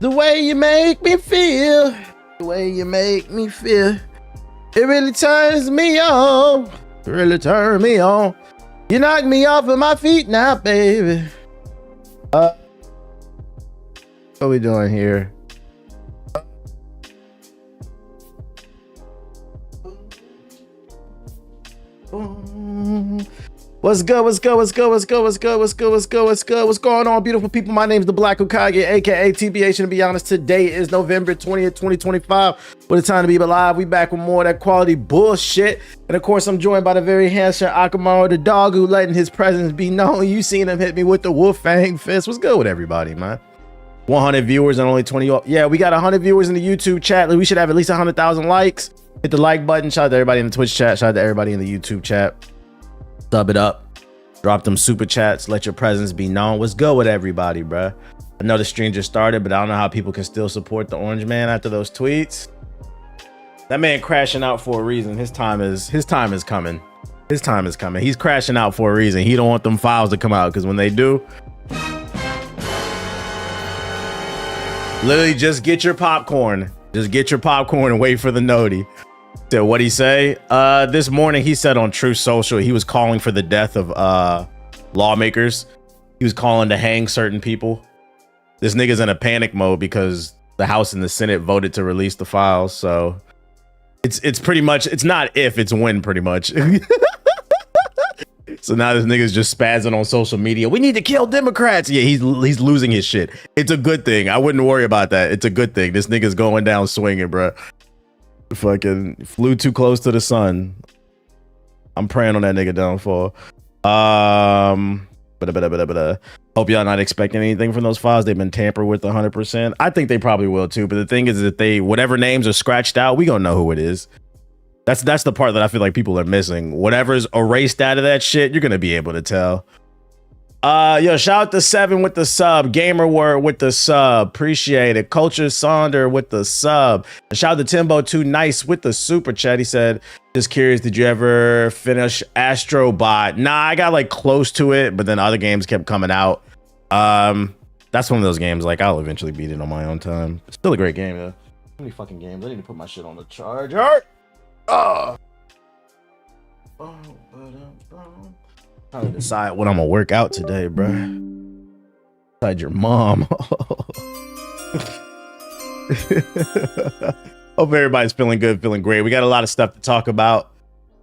The way you make me feel. The way you make me feel. It really turns me on. It really turn me on. You knock me off of my feet now, baby. What we doing here? What's good? What's good? What's good? What's good? What's good? What's good? What's good? What's good? What's going on, beautiful people? My name is the Black Hokage, aka TBH. And to be honest, today is November 20th, 2025. What a time to be alive. We back with more of that quality bullshit. And of course, I'm joined by the very handsome Akamaru, the dog who letting his presence be known. You seen him hit me with the wolf fang fist. What's good with everybody, man? 100 viewers and only 20. Yeah, we got 100 viewers in the YouTube chat. We should have at least 100,000 likes. Hit the like button. Shout out to everybody in the Twitch chat. Shout out to everybody in the YouTube chat. Sub it up. Drop them super chats. Let your presence be known. What's good with everybody, bruh? I know the stream just started, but I don't know how people can still support the Orange Man after those tweets. That man crashing out for a reason. His time is coming. His time is coming. He's crashing out for a reason. He don't want them files to come out, because when they do, literally just get your popcorn. Just get your popcorn and wait for the noti. So what'd he say? This morning he said on Truth Social he was calling for the death of lawmakers. He was calling to hang certain people. This nigga's in a panic mode because the House and the Senate voted to release the files. So it's pretty much, it's not if, it's when, pretty much. So now this nigga's just spazzing on social media. We need to kill Democrats. Yeah, he's losing his shit. It's a good thing. I wouldn't worry about that. It's a good thing. This nigga's going down swinging, bro. Fucking flew too close to the sun. I'm praying on that nigga downfall. Hope y'all not expecting anything from those files. They've been tampered with 100%. I think they probably will too. But the thing is that whatever names are scratched out, we gonna know who it is. That's the part that I feel like people are missing. Whatever's erased out of that shit, you're gonna be able to tell. Yo, shout out to Seven with the sub, Gamer Word with the sub, appreciate it. Culture Sonder with the sub, and shout out to Timbo Too Nice with the super chat. He said, just curious, did you ever finish Astrobot? Nah, I got like close to it, but then other games kept coming out. That's one of those games, like I'll eventually beat it on my own time. It's still a great game, though. How many fucking games? I need to put my shit on the charger. Trying to decide what I'm gonna work out today, bro. Beside your mom. Hope everybody's feeling good, feeling great. We got a lot of stuff to talk about,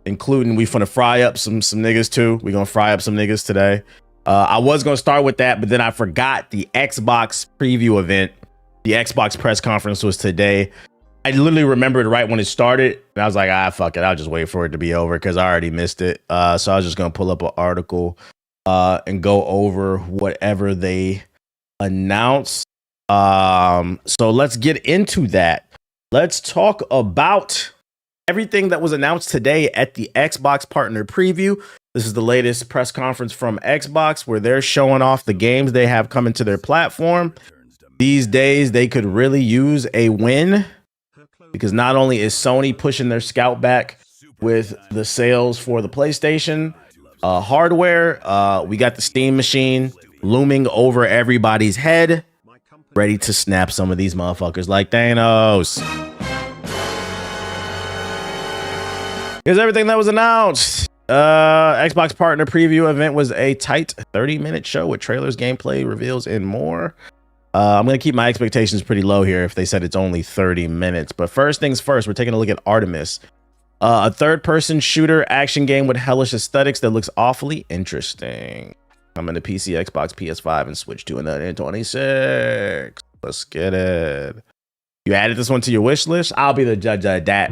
including we finna fry up some niggas too. We gonna fry up some niggas today. I was gonna start with that, but then I forgot the Xbox preview event. The Xbox press conference was today. I literally remembered right when it started, and I was like, fuck it. I'll just wait for it to be over because I already missed it. So I was just going to pull up an article and go over whatever they announced. So let's get into that. Let's talk about everything that was announced today at the Xbox Partner Preview. This is the latest press conference from Xbox where they're showing off the games they have coming to their platform. These days, they could really use a win, because not only is Sony pushing their scout back with the sales for the PlayStation hardware, we got the Steam machine looming over everybody's head, ready to snap some of these motherfuckers like Thanos. Here's everything that was announced. Xbox Partner Preview event was a tight 30-minute show with trailers, gameplay, reveals, and more. I'm going to keep my expectations pretty low here if they said it's only 30 minutes. But first things first, we're taking a look at Artemis, a third-person shooter action game with hellish aesthetics that looks awfully interesting. Coming to PC, Xbox, PS5, and Switch 2026. Let's get it. You added this one to your wish list? I'll be the judge of that.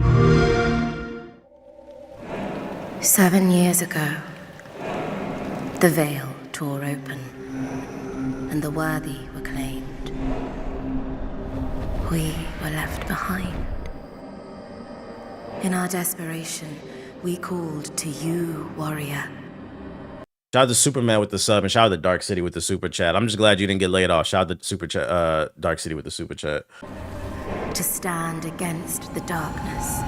7 years ago, the veil tore open, and the worthy were claimed. We were left behind. In our desperation, we called to you, warrior. Shout out to Superman with the sub, and shout out to Dark City with the super chat. I'm just glad you didn't get laid off. Shout out to super chat, Dark City with the super chat. To stand against the darkness.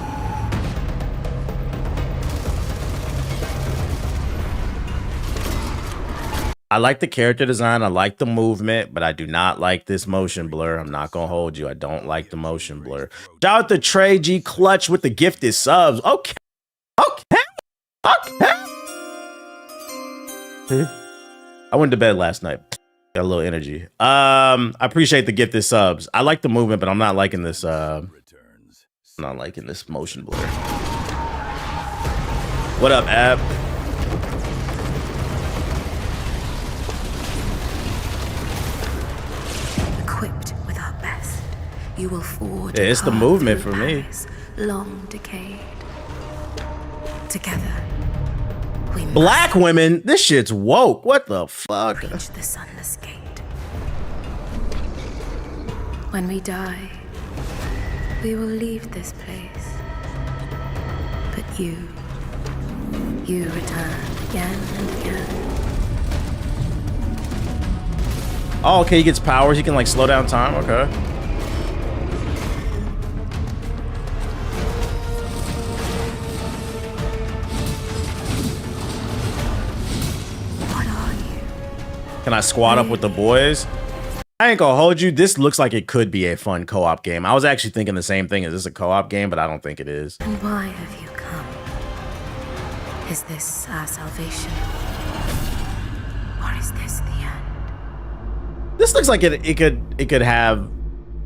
I like the character design. I like the movement, but I do not like this motion blur. I'm not gonna hold you. I don't like the motion blur. Shout out to Trey G Clutch with the gifted subs. Okay. I went to bed last night. Got a little energy. I appreciate the gifted subs. I like the movement, but I'm not liking this. I'm not liking this motion blur. What up, Ab? Equipped with our best, you will forge. Yeah, it's the movement for me. Long decayed. Together, we Black women. This shit's woke. What the fuck? reach the sunless gate. When we die, we will leave this place. But you return again and again. Oh, okay. He gets powers. He can like slow down time. Okay. What are you? Can I squad up with the boys? I ain't gonna hold you. This looks like it could be a fun co-op game. I was actually thinking the same thing. Is this a co-op game? But I don't think it is. And why have you come? Is this our salvation? Or is this the end? This looks like it could have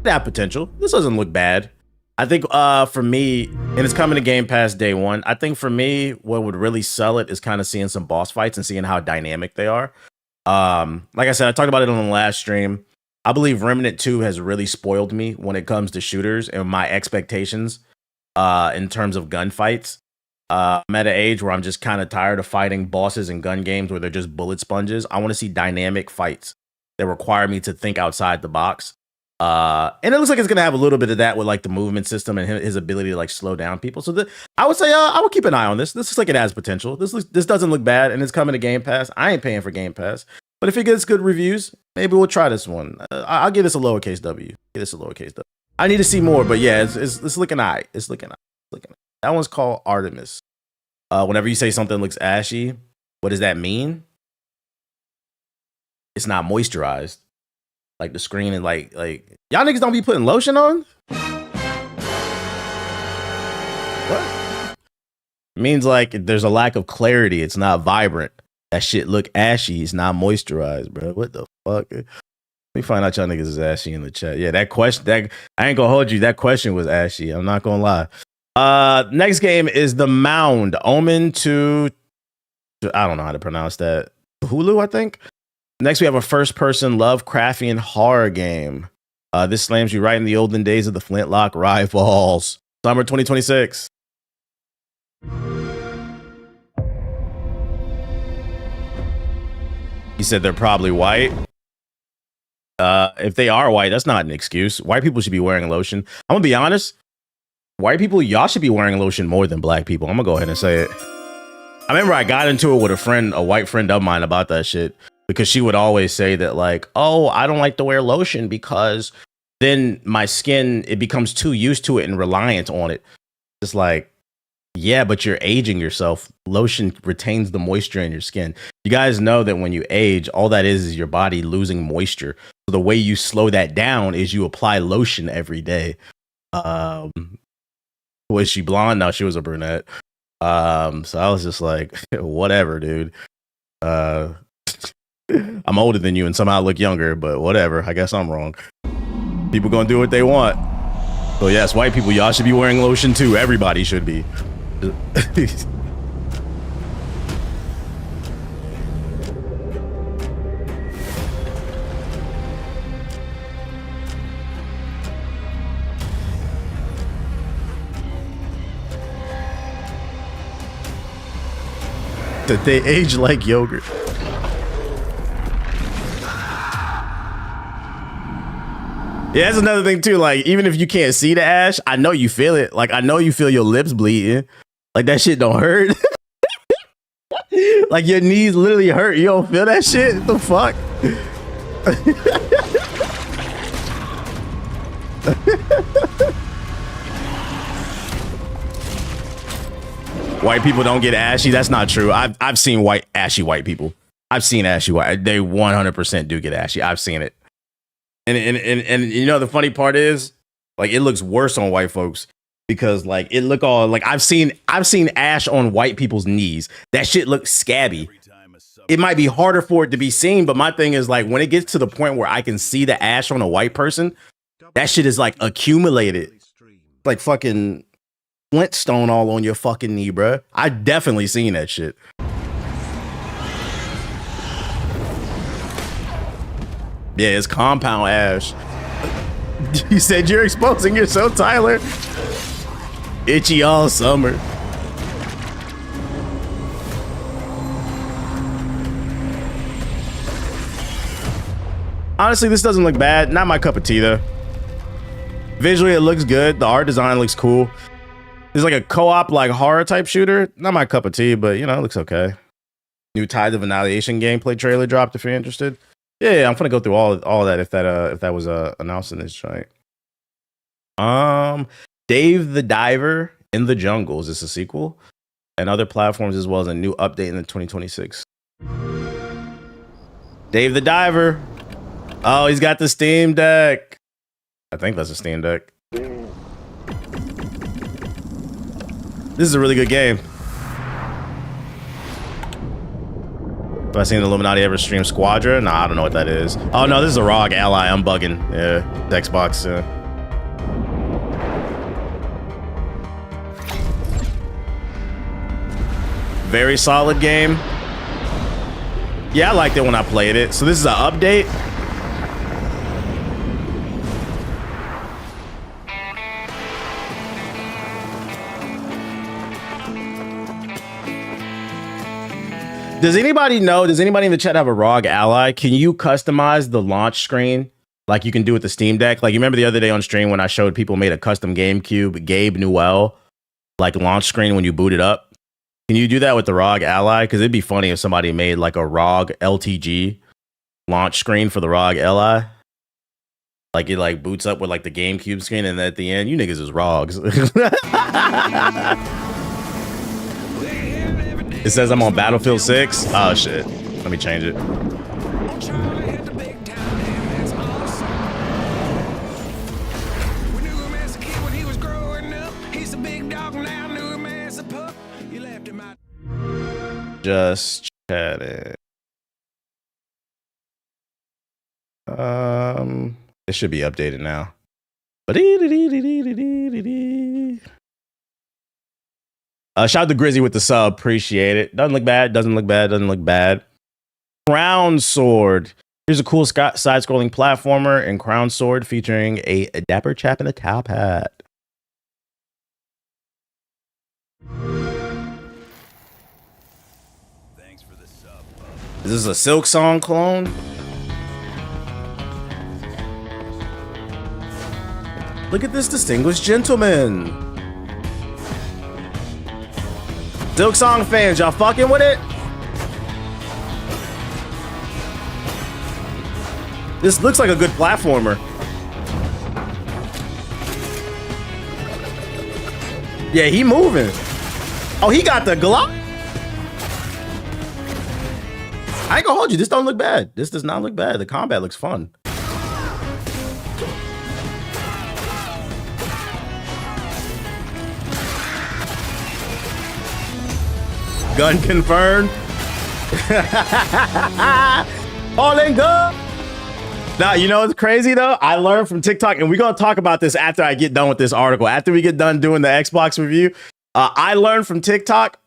that potential. This doesn't look bad. I think for me, and it's coming to Game Pass day one. I think for me, what would really sell it is kind of seeing some boss fights and seeing how dynamic they are. Like I said, I talked about it on the last stream. I believe Remnant 2 has really spoiled me when it comes to shooters and my expectations in terms of gunfights. I'm at an age where I'm just kind of tired of fighting bosses in gun games where they're just bullet sponges. I want to see dynamic fights that require me to think outside the box. And it looks like it's going to have a little bit of that with like the movement system and his ability to like slow down people. So I would say I would keep an eye on this. This looks like it has potential. This doesn't look bad, and it's coming to Game Pass. I ain't paying for Game Pass. But if it gets good reviews, maybe we'll try this one. I'll give this a lowercase W. Give this a lowercase W. I need to see more, but yeah, it's looking all right. It's looking all right. That one's called Artemis. Whenever you say something looks ashy, what does that mean? It's not moisturized. Like the screen and like y'all niggas don't be putting lotion on? What? It means like there's a lack of clarity. It's not vibrant. That shit look ashy. It's not moisturized, bro. What the fuck? Let me find out y'all niggas is ashy in the chat. Yeah, that question, I ain't gonna hold you. That question was ashy. I'm not gonna lie. Next game is The Mound. Omen to I don't know how to pronounce that. Hulu, I think. Next, we have a first-person Lovecraftian horror game. This slams you right in the olden days of the Flintlock Rivals. Summer 2026. He said they're probably white. If they are white, that's not an excuse. White people should be wearing lotion. I'm gonna be honest. White people, y'all should be wearing lotion more than black people. I'm gonna go ahead and say it. I remember I got into it with a white friend of mine about that shit. Because she would always say that like, oh, I don't like to wear lotion because then my skin, it becomes too used to it and reliant on it. It's like, yeah, but you're aging yourself. Lotion retains the moisture in your skin. You guys know that when you age, all that is your body losing moisture. So the way you slow that down is you apply lotion every day. Was she blonde? No, she was a brunette. So I was just like, whatever, dude. I'm older than you and somehow look younger, but whatever. I guess I'm wrong. People gonna do what they want. So yes, white people, y'all should be wearing lotion too. Everybody should be. That they age like yogurt. Yeah, that's another thing too. Like, even if you can't see the ash, I know you feel it. Like, I know you feel your lips bleeding. Like, that shit don't hurt. Like, your knees literally hurt. You don't feel that shit? What the fuck? White people don't get ashy. That's not true. I've seen ashy white people. I've seen ashy white. They 100% do get ashy. I've seen it. And you know the funny part is, like, it looks worse on white folks because like it look all like I've seen ash on white people's knees. That shit looks scabby. It might be harder for it to be seen, but my thing is like when it gets to the point where I can see the ash on a white person, that shit is like accumulated, like fucking Flintstone all on your fucking knee, bro. I definitely seen that shit. Yeah, it's compound ash. You said you're exposing yourself, Tyler. Itchy all summer. Honestly, this doesn't look bad. Not my cup of tea, though. Visually, it looks good. The art design looks cool. It's like a co-op, like horror type shooter. Not my cup of tea, but you know, it looks okay. New Tides of Annihilation gameplay trailer dropped. If you're interested, yeah, I'm gonna go through all of that if that was announced in this joint. Dave the Diver in the Jungle. Is this a sequel? And other platforms as well as a new update in the 2026. Dave the Diver. Oh, he's got the Steam Deck. I think that's a Steam Deck. This is a really good game. Have I seen the Illuminati ever stream Squadra? Nah, I don't know what that is. Oh no, this is a ROG Ally. I'm bugging. Yeah, Xbox. Yeah. Very solid game. Yeah, I liked it when I played it. So this is an update. Does anybody know? Does anybody in the chat have a ROG Ally? Can you customize the launch screen like you can do with the Steam Deck? Like you remember the other day on stream when I showed people made a custom GameCube Gabe Newell like launch screen when you boot it up? Can you do that with the ROG Ally? Because it'd be funny if somebody made like a ROG LTG launch screen for the ROG Ally. Like it like boots up with like the GameCube screen, and then at the end, you niggas is ROGs. It says I'm on Battlefield 6. Oh shit. Let me change it. Just chatting. It should be updated now. Shout out to Grizzy with the sub. Appreciate it. Doesn't look bad. Doesn't look bad. Doesn't look bad. Crown Sword. Here's a cool side-scrolling platformer in Crown Sword featuring a dapper chap in a top hat. Thanks for the sub. Is this a Silk Song clone? Look at this distinguished gentleman. Silk Song fans, y'all fucking with it? This looks like a good platformer. Yeah, he moving. Oh, he got the Glock. I ain't gonna hold you. This don't look bad. This does not look bad. The combat looks fun. Gun confirmed. All in good. Now, you know what's crazy though? I learned from TikTok, and we're gonna talk about this after I get done with this article. After we get done doing the Xbox review, I learned from TikTok.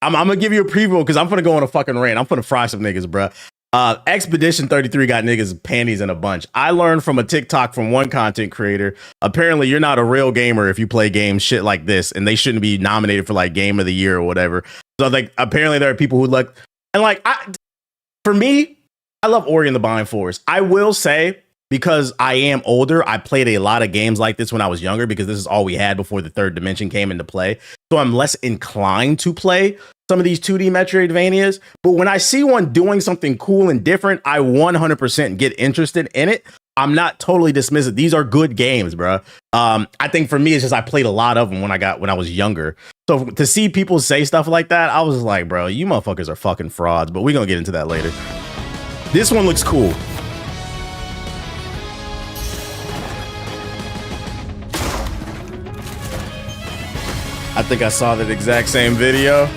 I'm gonna give you a preview because I'm gonna go on a fucking rant. I'm gonna fry some niggas, bruh. Expedition 33 got niggas panties in a bunch. I learned from a TikTok from one content creator. Apparently, you're not a real gamer if you play games shit like this, and they shouldn't be nominated for like Game of the Year or whatever. So like, apparently there are people who look, and like, for me, I love Ori and the Blind Forest. I will say, because I am older, I played a lot of games like this when I was younger, because this is all we had before the third dimension came into play. So I'm less inclined to play some of these 2D Metroidvanias. But when I see one doing something cool and different, I 100% get interested in it. I'm not totally dismissive. These are good games, bro. I think for me, it's just I played a lot of them when I was younger. So to see people say stuff like that, I was like, bro, you motherfuckers are fucking frauds. But we're gonna get into that later. This one looks cool. I think I saw that exact same video.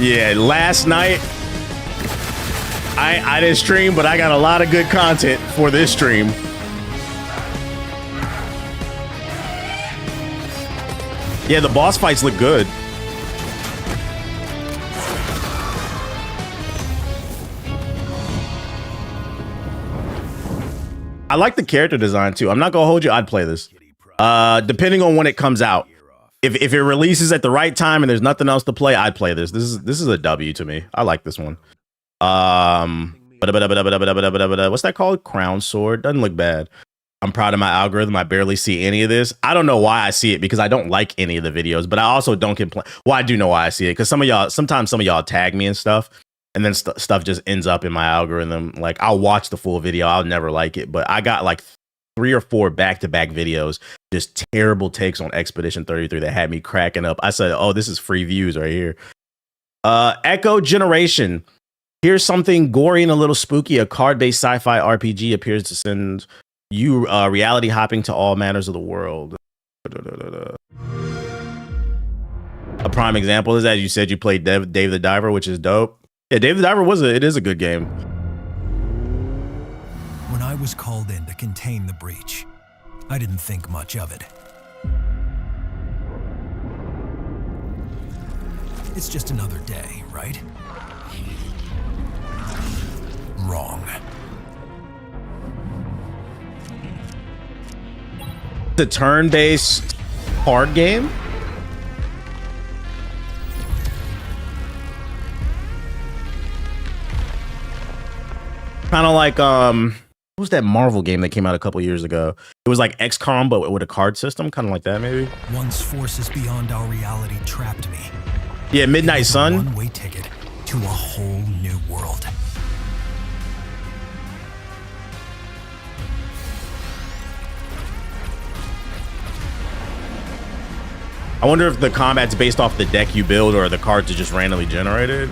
Yeah, last night I didn't stream, but I got a lot of good content for this stream. Yeah, the boss fights look good. I like the character design too. I'm not gonna hold you. I'd play this. Depending on when it comes out. If it releases at the right time and there's nothing else to play, I'd play this. This is a W to me. I like this one. What's that called? Crown Sword. Doesn't look bad. I'm proud of my algorithm. I barely see any of this. I don't know why I see it because I don't like any of the videos, but I also don't complain. Well, I do know why I see it because sometimes some of y'all tag me and stuff, and then stuff just ends up in my algorithm. Like I'll watch the full video. I'll never like it, but I got like 3 or 4 back-to-back videos, just terrible takes on Expedition 33 that had me cracking up. I said, oh, this is free views right here. Echo Generation. Here's something gory and a little spooky. A card-based sci-fi RPG appears to send you reality hopping to all manners of the world. A prime example is that you said you played Dave the Diver, which is dope. Yeah, Dave the Diver it is a good game. When I was called in to contain the breach, I didn't think much of it. It's just another day, right? Wrong. The turn-based card game? Kind of like what was that Marvel game that came out a couple years ago? It was like XCOM, but with a card system, kind of like that, maybe. Once forces beyond our reality trapped me. Yeah, Midnight Sun. One-way ticket to a whole new world. I wonder if the combat's based off the deck you build or the cards are just randomly generated.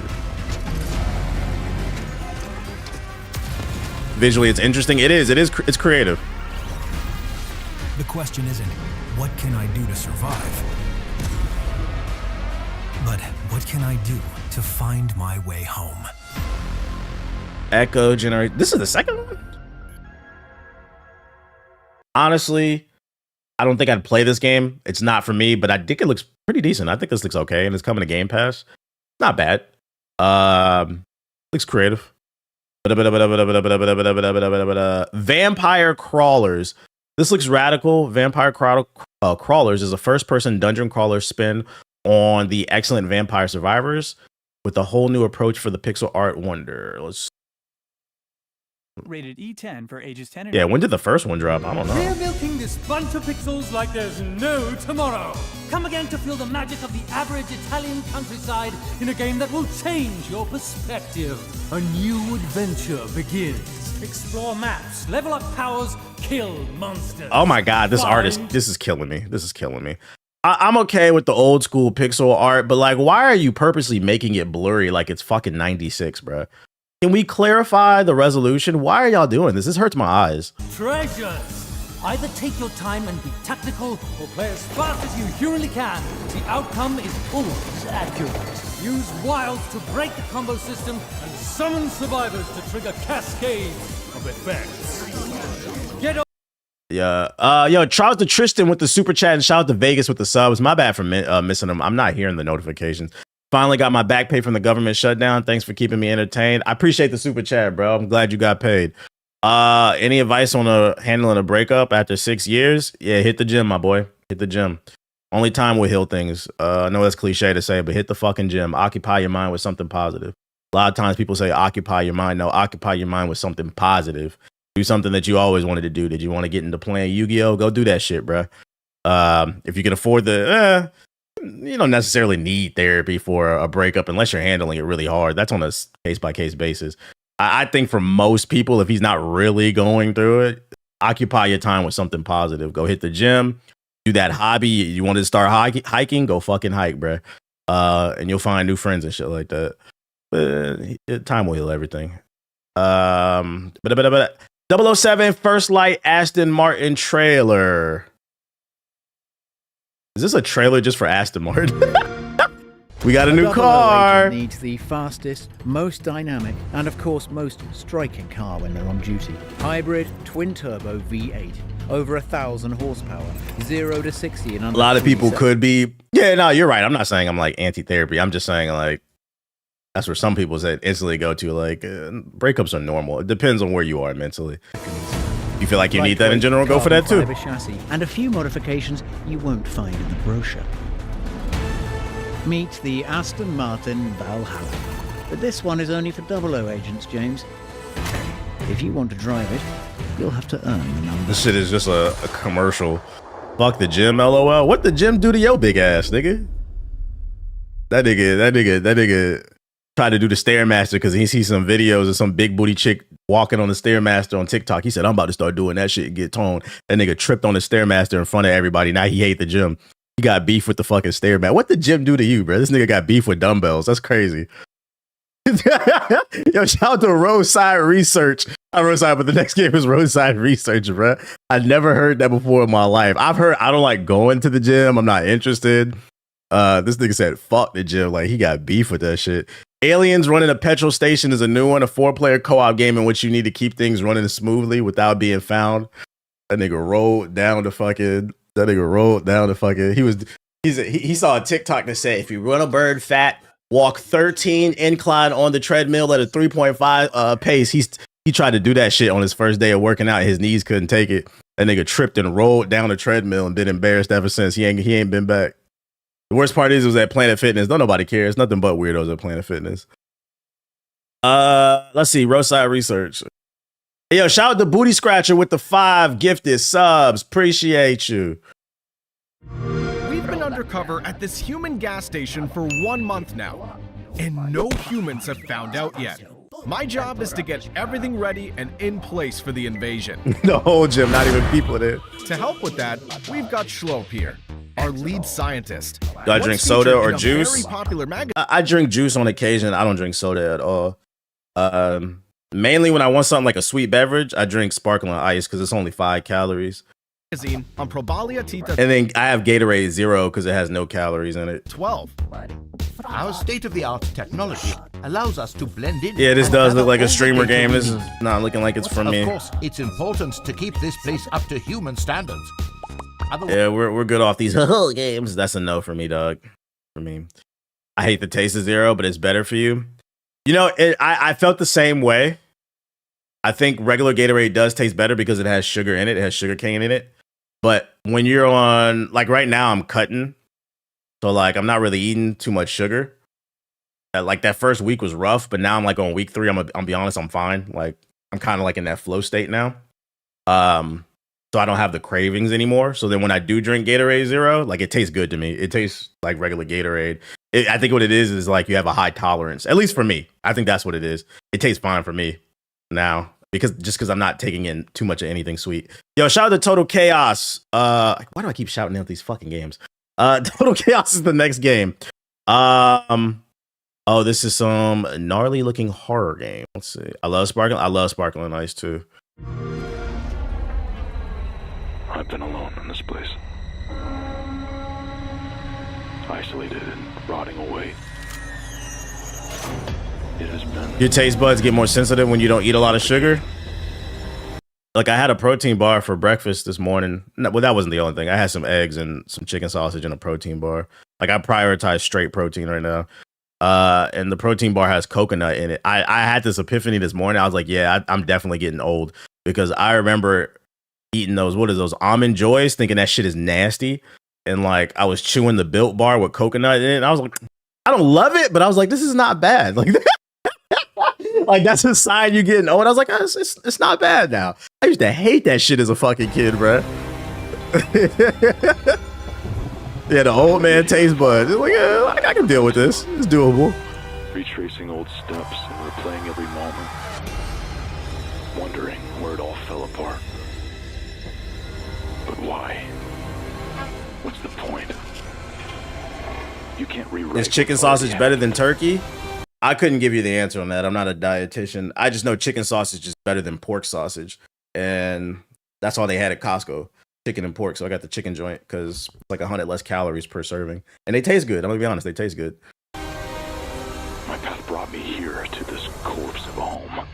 Visually, it's interesting. It's creative. The question isn't, what can I do to survive? But what can I do to find my way home? Echo Generate. This is the second one? Honestly, I don't think I'd play this game. It's not for me, but I think it looks pretty decent. I think this looks okay, and it's coming to Game Pass. Not bad. Looks creative. Vampire Crawlers. This looks radical. Vampire Crawlers is a first-person dungeon crawler spin on the excellent Vampire Survivors with a whole new approach for the pixel art wonder. Rated E10 for ages 10 and Yeah, when did the first one drop? I don't know. We're milking this bunch of pixels like there's no tomorrow. Come again to feel the magic of the average Italian countryside in a game that will change your perspective. A new adventure begins. Explore maps, level up powers, kill monsters. Oh my god, this artist, this is killing me. This is killing me. I'm okay with the old school pixel art, but like, why are you purposely making it blurry like it's fucking 96, bro? Can we clarify the resolution? Why are y'all doing this? This hurts my eyes. Treasures. Either take your time and be tactical, or play as fast as you humanly can. The outcome is always accurate. Use wilds to break the combo system and summon survivors to trigger cascades of effects. Get on. Yeah. Yo, shout out to Tristan with the super chat and shout out to Vegas with the subs. My bad for missing them. I'm not hearing the notifications. Finally got my back pay from the government shutdown. Thanks for keeping me entertained. I appreciate the super chat, bro. I'm glad you got paid. Any advice on handling a breakup after 6 years? Yeah, hit the gym, my boy. Hit the gym. Only time will heal things. I know that's cliche to say, but hit the fucking gym. Occupy your mind with something positive. A lot of times people say occupy your mind. No, occupy your mind with something positive. Do something that you always wanted to do. Did you want to get into playing Yu-Gi-Oh? Go do that shit, bro. If you can afford you don't necessarily need therapy for a breakup unless you're handling it really hard. That's on a case-by-case basis. I think for most people, if he's not really going through it, occupy your time with something positive. Go hit the gym, do that hobby. You wanted to start hiking? Go fucking hike, bro. And you'll find new friends and shit like that. But time will heal everything. 007 First Light Aston Martin trailer. Is this a trailer just for Aston Martin? We got a new car. Needs the fastest, most dynamic, and of course most striking car when they're on duty. Hybrid twin turbo V8, over 1,000 horsepower, 0 to 60 in under. A lot of 3 people seconds. could be. Yeah, no, you're right. I'm not saying I'm like anti-therapy. I'm just saying like that's where some people say instantly go to. Like breakups are normal. It depends on where you are mentally. You feel like you need that in general, go for that too. Carbon fiber chassis, and a few modifications you won't find in the brochure. Meet the Aston Martin Valhalla. But this one is only for 00 agents, James. If you want to drive it, you'll have to earn the number. This shit is just a commercial. Fuck the gym, LOL. What the gym do to your big ass, nigga? That nigga tried to do the Stairmaster because he sees some videos of some big booty chick walking on the Stairmaster on TikTok. He said, I'm about to start doing that shit and get toned. That nigga tripped on the Stairmaster in front of everybody. Now he hate the gym. He got beef with the fucking Stairmaster. What the gym do to you, bro? This nigga got beef with dumbbells. That's crazy. Yo, shout out to Roadside Research. Not Roadside, but the next game is Roadside Research, bro. I never heard that before in my life. I've heard I don't like going to the gym. I'm not interested. This nigga said, fuck the gym. Like, he got beef with that shit. Aliens Running a Petrol Station is a new one, a 4-player co-op game in which you need to keep things running smoothly without being found. That nigga rolled down the fucking... He saw a TikTok that said, if you run a bird fat, walk 13 incline on the treadmill at a 3.5 pace. He tried to do that shit on his first day of working out. His knees couldn't take it. That nigga tripped and rolled down the treadmill and been embarrassed ever since. He ain't been back. The worst part is it was at Planet Fitness. Don't nobody care. It's nothing but weirdos at Planet Fitness. Let's see. Roadside Research. Hey, yo, shout out to Booty Scratcher with the 5 gifted subs. Appreciate you. We've been undercover at this human gas station for 1 month now, and no humans have found out yet. My job is to get everything ready and in place for the invasion. The whole gym, not even people there. To help with that, we've got Schlope here, our lead scientist. Do I drink soda or juice? Very popular I drink juice on occasion. I don't drink soda at all. Mainly when I want something like a sweet beverage, I drink sparkling ice because it's only 5 calories. On Probalia Tita And then I have Gatorade Zero because it has no calories in it. 12. Our state-of-the-art technology allows us to blend in. Yeah, this does look like a all streamer the game. This is ingredients. not looking like it's for me. Of course, it's important to keep this place up to human standards. Yeah, we're good off these games. That's a no for me, dog. For me, I hate the taste of Zero, but it's better for you. You know, I felt the same way. I think regular Gatorade does taste better because it has sugar in it. It has sugar cane in it. But when you're on, like right now, I'm cutting. So like, I'm not really eating too much sugar. Like that first week was rough, but now I'm like on week 3. I'm be honest, I'm fine. Like I'm kind of like in that flow state now. So I don't have the cravings anymore. So then when I do drink Gatorade Zero, like it tastes good to me. It tastes like regular Gatorade. I think what it is like you have a high tolerance, at least for me. I think that's what it is. It tastes fine for me now because I'm not taking in too much of anything sweet. Yo, shout out to Total Chaos. Why do I keep shouting out these fucking games? Total Chaos is the next game. Oh, this is some gnarly looking horror game. Let's see. I love Sparkling Ice too. I've been alone in this place. Isolated and rotting away. It has been... Your taste buds get more sensitive when you don't eat a lot of sugar? Like I had a protein bar for breakfast this morning. No, well, that wasn't the only thing. I had some eggs and some chicken sausage and a protein bar. Like I prioritize straight protein right now. And the protein bar has coconut in it. I had this epiphany this morning. I was like, yeah, I'm definitely getting old because I remember eating those almond joys, thinking that shit is nasty. And like I was chewing the Built bar with coconut in it. And I was like, I don't love it, but I was like, this is not bad. Like, like that's a sign you're getting old. I was like, oh, it's not bad now. I used to hate that shit as a fucking kid, bro. Yeah, the old man taste buds. It's like, yeah, I can deal with this. It's doable. Retracing old steps and replaying every moment. Wondering where it all fell apart. But why? What's the point? You can't rewrite. Is chicken what's already sausage better than happened. turkey? I couldn't give you the answer on that. I'm not a dietitian. I just know chicken sausage is better than pork sausage. And that's all they had at Costco. Chicken and pork. So I got the chicken joint because it's like 100 less calories per serving. And they taste good. I'm going to be honest. They taste good. My path brought me here to this corpse of a home.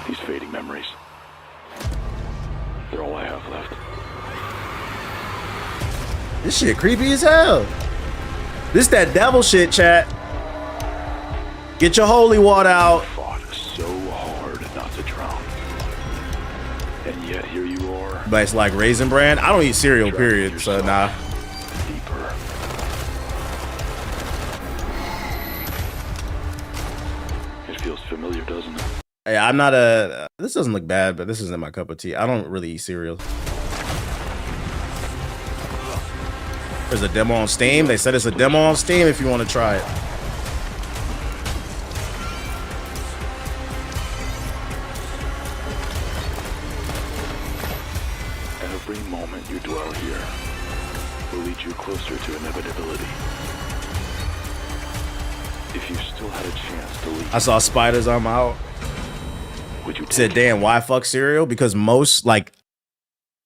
These fading memories. They're all I have left. This shit creepy as hell. This that devil shit, chat. Get your holy water out. Fought so hard not to drown. And yet here you are. But it's like Raisin Bran. I don't eat cereal, Drowning period. So yourself nah. Deeper. It feels familiar, doesn't it? Hey, I'm not a. This doesn't look bad, but this isn't my cup of tea. I don't really eat cereal. There's a demo on Steam. They said it's a demo on Steam if you want to try it. Every moment you dwell here will lead you closer to inevitability. If you still had a chance to leave, I saw spiders. I'm out. would you Said, take it? damn, why fuck cereal? Because most, like,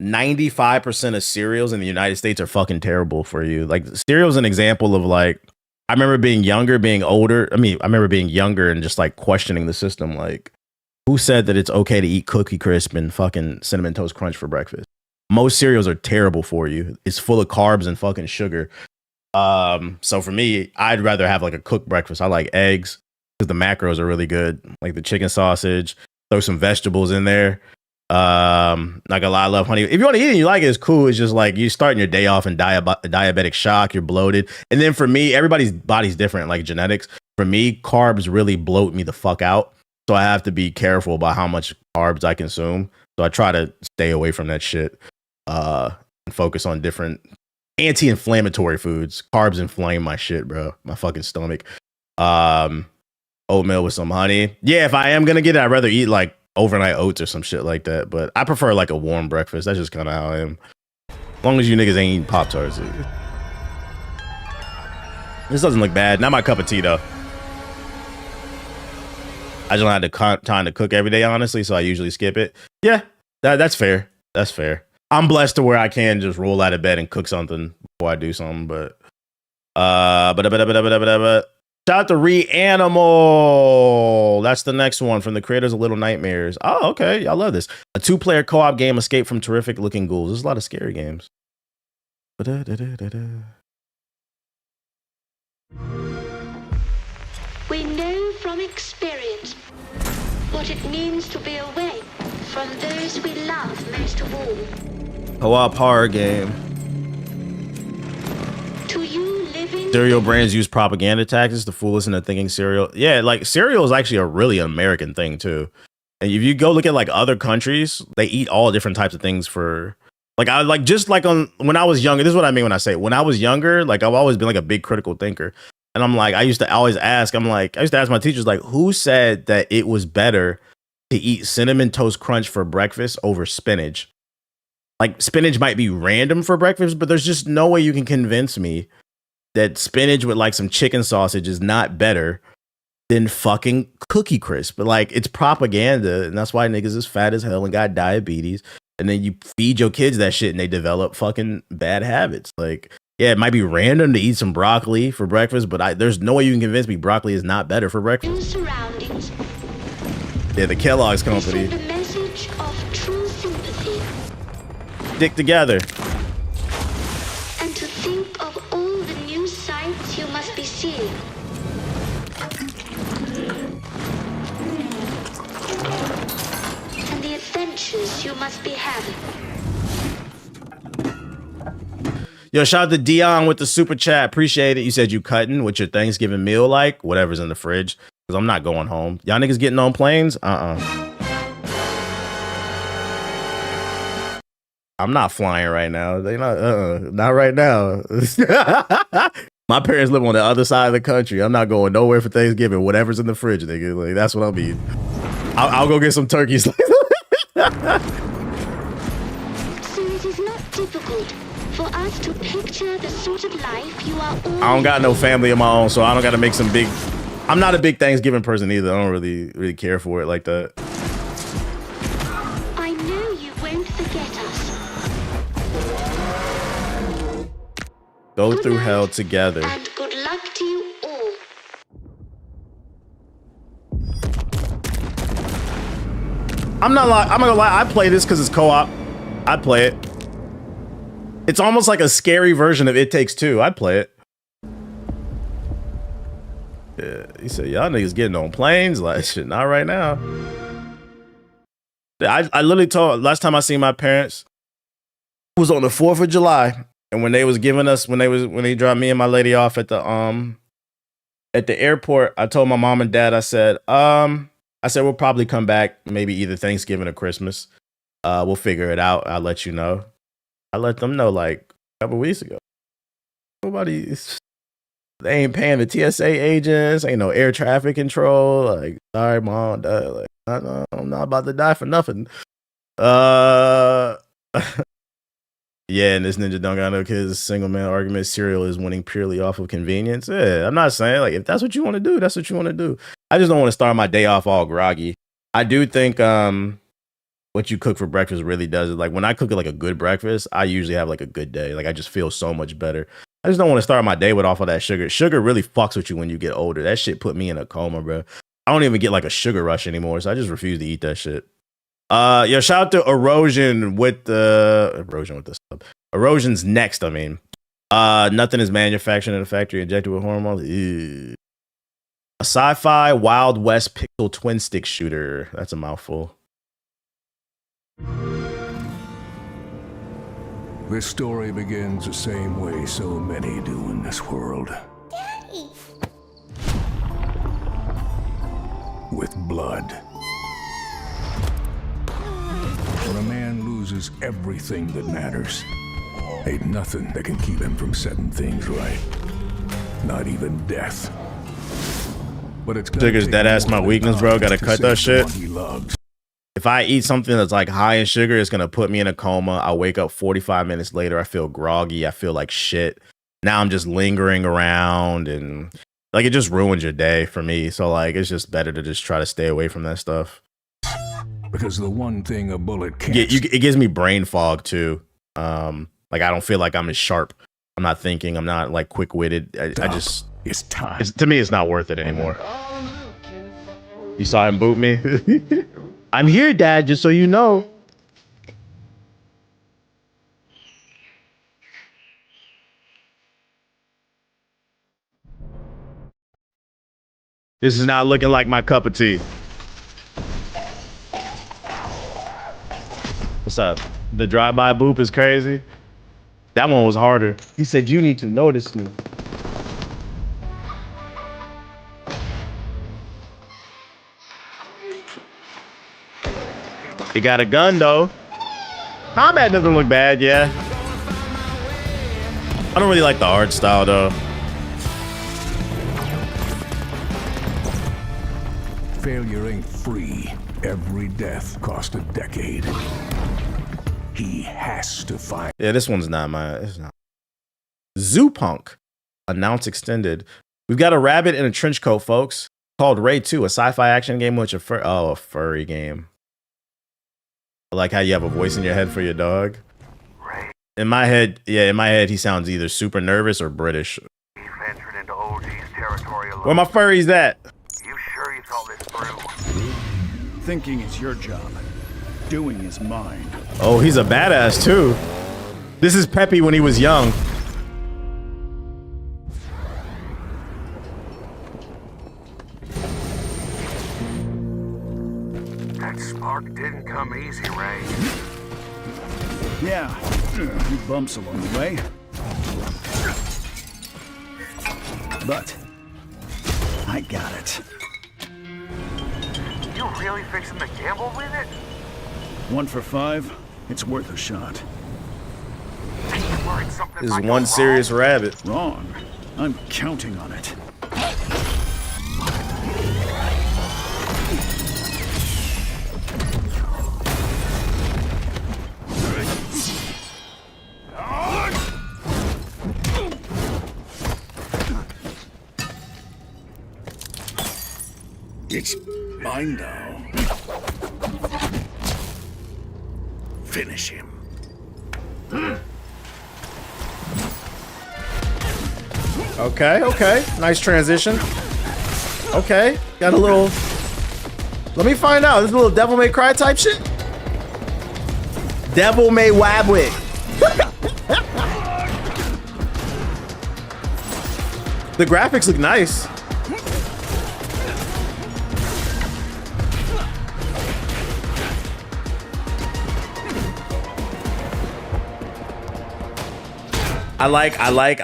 95% of cereals in the United States are fucking terrible for you. Like, cereal's an example of, like, I remember being younger, being older. I remember being younger and just, like, questioning the system. Like, who said that it's okay to eat Cookie Crisp and fucking Cinnamon Toast Crunch for breakfast? Most cereals are terrible for you. It's full of carbs and fucking sugar. So for me, I'd rather have, like, a cooked breakfast. I like eggs because the macros are really good. Like, the chicken sausage. Throw some vegetables in there. Not gonna lie, I love honey. If you want to eat it and you like it, it's cool. It's just like you starting your day off in diabetic shock, you're bloated. And then for me, everybody's body's different, like genetics. For me, carbs really bloat me the fuck out. So I have to be careful about how much carbs I consume. So I try to stay away from that shit. And focus on different anti-inflammatory foods. Carbs inflame my shit, bro. My fucking stomach. Oatmeal with some honey. Yeah, if I am gonna get it, I'd rather eat like overnight oats or some shit like that. But I prefer like a warm breakfast. That's just kind of how I am. As long as you niggas ain't eating Pop-Tarts. This doesn't look bad. Not my cup of tea though. I just don't have the time to cook every day, honestly, so I usually skip it. Yeah, that's fair. That's fair. I'm blessed to where I can just roll out of bed and cook something before I do something. But shout out to Reanimal. That's the next one from the creators of Little Nightmares. Oh, okay. I love this. A 2-player co-op game, escape from terrific looking ghouls. There's a lot of scary games. We know from experience what it means to be away from those we love most of all. Co-op horror game. To you living... Cereal brands use propaganda tactics to fool us into thinking cereal. Yeah, like cereal is actually a really American thing too. And if you go look at like other countries, they eat all different types of things for... Like I like just like on when I was younger, this is what I mean when I say when I was younger, like I've always been like a big critical thinker. And I'm like, I used to ask my teachers, like, who said that it was better to eat Cinnamon Toast Crunch for breakfast over spinach? Like spinach might be random for breakfast, but there's just no way you can convince me that spinach with like some chicken sausage is not better than fucking Cookie Crisp. But like it's propaganda, and that's why niggas is fat as hell and got diabetes. And then you feed your kids that shit and they develop fucking bad habits. Like, yeah, it might be random to eat some broccoli for breakfast, but there's no way you can convince me broccoli is not better for breakfast. Surroundings. Yeah, the Kellogg's company. The message of true sympathy. Stick together. And to think of all the new sights you must be seeing. And the adventures you must be having. Yo, shout out to Dion with the super chat. Appreciate it. You said you cutting with your Thanksgiving meal, like whatever's in the fridge. Because I'm not going home. Y'all niggas getting on planes? I'm not flying right now. They not right now. My parents live on the other side of the country. I'm not going nowhere for Thanksgiving. Whatever's in the fridge, nigga. Like that's what I'll be. I'll go get some turkeys. So it is not difficult For us to picture the sort of life you are all... I don't got no family of my own, so I don't got to make some big... I'm not a big Thanksgiving person either. I don't really care for it like that. I know you won't forget us. Go Good through night, hell together. And good luck to you all. I'm not gonna lie. I play this because it's co-op. I'd play it. It's almost like a scary version of It Takes Two. I'd play it. Yeah, he said, y'all niggas getting on planes? Like, shit, not right now. I literally told, last time I seen my parents was on the 4th of July. And when they was giving us, when they dropped me and my lady off at the airport, I told my mom and dad, I said, we'll probably come back maybe either Thanksgiving or Christmas. We'll figure it out. I'll let you know. I let them know like a couple weeks ago. They ain't paying the TSA agents. Ain't no air traffic control. Like, sorry, mom, dad. Like, I'm not about to die for nothing. Yeah, and this ninja don't got no kids. Single man argument. Cereal is winning purely off of convenience. Yeah, I'm not saying like if that's what you want to do, that's what you want to do. I just don't want to start my day off all groggy. I do think what you cook for breakfast really does it. Like when I cook like a good breakfast, I usually have like a good day. Like I just feel so much better. I just don't want to start my day with off of that sugar. Sugar really fucks with you when you get older. That shit put me in a coma, bro. I don't even get like a sugar rush anymore, so I just refuse to eat that shit. Yo, shout out to Erosion's next, I mean. Nothing is manufactured in a factory injected with hormones. Ew. A sci-fi Wild West pixel twin stick shooter. That's a mouthful. This story begins the same way so many do in this world. Daddy! With blood. When a man loses everything that matters, ain't nothing that can keep him from setting things right. Not even death. But it's Sugar's dead ass my weakness, bro. Gotta cut that shit. If I eat something that's like high in sugar, it's gonna put me in a coma. I wake up 45 minutes later. I feel groggy. I feel like shit. Now I'm just lingering around and like it just ruins your day for me. So like it's just better to just try to stay away from that stuff. Because the one thing a bullet can't... It gives me brain fog too. Like I don't feel like I'm as sharp. I'm not thinking. I'm not like quick-witted. I just... It's time. To me, it's not worth it anymore. You saw him boot me? I'm here, Dad, just so you know. This is not looking like my cup of tea. What's up? The drive-by boop is crazy. That one was harder. He said, you need to notice me. He got a gun, though. Combat doesn't look bad, yeah. I don't really like the art style, though. Failure ain't free. Every death cost a decade. He has to find... Yeah, this one's not my... It's not. Zoopunk. Announce extended. We've got a rabbit in a trench coat, folks. Called Raid 2, a sci-fi action game with a furry game. I like how you have a voice in your head for your dog. In my head, he sounds either super nervous or British. He's ventured into OG's territory alone. Where my furries at? You sure you thought this through? Thinking is your job. Doing is mine. Oh, he's a badass too. This is Peppy when he was young. That spark didn't come easy, Ray. Yeah, a few bumps along the way. But I got it. You really fixing to gamble with it? 1 for 5. It's worth a shot. This is one serious rabbit. Wrong. I'm counting on it. It's mine now. Finish him. Okay, okay. Nice transition. Okay, got a little... Let me find out. This is a little Devil May Cry type shit? Devil May Wabwick. The graphics look nice. I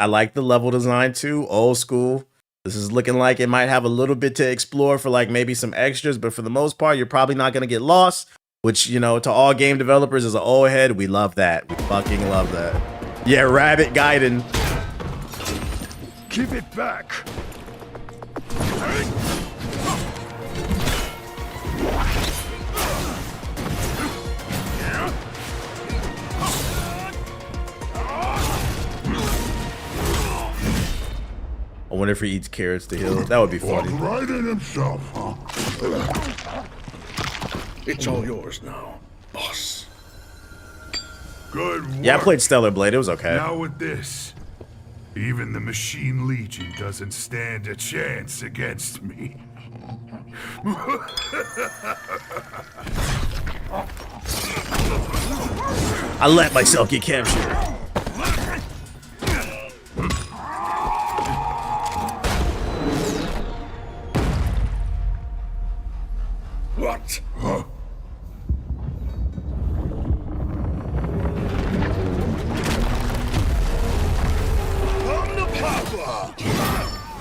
like the level design too. Old school. This is looking like it might have a little bit to explore for like maybe some extras, but for the most part, you're probably not gonna get lost. Which, you know, to all game developers as an old head, we love that. We fucking love that. Yeah, Rabbit Gaiden. Give it back. I wonder if he eats carrots to heal. That would be funny. Right in himself, huh? It's all yours now, boss. Good work. Yeah, I played Stellar Blade. It was okay. Now with this, even the Machine Legion doesn't stand a chance against me. I let myself get captured. What? Huh?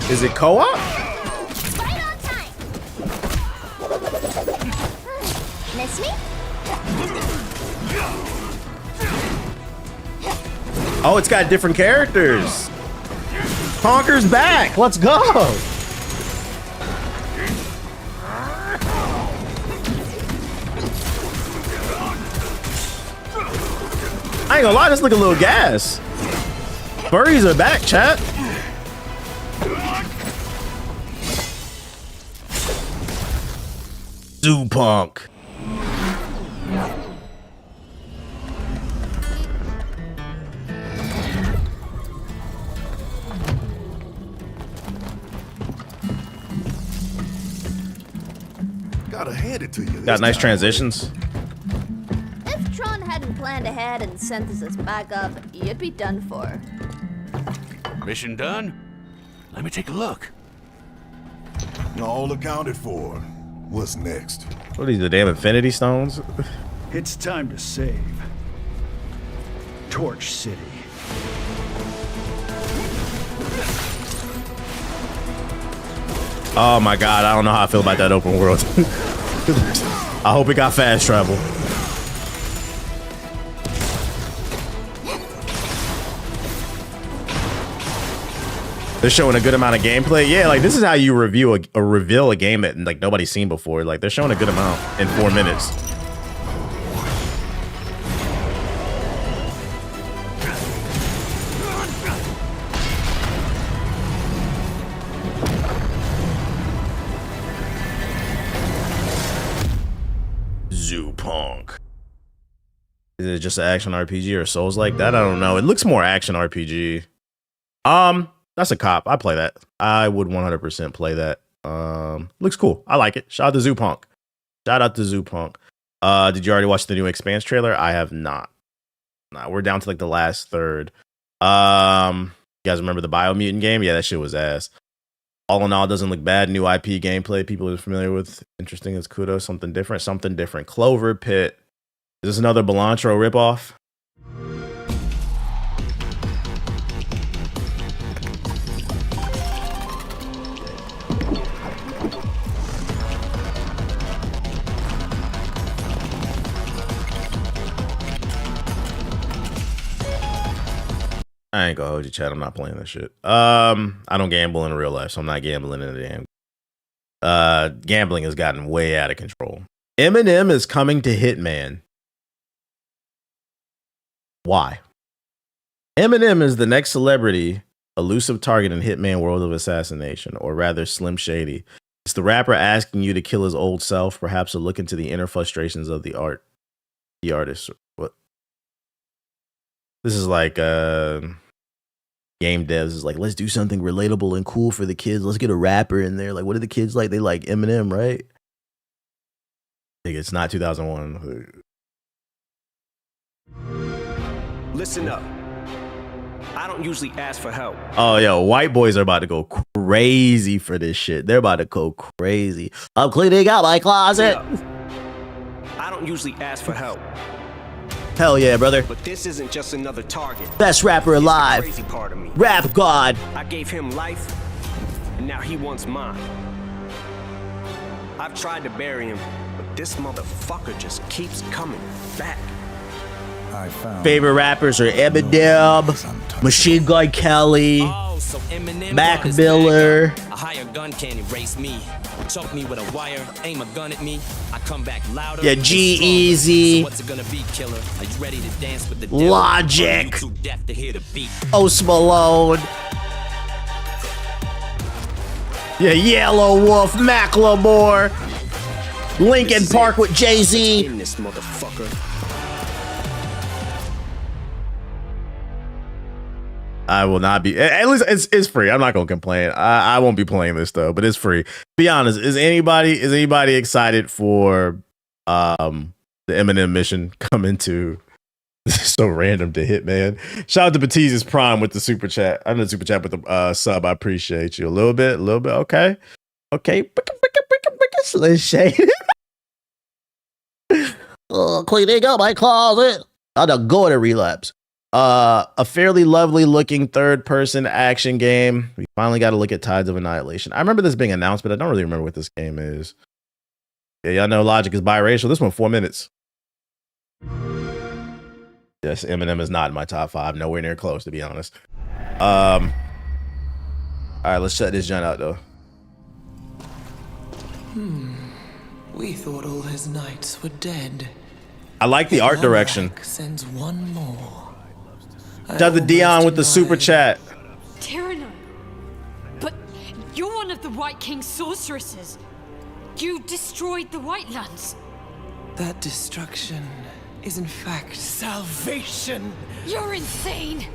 Is it co-op? Right on time. Miss me? Oh, it's got different characters. Conker's back. Let's go. I ain't gonna lie, this look a little gas. Furries are back, chat. Zoo Punk. Gotta hand it to you. Got nice transitions. If Tron hadn't planned ahead and sent us as backup, you'd be done for. Mission done? Let me take a look. All accounted for. What's next? What are these, the damn Infinity Stones? It's time to save Torch City. Oh my god, I don't know how I feel about that open world. I hope it got fast travel. They're showing a good amount of gameplay. Yeah, like this is how you review a reveal a game that like nobody's seen before. Like they're showing a good amount in 4 minutes. Zoo Punk. Is it just an action RPG or Souls like that? I don't know. It looks more action RPG. That's a cop. I play that. I would 100% play that. Looks cool. I like it. Shout out to Zoo Punk. Shout out to Zoo Punk. Did you already watch the new Expanse trailer? I have not. Nah, we're down to like the last third. You guys remember the Biomutant game? Yeah, that shit was ass. All in all, doesn't look bad. New IP gameplay people are familiar with. Interesting as kudos. Something different. Something different. Clover Pit. Is this another Belantro ripoff? I ain't gonna hold you, chat. I'm not playing that shit. I don't gamble in real life, so I'm not gambling in the damn. Gambling has gotten way out of control. Eminem is coming to Hitman. Why? Eminem is the next celebrity, elusive target in Hitman World of Assassination, or rather Slim Shady. It's the rapper asking you to kill his old self, perhaps a look into the inner frustrations of the artist. What? This is like game devs is like, let's do something relatable and cool for the kids. Let's get a rapper in there. Like, what are the kids like? They like Eminem, right? Like, it's not 2001. Listen up. I don't usually ask for help. Oh, yo, white boys are about to go crazy for this shit. They're about to go crazy. I'm cleaning out my closet. I don't usually ask for help. Hell yeah, brother. But this isn't just another target. Best rapper alive. Crazy part of me. Rap God. I gave him life, and now he wants mine. I've tried to bury him, but this motherfucker just keeps coming back. Favorite rappers are Eminem, Machine Gun Kelly, Mac Miller. A higher gun can't erase me. Choke me with a wire, aim a gun at me. I come back louder. Yeah, G-Eazy. So what's it gonna be, killer? Are you ready to dance with the devil? Logic. You too deaf to hear the beat. Post Malone. Yeah, Yellow Wolf, Macklemore, Linkin Park with Jay-Z. In this motherfucker. I will not be. At least it's free. I'm not gonna complain. I won't be playing this though, but it's free. Be honest. Is anybody excited for the Eminem mission coming to? This is so random to hit, man. Shout out to Batiz's Prime with the super chat. I'm in the super chat with the sub. I appreciate you a little bit. Okay. Slim shade. Cleaning out my closet. I'm not going to relapse. A fairly lovely looking third person action game. We finally got to look at Tides of Annihilation. I remember this being announced, but I don't really remember what this game is. Yeah, y'all know Logic is biracial. This one 4 minutes. Yes, Eminem is not in my top 5. Nowhere near close, to be honest. All right, let's shut this joint out though. We thought all his knights were dead. I like the art direction. Sends one more. Shout out to Dion with the super chat. Tyranno, but you're one of the White King's sorceresses. You destroyed the White Lands. That destruction is in fact salvation. You're insane.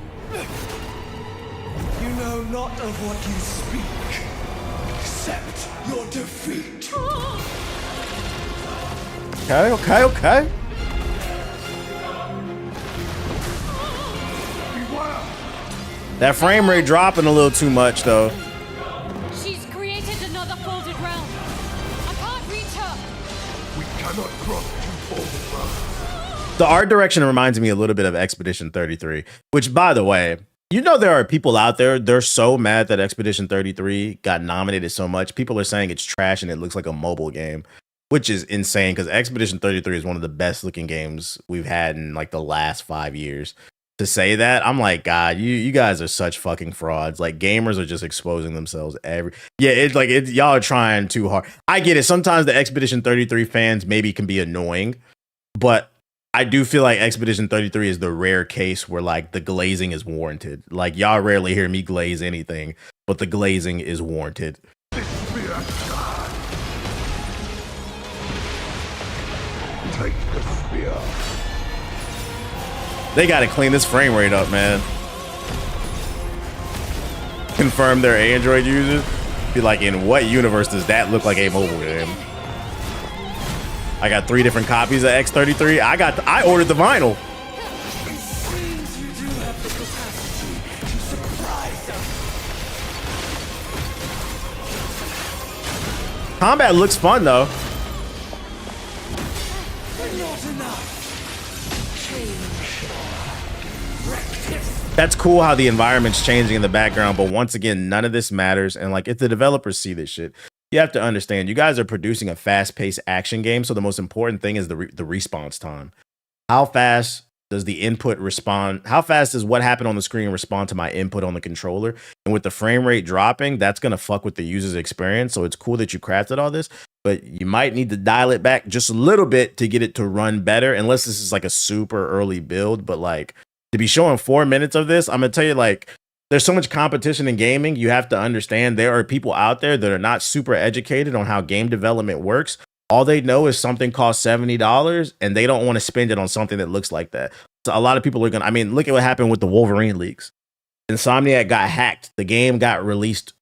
You know not of what you speak. Accept your defeat. Okay. That frame rate dropping a little too much though. She's created another folded realm. I can't reach her. We cannot cross two folded realms. The art direction reminds me a little bit of Expedition 33, which, by the way, you know there are people out there, they're so mad that Expedition 33 got nominated so much. People are saying it's trash and it looks like a mobile game, which is insane because Expedition 33 is one of the best looking games we've had in like the last 5 years. To say that, I'm like, God, you guys are such fucking frauds. Like, gamers are just exposing themselves y'all are trying too hard. I get it. Sometimes the Expedition 33 fans maybe can be annoying, but I do feel like Expedition 33 is the rare case where like the glazing is warranted. Like, y'all rarely hear me glaze anything, but the glazing is warranted. Take the spear. They got to clean this frame rate up, man. Confirm they're Android users. Be like, in what universe does that look like a mobile game? I got 3 different copies of X33. I ordered the vinyl. Combat looks fun though. That's cool how the environment's changing in the background, but once again, none of this matters. And like, if the developers see this shit, you have to understand, you guys are producing a fast-paced action game, so the most important thing is the response time. How fast does the input respond? How fast does what happened on the screen respond to my input on the controller? And with the frame rate dropping, that's gonna fuck with the user's experience. So it's cool that you crafted all this, but you might need to dial it back just a little bit to get it to run better, unless this is like a super early build. But like, to be showing 4 minutes of this, I'm gonna tell you, like, there's so much competition in gaming. You have to understand there are people out there that are not super educated on how game development works. All they know is something costs $70 and they don't want to spend it on something that looks like that. So a lot of people are going to, I mean, look at what happened with the Wolverine leaks. Insomniac got hacked. The game got released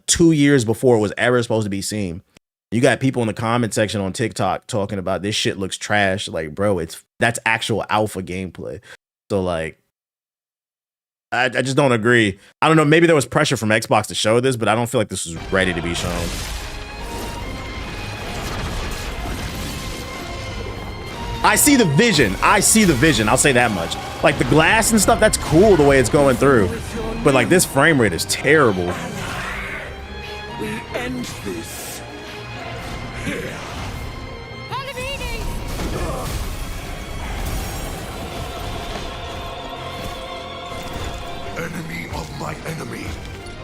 2 years before it was ever supposed to be seen. You got people in the comment section on TikTok talking about this shit looks trash. Like, bro, that's actual alpha gameplay. So like, I just don't agree. I don't know. Maybe there was pressure from Xbox to show this, but I don't feel like this was ready to be shown. I see the vision. I see the vision. I'll say that much. Like the glass and stuff, that's cool the way it's going through. But like this frame rate is terrible. We end this here. Enemy of my enemy,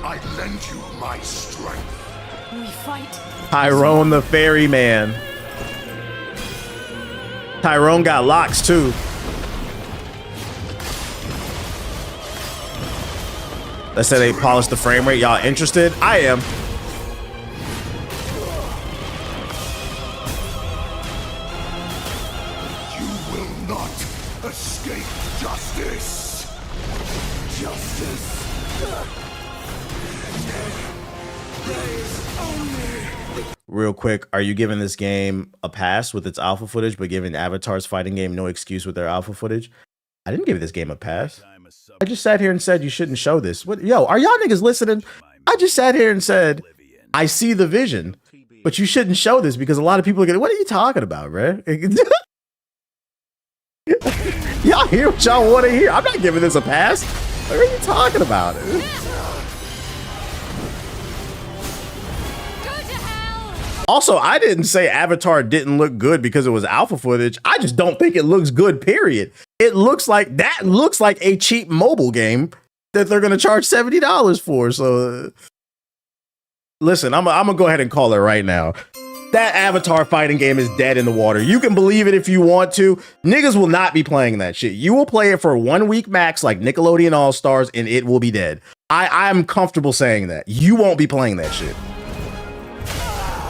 I lend you my strength. We fight. Tyrone the ferryman. Tyrone got locks too. Let's say they polished the frame rate. Y'all interested? I am. You will not escape justice. Justice. There is only. Real quick, are you giving this game a pass with its alpha footage, but giving Avatar's fighting game no excuse with their alpha footage? I didn't give this game a pass. I just sat here and said you shouldn't show this. What? Yo, are y'all niggas listening? I just sat here and said, I see the vision, but you shouldn't show this because a lot of people are gonna, what are you talking about, bro? Y'all hear what y'all want to hear. I'm not giving this a pass. What are you talking about? Also, I didn't say Avatar didn't look good because it was alpha footage. I just don't think it looks good, period. It looks like a cheap mobile game that they're going to charge $70 for. So listen, I'm going to go ahead and call it right now. That Avatar fighting game is dead in the water. You can believe it if you want to. Niggas will not be playing that shit. You will play it for 1 week max like Nickelodeon All-Stars and it will be dead. I'm comfortable saying that. You won't be playing that shit.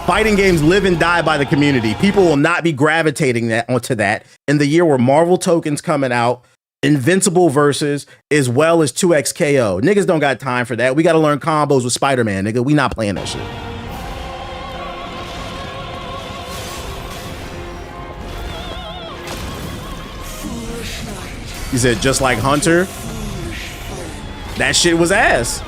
Fighting games live and die by the community. People will not be gravitating onto that in the year where Marvel tokens coming out, Invincible versus, as well as 2XKO. Niggas don't got time for that. We got to learn combos with Spider-Man, nigga. We not playing that shit. He said, just like Hunter, that shit was ass.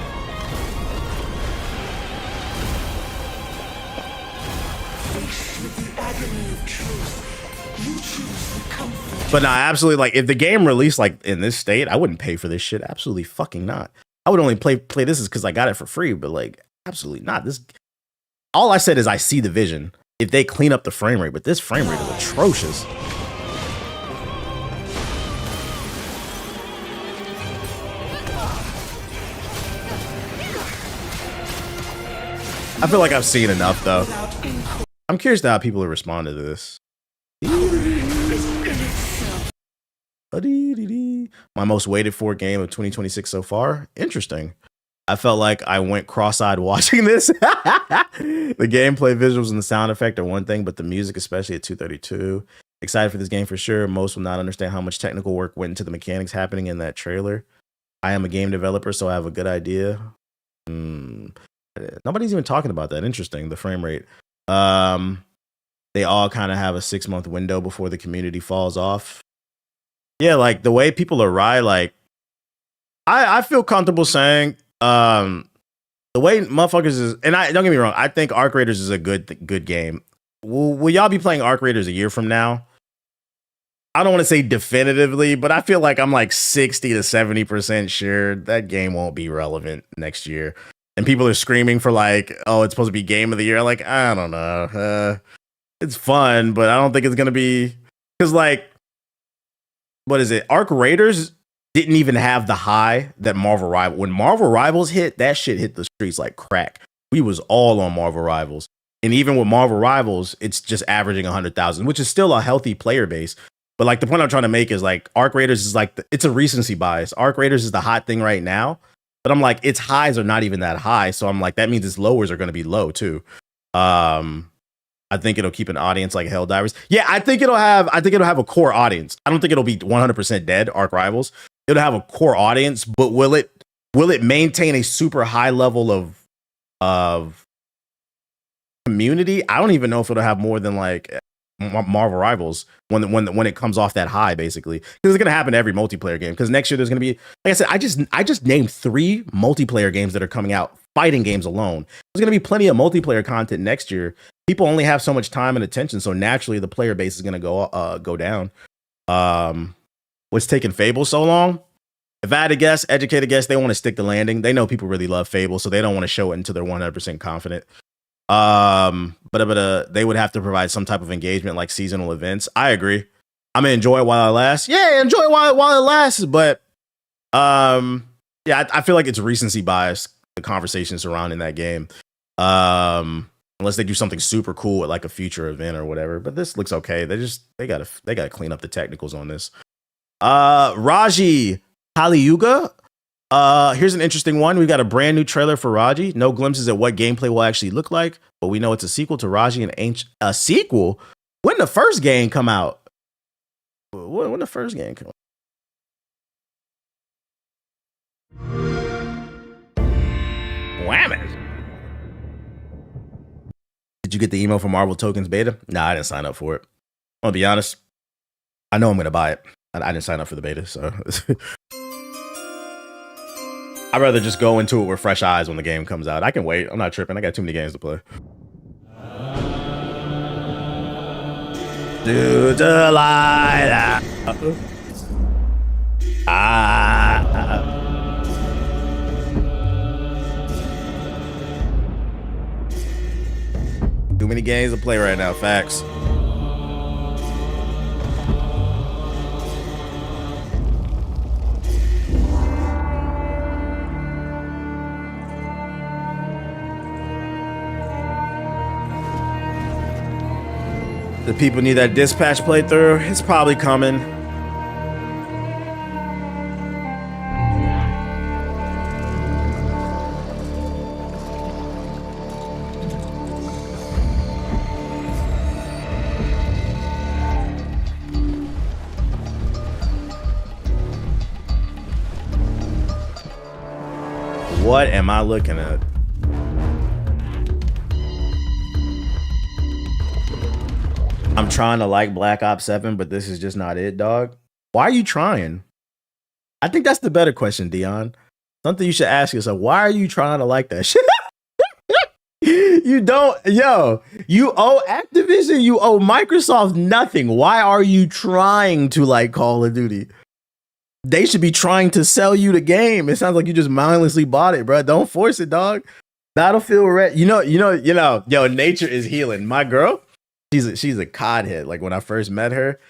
But nah, absolutely, like if the game released like in this state, I wouldn't pay for this shit. Absolutely fucking not. I would only play this is because I got it for free, but like absolutely not. This all I said is I see the vision. If they clean up the frame rate, but this frame rate is atrocious. I feel like I've seen enough though. I'm curious to how people will respond to this. My most waited for game of 2026 so far. Interesting. I felt like I went cross-eyed watching this. The gameplay, visuals, and the sound effect are one thing, but the music, especially at 232. Excited for this game for sure. Most will not understand how much technical work went into the mechanics happening in that trailer. I am a game developer, so I have a good idea. Nobody's even talking about that. Interesting. The frame rate. They all kind of have a 6-month window before the community falls off. Yeah, like the way people are like I feel comfortable saying the way motherfuckers is, and I don't get me wrong, I think Arc Raiders is a good game. Will y'all be playing Arc Raiders a year from now? I don't want to say definitively, but I feel like I'm like 60 to 70% sure that game won't be relevant next year. And people are screaming for like, oh, it's supposed to be game of the year. Like, I don't know. It's fun, but I don't think it's going to be, because like, what is it? Arc Raiders didn't even have the high that Marvel Rivals. When Marvel Rivals hit, that shit hit the streets like crack. We was all on Marvel Rivals. And even with Marvel Rivals, it's just averaging 100,000, which is still a healthy player base. But like the point I'm trying to make is like Arc Raiders is like, it's a recency bias. Arc Raiders is the hot thing right now. But I'm like, its highs are not even that high. So I'm like, that means its lowers are going to be low too. I think it'll keep an audience like Helldivers. Yeah, I think it'll have a core audience. I don't think it'll be 100% dead, Arc Rivals. It'll have a core audience, but will it maintain a super high level of community? I don't even know if it'll have more than like Marvel Rivals when it comes off that high, basically. Because it's gonna happen to every multiplayer game. Because next year there's gonna be, like I said, I just named 3 multiplayer games that are coming out, fighting games alone. There's gonna be plenty of multiplayer content next year. People only have so much time and attention, so naturally the player base is gonna go down. What's taking Fable so long? If I had to guess, educated guess, they want to stick the landing. They know people really love Fable, so they don't want to show it until they're 100% confident. But they would have to provide some type of engagement like seasonal events. I agree. I'm gonna enjoy it while it lasts. Yeah, enjoy it while it lasts. But yeah, I feel like it's recency bias, the conversation surrounding that game. Unless they do something super cool at like a future event or whatever. But this looks okay. They gotta clean up the technicals on this. Raji Kaliyuga. Here's an interesting one. We've got a brand new trailer for Raji. No glimpses at what gameplay will actually look like, but we know it's a sequel to Raji and a sequel. When did the first game come out? When the first game come out? Whammin'. Did you get the email from Marvel Tokens beta? Nah, I didn't sign up for it. I'm gonna be honest. I know I'm gonna buy it. I didn't sign up for the beta, so I'd rather just go into it with fresh eyes when the game comes out. I can wait. I'm not tripping. I got too many games to play. To the light. Too many games to play right now. Facts. The people need that dispatch playthrough. It's probably coming. What am I looking at? I'm trying to like Black Ops 7, but this is just not it, dog. Why are you trying? I think that's the better question, Dion. Something you should ask yourself. Why are you trying to like that shit? You don't, you owe Activision, you owe Microsoft nothing. Why are you trying to like Call of Duty? They should be trying to sell you the game. It sounds like you just mindlessly bought it, bro. Don't force it, dog. Battlefield Red. Yo, nature is healing. My girl, she's a COD head. Like when I first met her,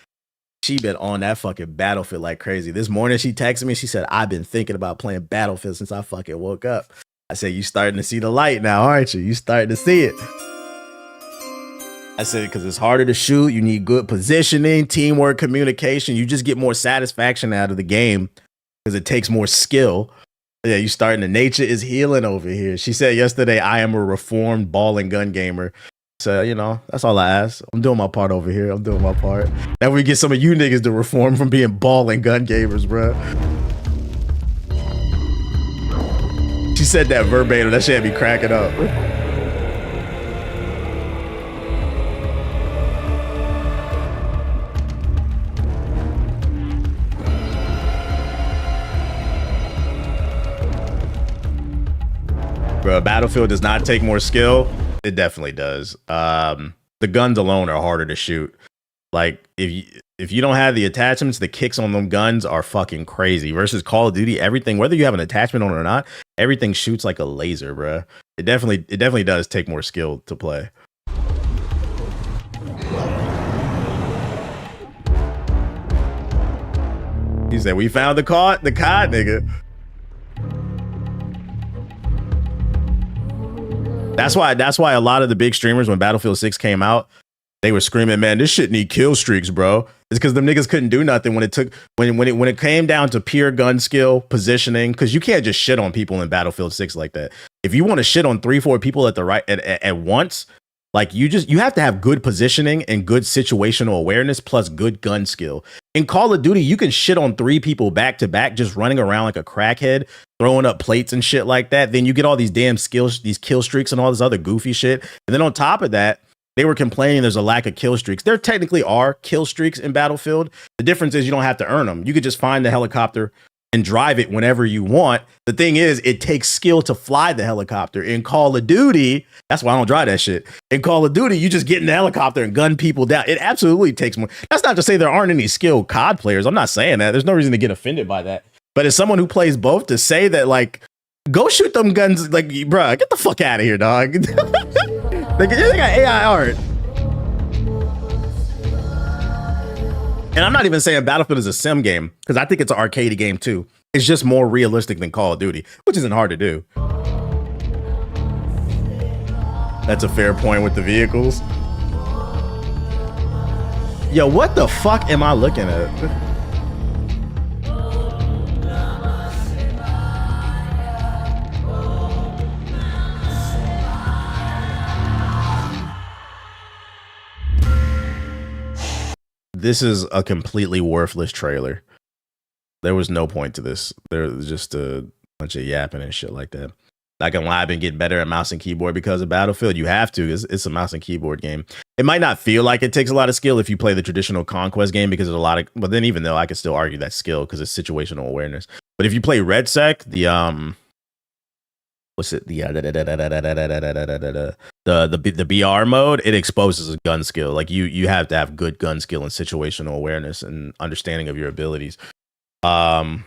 she been on that fucking Battlefield like crazy. This morning she texted me. She said, "I've been thinking about playing Battlefield since I fucking woke up." I said, "You starting to see the light now, aren't you? You starting to see it." I said, because it's harder to shoot. You need good positioning, teamwork, communication. You just get more satisfaction out of the game because it takes more skill. Yeah, you starting to nature is healing over here. She said yesterday, "I am a reformed ball and gun gamer." So, that's all I ask. I'm doing my part over here. I'm doing my part. Now we get some of you niggas to reform from being ball and gun gamers, bro. She said that verbatim. That shit had me cracking up. Bro, Battlefield does not take more skill. It definitely does. The guns alone are harder to shoot. Like if you don't have the attachments, the kicks on them guns are fucking crazy. Versus Call of Duty, everything, whether you have an attachment on it or not, everything shoots like a laser, bro. It definitely does take more skill to play. He said, "We found the COD, nigga." That's why a lot of the big streamers, when Battlefield 6 came out, they were screaming, "Man, this shit need kill streaks, bro." It's because them niggas couldn't do nothing when it came down to pure gun skill, positioning. Because you can't just shit on people in Battlefield 6 like that. If you want to shit on 3-4 people at once, like you have to have good positioning and good situational awareness plus good gun skill. In Call of Duty, you can shit on 3 people back to back just running around like a crackhead, throwing up plates and shit like that. Then you get all these damn skills, these kill streaks and all this other goofy shit. And then on top of that, they were complaining there's a lack of kill streaks. There technically are kill streaks in Battlefield. The difference is you don't have to earn them. You could just find the helicopter and drive it whenever you want. The thing is, it takes skill to fly the helicopter. In Call of Duty, that's why I don't drive that shit. In Call of Duty, you just get in the helicopter and gun people down. It absolutely takes more. That's not to say there aren't any skilled COD players. I'm not saying that. There's no reason to get offended by that. But as someone who plays both, to say that, like, go shoot them guns, like, bruh, get the fuck out of here, dog. they got AI art. And I'm not even saying Battlefield is a sim game, because I think it's an arcade game too. It's just more realistic than Call of Duty, which isn't hard to do. That's a fair point with the vehicles. Yo, what the fuck am I looking at? This is a completely worthless trailer. There was no point to this. There was just a bunch of yapping and shit like that. Not gonna lie, I've been getting better at mouse and keyboard because of Battlefield. You have to. It's a mouse and keyboard game. It might not feel like it takes a lot of skill if you play the traditional Conquest game because there's a lot of. But then even though I could still argue that skill because it's situational awareness. But if you play RedSec, the BR mode, it exposes a gun skill. Like you have to have good gun skill and situational awareness and understanding of your abilities. Were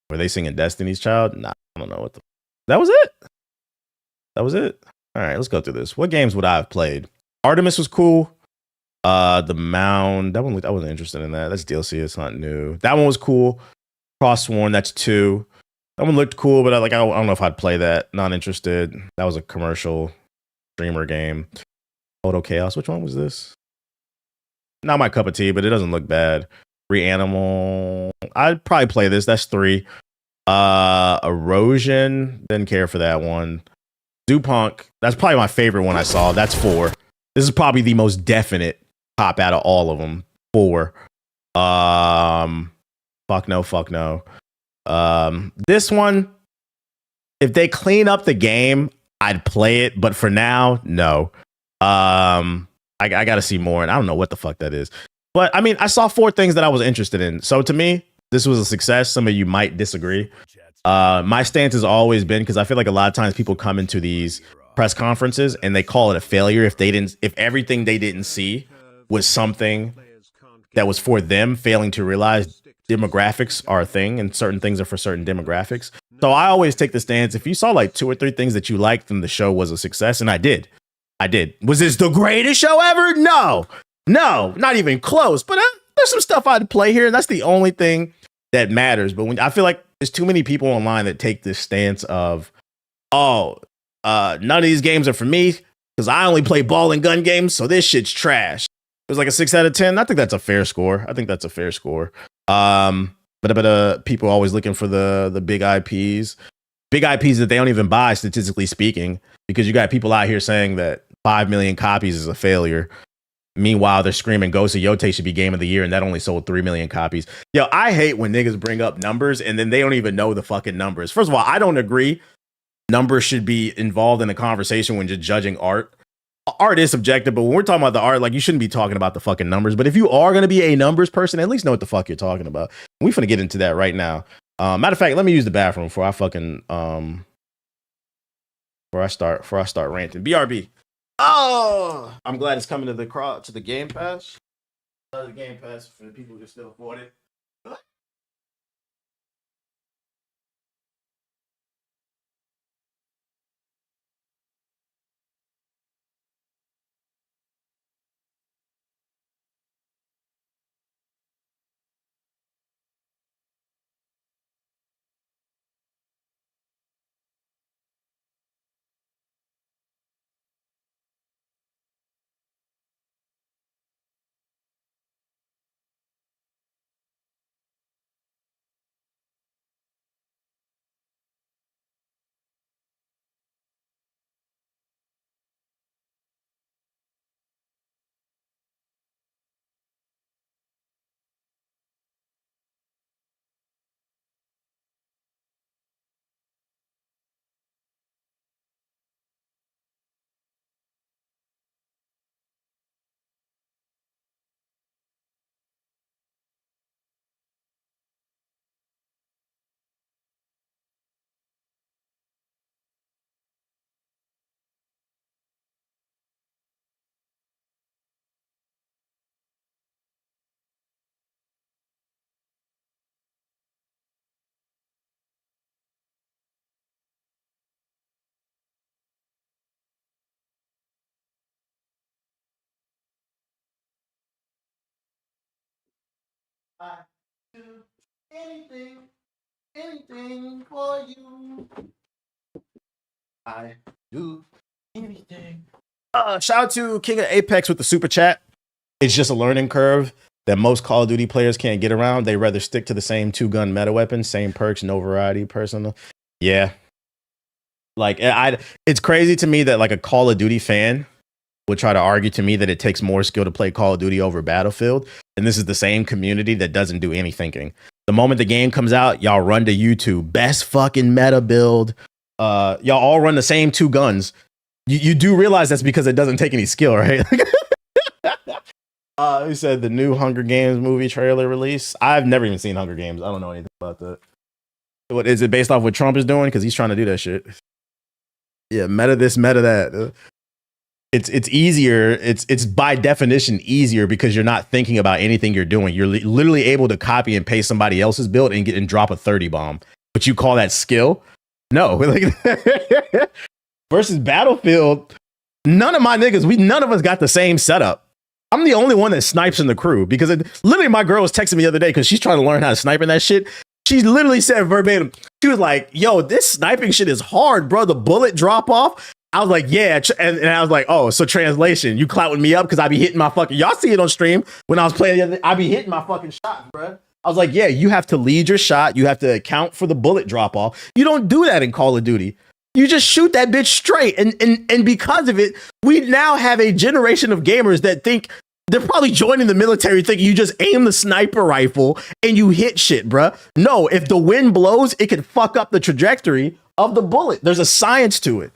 they singing Destiny's Child? Nah, I don't know what the. That was it. That was it. All right, let's go through this. What games would I have played? Artemis was cool. The Mound, that one I wasn't interested in that. That's DLC. It's not new. That one was cool. Crossworn, that's 2. That one looked cool, but I don't know if I'd play that. Not interested. That was a commercial streamer game. Photo Chaos. Which one was this? Not my cup of tea, but it doesn't look bad. Reanimal. I'd probably play this. That's 3. Erosion. Didn't care for that one. Zoopunk. That's probably my favorite one I saw. That's 4. This is probably the most definite pop out of all of them. 4. Fuck no. This one, if they clean up the game, I'd play it. But for now, no. I got to see more, and I don't know what the fuck that is. But I mean, I saw 4 things that I was interested in. So to me, this was a success. Some of you might disagree. My stance has always been, because I feel like a lot of times people come into these press conferences and they call it a failure if everything they didn't see was something that was for them, failing to realize demographics are a thing and certain things are for certain demographics. So I always take the stance, if you saw like 2 or 3 things that you liked, then the show was a success. And I did. Was this the greatest show ever? No, not even close. But there's some stuff I'd play here, and that's the only thing that matters. But when I feel like there's too many people online that take this stance of, none of these games are for me because I only play ball and gun games, so this shit's trash. It was like a 6 out of 10. I think that's a fair score. But people always looking for the big IPs that they don't even buy, statistically speaking, because you got people out here saying that 5 million copies is a failure. Meanwhile, they're screaming Ghost of Yote should be game of the year, and that only sold 3 million copies. Yo, I hate when niggas bring up numbers and then they don't even know the fucking numbers. First of all, I don't agree numbers should be involved in a conversation when just judging art. Art is subjective, but when we're talking about the art, like, you shouldn't be talking about the fucking numbers. But if you are going to be a numbers person, at least know what the fuck you're talking about. We finna get into that right now. Matter of fact, let me use the bathroom before I fucking before I start ranting. BRB. Oh, I'm glad it's coming to the Game Pass. The Game Pass for the people who can still afford it. I do anything for you. I do anything. Shout out to King of Apex with the super chat. It's just a learning curve that most Call of Duty players can't get around. They rather stick to the same 2-gun meta weapon, same perks, no variety. Personal, yeah. Like it's crazy to me that like a Call of Duty fan would try to argue to me that it takes more skill to play Call of Duty over Battlefield. And this is the same community that doesn't do any thinking. The moment the game comes out, y'all run to YouTube, best fucking meta build. Y'all all run the same 2 guns. You do realize that's because it doesn't take any skill, right? He said the new Hunger Games movie trailer release. I've never even seen Hunger Games. I don't know anything about that. What is it based off what Trump is doing? Because he's trying to do that shit. Yeah, meta this, meta that. It's easier. It's by definition easier because you're not thinking about anything you're doing. You're literally able to copy and paste somebody else's build and drop a 30 bomb. But you call that skill? No. Versus Battlefield, none of my niggas, none of us got the same setup. I'm the only one that snipes in the crew because literally my girl was texting me the other day because she's trying to learn how to snipe in that shit. She literally said verbatim, she was like, yo, this sniping shit is hard, bro. The bullet drop off. I was like, yeah. And I was like, oh, so translation, you clouting me up because I be hitting my fucking, y'all see it on stream when I was playing the other day, I be hitting my fucking shots, bro. I was like, yeah, you have to lead your shot. You have to account for the bullet drop off. You don't do that in Call of Duty. You just shoot that bitch straight. And because of it, we now have a generation of gamers that think they're probably joining the military thinking you just aim the sniper rifle and you hit shit, bruh. No, if the wind blows, it can fuck up the trajectory of the bullet. There's a science to it.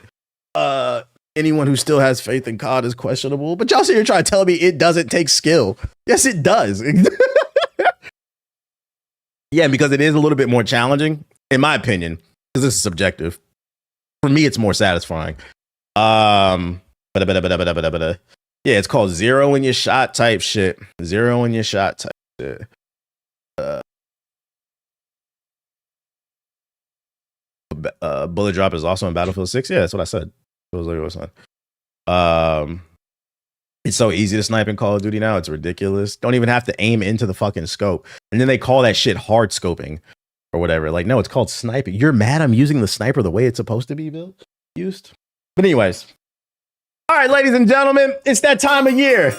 Anyone who still has faith in COD is questionable. But y'all sit here trying to tell me it doesn't take skill. Yes, it does. Yeah, because it is a little bit more challenging, in my opinion, because this is subjective. For me, it's more satisfying. Yeah, it's called zero in your shot type shit. Zero in your shot type shit. Bullet drop is also in Battlefield 6. Yeah, that's what I said. It was literally what I said. It's so easy to snipe in Call of Duty now. It's ridiculous. Don't even have to aim into the fucking scope. And then they call that shit hard scoping or whatever. Like, no, it's called sniping. You're mad I'm using the sniper the way it's supposed to be used? But anyways. All right, ladies and gentlemen, it's that time of year.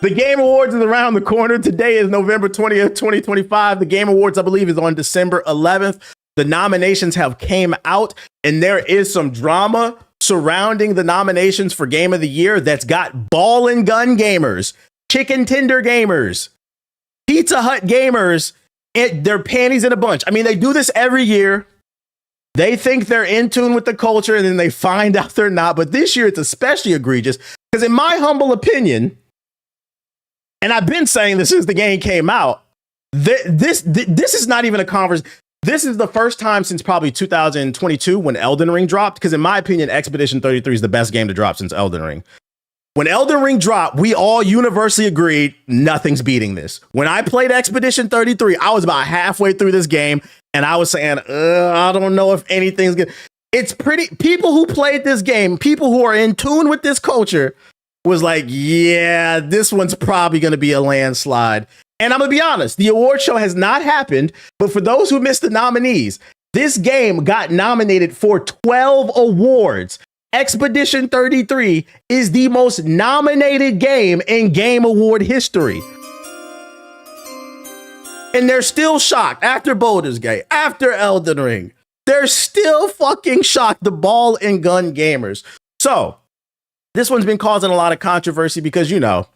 The Game Awards is around the corner. Today is November 20th, 2025. The Game Awards, I believe, is on December 11th. The nominations have came out, and there is some drama surrounding the nominations for Game of the Year that's got ball and gun gamers, chicken tender gamers, Pizza Hut gamers, their panties in a bunch. I mean, they do this every year. They think they're in tune with the culture, and then they find out they're not. But this year, it's especially egregious because, in my humble opinion, and I've been saying this since the game came out, this is not even a conversation. This is the first time since probably 2022 when Elden Ring dropped, because in my opinion, Expedition 33 is the best game to drop since Elden Ring. When Elden Ring dropped, we all universally agreed nothing's beating this. When I played Expedition 33, I was about halfway through this game, and I was saying, I don't know if anything's good. It's pretty. People who played this game, people who are in tune with this culture, was like, yeah, this one's probably going to be a landslide. And I'm going to be honest, the award show has not happened, but for those who missed the nominees, this game got nominated for 12 awards. Expedition 33 is the most nominated game in Game Award history. And they're still shocked after Baldur's Gate, after Elden Ring. They're still fucking shocked, the ball and gun gamers. So, this one's been causing a lot of controversy because, you know,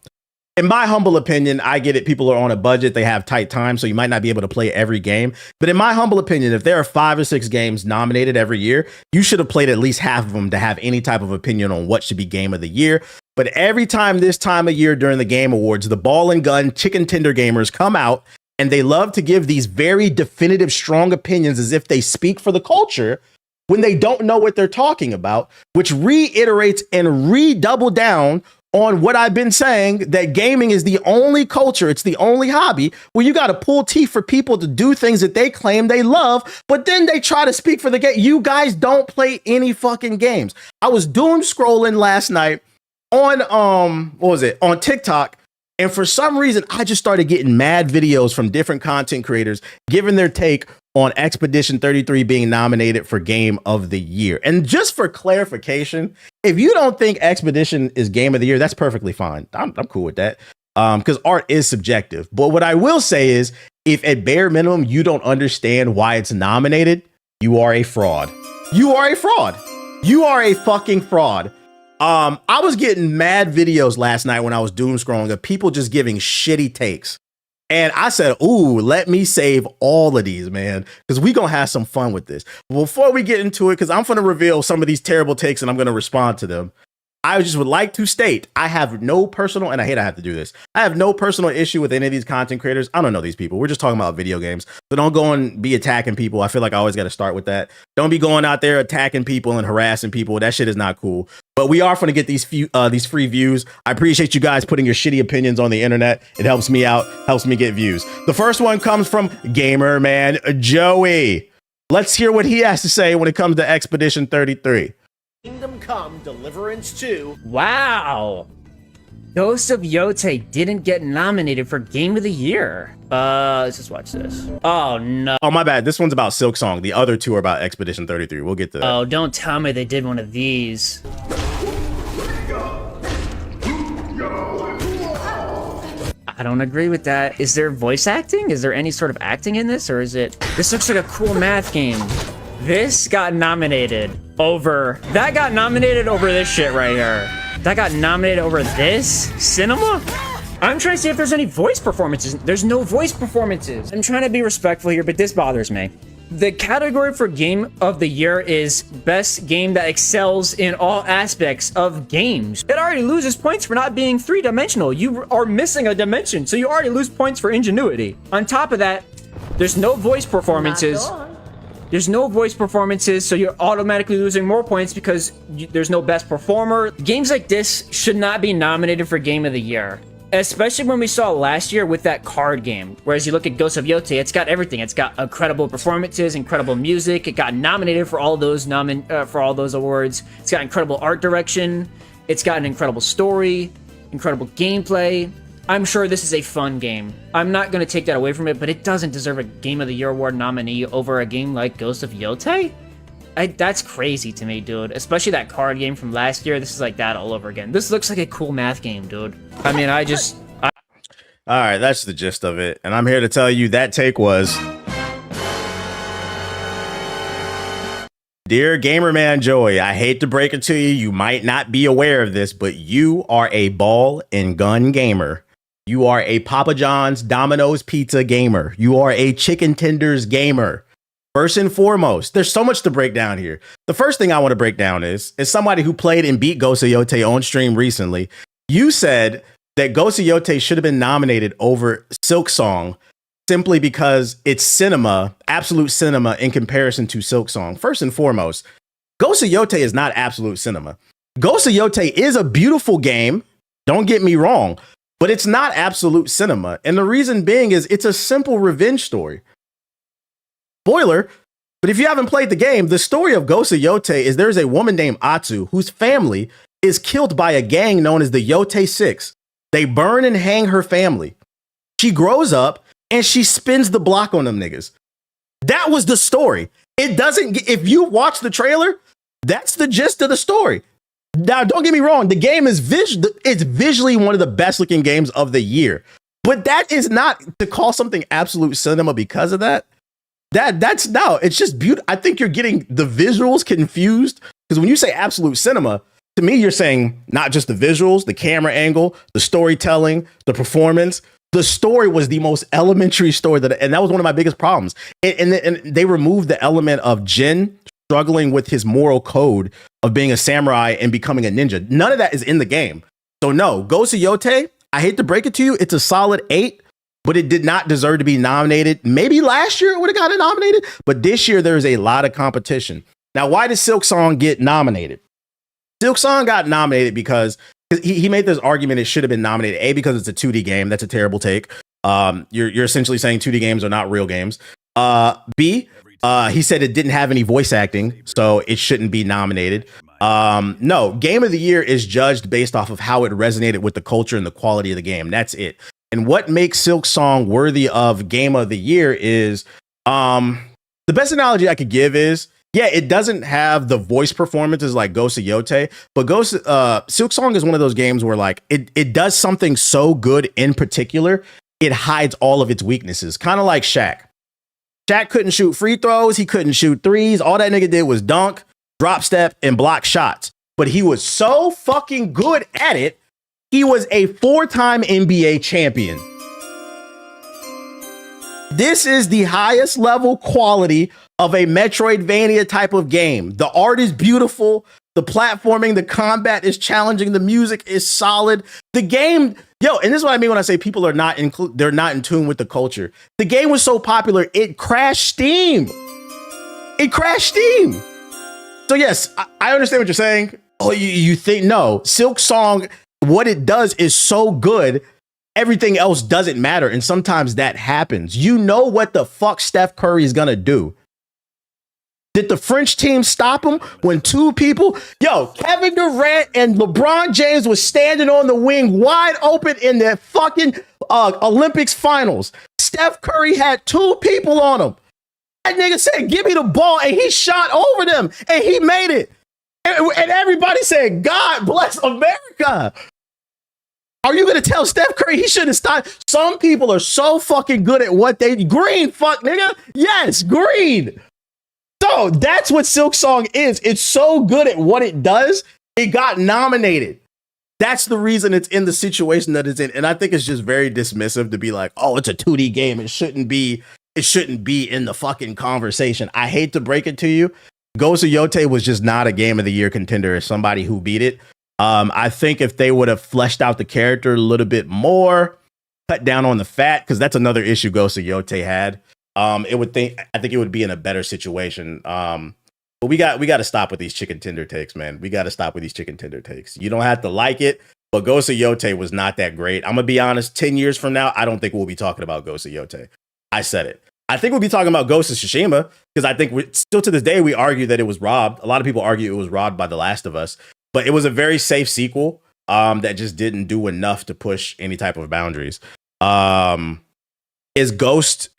in my humble opinion, I get it. People are on a budget. They have tight time, so you might not be able to play every game. But in my humble opinion, if there are 5 or 6 games nominated every year, you should have played at least half of them to have any type of opinion on what should be Game of the Year. But every time this time of year during the Game Awards, the ball and gun chicken tender gamers come out and they love to give these very definitive, strong opinions as if they speak for the culture when they don't know what they're talking about, which reiterates and redouble down on what I've been saying, that gaming is the only culture, it's the only hobby where you got to pull teeth for people to do things that they claim they love, but then they try to speak for the game. You guys don't play any fucking games. I was doom scrolling last night on, on TikTok, And for some reason, I just started getting mad videos from different content creators giving their take on Expedition 33 being nominated for Game of the Year. And just for clarification, if you don't think Expedition is Game of the Year, that's perfectly fine. I'm cool with that. Because art is subjective. But what I will say is, if at bare minimum you don't understand why it's nominated, you are a fraud. You are a fraud. You are a fucking fraud. I was getting mad videos last night when I was doom scrolling of people just giving shitty takes. And I said, ooh, let me save all of these, man, because we're going to have some fun with this. Before we get into it, because I'm going to reveal some of these terrible takes and I'm going to respond to them, I just would like to state I have no personal, and I hate I have to do this, I have no personal issue with any of these content creators. I don't know these people. We're just talking about video games. So don't go and be attacking people. I feel like I always got to start with that. Don't be going out there attacking people and harassing people. That shit is not cool. But we are going to get these free views. I appreciate you guys putting your shitty opinions on the internet. It helps me out, helps me get views. The first one comes from Gamer Man Joey. Let's hear what he has to say when it comes to Expedition 33. Kingdom Come Deliverance 2. Wow. Ghost of Yote didn't get nominated for Game of the Year. Let's just watch this. Oh, no. Oh, my bad. This one's about Silk Song. The other two are about Expedition 33. We'll get to that. Oh, don't tell me they did one of these. I don't agree with that. Is there voice acting? Is there any sort of acting in this? Or is it... This looks like a cool math game. This got nominated over... That got nominated over this shit right here. That got nominated over this? Cinema? I'm trying to see if there's any voice performances. There's no voice performances. I'm trying to be respectful here, but this bothers me. The category for Game of the Year is Best Game that Excels in All Aspects of Games. It already loses points for not being three-dimensional. You are missing a dimension, so you already lose points for ingenuity. On top of that, there's no voice performances. There's no voice performances, so you're automatically losing more points because there's no best performer. Games like this should not be nominated for Game of the Year, especially when we saw last year with that card game. Whereas you look at Ghost of Yote, it's got everything. It's got incredible performances, incredible music. It got nominated for all those awards. It's got incredible art direction. It's got an incredible story, incredible gameplay. I'm sure this is a fun game. I'm not going to take that away from it, but it doesn't deserve a Game of the Year award nominee over a game like Ghost of Yote? That's crazy to me, dude. Especially that card game from last year. This is like that all over again. This looks like a cool math game, dude. I mean, All right, that's the gist of it. And I'm here to tell you that take was... Dear Gamerman Joey, I hate to break it to you. You might not be aware of this, but you are a ball and gun gamer. You are a Papa John's Domino's Pizza gamer. You are a Chicken Tenders gamer. First and foremost, there's so much to break down here. The first thing I want to break down is somebody who played and beat Ghost of Yote on stream recently, you said that Ghost of Yote should have been nominated over Silk Song simply because it's cinema, absolute cinema in comparison to Silk Song. First and foremost, Ghost of Yote is not absolute cinema. Ghost of Yote is a beautiful game. Don't get me wrong, but it's not absolute cinema. And the reason being is it's a simple revenge story. Spoiler, but if you haven't played the game, the story of Ghost of Yote is there's a woman named Atsu whose family is killed by a gang known as the Yote Six. They burn and hang her family. She grows up and she spins the block on them niggas. That was the story. It doesn't, if you watch the trailer, that's the gist of the story. Now, don't get me wrong. The game is it's visually one of the best looking games of the year, but that is not to call something absolute cinema because of that. That's no, it's just beautiful. I think you're getting the visuals confused because when you say absolute cinema, to me, you're saying not just the visuals, the camera angle, the storytelling, the performance. The story was the most elementary story and that was one of my biggest problems. And they removed the element of Jin struggling with his moral code of being a samurai and becoming a ninja. None of that is in the game. So no, Ghost of Yote, I hate to break it to you, it's a solid 8. But it did not deserve to be nominated. Maybe last year it would have gotten nominated, but this year there's a lot of competition. Now, why did Silk Song get nominated? Silk Song got nominated because he made this argument it should have been nominated. A, because it's a 2D game. That's a terrible take. You're essentially saying 2D games are not real games. B, he said it didn't have any voice acting, so it shouldn't be nominated. No, game of the year is judged based off of how it resonated with the culture and the quality of the game. That's it. And what makes Silk Song worthy of game of the year is, the best analogy I could give is, yeah, it doesn't have the voice performances like Ghost of Yote, but Silk Song is one of those games where like it does something so good in particular, it hides all of its weaknesses. Kind of like Shaq. Shaq couldn't shoot free throws, he couldn't shoot threes. All that nigga did was dunk, drop step, and block shots. But he was so fucking good at it, he was a 4-time NBA champion. This is the highest level quality of a Metroidvania type of game. The art is beautiful. The platforming, the combat is challenging. The music is solid. The game, and this is what I mean when I say people are they're not in tune with the culture. The game was so popular, it crashed Steam. So yes, I understand what you're saying. Oh, you think, no, Silk Song, what it does is so good. Everything else doesn't matter. And sometimes that happens. You know what the fuck Steph Curry is going to do. Did the French team stop him when two people, Kevin Durant and LeBron James was standing on the wing wide open in the fucking Olympics finals. Steph Curry had two people on him. That nigga said, give me the ball, and he shot over them, and he made it. And everybody said, God bless America. Are you going to tell Steph Curry he shouldn't stop? Some people are so fucking good at what they... Green, fuck, nigga. Yes, green. So that's what Silk Song is. It's so good at what it does, it got nominated. That's the reason it's in the situation that it's in. And I think it's just very dismissive to be like, oh, it's a 2D game. It shouldn't be in the fucking conversation. I hate to break it to you. Ghost of Yote was just not a game of the year contender as somebody who beat it. I think if they would have fleshed out the character a little bit more, cut down on the fat, because that's another issue Ghost of Yote had. I think it would be in a better situation. But we got to stop with these chicken tender takes, man. We got to stop with these chicken tender takes. You don't have to like it, but Ghost of Yote was not that great. I'm gonna be honest. 10 years from now, I don't think we'll be talking about Ghost of Yote. I said it. I think we'll be talking about Ghost of Tsushima because I think still to this day we argue that it was robbed. A lot of people argue it was robbed by The Last of Us. But it was a very safe sequel that just didn't do enough to push any type of boundaries. Is Ghost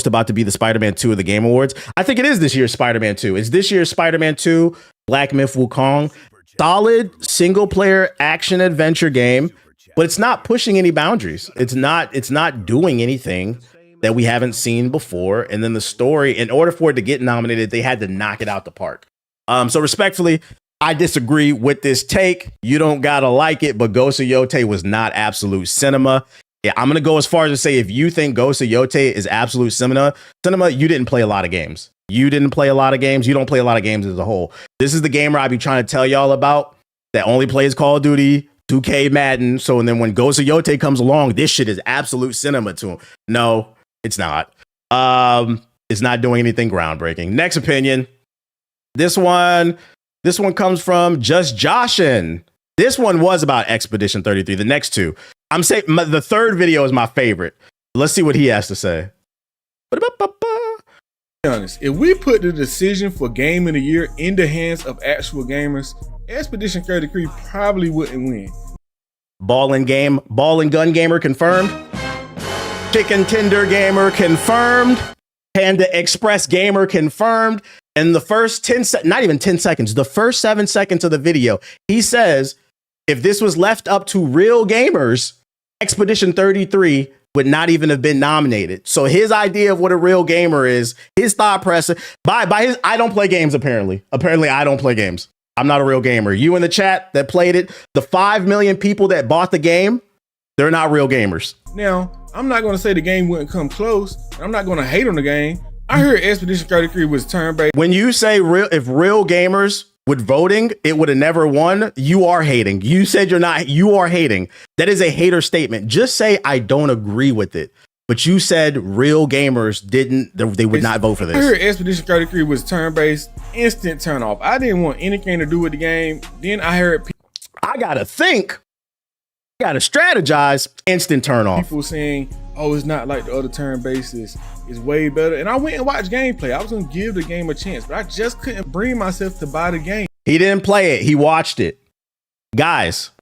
about to be the Spider-Man 2 of the Game Awards? I think it is this year's Spider-Man 2. It's this year's Spider-Man 2, Black Myth Wukong. Solid single-player action adventure game, but it's not pushing any boundaries. It's not doing anything that we haven't seen before. And then the story, in order for it to get nominated, they had to knock it out the park. So respectfully, I disagree with this take. You don't gotta like it, but Ghost of Yote was not absolute cinema. Yeah, I'm gonna go as far as to say if you think Ghost of Yote is absolute cinema, you didn't play a lot of games. You didn't play a lot of games. You don't play a lot of games as a whole. This is the gamer I be trying to tell y'all about that only plays Call of Duty, 2K, Madden. So and then when Ghost of Yote comes along, this shit is absolute cinema to him. No, it's not. It's not doing anything groundbreaking. Next opinion. This one comes from Just Joshin. This one was about Expedition 33. The next two. I'm saying the third video is my favorite. Let's see what he has to say. Be honest, if we put the decision for Game of the Year in the hands of actual gamers, Expedition 33 probably wouldn't win. Ball and gun gamer confirmed. Chicken tender gamer confirmed. Panda Express gamer confirmed. And the first not even 10 seconds, the first 7 seconds of the video, he says, if this was left up to real gamers, Expedition 33 would not even have been nominated. So his idea of what a real gamer is, his thought process, I don't play games apparently. Apparently I don't play games. I'm not a real gamer. You in the chat that played it, the 5 million people that bought the game, they're not real gamers. Now, I'm not going to say the game wouldn't come close. I'm not going to hate on the game. I heard Expedition 33 was turn-based. When you say if real gamers with voting, it would have never won, you are hating. You said you are hating. That is a hater statement. Just say, I don't agree with it. But you said real gamers they would not vote for this. I heard Expedition 33 was turn-based, instant turn-off. I didn't want anything to do with the game. Then I heard I gotta think. I gotta strategize, instant turn-off. People saying, oh, it's not like the other turn-based is way better. And I went and watched gameplay. I was gonna give the game a chance, but I just couldn't bring myself to buy the game. He didn't play it. He watched it. Guys,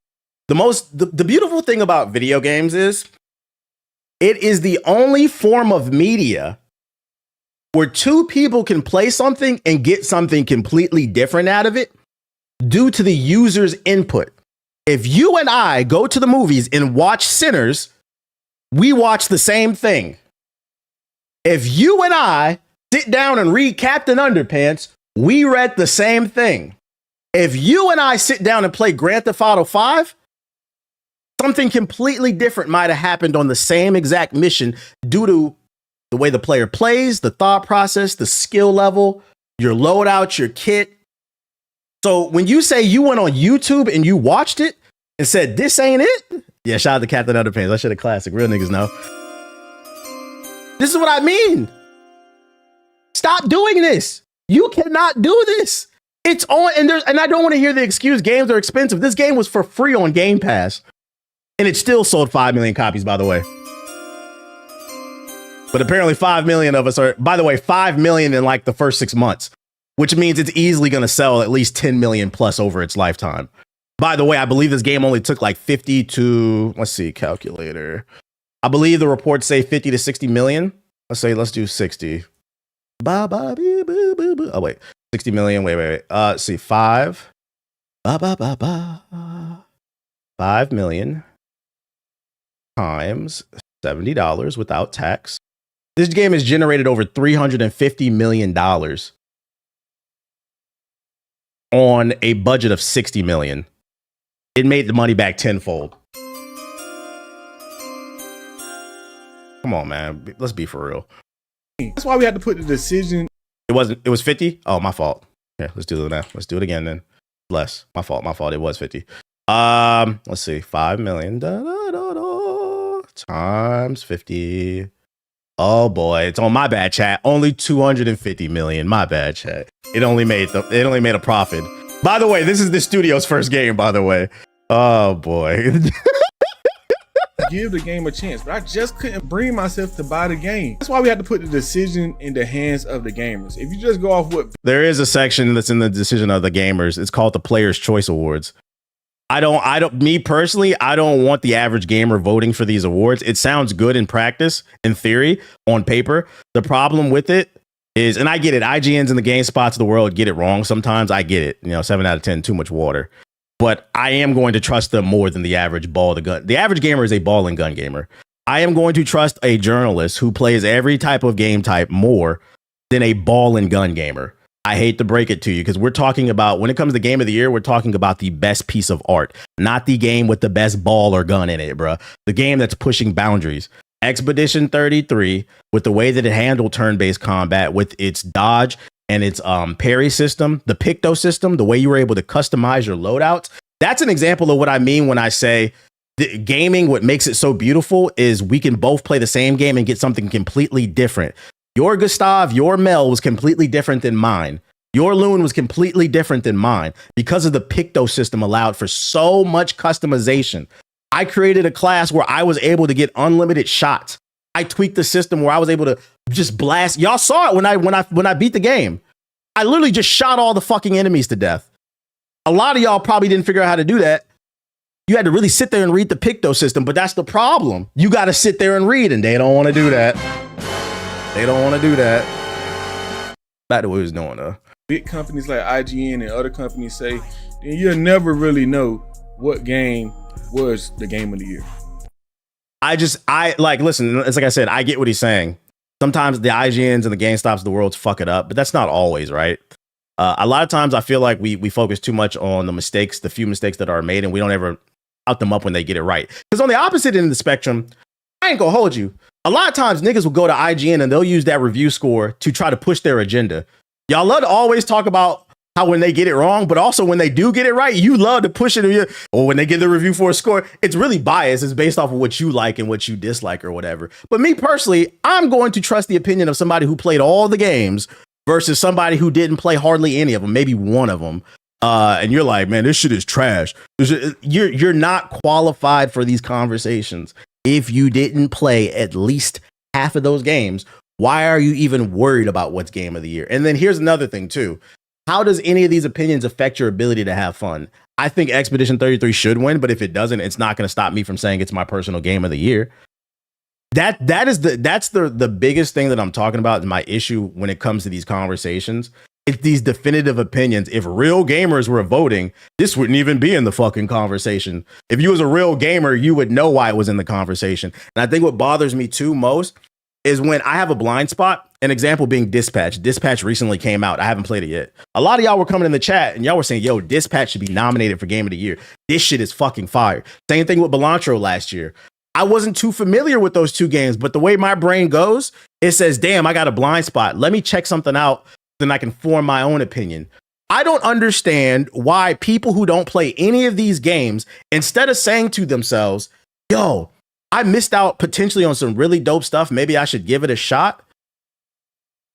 the beautiful thing about video games is it is the only form of media where two people can play something and get something completely different out of it due to the user's input. If you and I go to the movies and watch Sinners, we watch the same thing. If you and I sit down and read Captain Underpants, we read the same thing. If you and I sit down and play Grand Theft Auto 5, something completely different might have happened on the same exact mission due to the way the player plays, the thought process, the skill level, your loadout, your kit. So when you say you went on YouTube and you watched it and said, this ain't it? Yeah, shout out to Captain Underpants. That shit a classic. Real niggas know. This is what I mean. Stop doing this. You cannot do this. It's on, and I don't want to hear the excuse games are expensive. This game was for free on Game Pass. And it still sold 5 million copies, by the way. But apparently 5 million of us are, by the way, 5 million in like the first 6 months, which means it's easily going to sell at least 10 million plus over its lifetime. By the way, I believe this game only took like 50 to, let's see, calculator. I believe the reports say 50 to 60 million. Let's do 60. Oh, wait. 60 million. Wait. Let's see. 5 million times $70 without tax. This game has generated over $350 million on a budget of 60 million. It made the money back tenfold. Come on, man. Let's be for real. That's why we had to put the decision. It was 50? Oh, my fault. Yeah, let's do it now. Let's do it again then. Less. My fault. It was 50. Let's see. 5 million times 50. Oh boy, it's on my bad, chat. Only 250 million. My bad, chat. It only made a profit. By the way, this is the studio's first game, by the way. Oh boy. Give the game a chance, but I just couldn't bring myself to buy the game. That's why we had to put the decision in the hands of the gamers. If you just go off what there is a section that's in the decision of the gamers. It's called the Players' Choice Awards. Me personally, I don't want the average gamer voting for these awards. It sounds good in practice, in theory, on paper. The problem with it is, and I get it, IGNs and the GameSpots of the world get it wrong. Sometimes I get it. 7 out of 10, too much water. But I am going to trust them more than the average ball and gun. The average gamer is a ball and gun gamer. I am going to trust a journalist who plays every type of game type more than a ball and gun gamer. I hate to break it to you, because we're talking about, when it comes to game of the year, we're talking about the best piece of art, not the game with the best ball or gun in it, bruh. The game that's pushing boundaries. Expedition 33, with the way that it handled turn-based combat, with its dodge and its parry system, the Picto system, the way you were able to customize your loadouts. That's an example of what I mean when I say gaming, what makes it so beautiful is we can both play the same game and get something completely different. Your Gustav, your Mel was completely different than mine. Your Loon was completely different than mine because of the Picto system allowed for so much customization. I created a class where I was able to get unlimited shots. I tweaked the system where I was able to just blast. Y'all saw it when I beat the game. I literally just shot all the fucking enemies to death. A lot of y'all probably didn't figure out how to do that. You had to really sit there and read the Picto system, but that's the problem. You got to sit there and read, and they don't want to do that. They don't want to do that. Back to what we was doing, though. Big companies like IGN and other companies say, then you'll never really know what game was the game of the year. Listen, it's like I said, I get what he's saying. Sometimes the IGNs and the GameStops of the world fuck it up, but that's not always, right? A lot of times I feel like we focus too much on the few mistakes that are made, and we don't ever out them up when they get it right. Because on the opposite end of the spectrum, I ain't gonna hold you. A lot of times niggas will go to IGN and they'll use that review score to try to push their agenda. Y'all love to always talk about how when they get it wrong, but also when they do get it right, you love to push it. Or when they give the review for a score, it's really biased. It's based off of what you like and what you dislike or whatever. But me personally, I'm going to trust the opinion of somebody who played all the games versus somebody who didn't play hardly any of them, maybe one of them. And you're like, man, this shit is trash. You're not qualified for these conversations. If you didn't play at least half of those games, why are you even worried about what's game of the year? And then here's another thing too. how does any of these opinions affect your ability to have fun? I think Expedition 33 should win, but if it doesn't, it's not going to stop me from saying it's my personal game of the year. That's the biggest thing that I'm talking about. And my issue when it comes to these conversations. It's these definitive opinions. If real gamers were voting, this wouldn't even be in the fucking conversation. If you was a real gamer, you would know why it was in the conversation. And I think what bothers me too most is when I have a blind spot, an example being Dispatch. Dispatch recently came out. I haven't played it yet. A lot of y'all were coming in the chat and y'all were saying, yo, Dispatch should be nominated for Game of the Year. This shit is fucking fire. Same thing with Belantro last year. I wasn't too familiar with those two games, but the way my brain goes, it says, damn, I got a blind spot. Let me check something out, then I can form my own opinion. I don't understand why people who don't play any of these games, instead of saying to themselves, yo, I missed out potentially on some really dope stuff, maybe I should give it a shot,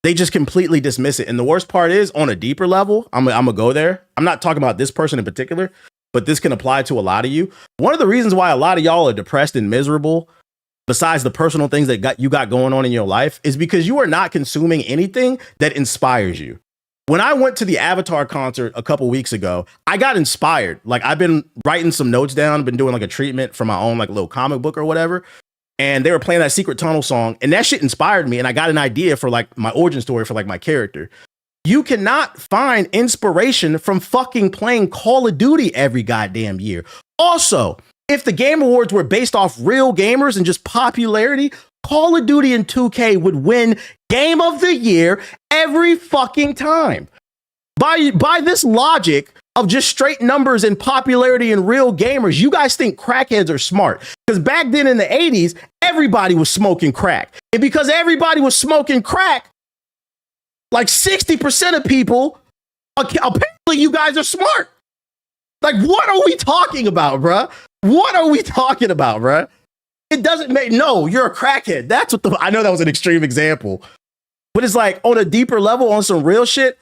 they just completely dismiss it. And the worst part is, on a deeper level, I'm gonna go there. I'm not talking about this person in particular, but this can apply to a lot of you. One of the reasons why a lot of y'all are depressed and miserable, besides the personal things that you got going on in your life, is because you are not consuming anything that inspires you. When I went to the Avatar concert a couple weeks ago, I got inspired. Like, I've been writing some notes down, been doing like a treatment for my own like little comic book or whatever. And they were playing that Secret Tunnel song, and that shit inspired me. And I got an idea for like my origin story for like my character. You cannot find inspiration from fucking playing Call of Duty every goddamn year. Also, if the Game Awards were based off real gamers and just popularity, Call of Duty and 2K would win Game of the Year every fucking time. By this logic of just straight numbers and popularity in real gamers, you guys think crackheads are smart. Because back then in the 80s, everybody was smoking crack. And because everybody was smoking crack, like 60% of people, apparently you guys are smart. Like, what are we talking about, bruh? What are we talking about, bruh? It doesn't make, no, you're a crackhead. That's what I know that was an extreme example, but it's like on a deeper level, on some real shit,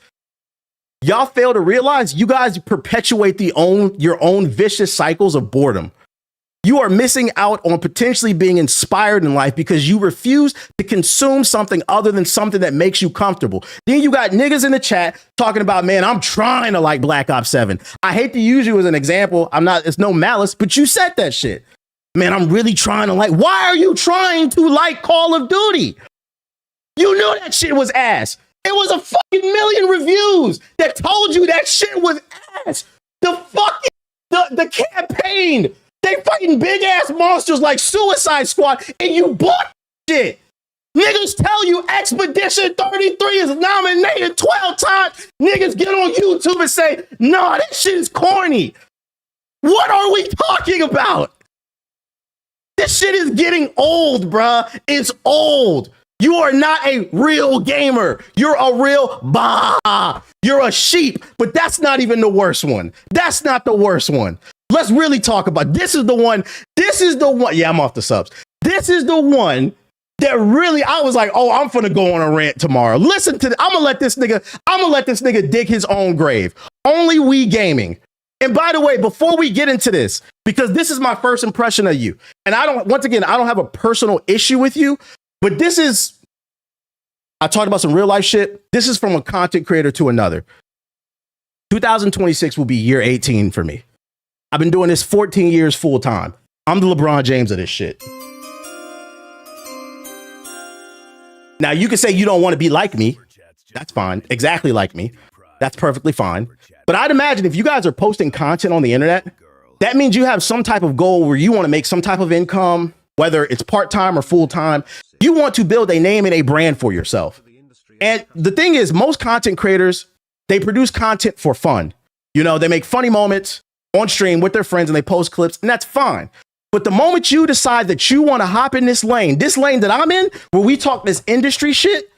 y'all fail to realize you guys perpetuate your own vicious cycles of boredom. You are missing out on potentially being inspired in life because you refuse to consume something other than something that makes you comfortable. Then you got niggas in the chat talking about, man, I'm trying to like Black Ops 7. I hate to use you as an example. It's no malice, but you said that shit. Man, I'm really trying to like, why are you trying to like Call of Duty? You knew that shit was ass. It was a fucking million reviews that told you that shit was ass. The campaign, they fighting big ass monsters like Suicide Squad, and you bought shit. Niggas tell you Expedition 33 is nominated 12 times. Niggas get on YouTube and say, no, that shit is corny. What are we talking about? This shit is getting old, bruh. It's old. You are not a real gamer. You're a real You're a sheep, but that's not even the worst one. That's not the worst one. Let's really talk about, this is the one. Yeah, I'm off the subs. This is the one that really, I was like, oh, I'm finna go on a rant tomorrow. Listen to I'm gonna let this nigga dig his own grave. Only We Gaming. And by the way, before we get into this, because this is my first impression of you, and I don't have a personal issue with you, but I talked about some real life shit. This is from a content creator to another. 2026 will be year 18 for me. I've been doing this 14 years full time. I'm the LeBron James of this shit. Now, you can say you don't want to be like me. That's fine. Exactly like me. That's perfectly fine. But I'd imagine if you guys are posting content on the internet, that means you have some type of goal where you want to make some type of income, whether it's part-time or full-time. You want to build a name and a brand for yourself. And the thing is, most content creators, they produce content for fun. You know, they make funny moments on stream with their friends and they post clips, and that's fine. But the moment you decide that you want to hop in this lane that I'm in, where we talk this industry shit,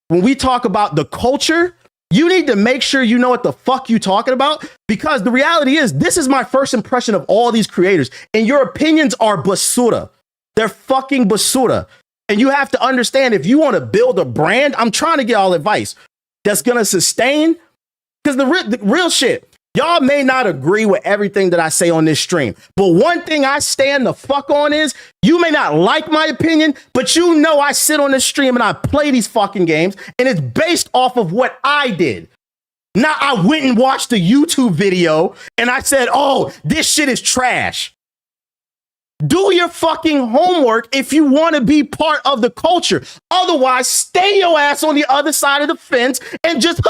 when we talk about the culture, you need to make sure you know what the fuck you talking about, because the reality is, this is my first impression of all these creators, and your opinions are basura. They're fucking basura. And you have to understand, if you want to build a brand, I'm trying to get all advice that's going to sustain, because the real shit, y'all may not agree with everything that I say on this stream, but one thing I stand the fuck on is, you may not like my opinion, but you know I sit on this stream and I play these fucking games, and it's based off of what I did. Now I went and watched the YouTube video and I said, oh, this shit is trash. Do your fucking homework if you want to be part of the culture. Otherwise, stay your ass on the other side of the fence and just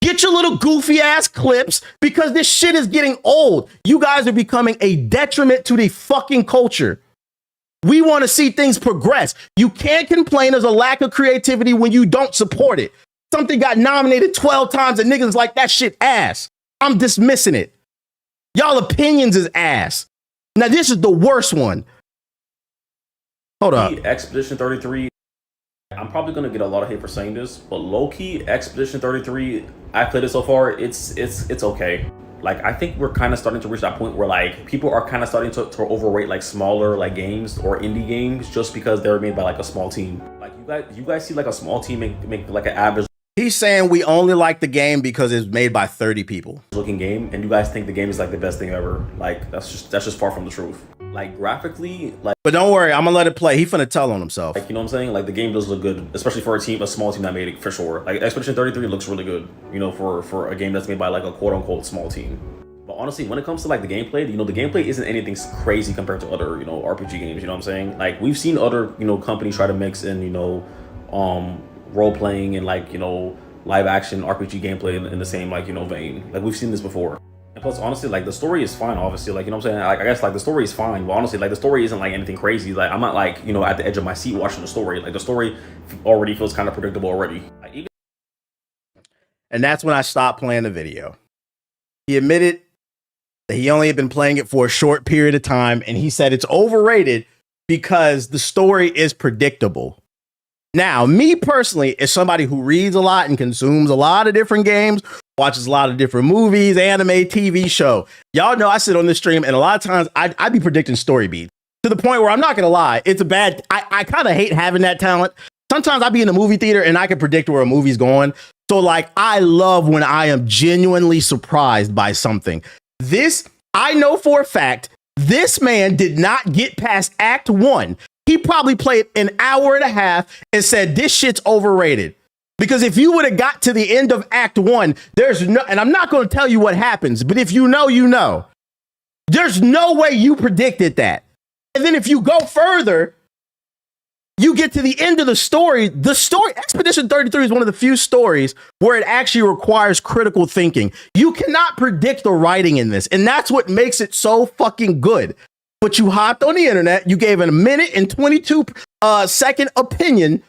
get your little goofy ass clips because this shit is getting old. You guys are becoming a detriment to the fucking culture. We want to see things progress. You can't complain there's a lack of creativity when you don't support it. Something got nominated 12 times and niggas like that shit ass. I'm dismissing it. Y'all opinions is ass. Now this is the worst one. Hold up. Expedition 33. I'm probably gonna get a lot of hate for saying this, but low-key, Expedition 33, I played it so far, it's okay. Like, I think we're kind of starting to reach that point where like people are kind of starting to overrate like smaller like games or indie games just because they're made by like a small team. Like you guys see like a small team make like an average. He's saying we only like the game because it's made by 30 people. Looking game, and you guys think the game is like the best thing ever. Like that's just far from the truth. Like graphically, like. But don't worry, I'm gonna let it play. He finna tell on himself. Like, you know what I'm saying? Like the game does look good, especially for a small team that made it for sure. Like Expedition 33 looks really good, you know, for a game that's made by like a quote unquote small team. But honestly, when it comes to like the gameplay, you know, the gameplay isn't anything crazy compared to other, you know, RPG games. You know what I'm saying? Like we've seen other, you know, companies try to mix in, you know, role playing and like, you know, live action RPG gameplay in the same like, you know, vein. Like we've seen this before. And plus, honestly, like the story is fine. Obviously, like, you know what I'm saying? Like I guess like the story is fine, but honestly, like the story isn't like anything crazy. Like I'm not like, you know, at the edge of my seat watching the story. Like the story already feels kind of predictable already. Like, and that's when I stopped playing the video. He admitted that he only had been playing it for a short period of time, and he said it's overrated because the story is predictable. Now, me personally, as somebody who reads a lot and consumes a lot of different games, watches a lot of different movies, anime, TV show, y'all know I sit on this stream, and a lot of times I be predicting story beats to the point where I'm not gonna lie, it's a bad. I kind of hate having that talent. Sometimes I be in the movie theater and I can predict where a movie's going. So like, I love when I am genuinely surprised by something. This, I know for a fact, this man did not get past Act 1. He probably played an hour and a half and said, this shit's overrated. Because if you would have got to the end of Act 1, there's no, and I'm not going to tell you what happens, but if you know, you know. There's no way you predicted that. And then if you go further, you get to the end of the story. The story, Expedition 33 is one of the few stories where it actually requires critical thinking. You cannot predict the writing in this, and that's what makes it so fucking good. But you hopped on the internet, you gave a minute and 22 second opinion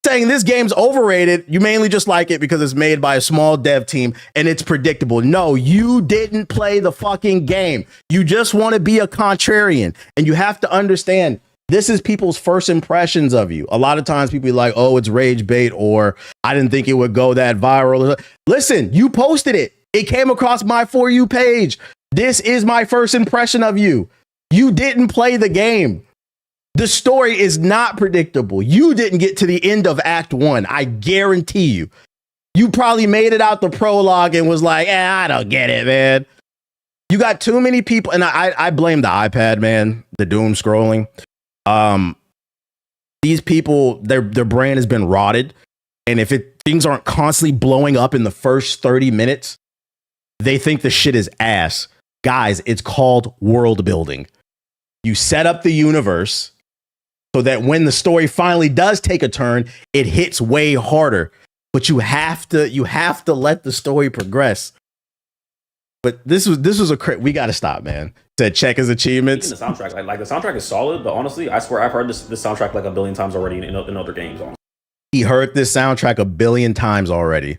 saying this game's overrated. You mainly just like it because it's made by a small dev team and it's predictable. No, you didn't play the fucking game. You just want to be a contrarian, and you have to understand this is people's first impressions of you. A lot of times people be like, oh, it's rage bait, or I didn't think it would go that viral. Listen, you posted it. It came across my For You page. This is my first impression of you. You didn't play the game. The story is not predictable. You didn't get to the end of Act 1. I guarantee you. You probably made it out the prologue and was like, I don't get it, man. You got too many people. And I blame the iPad, man. The doom scrolling. These people, their brain has been rotted. And if things aren't constantly blowing up in the first 30 minutes, they think the shit is ass. Guys, it's called world building. You set up the universe so that when the story finally does take a turn, it hits way harder. But you have to let the story progress. But this was we got to stop, man. Said check his achievements. Even the soundtrack, like the soundtrack is solid, but honestly, I swear I've heard this soundtrack like a billion times already in other games. Honestly. He heard this soundtrack a billion times already.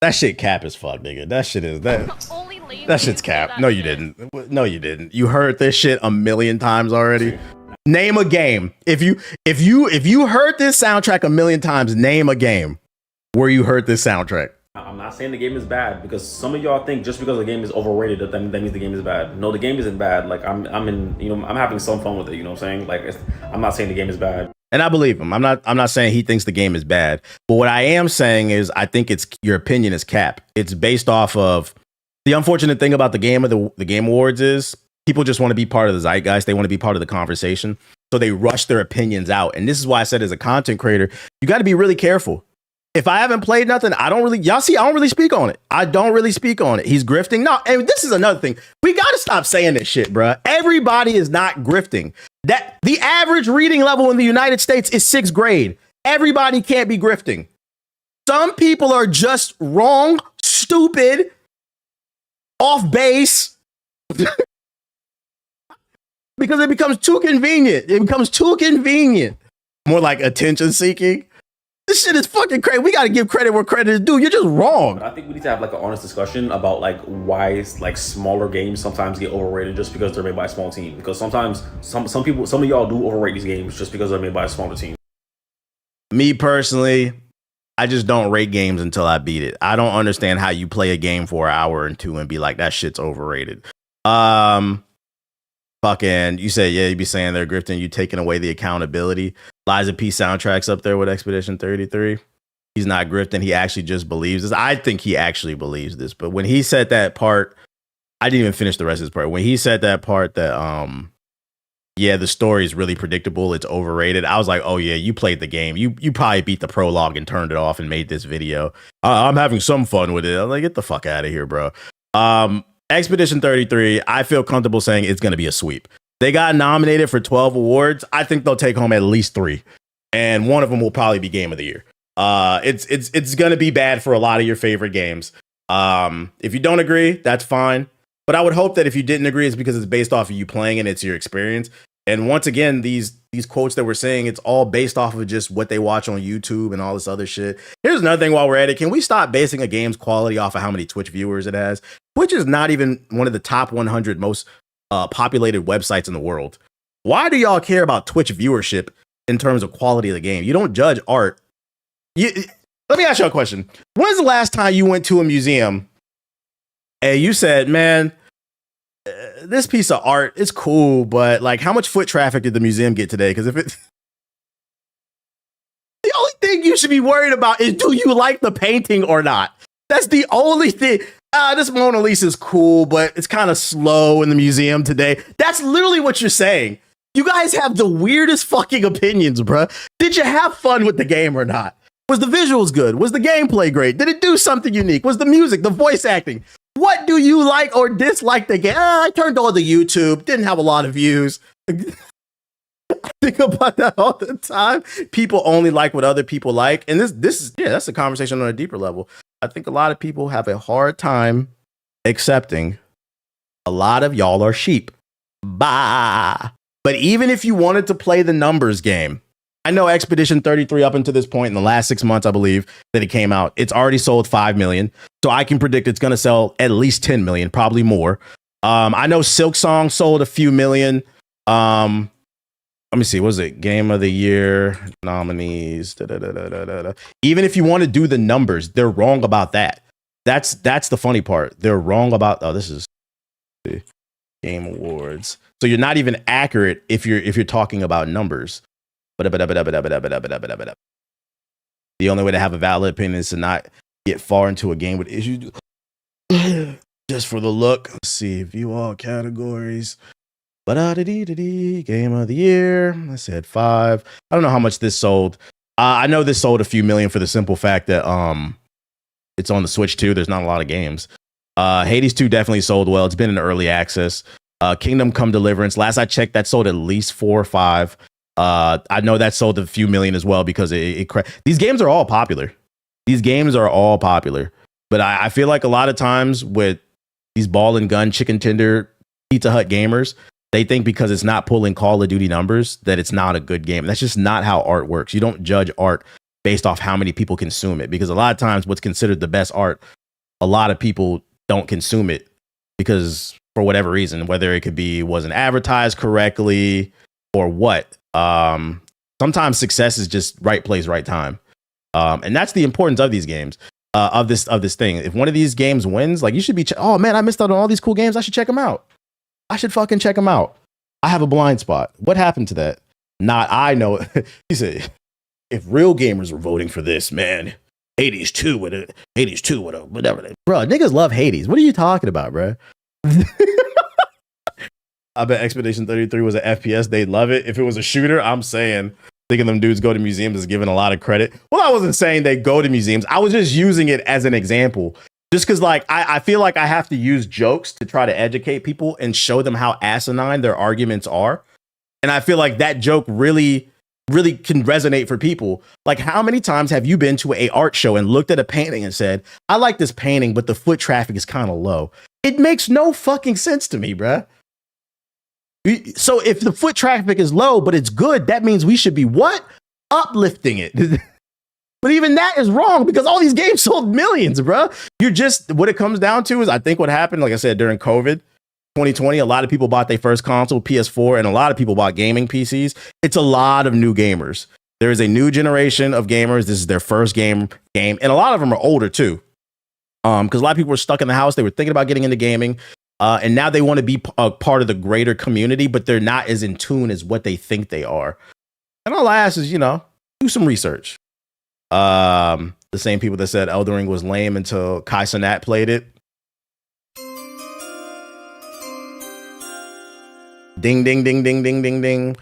That shit cap as fuck, nigga. That shit is that shit's cap. No, you didn't. No, you didn't. You heard this shit a million times already. Name a game. If you heard this soundtrack a million times, name a game where you heard this soundtrack. I'm not saying the game is bad, because some of y'all think just because the game is overrated that means the game is bad. No, the game isn't bad. Like I'm having some fun with it. You know what I'm saying? Like I'm not saying the game is bad. And I believe him. I'm not saying he thinks the game is bad. But what I am saying is I think your opinion is cap. It's based off of the unfortunate thing about the Game Awards is people just want to be part of the zeitgeist. They want to be part of the conversation. So they rush their opinions out. And this is why I said as a content creator, you got to be really careful. If I haven't played nothing, I don't really speak on it. I don't really speak on it. He's grifting. No, and this is another thing. We got to stop saying this shit, bruh. Everybody is not grifting. That the average reading level in the United States is 6th grade. Everybody can't be grifting. Some people are just wrong, stupid, off base. Because it becomes too convenient. It becomes too convenient. More like attention seeking. This shit is fucking crazy. We got to give credit where credit is due. You're just wrong. I think we need to have like an honest discussion about like why like smaller games sometimes get overrated just because they're made by a small team. Because sometimes some of y'all do overrate these games just because they're made by a smaller team. Me personally, I just don't rate games until I beat it. I don't understand how you play a game for an hour and two and be like, that shit's overrated. Fucking, you said, yeah, you be saying they're grifting, you taking away the accountability. Liza P soundtrack's up there with Expedition 33. He's not grifting. He actually just believes this. I think he actually believes this. But when he said that part, I didn't even finish the rest of his part. When he said that part that, yeah, the story is really predictable, it's overrated, I was like, oh yeah, you played the game. You probably beat the prologue and turned it off and made this video. I'm having some fun with it. I'm like, get the fuck out of here, bro. Expedition 33, I feel comfortable saying it's going to be a sweep. They got nominated for 12 awards. I think they'll take home at least 3. And one of them will probably be Game of the Year. It's going to be bad for a lot of your favorite games. If you don't agree, that's fine. But I would hope that if you didn't agree, it's because it's based off of you playing and it's your experience. And once again, these quotes that we're saying, it's all based off of just what they watch on YouTube and all this other shit. Here's another thing while we're at it. Can we stop basing a game's quality off of how many Twitch viewers it has? Twitch is not even one of the top 100 most populated websites in the world. Why do y'all care about Twitch viewership in terms of quality of the game? You don't judge art. Let me ask you a question. When's the last time you went to a museum and you said, man, this piece of art is cool, but like, how much foot traffic did the museum get today? Because if it, the only thing you should be worried about is, do you like the painting or not? That's the only thing. This Mona Lisa is cool, but it's kind of slow in the museum today. That's literally what you're saying. You guys have the weirdest fucking opinions, bruh. Did you have fun with the game or not? Was the visuals good? Was the gameplay great? Did it do something unique? Was the music, the voice acting? What do you like or dislike the game? I turned on the YouTube, didn't have a lot of views. I think about that all the time. People only like what other people like. And this is, yeah, that's a conversation on a deeper level. I think a lot of people have a hard time accepting a lot of y'all are sheep. Bah. But even if you wanted to play the numbers game, I know Expedition 33 up until this point in the last 6 months, I believe that it came out, it's already sold 5 million. So I can predict it's going to sell at least 10 million, probably more. I know Silk Song sold a few million. Let me see. What was it? Game of the Year nominees. Even if you want to do the numbers, they're wrong about that. That's the funny part. They're wrong about. Oh, this is the Game Awards. So you're not even accurate if you're talking about numbers. The only way to have a valid opinion is to not get far into a game with issues. Just for the look. Let's see. View all categories. Game of the Year. I said 5. I don't know how much this sold. I know this sold a few million for the simple fact that it's on the Switch too. There's not a lot of games. Hades 2 definitely sold well. It's been in early access. Kingdom Come Deliverance. Last I checked, that sold at least 4 or 5. I know that sold a few million as well because these games are all popular. These games are all popular. But I feel like a lot of times with these ball and gun, chicken tender, Pizza Hut gamers, they think because it's not pulling Call of Duty numbers that it's not a good game. That's just not how art works. You don't judge art based off how many people consume it, because a lot of times what's considered the best art, a lot of people don't consume it because for whatever reason, whether it could be wasn't advertised correctly or what. Sometimes success is just right place, right time. And that's the importance of these games, of this thing. If one of these games wins, like, you should be, oh man, I missed out on all these cool games. I should check them out. I should fucking check them out. I have a blind spot. What happened to that? Not, I know. He said, if real gamers were voting for this, man, Hades 2 with a whatever. Bro, niggas love Hades. What are you talking about, bro? I bet Expedition 33 was an FPS. They'd love it. If it was a shooter, I'm saying thinking them dudes go to museums is giving a lot of credit. Well, I wasn't saying they go to museums. I was just using it as an example. Just because, like, I feel like I have to use jokes to try to educate people and show them how asinine their arguments are. And I feel like that joke really can resonate for people. Like, how many times have you been to a art show and looked at a painting and said, I like this painting, but the foot traffic is kind of low? It makes no fucking sense to me, bruh. So if the foot traffic is low, but it's good, that means we should be what? Uplifting it. But even that is wrong because all these games sold millions, bruh. You're just, what it comes down to is, I think what happened, like I said, during COVID 2020, a lot of people bought their first console, PS4, and a lot of people bought gaming PCs. It's a lot of new gamers. There is a new generation of gamers. This is their first game, and a lot of them are older too. Because a lot of people were stuck in the house. They were thinking about getting into gaming. And now they want to be a part of the greater community, but they're not as in tune as what they think they are. And all I ask is, do some research. The same people that said Elden Ring was lame until Kai Cenat played it. Ding, ding, ding, ding, ding, ding, ding.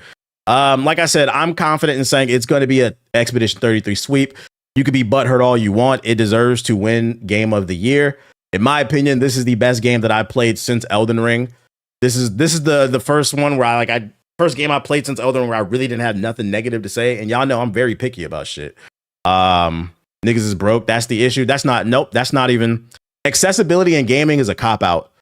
Like I said, I'm confident in saying it's going to be an Expedition 33 sweep. You could be butthurt all you want. It deserves to win Game of the Year. In my opinion, this is the best game that I've played since Elden Ring. This is the first one where first game I played since Elden Ring where I really didn't have nothing negative to say. And y'all know I'm very picky about shit. Niggas is broke. That's the issue. That's not even accessibility in gaming is a cop out.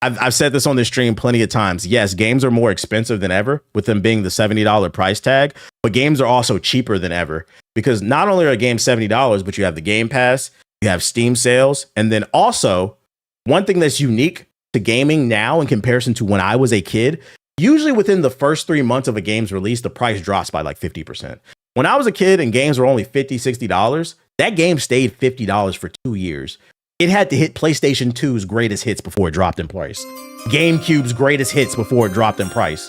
I've said this on this stream plenty of times. Yes, games are more expensive than ever with them being the $70 price tag, but games are also cheaper than ever because not only are games $70, but you have the Game Pass, you have Steam sales, and then also one thing that's unique to gaming now in comparison to when I was a kid, usually within the first 3 months of a game's release, the price drops by like 50%. When I was a kid and games were only $50, $60, that game stayed $50 for 2 years. It had to hit PlayStation 2's greatest hits before it dropped in price. GameCube's greatest hits before it dropped in price.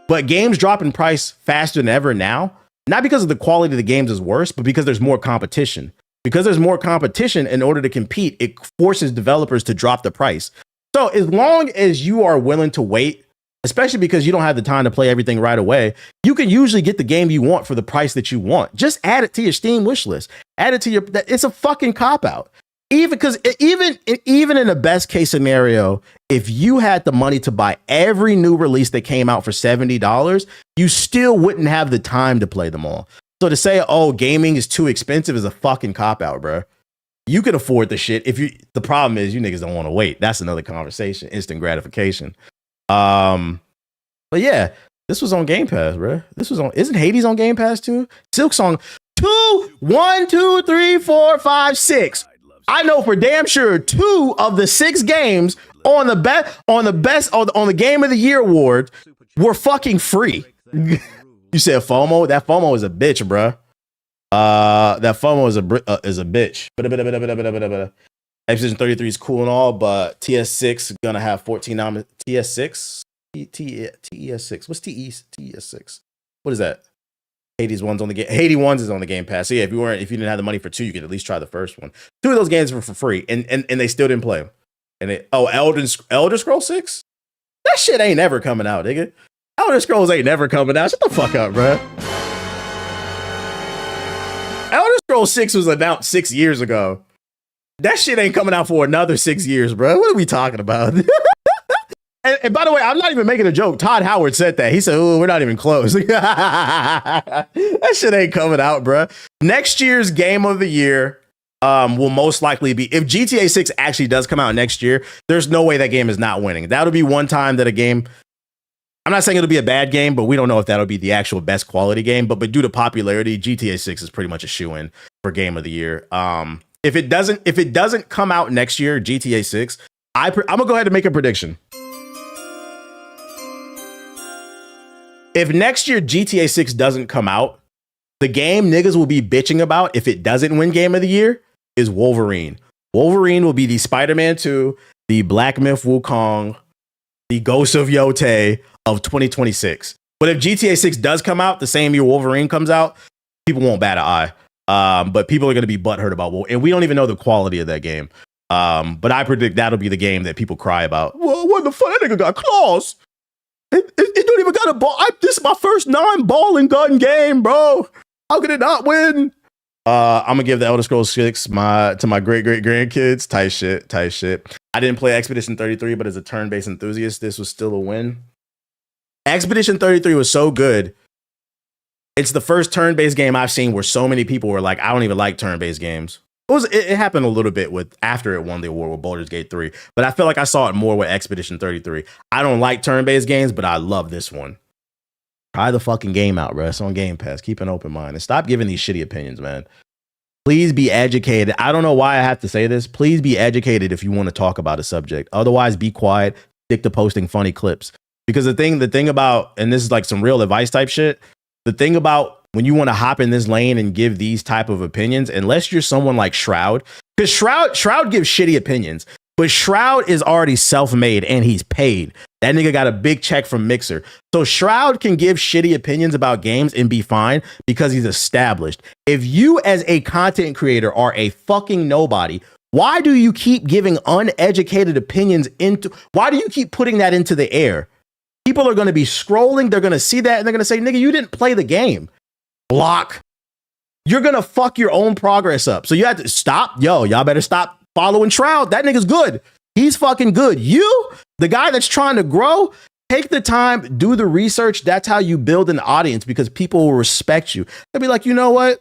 But games drop in price faster than ever now, not because of the quality of the games is worse, but because there's more competition. Because there's more competition, in order to compete, it forces developers to drop the price. So as long as you are willing to wait, especially because you don't have the time to play everything right away, you can usually get the game you want for the price that you want. Just add it to your Steam wish list. Add it to your, it's a fucking cop-out. Even in the best case scenario, if you had the money to buy every new release that came out for $70, you still wouldn't have the time to play them all. So to say, oh, gaming is too expensive is a fucking cop-out, bro. You can afford the shit. The problem is you niggas don't want to wait. That's another conversation. Instant gratification. But yeah, this was on Game Pass, bro. Isn't Hades on Game Pass too? Silksong 2, 1, 2, 3, 4, 5, 6. I know for damn sure 2 of the 6 games on the Game of the Year award were fucking free. You said FOMO? That FOMO is a bitch, bruh. That FOMO is a bitch. Expedition 33 is cool and all, but TS6 gonna have 14 nominations. TS6? TES6. What's TES6? What is that? Hades 1's on the game. Hades 1's is on the Game Pass. So yeah, if you didn't have the money for 2, you could at least try the first one. 2 of those games were for free, and they still didn't play them. And Elder Scrolls 6? That shit ain't never coming out, nigga. Elder Scrolls ain't never coming out. Shut the fuck up, bro. Elder Scrolls 6 was announced 6 years ago. That shit ain't coming out for another 6 years, bro. What are we talking about? And by the way, I'm not even making a joke. Todd Howard said that. He said, "Oh, we're not even close." That shit ain't coming out, bro. Next year's Game of the Year will most likely be, if GTA 6 actually does come out next year, there's no way that game is not winning. That'll be one time that a game, I'm not saying it'll be a bad game, but we don't know if that'll be the actual best quality game. But due to popularity, GTA 6 is pretty much a shoo-in for Game of the Year. If it doesn't come out next year, GTA 6, I'm gonna go ahead and make a prediction. If next year GTA 6 doesn't come out, the game niggas will be bitching about if it doesn't win Game of the Year is Wolverine. Wolverine will be the Spider-Man 2, the Black Myth Wukong, the Ghost of Yotei of 2026. But if GTA 6 does come out the same year Wolverine comes out, people won't bat an eye. But people are going to be butthurt about Wolverine. And we don't even know the quality of that game. But I predict that'll be the game that people cry about. Well, what the fuck? That nigga got claws. It don't even got a ball. This is my first non-ball and gun game, bro. How could it not win? I'm gonna give the Elder Scrolls 6 to my great grandkids. Tight shit. I didn't play Expedition 33, but as a turn-based enthusiast, this was still a win. Expedition 33 was so good. It's the first turn-based game I've seen where so many people were like, I don't even like turn-based games. It happened a little bit with after it won the award with Baldur's Gate 3, but I feel like I saw it more with Expedition 33. I don't like turn-based games, but I love this one. Try the fucking game out, bro. It's on Game Pass. Keep an open mind and stop giving these shitty opinions, man. Please be educated. I don't know why I have to say this. Please be educated if you want to talk about a subject. Otherwise, be quiet. Stick to posting funny clips. Because the thing about, and this is like some real advice type shit, the thing about when you want to hop in this lane and give these type of opinions, unless you're someone like Shroud, because Shroud gives shitty opinions, but Shroud is already self-made and he's paid. That nigga got a big check from Mixer. So Shroud can give shitty opinions about games and be fine because he's established. If you as a content creator are a fucking nobody, why do you keep giving uneducated opinions why do you keep putting that into the air? People are going to be scrolling. They're going to see that and they're going to say, nigga, you didn't play the game. Block. You're going to fuck your own progress up. So you have to stop. Y'all better stop following Shroud. That nigga's good. He's fucking good. You, the guy that's trying to grow, take the time, do the research. That's how you build an audience because people will respect you. They'll be like, you know what?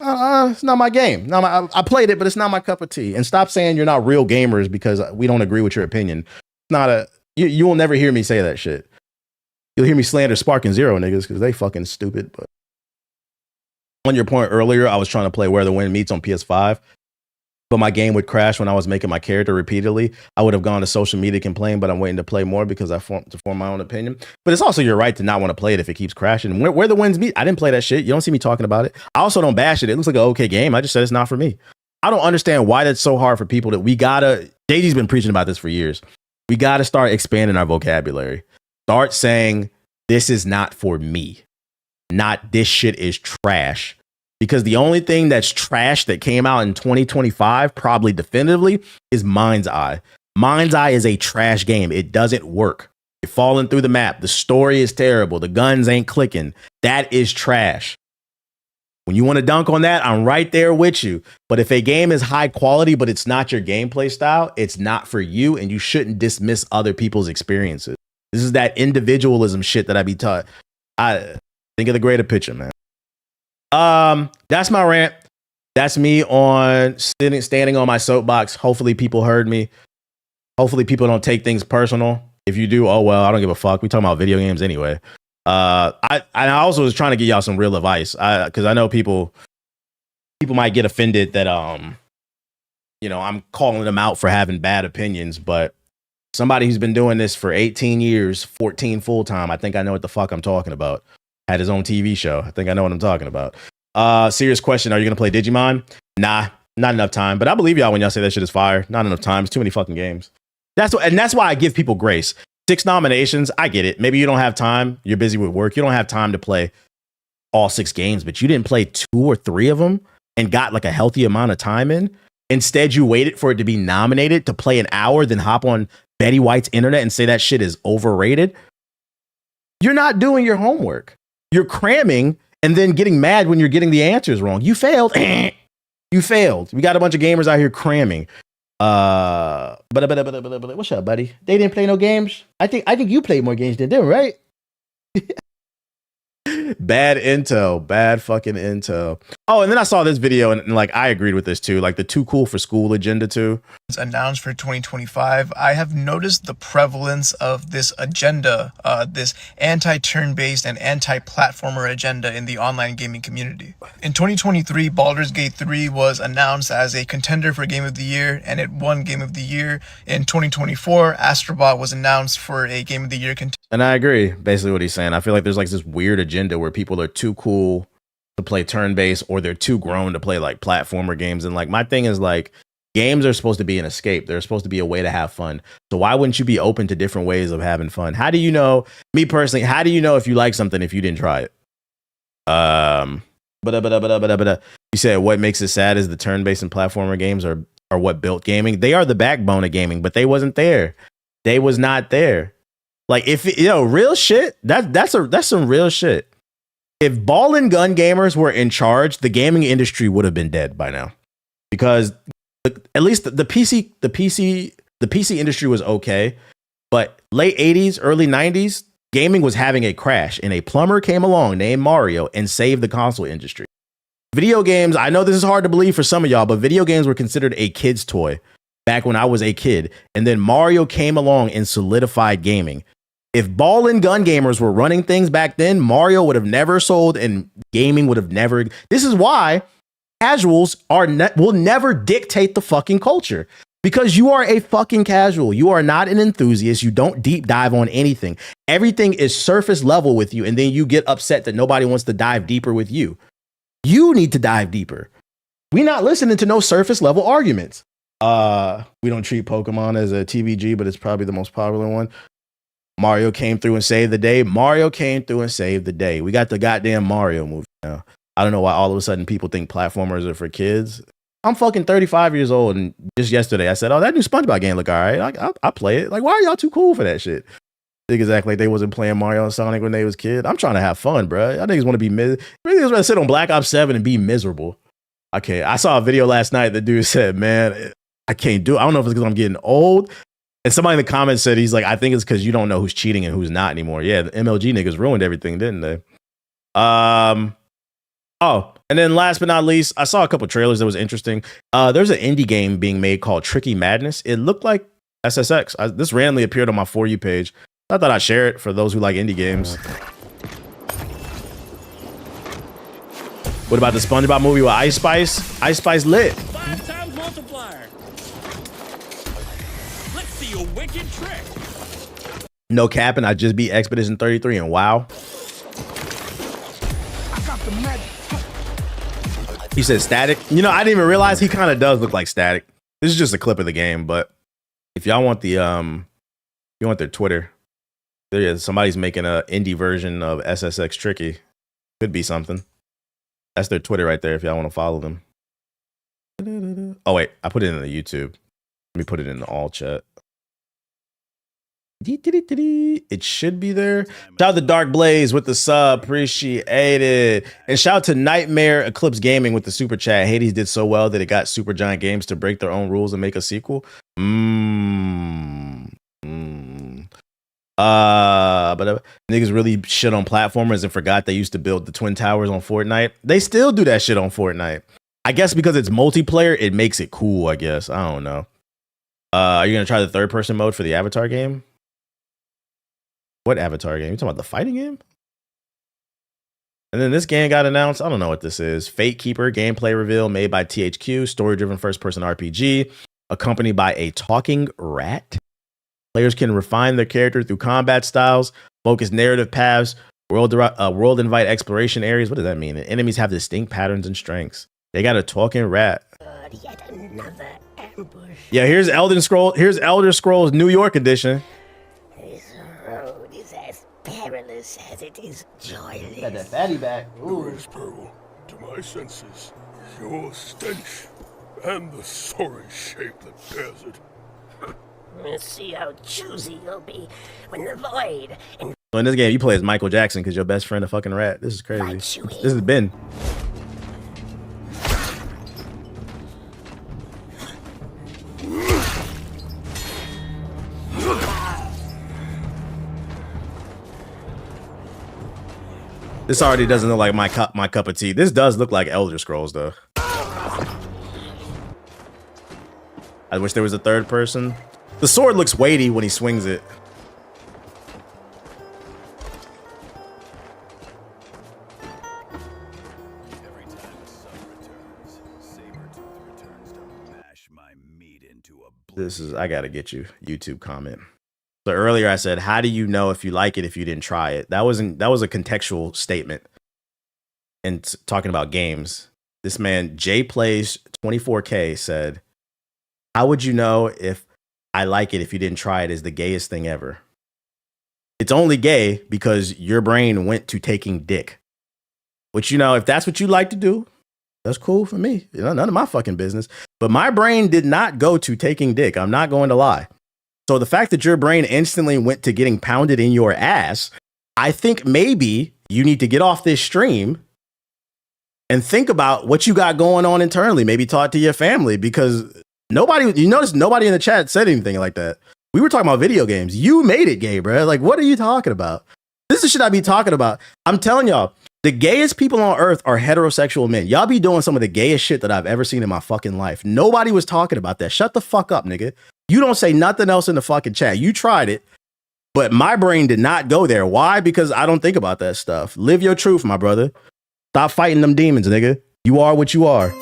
It's not my game. I played it, but it's not my cup of tea. And stop saying you're not real gamers because we don't agree with your opinion. You will never hear me say that shit. You'll hear me slander Spark and Zero niggas because they fucking stupid. But on your point earlier, I was trying to play Where the Wind Meets on PS5, but my game would crash when I was making my character repeatedly. I would have gone to social media to complain, but I'm waiting to play more because to form my own opinion. But it's also your right to not want to play it if it keeps crashing. Where the Winds Meet, I didn't play that shit. You don't see me talking about it. I also don't bash it. It looks like an okay game. I just said it's not for me. I don't understand why that's so hard for people that JD's been preaching about this for years. We got to start expanding our vocabulary. Start saying, this is not for me. Not this shit is trash. Because the only thing that's trash that came out in 2025, probably definitively, is Mind's Eye. Mind's Eye is a trash game. It doesn't work. You're falling through the map. The story is terrible. The guns ain't clicking. That is trash. When you want to dunk on that, I'm right there with you. But if a game is high quality, but it's not your gameplay style, it's not for you, and you shouldn't dismiss other people's experiences. This is that individualism shit that I be taught. I think of the greater picture, man. That's my rant. That's me standing on my soapbox. Hopefully people heard me. Hopefully people don't take things personal. If you do, oh well, I don't give a fuck. We talking about video games anyway. I also was trying to give y'all some real advice. Because I know people might get offended that I'm calling them out for having bad opinions, but somebody who's been doing this for 18 years, 14 full time, I think I know what the fuck I'm talking about. Had his own TV show. I think I know what I'm talking about. Serious question. Are you going to play Digimon? Nah, not enough time. But I believe y'all when y'all say that shit is fire. Not enough time. It's too many fucking games. That's why I give people grace. 6 nominations. I get it. Maybe you don't have time. You're busy with work. You don't have time to play all 6 games, but you didn't play 2 or 3 of them and got like a healthy amount of time in. Instead, you waited for it to be nominated to play an hour, then hop on Betty White's internet and say that shit is overrated. You're not doing your homework. You're cramming and then getting mad when you're getting the answers wrong. You failed. You failed. We got a bunch of gamers out here cramming. But what's up, buddy? They didn't play no games. I think you played more games than them, right? Bad intel, bad fucking intel. Oh, and then I saw this video and like I agreed with this too, like the too cool for school agenda too. It's announced for 2025. I have noticed the prevalence of this agenda, this anti-turn-based and anti-platformer agenda in the online gaming community. In 2023, Baldur's Gate 3 was announced as a contender for Game of the Year, and it won Game of the Year. In 2024, Astrobot was announced for a Game of the Year contender. And I agree, basically what he's saying. I feel like there's like this weird agenda where people are too cool to play turn-based or they're too grown to play like platformer games. And like my thing is like games are supposed to be an escape. They're supposed to be a way to have fun. So why wouldn't you be open to different ways of having fun? How do you know, me personally, how do you know if you like something if you didn't try it? You said what makes it sad is the turn-based and platformer games are what built gaming. They are the backbone of gaming, but they wasn't there. They was not there. Like if real shit, that's some real shit. If ball and gun gamers were in charge, the gaming industry would have been dead by now. Because at least the PC industry was okay, but late 80s, early 90s, gaming was having a crash, and a plumber came along named Mario and saved the console industry. Video games, I know this is hard to believe for some of y'all, but video games were considered a kid's toy back when I was a kid. And then Mario came along and solidified gaming. If ball and gun gamers were running things back then, Mario would have never sold and gaming would have never. This is why casuals will never dictate the fucking culture, because you are a fucking casual. You are not an enthusiast. You don't deep dive on anything. Everything is surface level with you. And then you get upset that nobody wants to dive deeper with you. You need to dive deeper. We're not listening to no surface level arguments. We don't treat Pokemon as a TVG, but it's probably the most popular one. Mario came through and saved the day. Mario came through and saved the day. We got the goddamn Mario movie now. I don't know why all of a sudden people think platformers are for kids. I'm fucking 35 years old, and just yesterday I said, "Oh, that new SpongeBob game look all right. I play it." Like, why are y'all too cool for that shit? Niggas act like they wasn't playing Mario and Sonic when they was kid. I'm trying to have fun, bro. Y'all niggas want to be miserable. Really want to sit on Black Ops 7 and be miserable. Okay, I saw a video last night. The dude said, "Man, I can't do it. I don't know if it's because I'm getting old." And somebody in the comments said, he's like, "I think it's because you don't know who's cheating and who's not anymore." Yeah, the MLG niggas ruined everything, didn't they? Oh, and then last but not least, I saw a couple trailers that was interesting. There's an indie game being made called Tricky Madness. It looked like SSX. This randomly appeared on my For You page. I thought I'd share it for those who like indie games. What about the SpongeBob movie with Ice Spice? Ice Spice lit. 5 times multiplier. Let's see a wicked trick. No capping. I just beat Expedition 33 and WoW. I got the magic. He said Static. You know, I didn't even realize he kind of does look like Static. This is just a clip of the game, but if y'all want the you want their Twitter, there is somebody's making an indie version of SSX Tricky. Could be something. That's their Twitter right there if y'all want to follow them. Oh wait, I put it in the YouTube. Let me put it in the all chat. It should be there. Shout out to Dark Blaze with the sub. Appreciate it. And shout out to Nightmare Eclipse Gaming with the super chat. Hades did so well that it got Super Giant Games to break their own rules and make a sequel. But niggas really shit on platformers and forgot they used to build the Twin Towers on Fortnite. They still do that shit on Fortnite. I guess because it's multiplayer, it makes it cool, I guess. I don't know. Are you gonna try the third person mode for the Avatar game? What Avatar game? You talking about the fighting game? And then this game got announced. I don't know what this is. Fate Keeper gameplay reveal made by THQ, story-driven first-person RPG, accompanied by a talking rat. Players can refine their character through combat styles, focus narrative paths, world invite exploration areas. What does that mean? And enemies have distinct patterns and strengths. They got a talking rat. Yet another ambush. Yeah, here's Elder Scrolls New York edition. Perilous as it is joyless. Got that fatty back. There is peril to my senses. Your stench and the sorry shape that bears it. Let's see how choosy you'll be when the void. So in this game, you play as Michael Jackson because your best friend a fucking rat. This is crazy. This is Ben. This already doesn't look like my cup of tea. This does look like Elder Scrolls, though. I wish there was a third person. The sword looks weighty when he swings it. Every time a sun returns, Sabertooth returns to mash my meat into a This is, I gotta get you. YouTube comment. So earlier I said, how do you know if you like it if you didn't try it? That was a contextual statement. And talking about games, this man, Jay Plays 24K said, how would you know if I like it if you didn't try it is the gayest thing ever? It's only gay because your brain went to taking dick. Which, you know, if that's what you like to do, that's cool for me. You know, none of my fucking business. But my brain did not go to taking dick. I'm not going to lie. So the fact that your brain instantly went to getting pounded in your ass, I think maybe you need to get off this stream and think about what you got going on internally. Maybe talk to your family, because you notice nobody in the chat said anything like that. We were talking about video games. You made it gay, bro. Like, what are you talking about? This is shit I be talking about. I'm telling y'all, the gayest people on earth are heterosexual men. Y'all be doing some of the gayest shit that I've ever seen in my fucking life. Nobody was talking about that. Shut the fuck up, nigga. You don't say nothing else in the fucking chat. You tried it, but my brain did not go there. Why? Because I don't think about that stuff. Live your truth, my brother. Stop fighting them demons, nigga. You are what you are.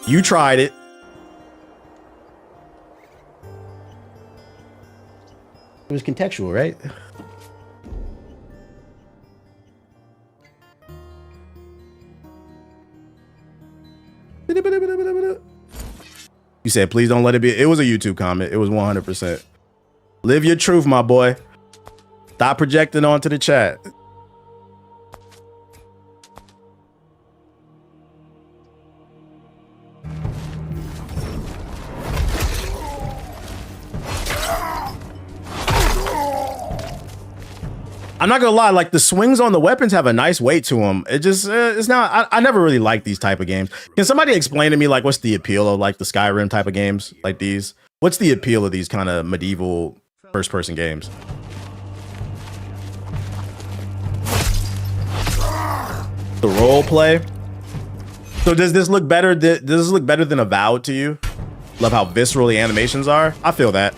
You tried it. It was contextual, right? You said, please don't let it be. It was a YouTube comment. It was 100%. Live your truth, my boy. Stop projecting onto the chat. I'm not gonna lie, like the swings on the weapons have a nice weight to them. It just, it's not, I never really liked these type of games. Can somebody explain to me, like, what's the appeal of like the Skyrim type of games like these? What's the appeal of these kind of medieval first person games? The role play. So does this look better? Does this look better than Avowed to you? Love how visceral the animations are. I feel that.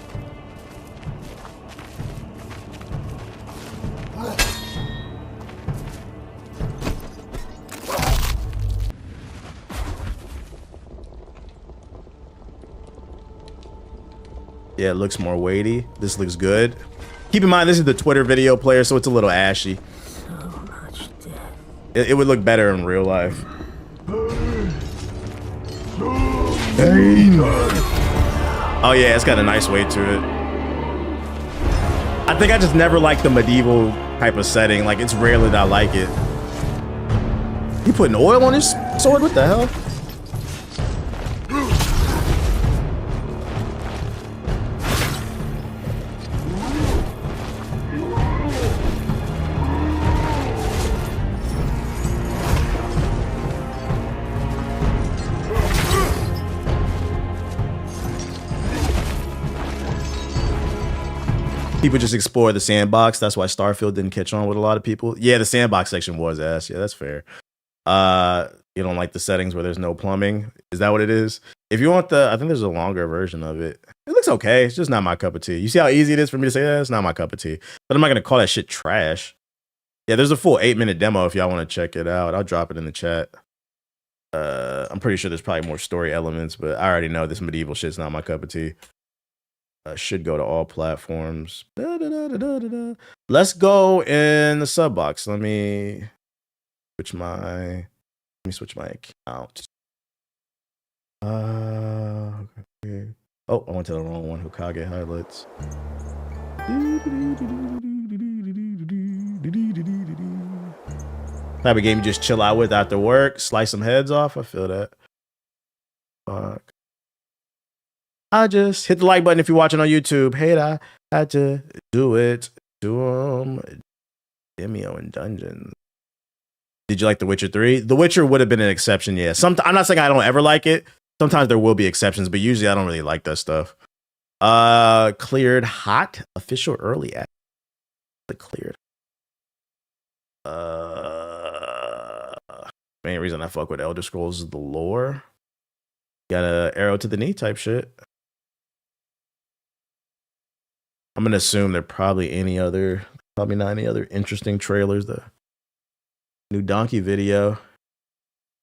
Yeah, it looks more weighty. This looks good. Keep in mind, this is the Twitter video player, so it's a little ashy. So much death. It would look better in real life. Oh yeah, it's got a nice weight to it. I think I just never liked the medieval type of setting. Like, it's rarely that I like it. You putting oil on his sword? What the hell? People just explore the sandbox. That's why Starfield didn't catch on with a lot of people. Yeah, the sandbox section was ass. Yeah, that's fair. You don't like the settings where there's no plumbing. Is that what it is? If you want I think there's a longer version of it. It looks okay. It's just not my cup of tea. You see how easy it is for me to say that? It's not my cup of tea. But I'm not gonna call that shit trash. Yeah, there's a full 8-minute demo if y'all want to check it out. I'll drop it in the chat. I'm pretty sure there's probably more story elements, but I already know this medieval shit's not my cup of tea. Should go to all platforms. Let's go in the sub box. Let me switch my account. Okay. Oh, I went to the wrong one. Hokage highlights. Type of game you just chill out with after work, slice some heads off. I feel that. Fuck. I just hit the like button if you're watching on YouTube. Hey, I had to do it. Do Demio and Dungeons. Did you like The Witcher 3? The Witcher would have been an exception, yeah. I'm not saying I don't ever like it. Sometimes there will be exceptions, but usually I don't really like that stuff. Cleared hot official early act. The cleared. Main reason I fuck with Elder Scrolls is the lore. Got a arrow to the knee type shit. I'm gonna assume there probably not any other interesting trailers. The new Donkey video.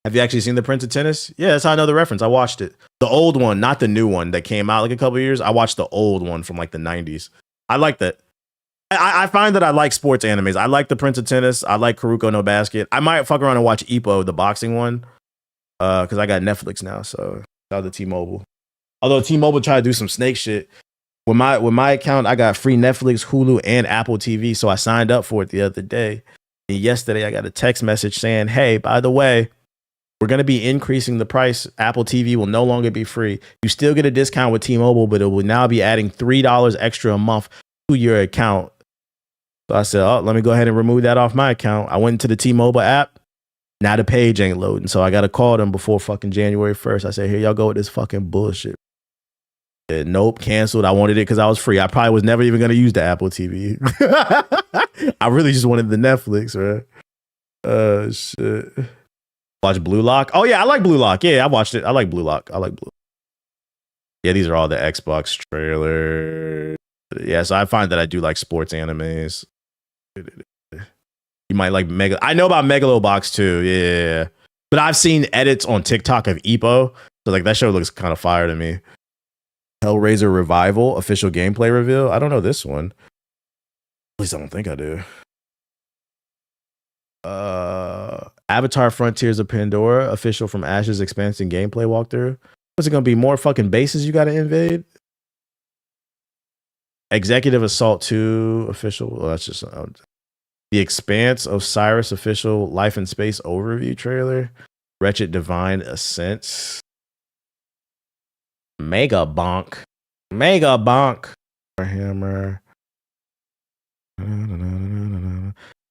Have you actually seen The Prince of Tennis? Yeah, that's how I know the reference. I watched it. The old one, not the new one that came out like a couple years. I watched the old one from like the 90s. I like that. I find that I like sports animes. I like The Prince of Tennis. I like Kuroko no Basket. I might fuck around and watch Ippo, the boxing one, because I got Netflix now. So shout out to T-Mobile. Although T-Mobile tried to do some snake shit. With my account, I got free Netflix, Hulu, and Apple TV. So I signed up for it the other day. And yesterday, I got a text message saying, hey, by the way, We're going to be increasing the price. Apple TV will no longer be free. You still get a discount with T-Mobile, but it will now be adding $3 extra a month to your account. So I said, oh, let me go ahead and remove that off my account. I went into the T-Mobile app. Now the page ain't loading. So I got to call them before fucking January 1st. I said, here y'all go with this fucking bullshit. Nope, canceled. I wanted it because I was free. I probably was never even going to use the Apple TV. I really just wanted the Netflix, right? Shit. Watch Blue Lock. Oh, yeah, I like Blue Lock. Yeah, I watched it. I like Blue Lock. Yeah, these are all the Xbox trailers. Yeah, so I find that I do like sports animes. You might like Mega. I know about Megalobox too. Yeah. But I've seen edits on TikTok of Ippo. So like that show looks kind of fire to me. Hellraiser Revival official gameplay reveal. I don't know this one. At least I don't think I do. Avatar Frontiers of Pandora official From Ashes expansion gameplay walkthrough. What's it gonna be? More fucking bases you gotta invade? Executive Assault 2 official. Well, that's just the Expanse of Cyrus official Life in Space overview trailer. Wretched Divine Ascents. Mega Bonk. Hammer.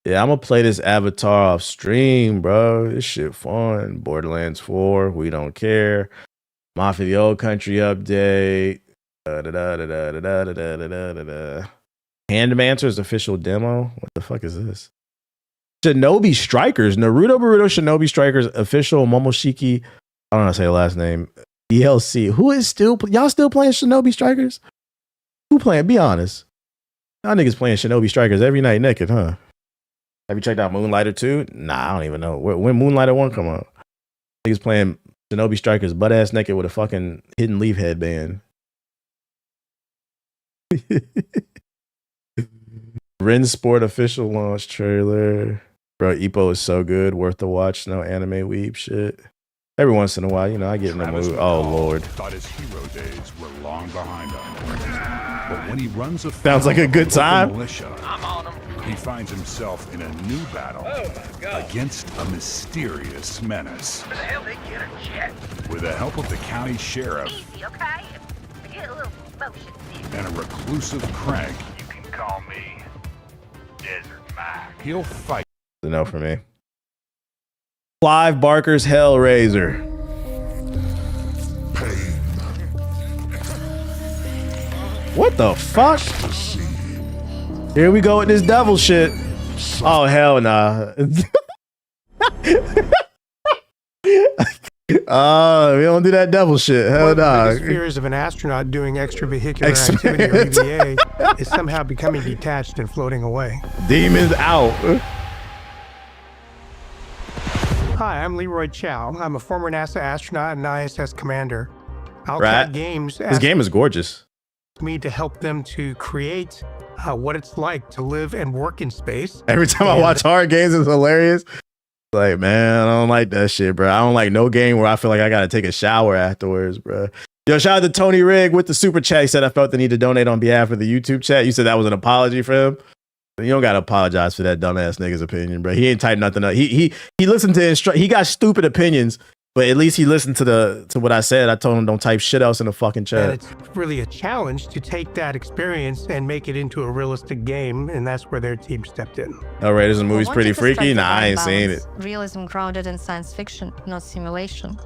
Yeah, I'm gonna play this Avatar off stream, bro. This shit fun. Borderlands 4, we don't care. Mafia the Old Country update. Handmancer's official demo. What the fuck is this? Shinobi Strikers. Naruto Boruto Shinobi Strikers official Momoshiki. I don't know how to say the last name. DLC. Who is y'all still playing Shinobi Strikers? Who playing? Be honest. Y'all niggas playing Shinobi Strikers every night naked, huh? Have you checked out Moonlighter 2? Nah, I don't even know. When Moonlighter 1 come out? Niggas playing Shinobi Strikers butt ass naked with a fucking Hidden Leaf headband. Ren Sport official launch trailer. Bro, Ippo is so good. Worth the watch. No anime weep shit. Every once in a while, you know, I get in the mood. Oh, Lord. Thought his hero days were long behind him. But when he runs a sounds like a good time. Militia, he finds himself in a new battle against a mysterious menace. Where the hell they get a jet? With the help of the county sheriff Easy, okay? Get a little motion. and a reclusive crank, You can call me Desert Mike. he'll fight. It's a no for me. Clive Barker's Hellraiser. What the fuck? Here we go with this devil shit. Oh, hell nah. We don't do that devil shit. Hell nah. The biggest fears of an astronaut doing extravehicular activity, or EVA, is somehow becoming detached and floating away. Demons out. Hi, I'm Leroy Chow. I'm a former NASA astronaut and ISS commander. Right. Games This game is gorgeous. me to help them to create what it's like to live and work in space. Every time I watch horror games, it's hilarious. Like, man, I don't like that shit, bro. I don't like no game where I feel like I gotta take a shower afterwards, bro. Yo, shout out to Tony Rigg with the super chat. He said I felt the need to donate on behalf of the YouTube chat. You said that was an apology for him. You don't gotta apologize for that dumbass nigga's opinion, bro. He ain't typed nothing up. He listened to he got stupid opinions, but at least he listened to what I said. I told him don't type shit else in the fucking chat. And it's really a challenge to take that experience and make it into a realistic game, and that's where their team stepped in. All right, this movie's pretty freaky. Nah, I ain't seen it. Realism grounded in science fiction, not simulation.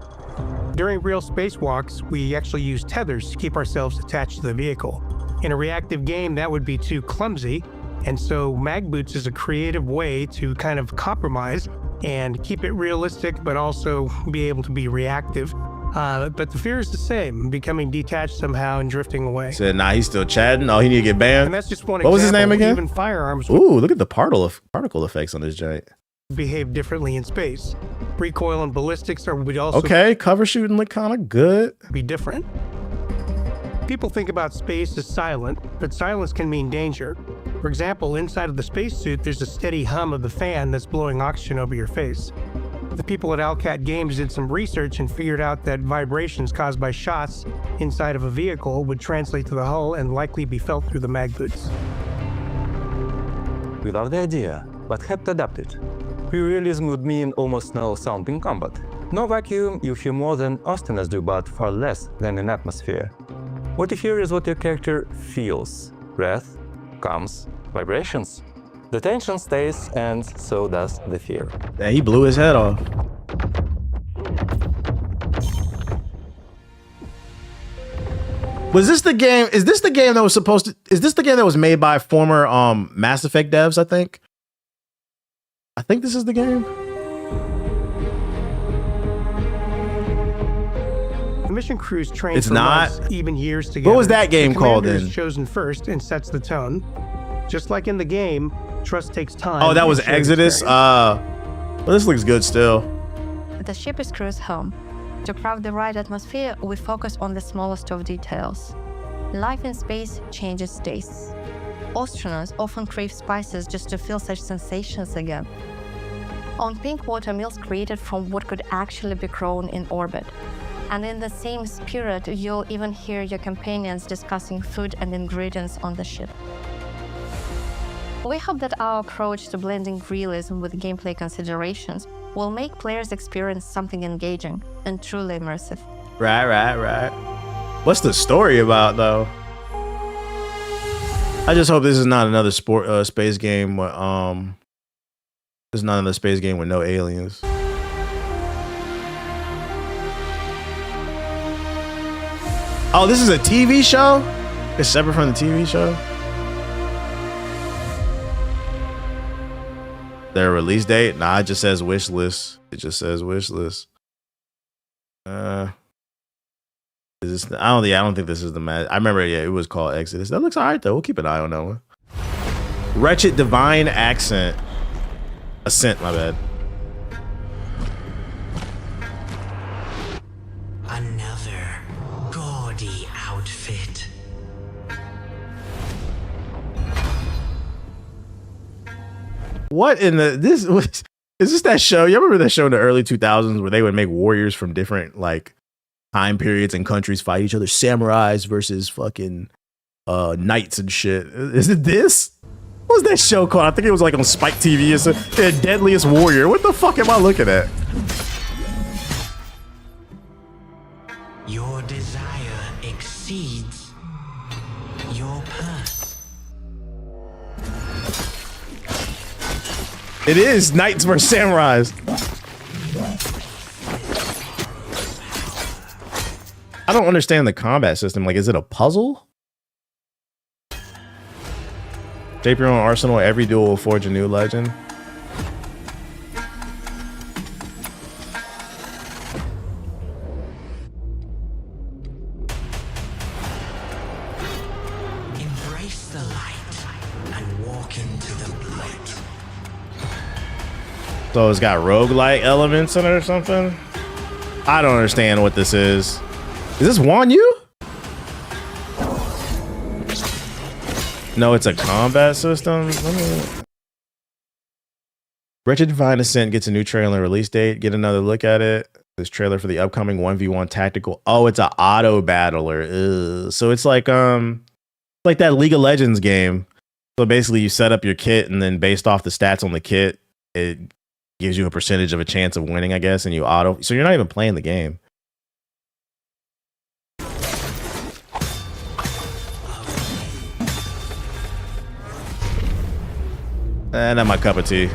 During real spacewalks, we actually use tethers to keep ourselves attached to the vehicle. In a reactive game, that would be too clumsy, and so mag boots is a creative way to kind of compromise and keep it realistic, but also be able to be reactive. But the fear is the same, becoming detached somehow and drifting away. Said, nah, he's still chatting. Oh, he need to get banned. And that's just one What was his name again? Even firearms Ooh, look at the particle effects on this giant. behave differently in space. Recoil and ballistics would also Okay, cover shooting look kind of good. be different. People think about space as silent, but silence can mean danger. For example, inside of the spacesuit, there's a steady hum of the fan that's blowing oxygen over your face. The people at Alcat Games did some research and figured out that vibrations caused by shots inside of a vehicle would translate to the hull and likely be felt through the mag boots. We love the idea, but had to adapt it. Pure realism would mean almost no sound in combat. No vacuum, you feel more than Austiners do, but far less than in atmosphere. What you hear is what your character feels. Breath, comes, vibrations. The tension stays, and so does the fear. Yeah, he blew his head off. Was this the game? Is this the game that was supposed to? Is this the game that was made by former Mass Effect devs? I think this is the game. The mission crews train It's for not. months, even years together. What was that game The called commander then? is chosen first and sets the tone. Just like in the game, trust takes time. Oh, that was and shared Exodus. experience. Well, this looks good still. The ship is crew's home. To craft the right atmosphere, we focus on the smallest of details. Life in space changes tastes. Astronauts often crave spices just to feel such sensations again. On pink water meals created from what could actually be grown in orbit. And in the same spirit, you'll even hear your companions discussing food and ingredients on the ship. We hope that our approach to blending realism with gameplay considerations will make players experience something engaging and truly immersive. Right. What's the story about though? I just hope this is not another space game with this is not another space game with no aliens. Oh, this is a TV show? It's separate from the TV show? Their release date? Nah, it just says wish list. It just says wish list. Is this? I don't think this is the match. I remember, yeah, it was called Exodus. That looks alright though. We'll keep an eye on that one. Wretched Divine Ascent, my bad. Another gaudy outfit. What in the this was? Is this that show? You remember that show in the early 2000s where they would make warriors from different like time periods and countries fight each other? Samurais versus fucking knights and shit. Is it this? What was that show called? I think it was like on Spike TV. It's the Deadliest Warrior. What the fuck am I looking at? Your desire exceeds your purse. It is Knights vs Samurais. I don't understand the combat system. Like, is it a puzzle? Shape your own arsenal. Every duel will forge a new legend. Embrace the light and walk into the light. So it's got roguelike elements in it or something? I don't understand what this is. Is this Wan Yu? No, it's a combat system. Wretched Divine Ascent gets a new trailer release date. Get another look at it. This trailer for the upcoming 1v1 tactical. Oh, it's an auto battler. Ugh. So it's like that League of Legends game. So basically you set up your kit and then based off the stats on the kit, it gives you a percentage of a chance of winning, I guess, and you auto. So you're not even playing the game. Not my cup of tea.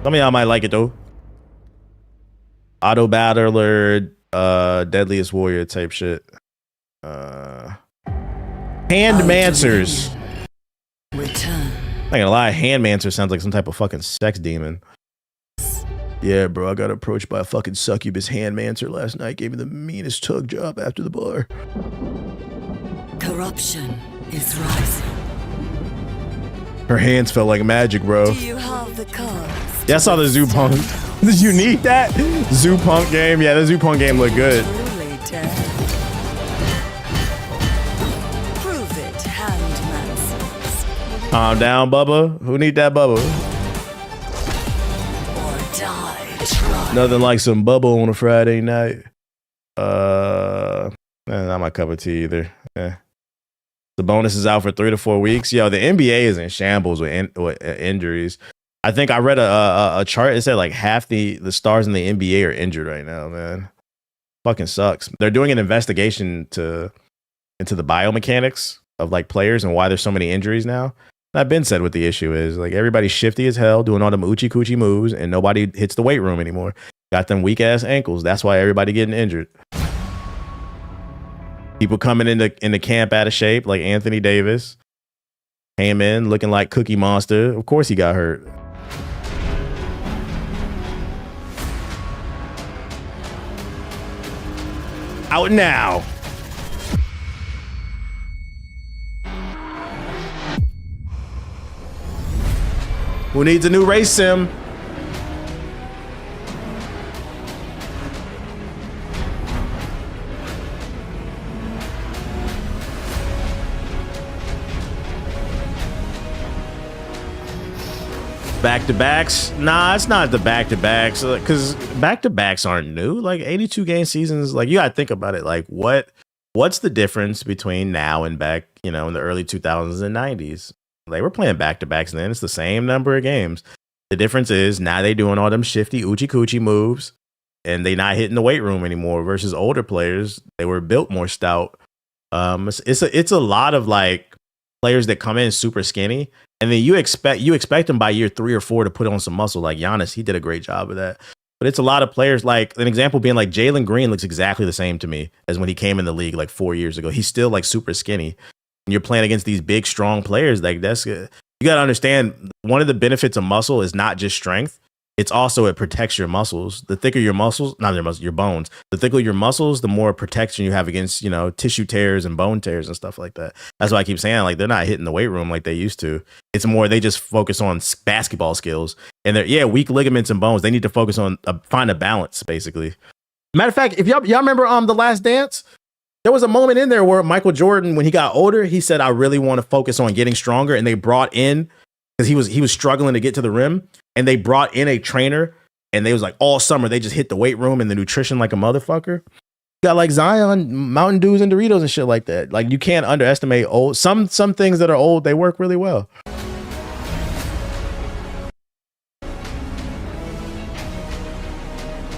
Some of y'all might like it though. Auto battler, Deadliest Warrior type shit. Handmancers. Return. Not gonna lie, Handmancer sounds like some type of fucking sex demon. Yeah, bro, I got approached by a fucking succubus Handmancer last night. Gave me the meanest tug job after the bar. Corruption is rising. Her hands felt like magic, bro. Do you have the cards? Yeah, I saw the Zoo Punk. Did you need that? Zoo Punk game? Yeah, the Zoo Punk game looked good. Truly dead. Prove it, Handmancers. Calm down, Bubba. Who need that Bubba? Or die trying. Nothing like some Bubba on a Friday night. Not my cup of tea either. The bonus is out for 3 to 4 weeks. Yo, the NBA is in shambles with injuries. I think I read a chart. It said like half the stars in the NBA are injured right now, man. Fucking sucks. They're doing an investigation into the biomechanics of like players and why there's so many injuries now. And I've been said what the issue is. Like everybody's shifty as hell, doing all them oochie coochie moves, and nobody hits the weight room anymore. Got them weak ass ankles. That's why everybody getting injured. People coming into camp out of shape, like Anthony Davis. Came in looking like Cookie Monster. Of course he got hurt. Out now. Who needs a new race sim? Back-to-backs? Nah, it's not the back-to-backs, because back-to-backs aren't new. Like 82 game seasons, like you gotta think about it. Like what's the difference between now and back, in the early 2000s and 90s? They were playing back-to-backs then. It's the same number of games. The difference is now they doing all them shifty oochie coochie moves, and they not hitting the weight room anymore. Versus older players, they were built more stout. It's a lot of like players that come in super skinny. And then you expect them by year 3 or 4 to put on some muscle. Like Giannis, he did a great job of that. But it's a lot of players, like an example being like Jalen Green looks exactly the same to me as when he came in the league like 4 years ago. He's still like super skinny. And you're playing against these big, strong players. Like you got to understand, one of the benefits of muscle is not just strength. It's also, it protects your muscles. The thicker your muscles, not your muscles, your bones. The thicker your muscles, the more protection you have against, tissue tears and bone tears and stuff like that. That's why I keep saying, like, they're not hitting the weight room like they used to. It's more, they just focus on basketball skills. And they're, weak ligaments and bones. They need to focus on, find a balance, basically. Matter of fact, if y'all remember The Last Dance, there was a moment in there where Michael Jordan, when he got older, he said, I really want to focus on getting stronger. And they brought in, because he was struggling to get to the rim, and they brought in a trainer, and they was like all summer they just hit the weight room and the nutrition like a motherfucker. You got like Zion, Mountain Dews and Doritos and shit like that. Like you can't underestimate old some things that are old, they work really well.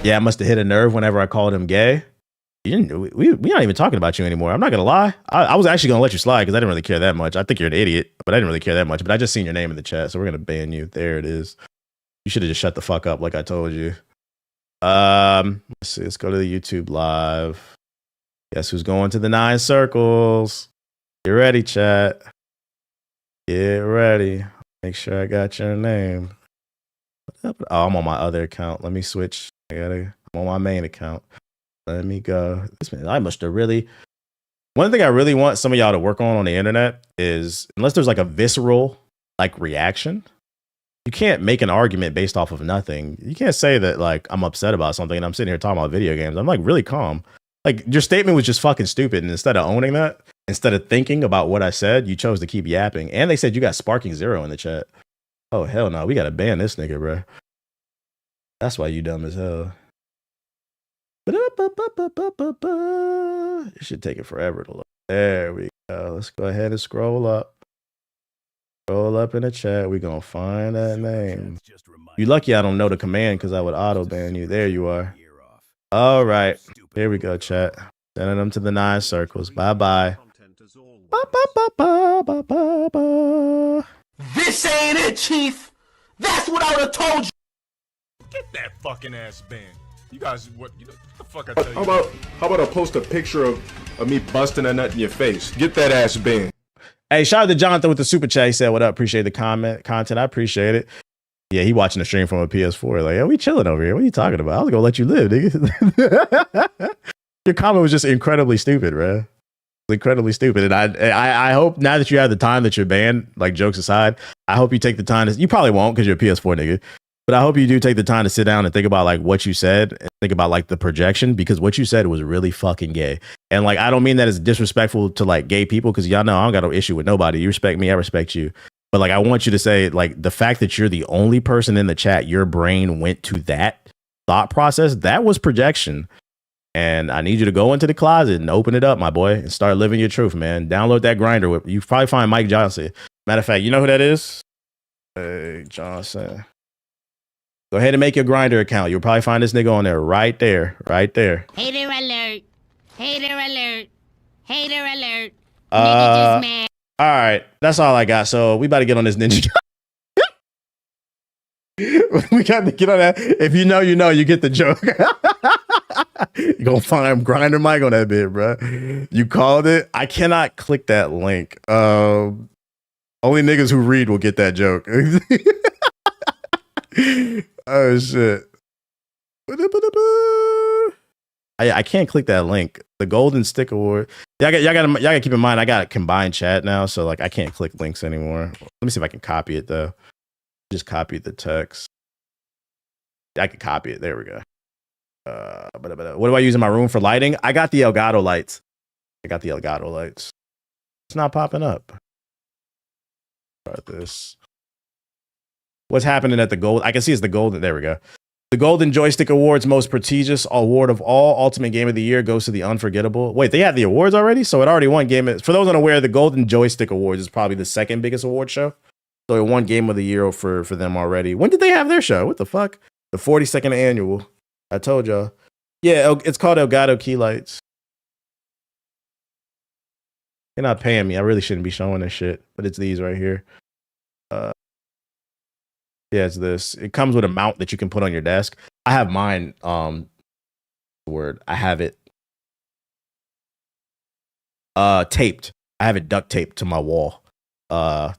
Yeah, I must have hit a nerve whenever I called him gay. We're not even talking about you anymore. I'm not gonna lie. I was actually gonna let you slide because I didn't really care that much. I think you're an idiot, but I didn't really care that much. But I just seen your name in the chat, so we're gonna ban you. There it is. You should have just shut the fuck up like I told you. Let's see. Let's go to the YouTube live. Guess who's going to the 9 circles? Get ready, chat. Get ready. Make sure I got your name. Oh, I'm on my other account. Let me switch. I'm on my main account. Let me go. I must have really. One thing I really want some of y'all to work on the internet is, unless there's like a visceral like reaction, you can't make an argument based off of nothing. You can't say that like I'm upset about something and I'm sitting here talking about video games. I'm like really calm. Like your statement was just fucking stupid. And instead of owning that, instead of thinking about what I said, you chose to keep yapping. And they said you got Sparking Zero in the chat. Oh hell no, we gotta ban this nigga, bro. That's why you dumb as hell. It should take it forever to load. There we go. Let's go ahead and scroll up. Scroll up in the chat. We're going to find that name. You lucky I don't know the command because I would auto ban you. There you are. All right. Here we go, chat. Sending them to the 9 circles. Bye-bye. This ain't it, Chief. That's what I would have told you. Get that fucking ass banned. You guys, what the fuck I tell you? How about I post a picture of me busting a nut in your face? Get that ass banned. Hey, shout out to Jonathan with the super chat. He said, what up? Appreciate the content. I appreciate it. Yeah, he watching the stream from a PS4. Like, yeah, we chilling over here. What are you talking about? I was gonna let you live, nigga. Your comment was just incredibly stupid, bro. Incredibly stupid. And I hope now that you have the time that you're banned, like jokes aside, I hope you take the time to, you probably won't because you're a PS4 nigga. But I hope you do take the time to sit down and think about like what you said and think about like the projection, because what you said was really fucking gay. And like, I don't mean that as disrespectful to like gay people, because y'all know I don't got no issue with nobody. You respect me, I respect you. But like, I want you to say like the fact that you're the only person in the chat, your brain went to that thought process. That was projection. And I need you to go into the closet and open it up, my boy, and start living your truth, man. Download that grinder whip. You probably find Mike Johnson. Matter of fact, you know who that is? Hey, Johnson. Go ahead and make your Grinder account. You'll probably find this nigga on there right there. Right there. Hater alert. Hater alert. Hater alert. All right. That's all I got. So we about to get on this ninja. We got to get on that. If you know, you know, you get the joke. You gonna find Grinder Mike on that bit, bro. You called it. I cannot click that link. Only niggas who read will get that joke. Oh shit. I can't click that link. The Golden Stick Award. Y'all gotta keep in mind I got a combined chat now, so like I can't click links anymore. Let me see if I can copy it though. Just copy the text. I can copy it. There we go. What do I use in my room for lighting? I got the Elgato lights. It's not popping up. Start this. What's happening at the gold? I can see it's the golden. There we go. The Golden Joystick Awards most prestigious award of all. Ultimate Game of the Year goes to the Unforgettable. Wait, they have the awards already? So it already won Game of... For those unaware, the Golden Joystick Awards is probably the second biggest award show. So it won Game of the Year for them already. When did they have their show? What the fuck? The 42nd annual. I told y'all. Yeah, it's called Elgato Key Lights. They're not paying me. I really shouldn't be showing this shit. But it's these right here. Yeah, it's this. It comes with a mount that you can put on your desk. I have mine. I have it taped. I have it duct taped to my wall.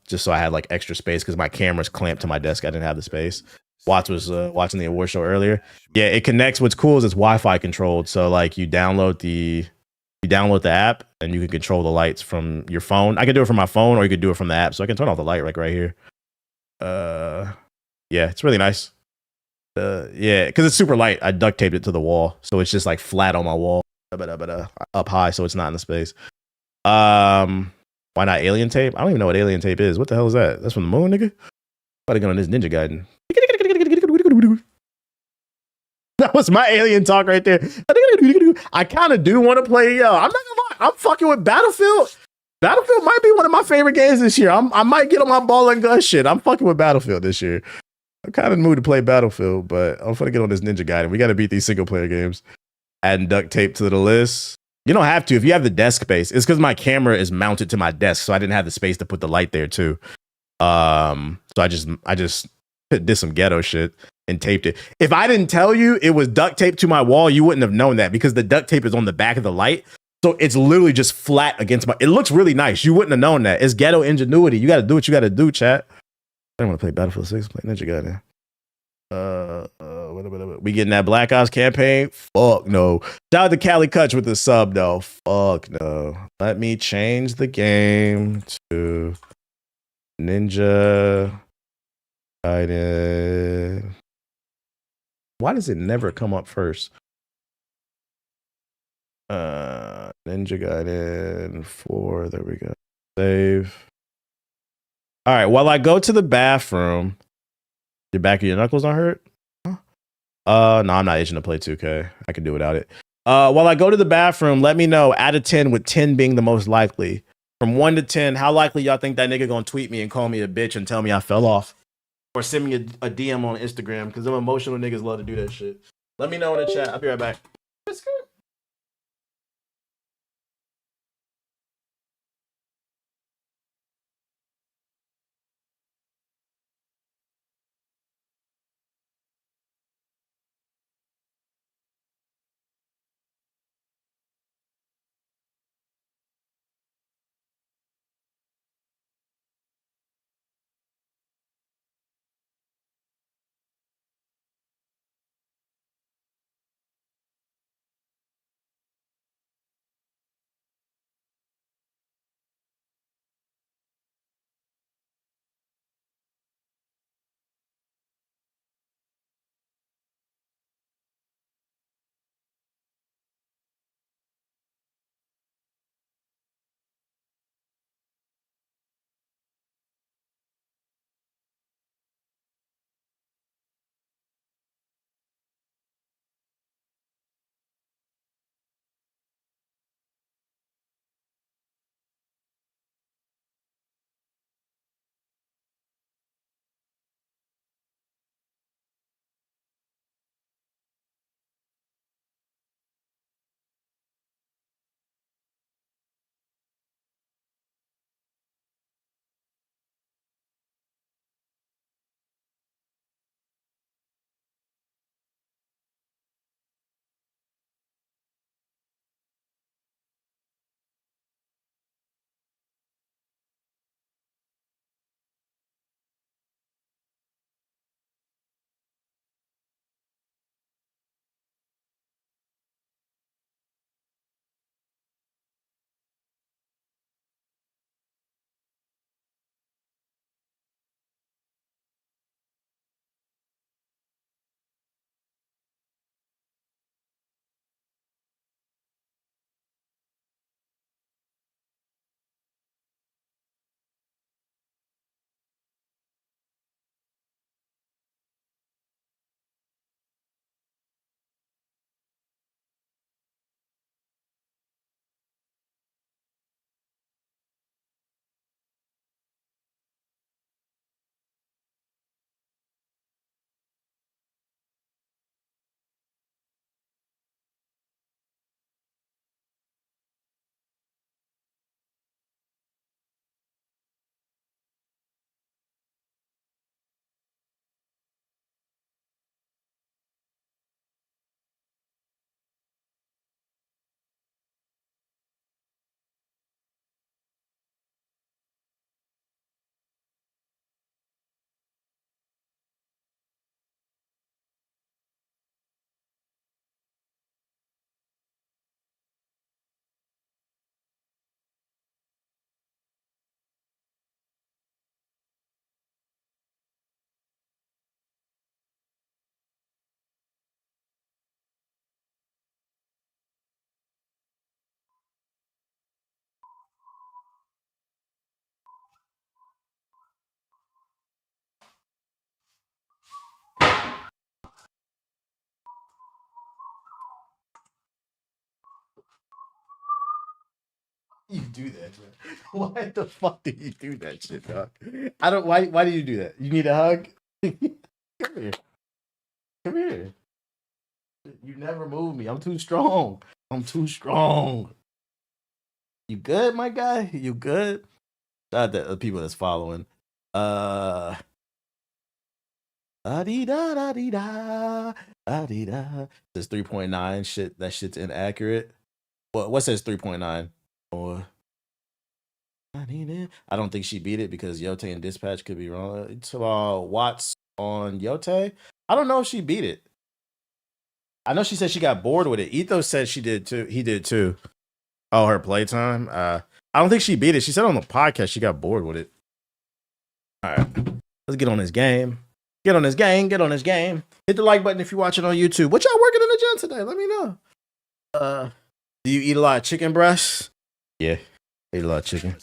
Just so I had like extra space because my camera's clamped to my desk. I didn't have the space. Watts was watching the award show earlier. Yeah, it connects. What's cool is it's Wi-Fi controlled. So like you download the app and you can control the lights from your phone. I could do it from my phone or you could do it from the app. So I can turn off the light like right here. Yeah, it's really nice. Yeah, because it's super light. I duct taped it to the wall. So it's just like flat on my wall. Up high so it's not in the space. Why not alien tape? I don't even know what alien tape is. What the hell is that? That's from the moon, nigga? About to get on this Ninja Gaiden. That was my alien talk right there. I kind of do want to play. I'm not gonna lie. I'm fucking with Battlefield. Battlefield might be one of my favorite games this year. I might get on my ball and gun shit. I'm fucking with Battlefield this year. I'm kind of in the mood to play Battlefield, but I'm gonna get on this Ninja Gaiden. We got to beat these single player games. Adding duct tape to the list. You don't have to if you have the desk space. It's because my camera is mounted to my desk, so I didn't have the space to put the light there too. So I just did some ghetto shit and taped it. If I didn't tell you it was duct taped to my wall, you wouldn't have known that because the duct tape is on the back of the light. So it's literally just flat against my... It looks really nice. You wouldn't have known that. It's ghetto ingenuity. You got to do what you got to do, chat. I don't want to play Battlefield 6. Play Ninja Gaiden. We getting that Black Ops campaign? Fuck no. Shout out to Cali Kutch with the sub though. Fuck no. Let me change the game to Ninja Gaiden. Why does it never come up first? Ninja Gaiden 4. There we go. Save. All right. While I go to the bathroom, your back of your knuckles don't hurt? No, I'm not itching to play 2K. I can do without it. While I go to the bathroom, let me know out of 10, with 10 being the most likely. From 1 to 10, how likely y'all think that nigga gonna tweet me and call me a bitch and tell me I fell off? Or send me a DM on Instagram, because them emotional niggas love to do that shit. Let me know in the chat. I'll be right back. do that, man? Why the fuck did you do that shit, dog? I don't. Why do you do that? You need a hug? Come here. Come here. You never move me. I'm too strong. I'm too strong. You good, my guy? You good? Shout out to the people that's following. Da-dee-da, da-dee-da, da-dee-da. Says 3.9. Shit, that shit's inaccurate. What says 3.9? Or I don't think she beat it because Yote and Dispatch could be wrong. It's Watts on Yote. I don't know if she beat it. I know she said she got bored with it. Ethos said she did too. He did too. Oh, her playtime. I don't think she beat it. She said on the podcast she got bored with it. All right, let's get on this game. Get on this game. Get on this game. Hit the like button if you're watching on YouTube. What y'all working in the gym today? Let me know. Do you eat a lot of chicken breasts? Yeah, I eat a lot of chicken.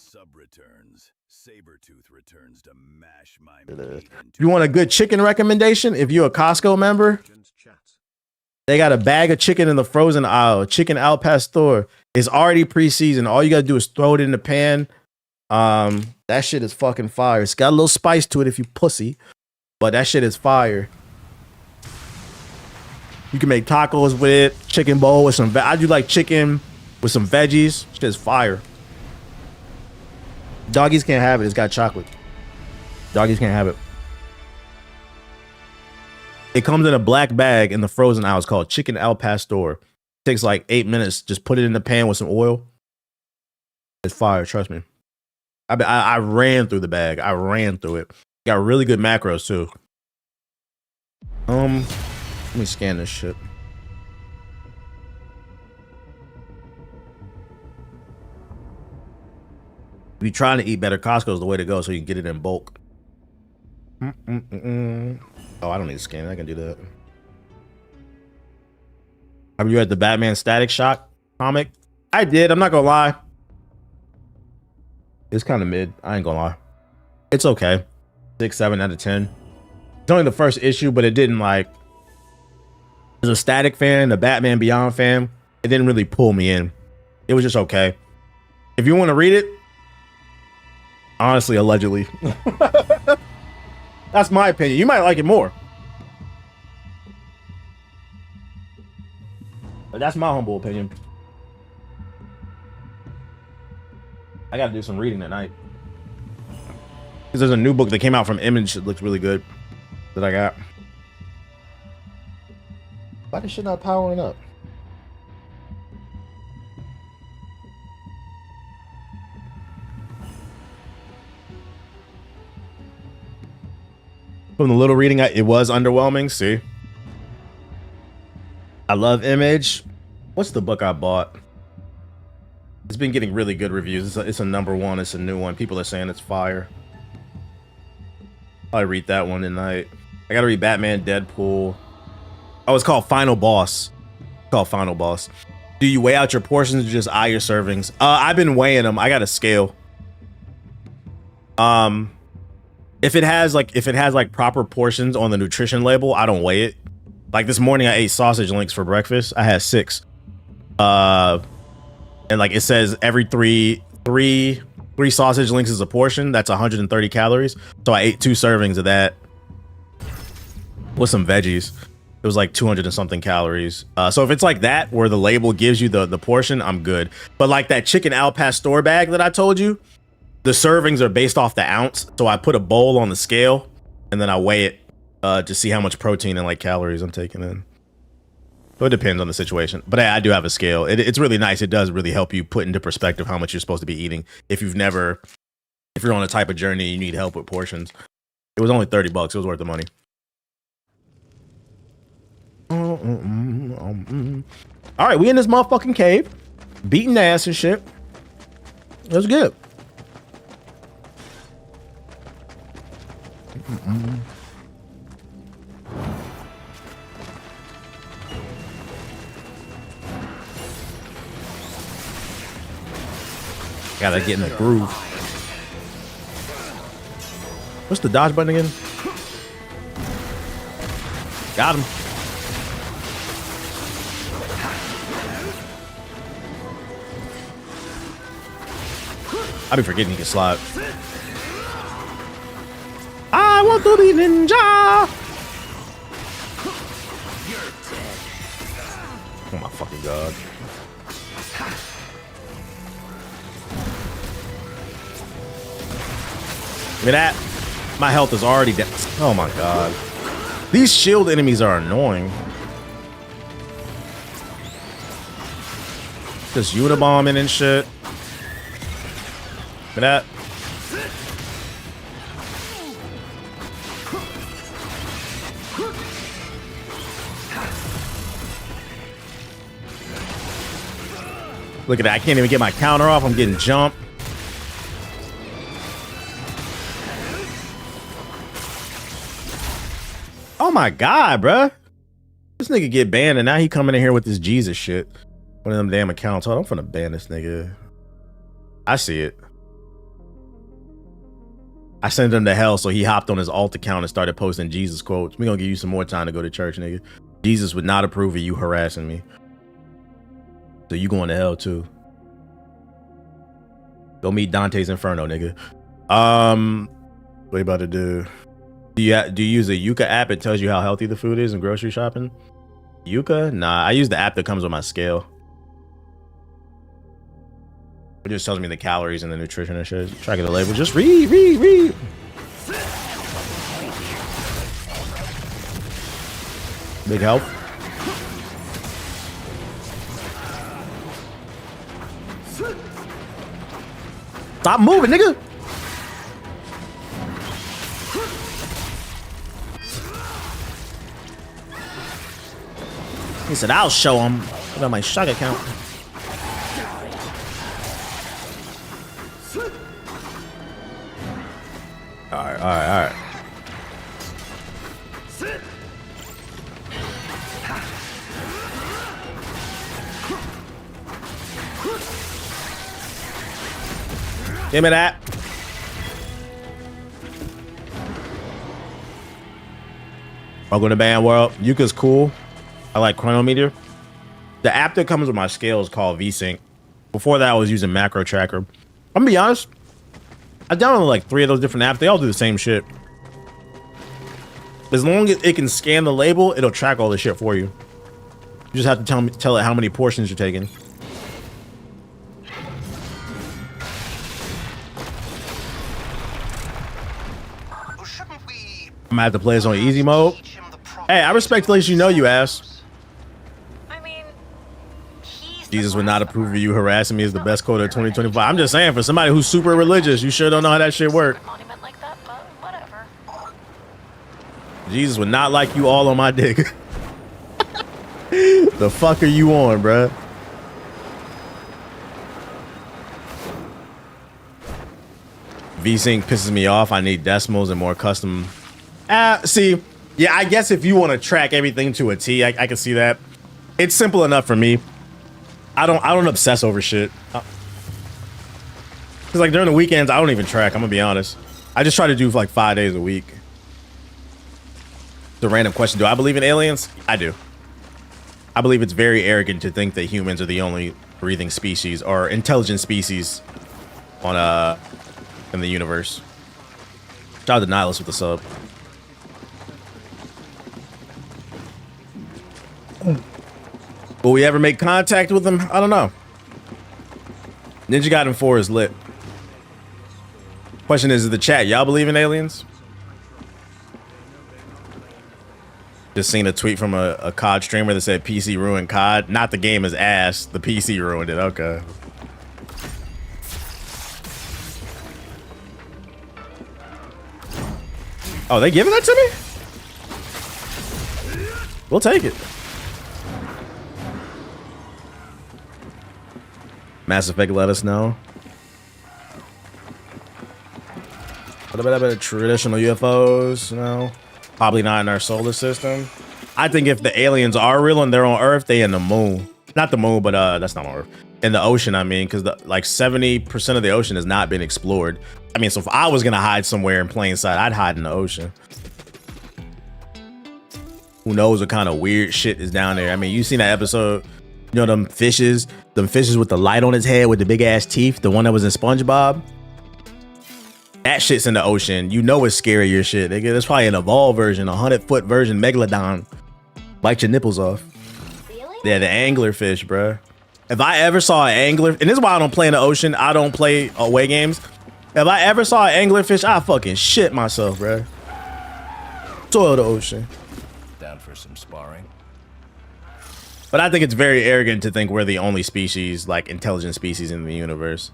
Returns to mash my You want a good chicken recommendation? If you're a Costco member, they got a bag of chicken in the frozen aisle. Chicken al pastor. It's already pre-seasoned. All you gotta do is throw it in the pan. That shit is fucking fire. It's got a little spice to it if you pussy, but that shit is fire. You can make tacos with it. Chicken bowl with some. I do like chicken with some veggies. Shit is fire. Doggies can't have it. It's got chocolate. Doggies can't have it. It comes in a black bag in the frozen aisle. It's called chicken al pastor. It takes like 8 minutes. Just put it in the pan with some oil. It's fire. Trust me. I ran through the bag. I ran through it. Got really good macros too. Let me scan this shit. If you're trying to eat better, Costco is the way to go so you can get it in bulk. Oh, I don't need to scan it. I can do that. Have you read the Batman Static Shock comic? I did. I'm not going to lie. It's kind of mid. I ain't going to lie. It's okay. 6, 7 out of 10. It's only the first issue, but it didn't like... As a Static fan, a Batman Beyond fan, it didn't really pull me in. It was just okay. If you want to read it, honestly, allegedly. That's my opinion. You might like it more. But that's my humble opinion. I gotta do some reading tonight. Because there's a new book that came out from Image that looks really good. That I got. Why is shit not powering up? From the little reading, it was underwhelming. See, I love Image. What's the book I bought? It's been getting really good reviews. It's a number one. It's a new one. People are saying it's fire. I read that one tonight. I gotta read Batman, Deadpool. Oh, it's called Final Boss. It's called Final Boss. Do you weigh out your portions or just eye your servings? I've been weighing them. I got a scale. If it has like proper portions on the nutrition label, I don't weigh it. Like this morning, I ate sausage links for breakfast. I had 6. And like it says every three sausage links is a portion. That's 130 calories. So I ate 2 servings of that with some veggies. It was like 200 and something calories. So if it's like that, where the label gives you the portion, I'm good. But like that chicken al pastor bag that I told you, the servings are based off the ounce. So I put a bowl on the scale and then I weigh it to see how much protein and like calories I'm taking in. So it depends on the situation. But I do have a scale. It's really nice. It does really help you put into perspective how much you're supposed to be eating. If you're on a type of journey, you need help with portions. It was only $30. It was worth the money. All right, we in this motherfucking cave, beating ass and shit. That's good. Gotta get in the groove. What's the dodge button again? Got him. I be forgetting he can slide. I want to be ninja. Oh my fucking god. Look at that. My health is already down. Oh my god. These shield enemies are annoying. Just unibombing and shit. Look at that. Look at that. I can't even get my counter off. I'm getting jumped. Oh my god, bruh. This nigga get banned and now he coming in here with this Jesus shit. One of them damn accounts. Hold on, I'm finna ban this nigga. I see it. I sent him to hell, so he hopped on his alt account and started posting Jesus quotes. We gonna give you some more time to go to church, nigga. Jesus would not approve of you harassing me. So you going to hell too. Go meet Dante's Inferno, nigga. What you about to do? Do you use a Yuka app? It tells you how healthy the food is in grocery shopping. Yuka? Nah, I use the app that comes with my scale. It just tells me the calories and the nutrition and shit. Tracking the label. Just read. Big help. Stop moving, nigga. He said, I'll show him. Look at my shock account. All right. Give me that. Welcome to Band World. Yuka's cool. I like Chronometer. The app that comes with my scale is called VSync. Before that, I was using Macro Tracker. I'm gonna be honest. I downloaded like 3 of those different apps. They all do the same shit. As long as it can scan the label, it'll track all the shit for you. You just have to tell it how many portions you're taking. I'm gonna have to play this on easy mode. Hey, I respect to let you know, you ass. Jesus would not approve of you harassing me is the best quote of 2025. I'm just saying, for somebody who's super religious, you sure don't know how that shit works. Jesus would not like you all on my dick. The fuck are you on, bruh? VSync pisses me off. I need decimals and more custom. See, yeah, I guess if you want to track everything to a T, I can see that. It's simple enough for me. I don't obsess over shit. Cause like during the weekends, I don't even track. I'm gonna be honest. I just try to do like 5 days a week. The random question: do I believe in aliens? I do. I believe it's very arrogant to think that humans are the only breathing species or intelligent species on in the universe. Shout out to Nihilus with the sub. Will we ever make contact with them? I don't know. Ninja Gaiden 4 is lit. Question is the chat, y'all believe in aliens? Just seen a tweet from a COD streamer that said PC ruined COD. Not the game is ass, the PC ruined it. Okay. Oh, they giving that to me? We'll take it. Mass Effect, let us know. What about traditional UFOs? No, probably not in our solar system. I think if the aliens are real and they're on Earth, they in the moon. Not the moon, but that's not on Earth. In the ocean, I mean, because like 70% of the ocean has not been explored. I mean, so if I was gonna hide somewhere in plain sight, I'd hide in the ocean. Who knows what kind of weird shit is down there? I mean, you seen that episode? You know them fishes with the light on its head with the big ass teeth, the one that was in SpongeBob. That shit's in the ocean. You know it's scarier shit, nigga. That's probably an evolved version, 100-foot version Megalodon. Bite your nipples off. Yeah, the anglerfish, bro. If I ever saw an angler, and this is why I don't play in the ocean. I don't play away games. If I ever saw an anglerfish, I fucking shit myself, bro. Soil the ocean. Down for some sparring. But I think it's very arrogant to think we're the only species, like intelligent species in the universe.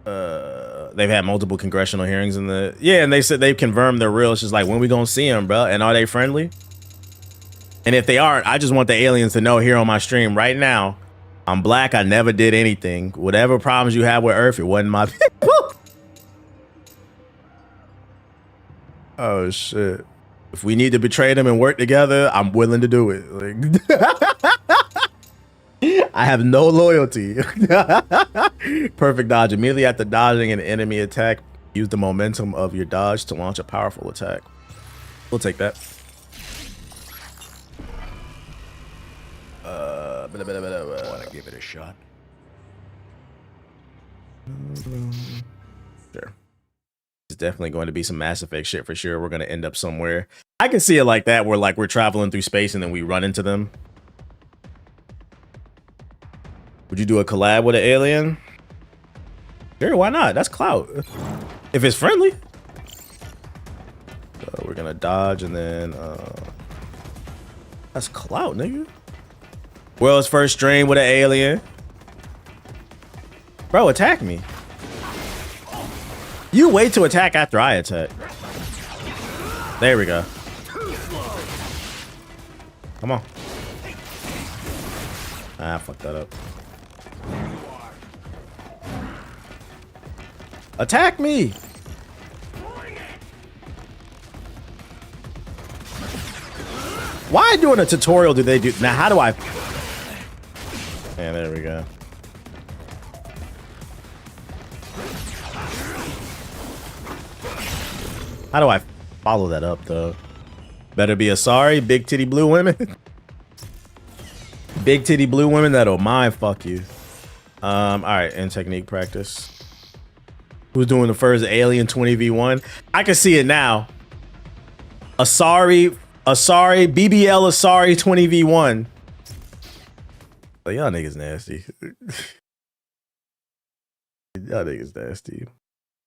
They've had multiple congressional hearings in the and they said they've confirmed they're real. It's just like, when we gonna see them, bro? And are they friendly? And if they aren't, I just want the aliens to know here on my stream right now, I'm black. I never did anything. Whatever problems you have with Earth, it wasn't my people. Oh shit. If we need to betray them and work together, I'm willing to do it. Like, I have no loyalty. Perfect dodge. Immediately after dodging an enemy attack, use the momentum of your dodge to launch a powerful attack. We'll take that. Want to give it a shot? Sure. It's definitely going to be some Mass Effect shit for sure. We're going to end up somewhere. I can see it like that, where like we're traveling through space and then we run into them. Would you do a collab with an alien? Sure, why not? That's clout. If it's friendly. So we're gonna dodge and then that's clout, nigga. World's first stream with an alien. Bro, attack me. You wait to attack after I attack. There we go. Come on. Ah, I fucked that up. Attack me! Why doing a tutorial do they do? Now, how do I... Yeah, there we go. How do I follow that up, though? Better be a sorry, big titty blue women. Big titty blue women that'll mind fuck you. All right, and technique practice. Who's doing the first alien 20v1? I can see it now. Asari, BBL Asari 20v1. Oh, y'all niggas nasty. Y'all niggas nasty.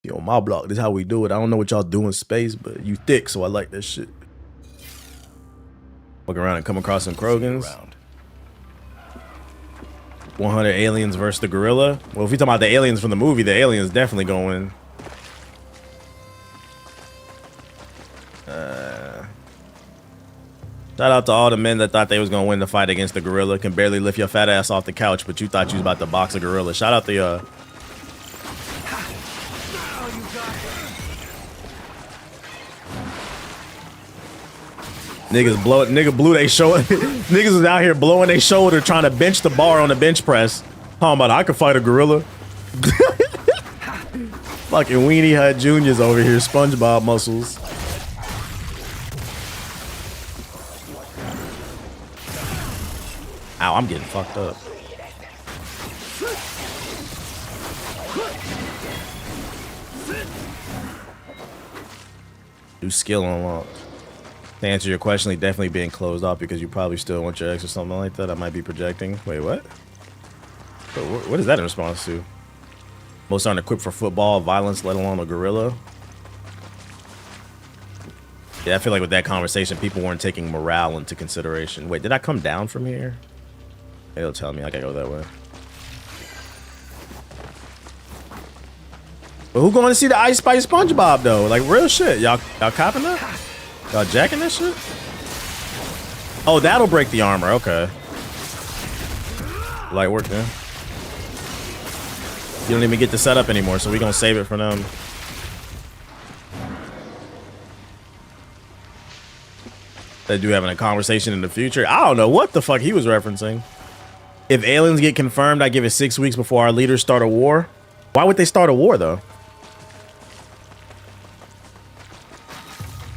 You know, my block, this is how we do it. I don't know what y'all do in space, but you thick, so I like that shit. Look around and come across some Krogans. 100 aliens versus the gorilla. Well, if we talk about the aliens from the movie, the aliens definitely going. Shout out to all the men that thought they was gonna win the fight against the gorilla. Can barely lift your fat ass off the couch, but you thought you was about to box a gorilla. Shout out to nigga blew they shoulder. Niggas was out here blowing their shoulder trying to bench the bar on the bench press. Talking about I could fight a gorilla. Fucking Weenie Hut Juniors over here, SpongeBob muscles. Ow, I'm getting fucked up. New skill unlocked. To answer your question, they definitely being closed off because you probably still want your ex or something like that. I might be projecting. Wait, what? What is that in response to? Most aren't equipped for football, violence, let alone a gorilla. Yeah, I feel like with that conversation, people weren't taking morale into consideration. Wait, did I come down from here? It'll tell me I gotta go that way. But who going to see the Ice Spice SpongeBob though? Like real shit. Y'all copping that? Y'all jacking this shit? Oh, that'll break the armor. Okay. Light work then. You don't even get the setup anymore, so we gonna save it for them. They do having a conversation in the future. I don't know what the fuck he was referencing. If aliens get confirmed, I give it 6 weeks before our leaders start a war. Why would they start a war though?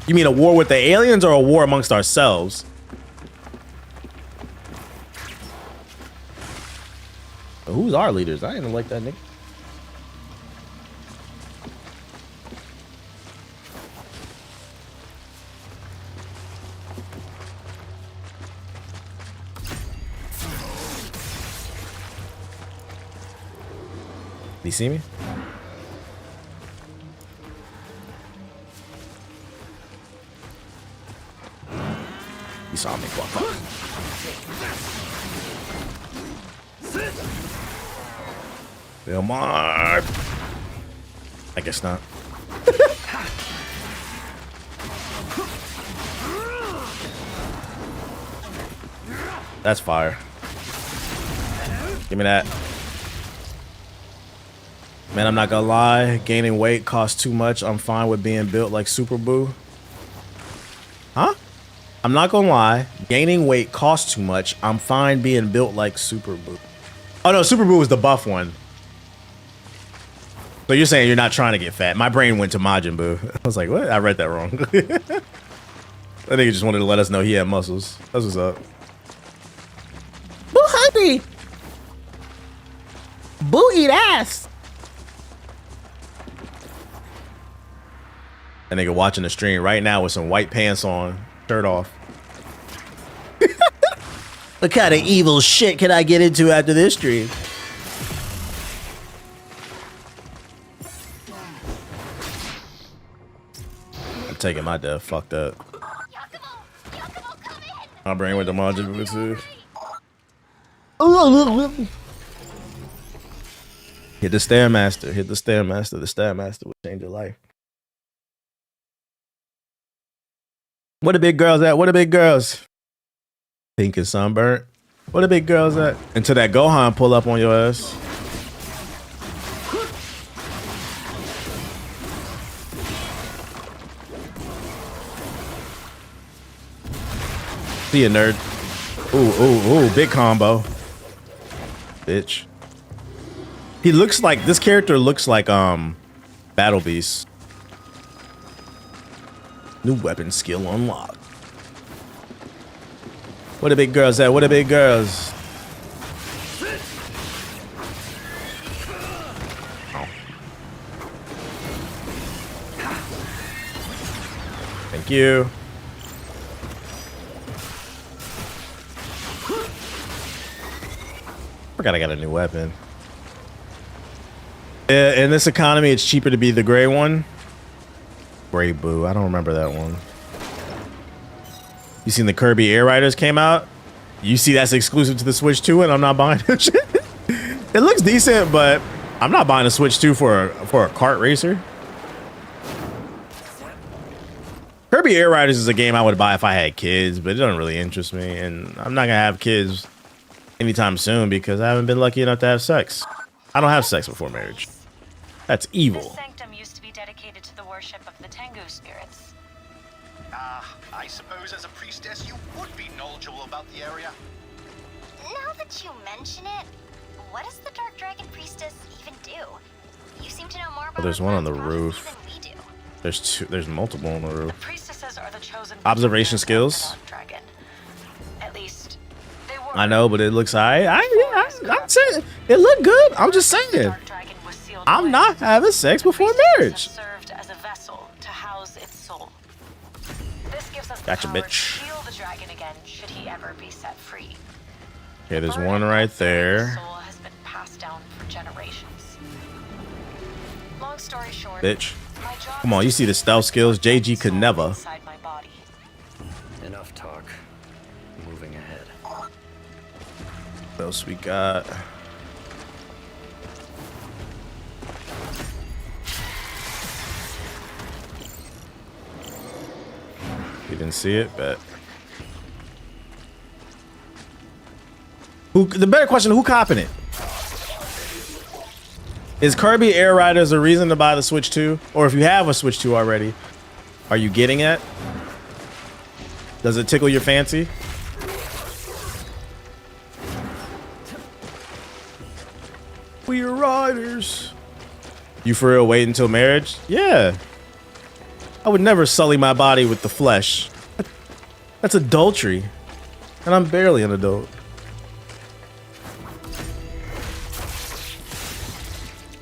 You mean a war with the aliens or a war amongst ourselves? Who's our leaders? I didn't like that nigga. You see me? You saw me. Fuck. Come on. I guess not. That's fire. Give me that. Man, I'm not gonna lie. Gaining weight costs too much. I'm fine with being built like Super Boo. Huh? I'm not gonna lie. Gaining weight costs too much. I'm fine being built like Super Boo. Oh no, Super Boo was the buff one. So you're saying you're not trying to get fat. My brain went to Majin Buu. I was like, what? I read that wrong. That nigga just wanted to let us know he had muscles. That's what's up. Boo hungry. Boo eat ass. That nigga watching the stream right now with some white pants on, shirt off. What kind of evil shit can I get into after this stream? I'm taking my death. Fuck that. My brain went to Majin Buu too. Hit the Stairmaster. Hit the Stairmaster. The Stairmaster will change your life. Where the big girls at? Where the big girls? Pink and sunburnt. Where the big girls at? Until that Gohan pull up on your ass. See ya, nerd. Ooh, ooh, ooh, big combo. Bitch. He looks like, this character looks like Battle Beast. New weapon skill unlocked. Where the big girls at? Where the big girls? Oh. Thank you. Forgot I got a new weapon. In this economy, it's cheaper to be the gray one. Gray Boo. I don't remember that one. You seen the Kirby Air Riders came out? You see that's exclusive to the Switch 2 and I'm not buying that shit. It looks decent, but I'm not buying a Switch 2 for a kart racer. Kirby Air Riders is a game I would buy if I had kids, but it doesn't really interest me. And I'm not gonna have kids anytime soon because I haven't been lucky enough to have sex. I don't have sex before marriage. That's evil. This sanctum used to be dedicated to the worship of the Tengu spirits. I suppose as a priestess you would be knowledgeable about the area. Now that you mention it, what does the Dark Dragon Priestess even do? You seem to know more about Oh, there's one on the than roof. we do. There's multiple on the roof. The priestesses are the chosen Observation skills. dragon. At least they were. I know, but it looks I'm saying it looked good. I'm just saying. I'm not having sex before marriage. Served as a vessel to house its soul. This gives us Gotcha, the power bitch. to heal the dragon again should he ever be set free. Okay, there's one right there. Soul has been passed down for generations. Long story short, Bitch. Come on, you see the stealth skills? JG could never. inside my body. Enough talk. Moving ahead. What else we got? You didn't see it, but who? The better question: who copping it? Is Kirby Air Riders a reason to buy the Switch 2? Or if you have a Switch 2 already, are you getting it? Does it tickle your fancy? We are riders. You for real wait until marriage? Yeah. I would never sully my body with the flesh. That's adultery. And I'm barely an adult.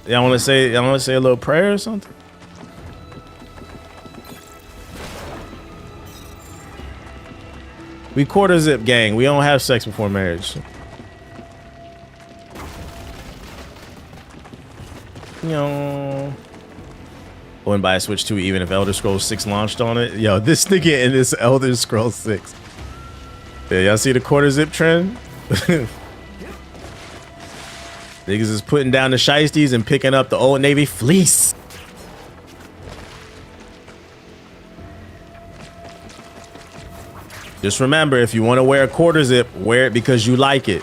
Y'all wanna say a little prayer or something? We quarter zip gang. We don't have sex before marriage. Yo. Wouldn't buy a Switch 2 even if Elder Scrolls 6 launched on it. Yo, this nigga in this Elder Scrolls 6. Yeah, y'all see the quarter zip trend? Niggas is putting down the shiesties and picking up the Old Navy fleece. Just remember, if you want to wear a quarter zip, wear it because you like it.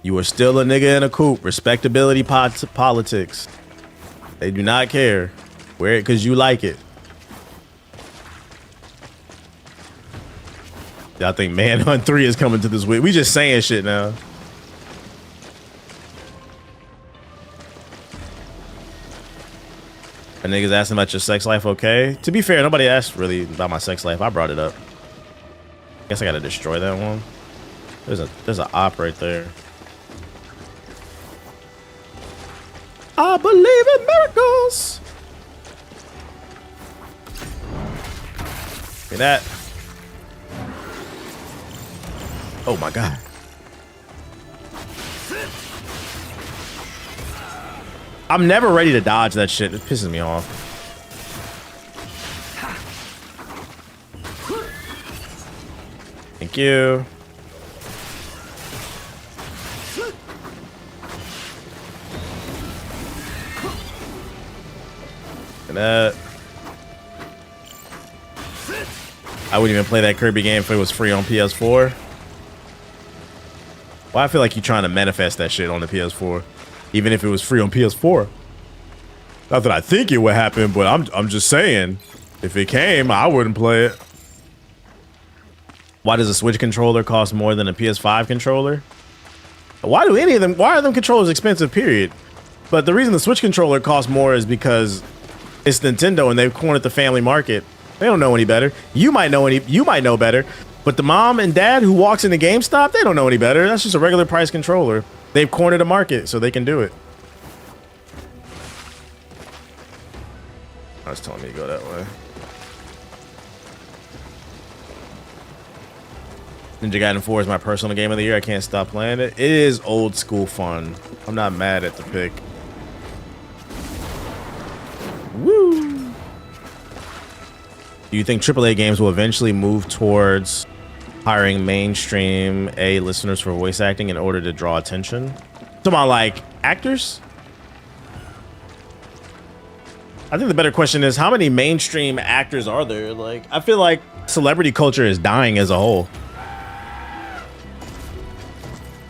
You are still a nigga in a coupe. Respectability politics. They do not care. Wear it because you like it. I think Manhunt 3 is coming to this week. We just saying shit now. A niggas asking about your sex life, okay? To be fair, nobody asked really about my sex life. I brought it up. Guess I gotta destroy that one. There's an op right there. I believe in miracles. Look at that. Oh my god. I'm never ready to dodge that shit. It pisses me off. Thank you. And that. I wouldn't even play that Kirby game if it was free on PS4. Well, I feel like you're trying to manifest that shit on the PS4, even if it was free on PS4. Not that I think it would happen, but I'm just saying, if it came, I wouldn't play it. Why does a Switch controller cost more than a PS5 controller? Why do any of them? Why are them controllers expensive? Period. But the reason the Switch controller costs more is because it's Nintendo and they've cornered the family market. They don't know any better. You might know better. But the mom and dad who walks into GameStop, they don't know any better. That's just a regular price controller. They've cornered the market, so they can do it. I was telling me to go that way. Ninja Gaiden 4 is my personal game of the year. I can't stop playing it. It is old school fun. I'm not mad at the pick. Woo! Do you think AAA games will eventually move towards hiring mainstream listeners for voice acting in order to draw attention? Talking about like actors? I think the better question is, how many mainstream actors are there? Like, I feel like celebrity culture is dying as a whole.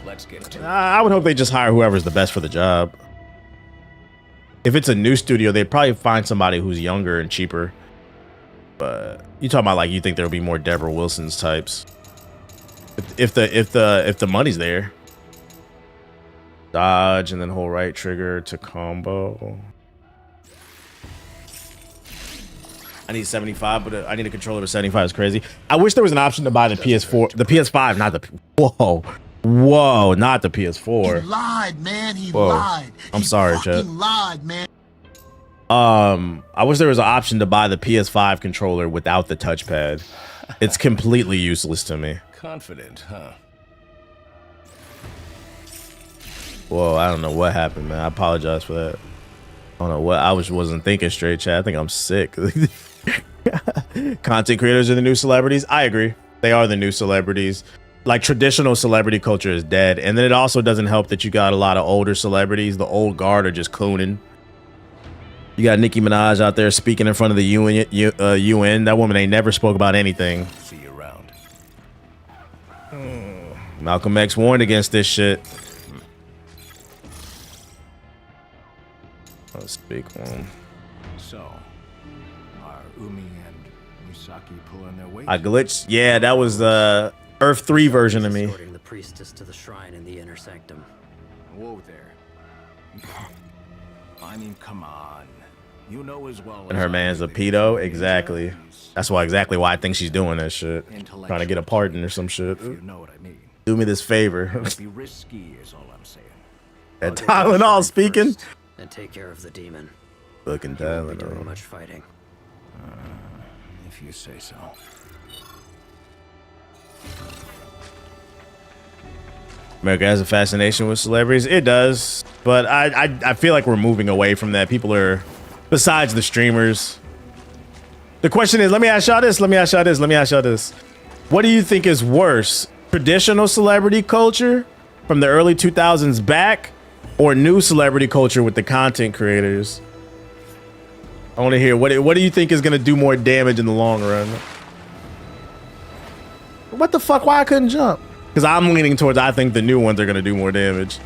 Let's get to I would hope they just hire whoever's the best for the job. If it's a new studio, they'd probably find somebody who's younger and cheaper. But you talking about like, you think there'll be more Deborah Wilson's types? If the money's there. Dodge and then hold right trigger to combo. I need 75, but I need a controller with 75 is crazy. I wish there was an option to buy the PS4, the PS5, not the, whoa, not the PS4. He lied, man. He Whoa. lied. I'm sorry, Chet. Lied, man. I wish there was an option to buy the PS5 controller without the touchpad. It's completely useless to me. confident, huh? Whoa, I don't know what happened, man. I apologize for that. I don't know what, I wasn't thinking straight, chat. I think I'm sick. Content creators are the new celebrities. I agree. They are the new celebrities. Like, traditional celebrity culture is dead. And then it also doesn't help that you got a lot of older celebrities. The old guard are just cooning. You got Nicki Minaj out there speaking in front of the UN. That woman ain't never spoke about anything. See you around. Malcolm X warned against this shit. Let's speak one. So, are Umi and Misaki pulling their weight? I glitched. Yeah, that was the Earth 3 version of me. Escorting the priestess to the shrine in the inner sanctum. Whoa there. I mean, come on. You know as well. And her man's a pedo. Exactly. That's exactly why I think she's doing that shit. Trying to get a pardon or some shit. You know what I mean. Do me this favor. Be risky is all I'm saying. That Tylenol speaking. And take care of the demon. Looking Tylenol. Much fighting. If you say so. America has a fascination with celebrities. It does, but I feel like we're moving away from that. People are, besides the streamers. The question is, let me ask y'all this. What do you think is worse? Traditional celebrity culture from the early 2000s back, or new celebrity culture with the content creators? I want to hear what do you think is going to do more damage in the long run? What the fuck? Why I couldn't jump? Because I'm leaning towards I think the new ones are going to do more damage.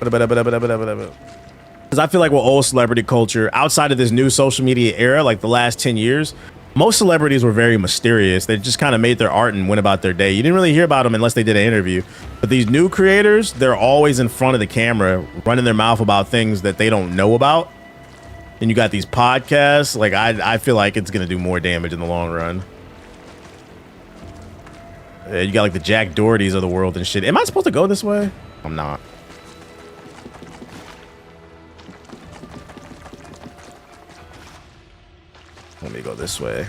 Because I feel like with old celebrity culture, outside of this new social media era, like the last 10 years, most celebrities were very mysterious. They just kind of made their art and went about their day. You didn't really hear about them unless they did an interview. But these new creators, they're always in front of the camera, running their mouth about things that they don't know about. And you got these podcasts. Like, I feel like it's going to do more damage in the long run. You got like the Jack Dohertys of the world and shit. Am I supposed to go this way? I'm not. Let me go this way.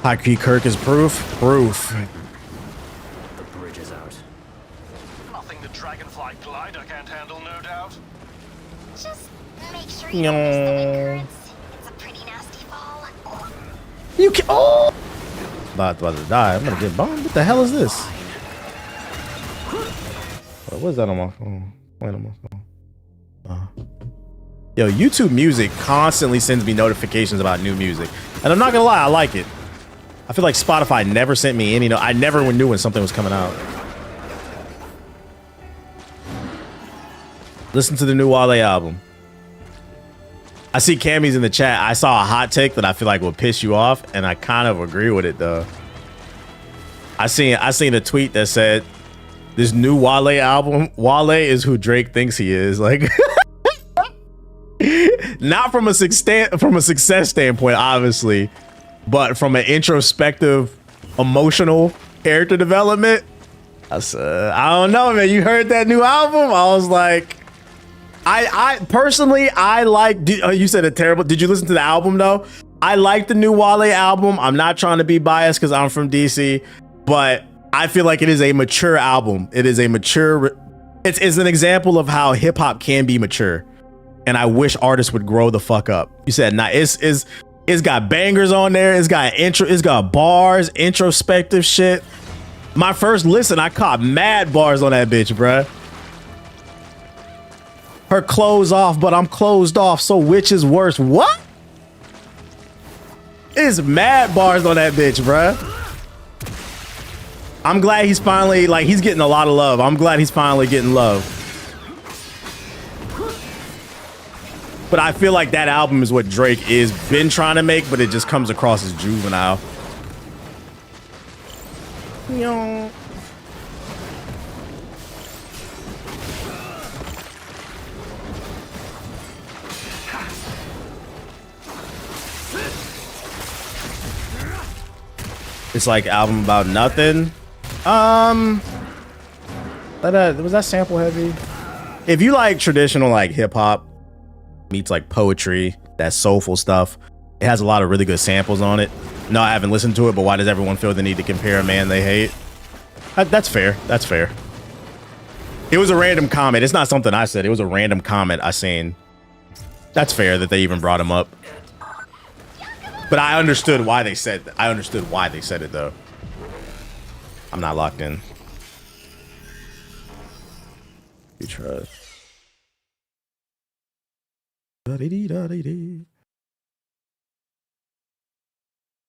High Key Kirk is proof. The bridge is out. Nothing the dragonfly glider can't handle, no doubt. Just make sure you don't miss the wind currents. It's a pretty nasty fall. You can. Oh! About to die. I'm gonna get bombed. What the hell is this? What is that on my phone? Playing on my phone. Yo, YouTube Music constantly sends me notifications about new music, and I'm not gonna lie, I like it. I feel like Spotify never sent me any. I never knew when something was coming out. Listen to the new Wale album. I see Cammy's in the chat. I saw a hot take that I feel like will piss you off, and I kind of agree with it though. I seen a tweet that said, "This new Wale album, Wale is who Drake thinks he is." Like, not from a success standpoint, obviously, but from an introspective, emotional character development. I don't know, man. You heard that new album? I was like. I personally, I like, you said it terrible. Did you listen to the album though? I like the new Wale album. I'm not trying to be biased because I'm from DC, but I feel like it is a mature album. It is a mature, it's an example of how hip hop can be mature. And I wish artists would grow the fuck up. You said, nah, it's got bangers on there. It's got bars, introspective shit. My first listen, I caught mad bars on that bitch, bruh. Her clothes off, but I'm closed off. So which is worse? What? It's mad bars on that bitch, bruh. I'm glad he's finally, like, he's getting a lot of love. I'm glad he's finally getting love. But I feel like that album is what Drake is been trying to make, but it just comes across as juvenile. Yo. It's like album about nothing. Was that sample heavy? If you like traditional like hip hop meets like poetry, that soulful stuff, it has a lot of really good samples on it. No, I haven't listened to it, but why does everyone feel the need to compare a man they hate? That's fair. That's fair. It was a random comment. It's not something I said. It was a random comment I seen. That's fair that they even brought him up. But I understood why they said that. I understood why they said it though. I'm not locked in. You trust. This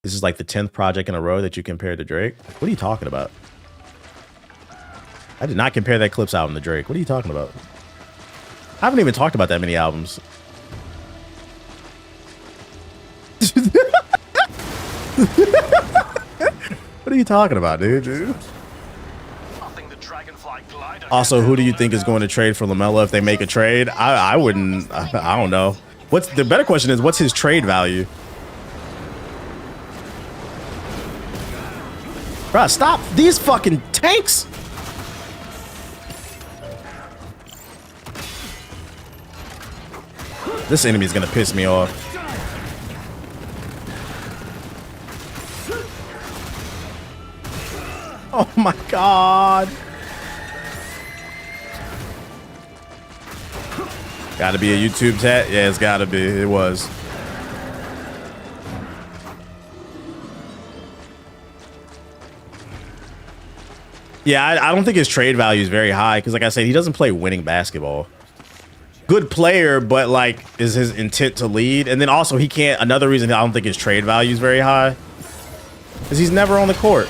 is like the 10th project in a row that you compared to Drake. What are you talking about? I did not compare that Clips album to Drake. What are you talking about? I haven't even talked about that many albums. What are you talking about, dude? Also, who do you think is going to trade for LaMelo if they make a trade? I wouldn't. I don't know. What's the better question is, what's his trade value? Bruh, stop these fucking tanks. This enemy is gonna piss me off. Oh my God. Gotta be a YouTube tat? Yeah, it's gotta be. It was. Yeah, I don't think his trade value is very high because, like I said, he doesn't play winning basketball. Good player, but like, is his intent to lead? And then also, he can't. Another reason I don't think his trade value is very high is he's never on the court.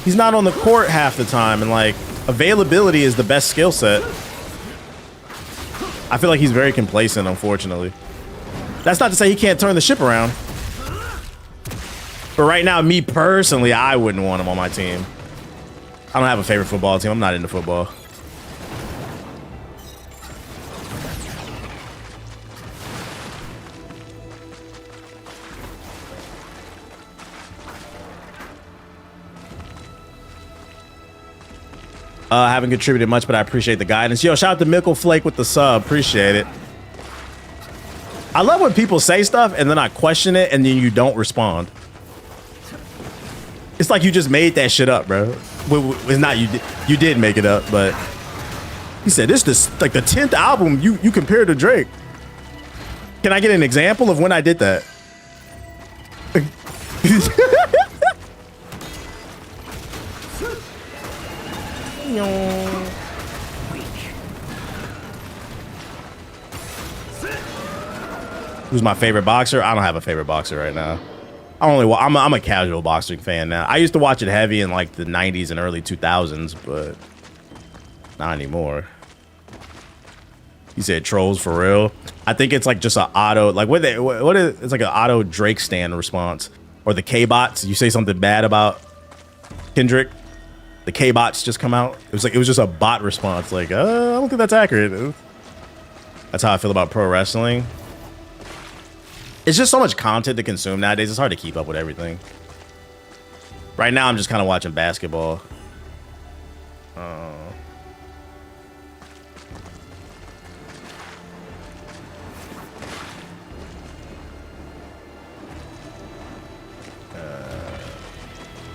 He's not on the court half the time, and like, availability is the best skill set. I feel like he's very complacent, unfortunately. That's not to say he can't turn the ship around. But right now, me personally, I wouldn't want him on my team. I don't have a favorite football team. I'm not into football. I haven't contributed much, but I appreciate the guidance. Yo, shout out to Mickle Flake with the sub. Appreciate it. I love when people say stuff and then I question it and then you don't respond. It's like you just made that shit up, bro. It's not you did make it up, but he said this like the 10th album you compared to Drake. Can I get an example of when I did that? Who's my favorite boxer? I don't have a favorite boxer right now. I'm a casual boxing fan now. I used to watch it heavy in like the 90s and early 2000s, but not anymore. You said trolls for real? I think it's like just an auto, like it's like an auto Drake stan response. Or the K-bots. You say something bad about Kendrick, the K-bots just come out. It was just a bot response. Like, I don't think that's accurate. That's how I feel about pro wrestling. It's just so much content to consume nowadays. It's hard to keep up with everything. Right now, I'm just kind of watching basketball.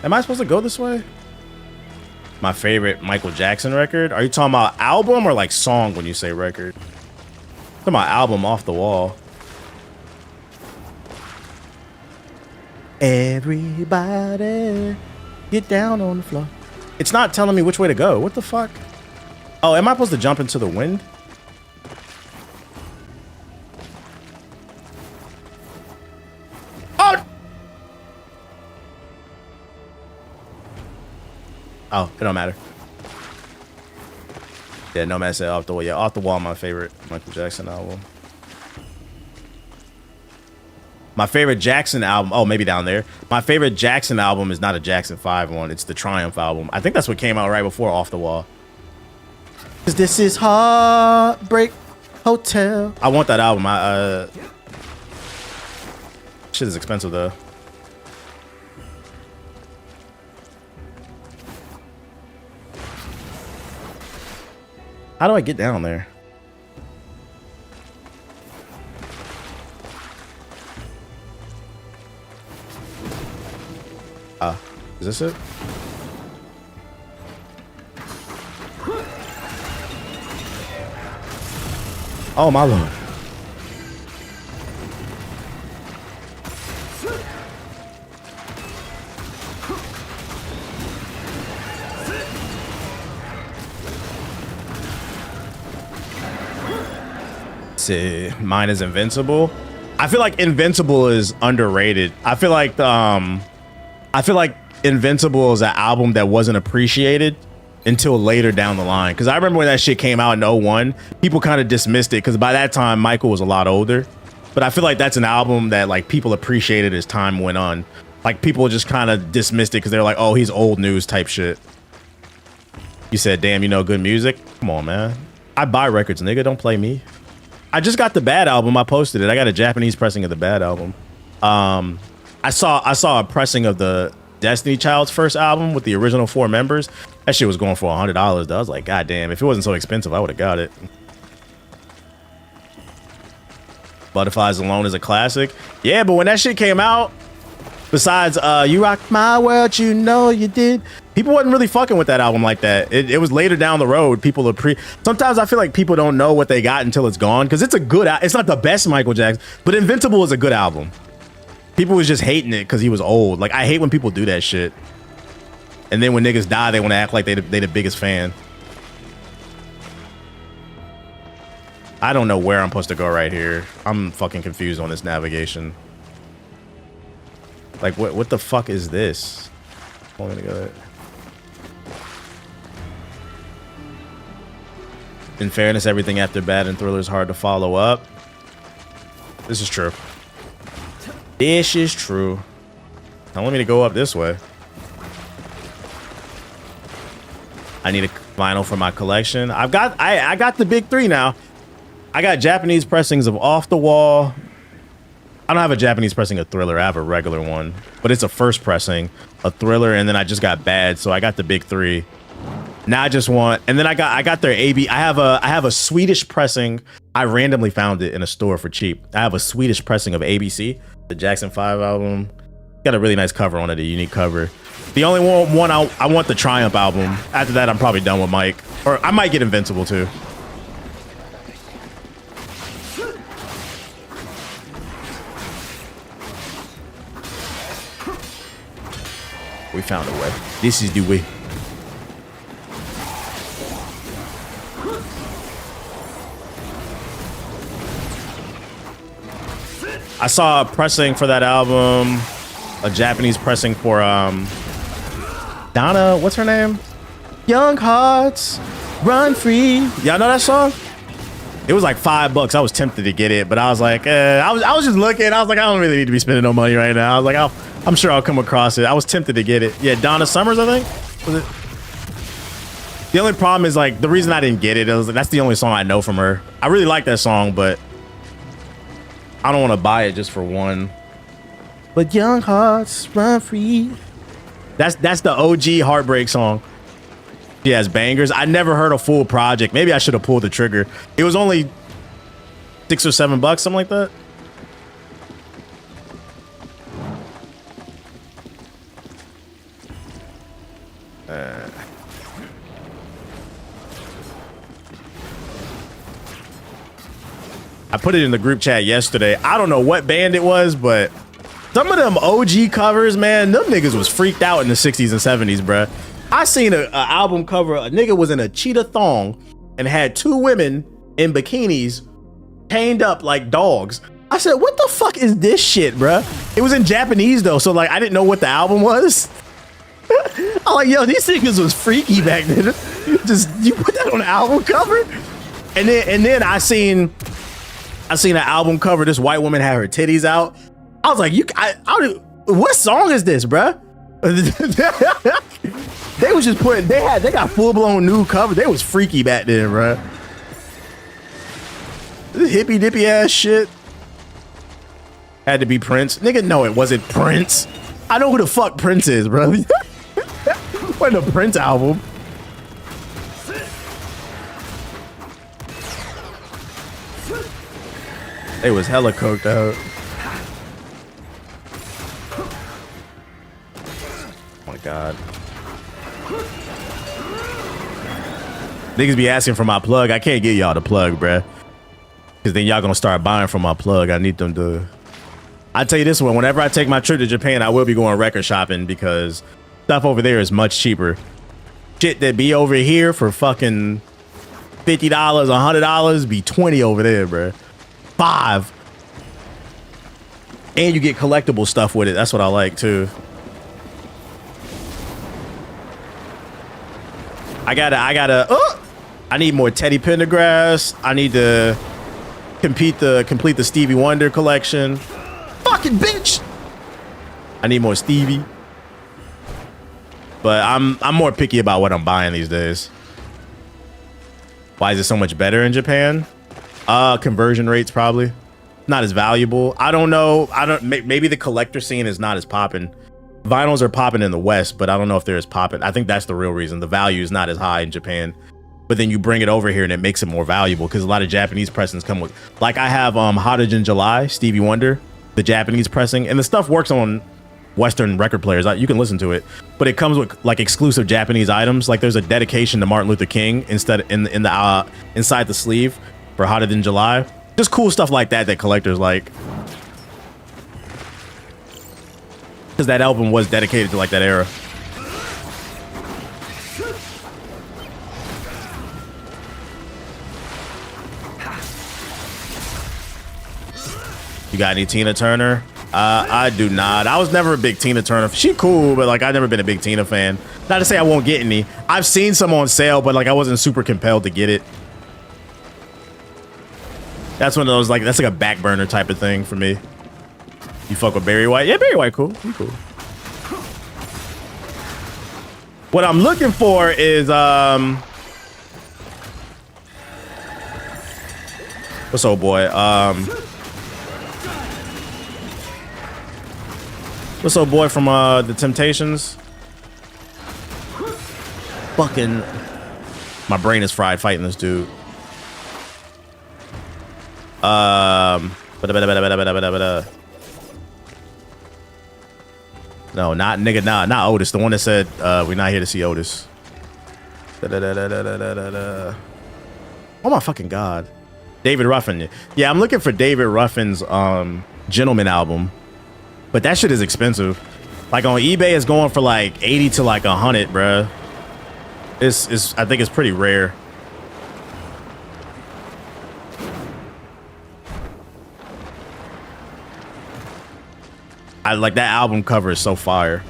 Am I supposed to go this way? My favorite Michael Jackson record? Are you talking about album or like song when you say record? I'm talking about album, Off the Wall. Everybody get down on the floor. It's not telling me which way to go. What the fuck? Oh, am I supposed to jump into the wind? Oh, it don't matter. Yeah, no man said Off the Wall. Yeah, Off the Wall, my favorite Michael Jackson album. My favorite Jackson album, oh, maybe down there. My favorite Jackson album is not a Jackson 5 one. It's the Triumph album. I think that's what came out right before Off the Wall. Cause this is Heartbreak Hotel. I want that album. Shit is expensive though. How do I get down there? Is this it? Oh my lord. See, mine is Invincible. I feel like Invincible is underrated. I feel like Invincible is an album that wasn't appreciated until later down the line. Because I remember when that shit came out in 01, people kind of dismissed it because by that time Michael was a lot older. But I feel like that's an album that like people appreciated as time went on. Like people just kind of dismissed it because they're like, oh, he's old news type shit. You said, damn, you know good music? Come on, man. I buy records, nigga. Don't play me. I just got the Bad album. I posted it. I got a Japanese pressing of the Bad album. I saw a pressing of the Destiny Child's first album with the original 4 members. That shit was going for $100 though. I was like, god damn, if it wasn't so expensive, I would have got it. Butterflies Alone is a classic. Yeah, but when that shit came out, Besides, You Rock My World, You Know You Did. People wasn't really fucking with that album like that. It was later down the road. People are sometimes I feel like people don't know what they got until it's gone. Because it's a good, it's not the best Michael Jackson, but Invincible is a good album. People was just hating it because he was old. Like, I hate when people do that shit. And then when niggas die, they want to act like they the biggest fan. I don't know where I'm supposed to go right here. I'm fucking confused on this navigation. Like, what the fuck is this? I'm gonna go there. In fairness, everything after Bad and Thriller is hard to follow up. This is true. This is true. Don't want me to go up this way. I need a vinyl for my collection. I got the big three now. I got Japanese pressings of Off the Wall. I don't have a Japanese pressing of Thriller. I have a regular one, but it's a first pressing, a Thriller, and then I just got Bad, so I got the big three. Now I just want, and then I got their AB. I have a Swedish pressing. I randomly found it in a store for cheap. I have a Swedish pressing of ABC, the Jackson 5 album. Got a really nice cover on it, a unique cover. The only one I want the Triumph album. After that, I'm probably done with Mike, or I might get Invincible too. We found a way. This is the way. I saw a pressing for that album, a Japanese pressing for Donna, what's her name? Young Hearts, Run Free. Y'all know that song? It was like $5. I was tempted to get it, but I was like, I was just looking. I was like, I don't really need to be spending no money right now. I was like, I'm sure I'll come across it. I was tempted to get it. Yeah, Donna Summers, I think. Was it? The only problem is, like, the reason I didn't get it, is that's the only song I know from her. I really like that song, but I don't want to buy it just for one. But young hearts run free. That's the OG Heartbreak song. She has bangers. I never heard a full project. Maybe I should have pulled the trigger. It was only $6 or $7, something like that. I put it in the group chat yesterday. I don't know what band it was, but some of them OG covers, man, them niggas was freaked out in the 60s and 70s, bruh. I seen a album cover. A nigga was in a cheetah thong and had two women in bikinis chained up like dogs. I said, what the fuck is this shit, bruh? It was in Japanese though, so like I didn't know what the album was. I'm like, yo, these niggas was freaky back then. Just you put that on an album cover, and then I seen an album cover. This white woman had her titties out. I was like, what song is this, bruh? They was just putting, they got full blown new cover. They was freaky back then, bruh. This hippie dippy ass shit. Had to be Prince. Nigga, no, it wasn't Prince. I know who the fuck Prince is, bro. Wasn't a Prince album. They was hella coked out. Oh my god. Niggas be asking for my plug. I can't get y'all the plug, bruh. Because then y'all gonna start buying from my plug. I need them to. I tell you this one, whenever I take my trip to Japan, I will be going record shopping because stuff over there is much cheaper. Shit that be over here for fucking $50, $100 be 20 over there, bruh. 5. And you get collectible stuff with it. That's what I like too. I need more Teddy Pendergrass. I need to complete the Stevie Wonder collection. Fucking bitch. I need more Stevie. But I'm more picky about what I'm buying these days. Why is it so much better in Japan? Conversion rates probably not as valuable. I don't know. Maybe the collector scene is not as popping. Vinyls are popping in the West, but I don't know if they're as popping. I think that's the real reason. The value is not as high in Japan. But then you bring it over here and it makes it more valuable because a lot of Japanese pressings come with, like I have Hokage in July, Stevie Wonder, the Japanese pressing, and the stuff works on Western record players. You can listen to it, but it comes with like exclusive Japanese items. Like there's a dedication to Martin Luther King inside the sleeve for Hotter Than July. Just cool stuff like that that collectors like. Because that album was dedicated to like that era. You got any Tina Turner? I do not. I was never a big Tina Turner. She cool, but like I've never been a big Tina fan. Not to say I won't get any. I've seen some on sale, but like I wasn't super compelled to get it. That's one of those like that's like a back burner type of thing for me. You fuck with Barry White? Yeah, Barry White cool. He cool. What I'm looking for is what's old boy? What's old boy from the Temptations? Fucking my brain is fried fighting this dude. No, not nigga, not Otis. The one that said we're not here to see Otis. Oh my fucking god. David Ruffin. Yeah, I'm looking for David Ruffin's Gentleman album. But that shit is expensive. Like on eBay, it's going for like 80 to like 100, bruh. I think it's pretty rare. I like that album cover is so fire.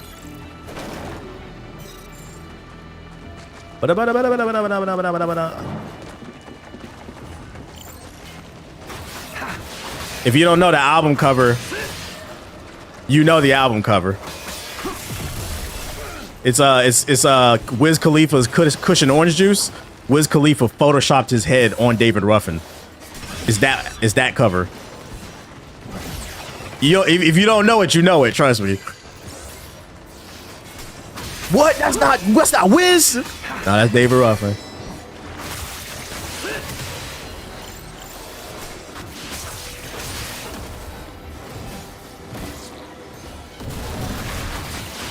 If you don't know the album cover, you know the album cover. It's Wiz Khalifa's Cushion Orange Juice. Wiz Khalifa photoshopped his head on David Ruffin. Is that cover? If you don't know it, you know it. Trust me. What? That's not Wiz. No, that's David Ruffin.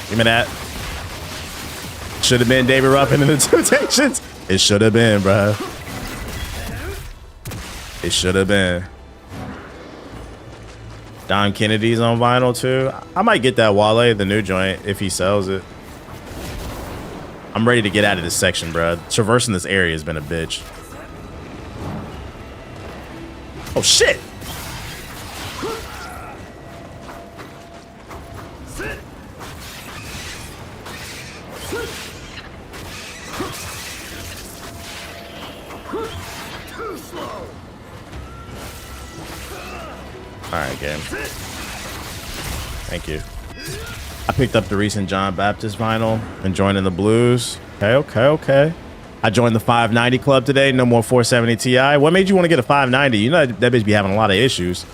Give me that. Should have been David Ruffin in the Temptations. It should have been, bro. It should have been. Don Kennedy's on vinyl too. I might get that Wale, the new joint, if he sells it. I'm ready to get out of this section, bro. Traversing this area has been a bitch. Oh shit! Alright, game. Thank you. I picked up the recent John Baptist vinyl and joined in the blues. Okay. I joined the 590 club today. No more 470 Ti. What made you want to get a 590? You know that bitch be having a lot of issues.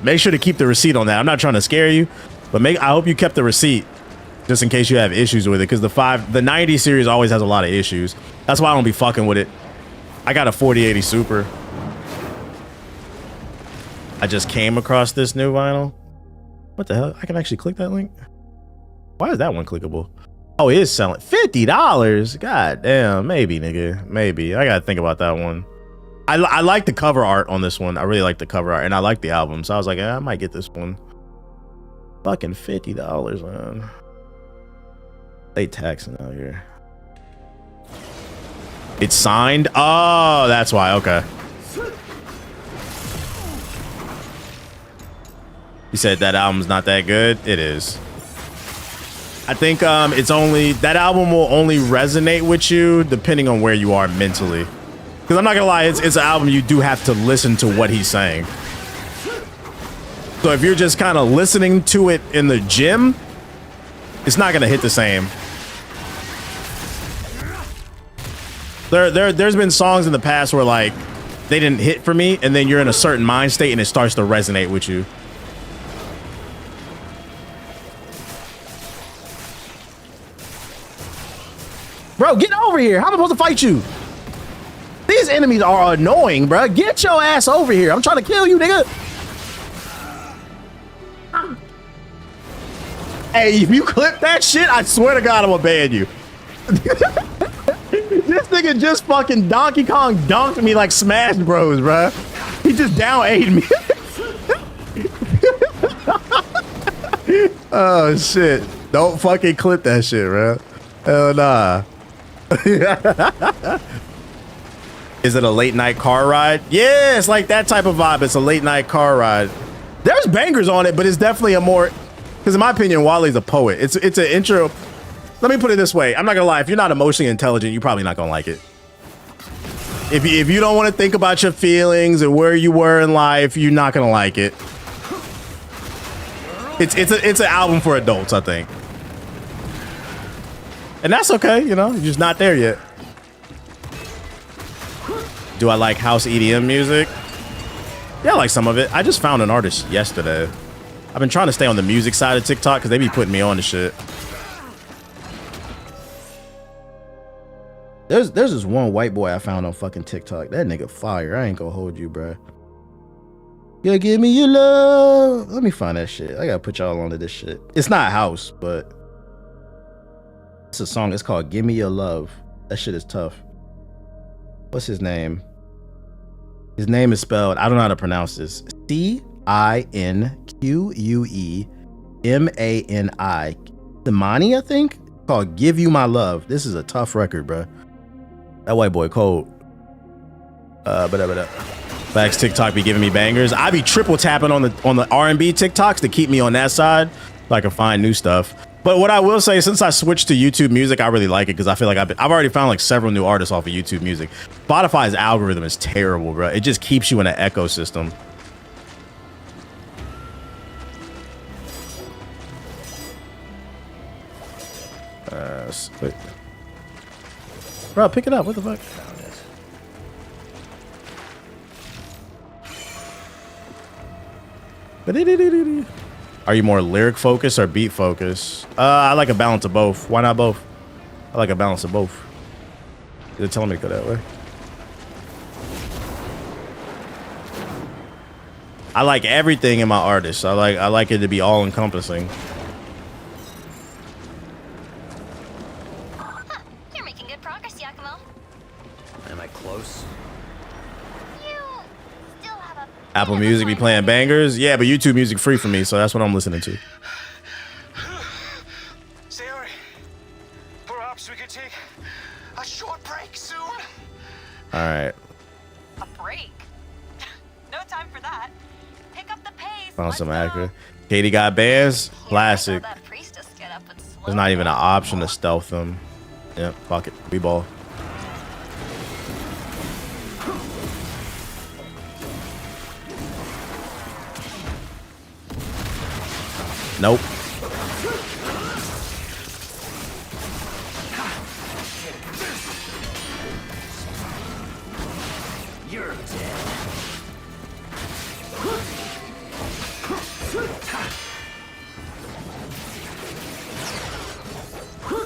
Make sure to keep the receipt on that. I'm not trying to scare you, but I hope you kept the receipt just in case you have issues with it, because the 90 series always has a lot of issues. That's why I don't be fucking with it. I got a 4080 Super. I just came across this new vinyl. What the hell? I can actually click that link. Why is that one clickable? Oh, it is selling $50. God damn, maybe, nigga, maybe. I gotta think about that one. I like the cover art on this one. I really like the cover art, and I like the album, so I was like, I might get this one. Fucking $50, man. They taxing out here. It's signed. Oh, that's why. Okay. You said that album's not that good. It is. I think it's only that album will only resonate with you depending on where you are mentally. Because I'm not gonna lie, it's an album you do have to listen to what he's saying. So if you're just kind of listening to it in the gym, it's not gonna hit the same. There's been songs in the past where like they didn't hit for me, and then you're in a certain mind state and it starts to resonate with you. Bro, get over here. How am I supposed to fight you? These enemies are annoying, bro. Get your ass over here. I'm trying to kill you, nigga. Hey, if you clip that shit, I swear to God, I'm gonna ban you. This nigga just fucking Donkey Kong dunked me like Smash Bros, bruh. He just down 8'd me. Oh shit. Don't fucking clip that shit, bro. Hell nah. Is it a late night car ride? Yeah, it's like that type of vibe. It's a late night car ride. There's bangers on it, but it's definitely a more, because in my opinion, Wally's a poet. It's an intro. Let me put it this way. I'm not gonna lie. If you're not emotionally intelligent, you're probably not gonna like it. If you don't want to think about your feelings and where you were in life, you're not gonna like it. It's an album for adults, I think. And that's okay, you know, you're just not there yet. Do I like house EDM music? Yeah, I like some of it. I just found an artist yesterday. I've been trying to stay on the music side of TikTok because they be putting me on the shit. There's this one white boy I found on fucking TikTok. That nigga fire. I ain't gonna hold you, bro. Yeah, give me your love. Let me find that shit. I gotta put y'all onto this shit. It's not house, but it's a song. It's called Give Me Your Love. That shit is tough. What's his name? His name is spelled, I don't know how to pronounce this. C-I-N-Q-U-E-M-A-N-I. Simani, I think? Called Give You My Love. This is a tough record, bro. That white boy cold. Facts, TikTok be giving me bangers. I be triple tapping on the R&B TikToks to keep me on that side so I can find new stuff. But what I will say, since I switched to YouTube Music, I really like it because I feel like I've already found like several new artists off of YouTube Music. Spotify's algorithm is terrible, bro. It just keeps you in an ecosystem. Wait. Bro, pick it up. What the fuck? Are you more lyric focused or beat focused? I like a balance of both. Why not both? I like a balance of both. They're telling me to go that way. I like everything in my artists. I like it to be all encompassing. You're making good progress, Yakumo. Am I close? Apple Music be playing bangers. Yeah, but YouTube Music free for me, so that's what I'm listening to. Sayori, perhaps we could take a short break soon. All right. A break? No time for that. Pick up the pace. Found some accurate. Katie got bands. Classic. There's not even an option to stealth them. Yep, fuck it. We ball. Nope. You're dead.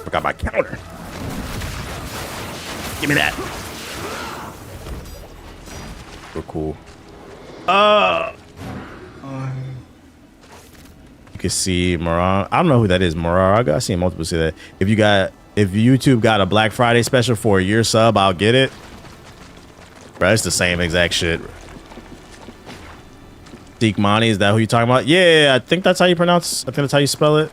Forgot my counter. Give me that. We're cool. You can see Marar. I don't know who that is. Marar. I seen multiple say that. If YouTube got a Black Friday special for a year sub, I'll get it. Bro, it's the same exact shit. Seek Money, is that who you talking about? Yeah, I think that's how you pronounce. I think that's how you spell it.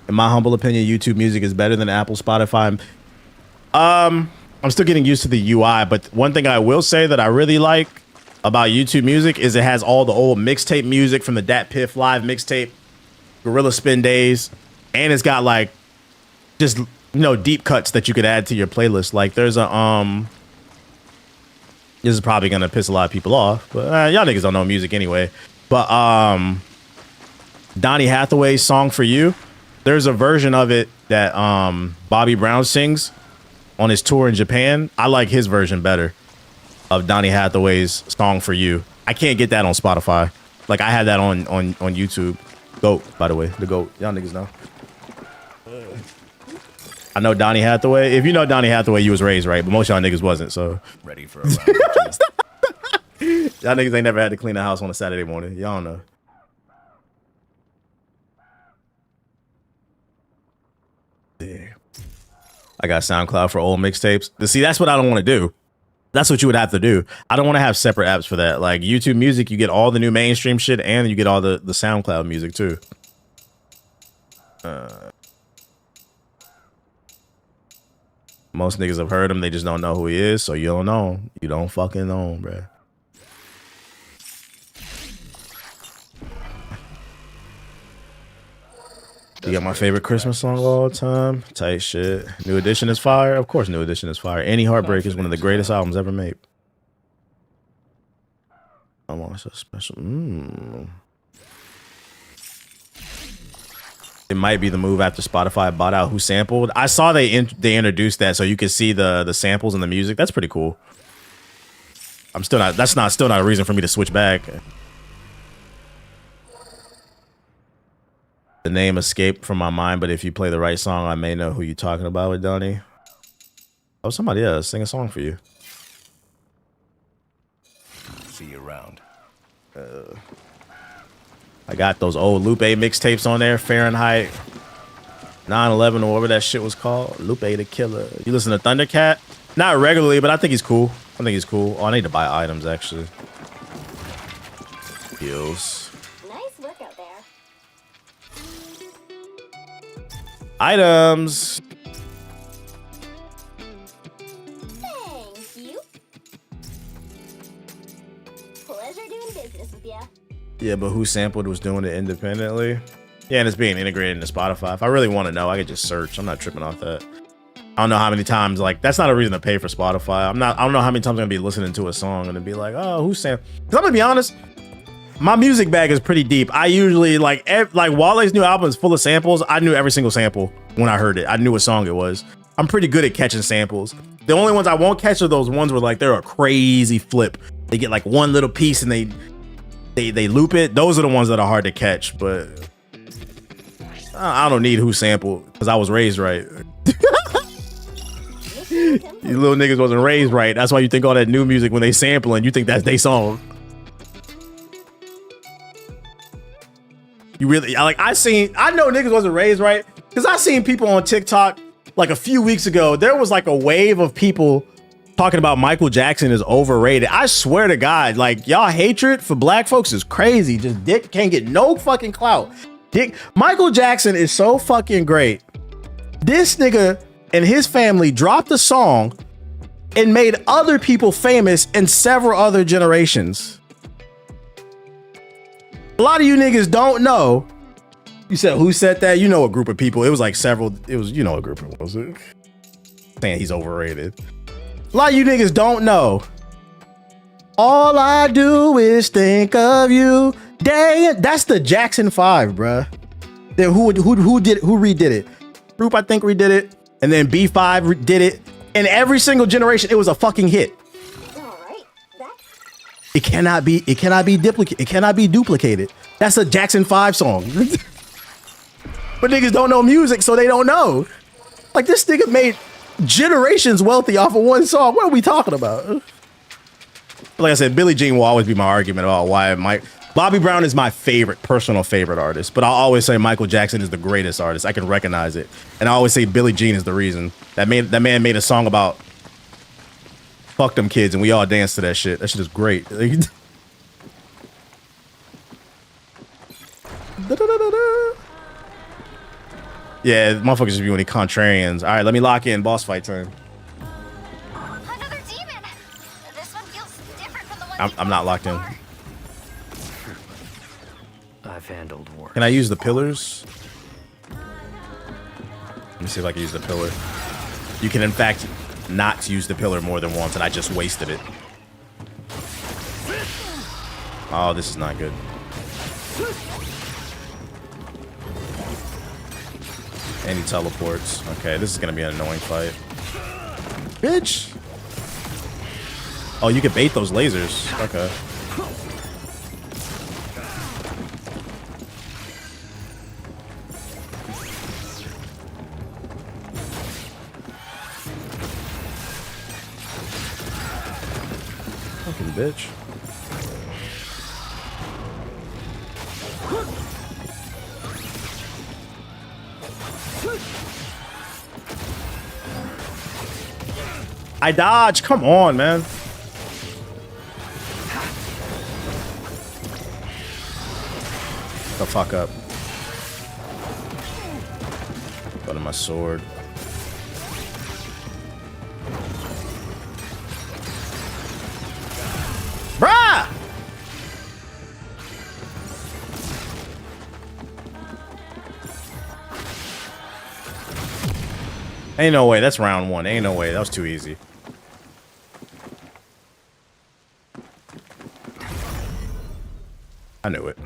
In my humble opinion, YouTube Music is better than Apple, Spotify. I'm still getting used to the UI, but one thing I will say that I really like about YouTube Music is it has all the old mixtape music from the Dat Piff live mixtape, Gorilla Spin days, and it's got like just, you know, deep cuts that you could add to your playlist. Like there's a this is probably gonna piss a lot of people off, but y'all niggas don't know music anyway. But Donny Hathaway's Song for You, there's a version of it that Bobby Brown sings on his tour in Japan. I like his version better of Donny Hathaway's Song for You. I can't get that on Spotify. Like I had that on YouTube. GOAT, by the way, the GOAT. Y'all niggas know. I know Donnie Hathaway. If you know Donnie Hathaway, you was raised right, but most y'all niggas wasn't. So Ready for a round or two. y'all niggas ain't never had to clean the house on a Saturday morning. Y'all know. Yeah. I got SoundCloud for old mixtapes. See, that's what I don't want to do. That's what you would have to do. I don't want to have separate apps for that. Like YouTube Music, you get all the new mainstream shit, and you get all the SoundCloud music too. Most niggas have heard him. They just don't know who he is. So you don't know him. You don't fucking know him, bruh. You got my favorite Christmas song of all time. Tight shit. New Edition is fire. Of course, New Edition is fire. Any Heartbreak is one of the greatest albums ever made. I'm also special. It might be the move after Spotify bought out Who Sampled. I saw they introduced that so you could see the samples and the music. That's pretty cool. I'm still not. That's still not a reason for me to switch back. The name escaped from my mind, but if you play the right song, I may know who you're talking about with Donnie. Oh, somebody else sing a song for you. See you around. I got those old Lupe mixtapes on there. Fahrenheit 9/11 or whatever that shit was called. Lupe the Killer. You listen to Thundercat? Not regularly, but I think he's cool. I think he's cool. Oh, I need to buy items actually. Heels. Nice work out there. Items. Thank you. Pleasure doing business with ya. Yeah, but Who Sampled was doing it independently. Yeah, and it's being integrated into Spotify. If I really want to know, I could just search. I'm not tripping off that. I don't know how many times, like, that's not a reason to pay for Spotify. I don't know how many times I'm gonna be listening to a song and it'd be like, oh, Who Sampled? Because I'm gonna be honest, my music bag is pretty deep. I usually, like Wale's new album is full of samples. I knew every single sample when I heard it. I knew what song it was. I'm pretty good at catching samples. The only ones I won't catch are those ones where, like, they're a crazy flip. They get, like, one little piece and they loop it. Those are the ones that are hard to catch, but I don't need Who Sampled because I was raised right. You little niggas wasn't raised right. That's why you think all that new music when they sampling, you think that's they song. You really, I know niggas wasn't raised right because I seen people on TikTok like a few weeks ago. There was like a wave of people talking about Michael Jackson is overrated. I swear to God, like, y'all hatred for black folks is crazy. Just Dick can't get no fucking clout. Michael Jackson is so fucking great. This nigga and his family dropped a song and made other people famous in several other generations. A lot of you niggas don't know. You said, who said that? You know a group of people. It was like several. It was, you know, a group of was it? Saying he's overrated. A lot of you niggas don't know. All I do is think of you. Dang, that's the Jackson 5, bruh. Then who redid it? Group, I think, redid it. And then B5 did it. In every single generation, it was a fucking hit. It cannot be duplicated. That's a Jackson 5 song. But niggas don't know music, so they don't know. Like, this nigga made generations wealthy off of one song. What are we talking about? Like I said, Billie Jean will always be my argument about why Bobby Brown is my personal favorite artist, but I'll always say Michael Jackson is the greatest artist. I can recognize it. And I always say Billie Jean is the reason. That man made a song about fuck them kids and we all danced to that shit. That shit is great. Yeah, motherfuckers just be any contrarians. All right, let me lock in. Boss fight time. Another demon. This one feels different from the one I'm not locked in. I've handled worse. Can I use the pillars? Let me see if I can use the pillar. You can, in fact, not use the pillar more than once, and I just wasted it. Oh, this is not good. And he teleports. Okay, this is gonna be an annoying fight. Bitch! Oh, you can bait those lasers. Okay. bitch. I dodge. Come on, man. The fuck up. Go to my sword. Bruh! Ain't no way. That's round one. Ain't no way. That was too easy. I knew it.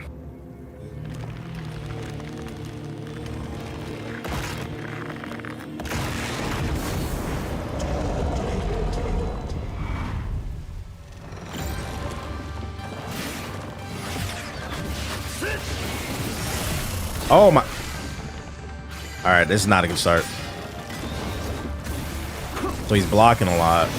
Oh my. All right, this is not a good start. So he's blocking a lot.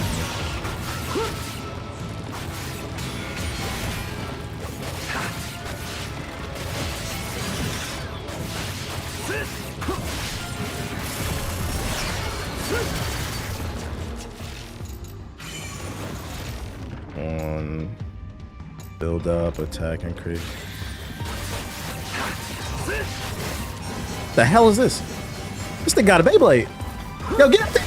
Build up, attack, increase. The hell is this? This thing got a Beyblade. Yo, get up there.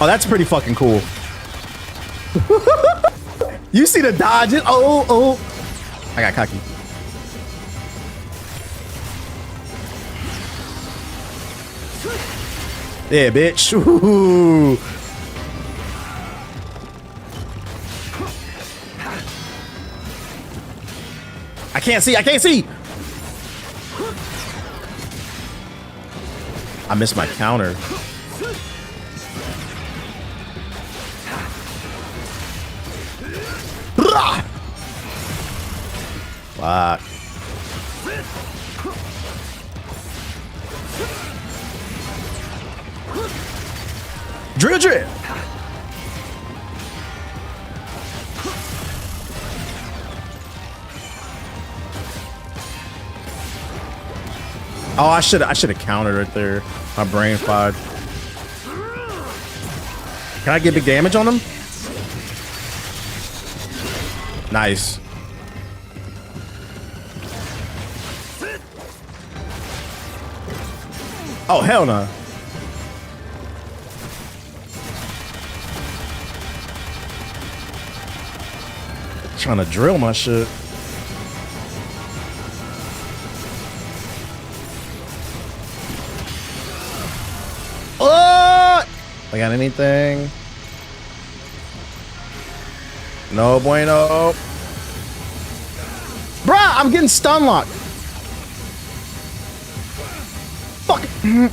Oh, that's pretty fucking cool. You see the dodge it? Oh. I got cocky. Yeah, bitch. Ooh. I can't see. I missed my counter. Fuck. Drill. Oh, I should have countered right there. My brain fried. Can I get big damage on him? Nice. Oh, hell no. Trying to drill my shit. I got anything? No bueno. Bruh, I'm getting stun locked. Fuck it.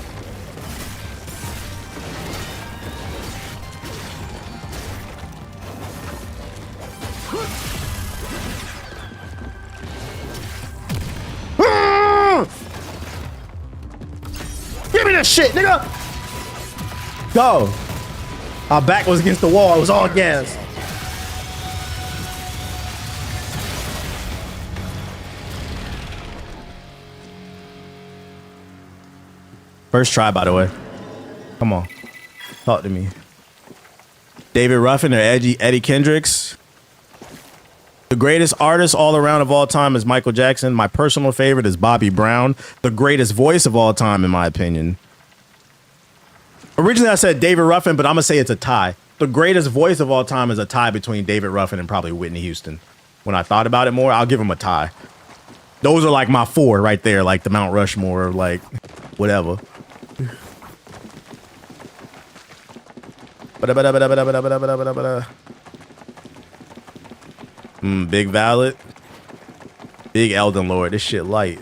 Give me that shit, nigga. Go. Our back was against the wall. It was all gas. First try, by the way. Come on. Talk to me. David Ruffin or Eddie Kendricks. The greatest artist all around of all time is Michael Jackson. My personal favorite is Bobby Brown. The greatest voice of all time, in my opinion. Originally, I said David Ruffin, but I'm going to say it's a tie. The greatest voice of all time is a tie between David Ruffin and probably Whitney Houston. When I thought about it more, I'll give him a tie. Those are like my four right there, like the Mount Rushmore, like whatever. Big Valid. Big Elden Lord. This shit light.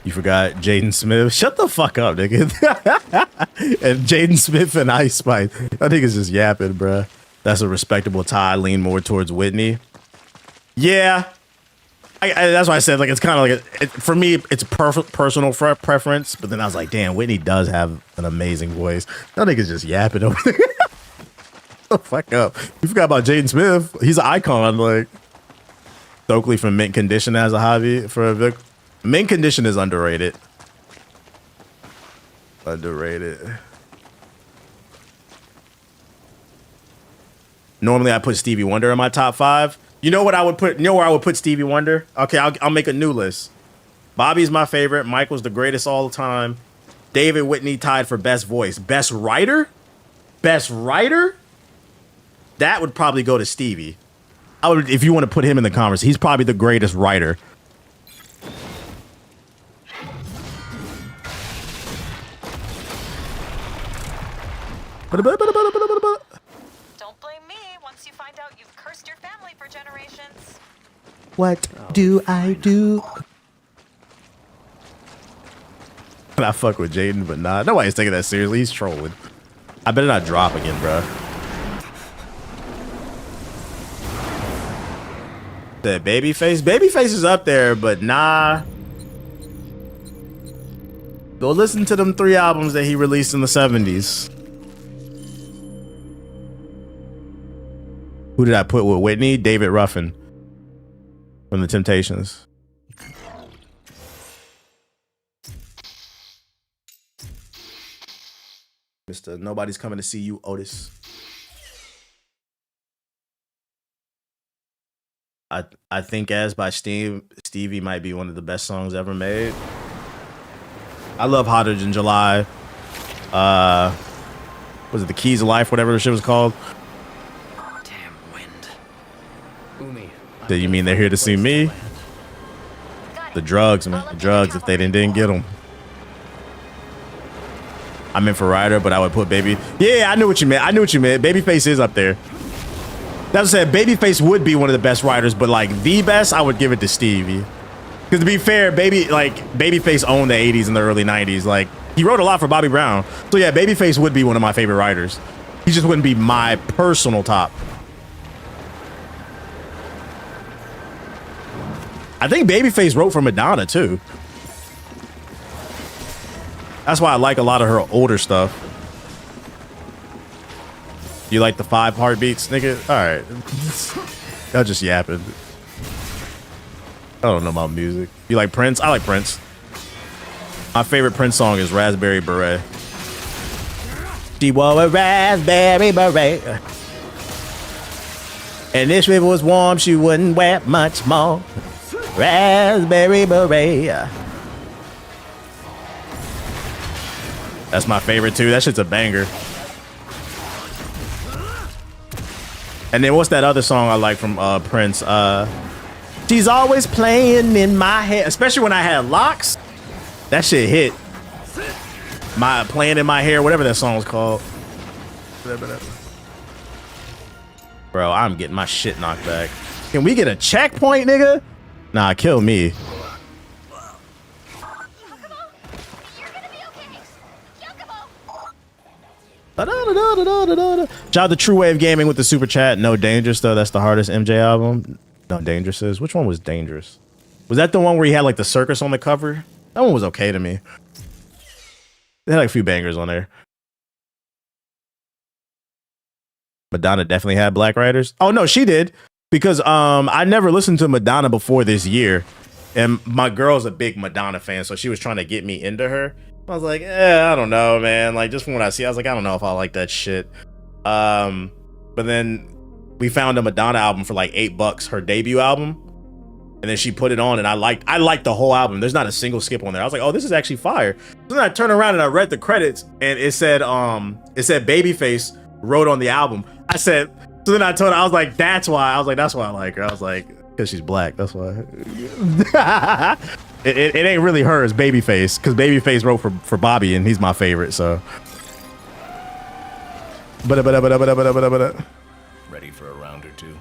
You forgot Jaden Smith. Shut the fuck up, nigga. And Jaden Smith and Ice Spice. That nigga's just yapping, bruh. That's a respectable tie. Lean more towards Whitney. Yeah. That's why I said like it's kind of like for me it's personal preference, but then I was like, damn, Whitney does have an amazing voice. That nigga's just yapping over there. The fuck up. You forgot about Jaden Smith. He's an icon. Like Stokely from Mint Condition has a hobby for a Vic. Mint Condition is underrated. Underrated. Normally I put Stevie Wonder in my top 5. You know what I would put? You know where I would put Stevie Wonder? Okay, I'll make a new list. Bobby's my favorite. Michael's the greatest all the time. David Whitney tied for best voice. Best writer? Best writer? That would probably go to Stevie. I would, if you want to put him in the conversation. He's probably the greatest writer. Don't blame me once you find out you've cursed your family for generations. What do I do? And I fuck with Jaden, but nah, nobody's taking that seriously. He's trolling. I better not drop again, bro. The Babyface. Babyface is up there, but nah. Go listen to them 3 albums that he released in the 70s. Who did I put with Whitney? David Ruffin from The Temptations. Mr. Nobody's Coming to See You, Otis. I think As by Stevie might be one of the best songs ever made. I love Hotter Than July. Was it The Keys of Life, whatever the shit was called? Do you mean They're Here to See Me? The drugs, man. The drugs, if they didn't get them. I'm in for Ryder, but I would put Baby. Yeah, I knew what you meant. I knew what you meant. Babyface is up there. That's what I said. Babyface would be one of the best writers, but like the best, I would give it to Stevie. Because to be fair, Babyface owned the 80s and the early 90s. Like, he wrote a lot for Bobby Brown. So yeah, Babyface would be one of my favorite writers. He just wouldn't be my personal top. I think Babyface wrote for Madonna too. That's why I like a lot of her older stuff. You like the 5 heartbeats, nigga? All right. Y'all just yapping. I don't know about music. You like Prince? I like Prince. My favorite Prince song is Raspberry Beret. She wore a raspberry beret. And if it was warm, she wouldn't wear much more. Raspberry Beret. That's my favorite too. That shit's a banger. And then what's that other song I like from Prince? She's always playing in my head, especially when I had locks. That shit hit. My playing in my hair, whatever that song was called. Bro, I'm getting my shit knocked back. Can we get a checkpoint, nigga? Nah, kill me. Shout out to True Wave Gaming with the super chat. No Dangerous though. That's the hardest MJ album. No Dangerous is. Which one was Dangerous? Was that the one where he had like the circus on the cover? That one was okay to me. They had like a few bangers on there. Madonna definitely had black writers. Oh no, she did. Because I never listened to Madonna before this year. And my girl's a big Madonna fan, so she was trying to get me into her. I was like, I don't know, man. Like, just from what I see, I was like, I don't know if I like that shit. But then we found a Madonna album for like $8, her debut album. And then she put it on and I liked the whole album. There's not a single skip on there. I was like, oh, this is actually fire. So then I turned around and I read the credits and it said Babyface wrote on the album. So then I told her, I was like, that's why I like her. I was like, because she's black, that's why. It ain't really her, it's Babyface, because Babyface wrote for Bobby and he's my favorite, so. Ready for a round or two?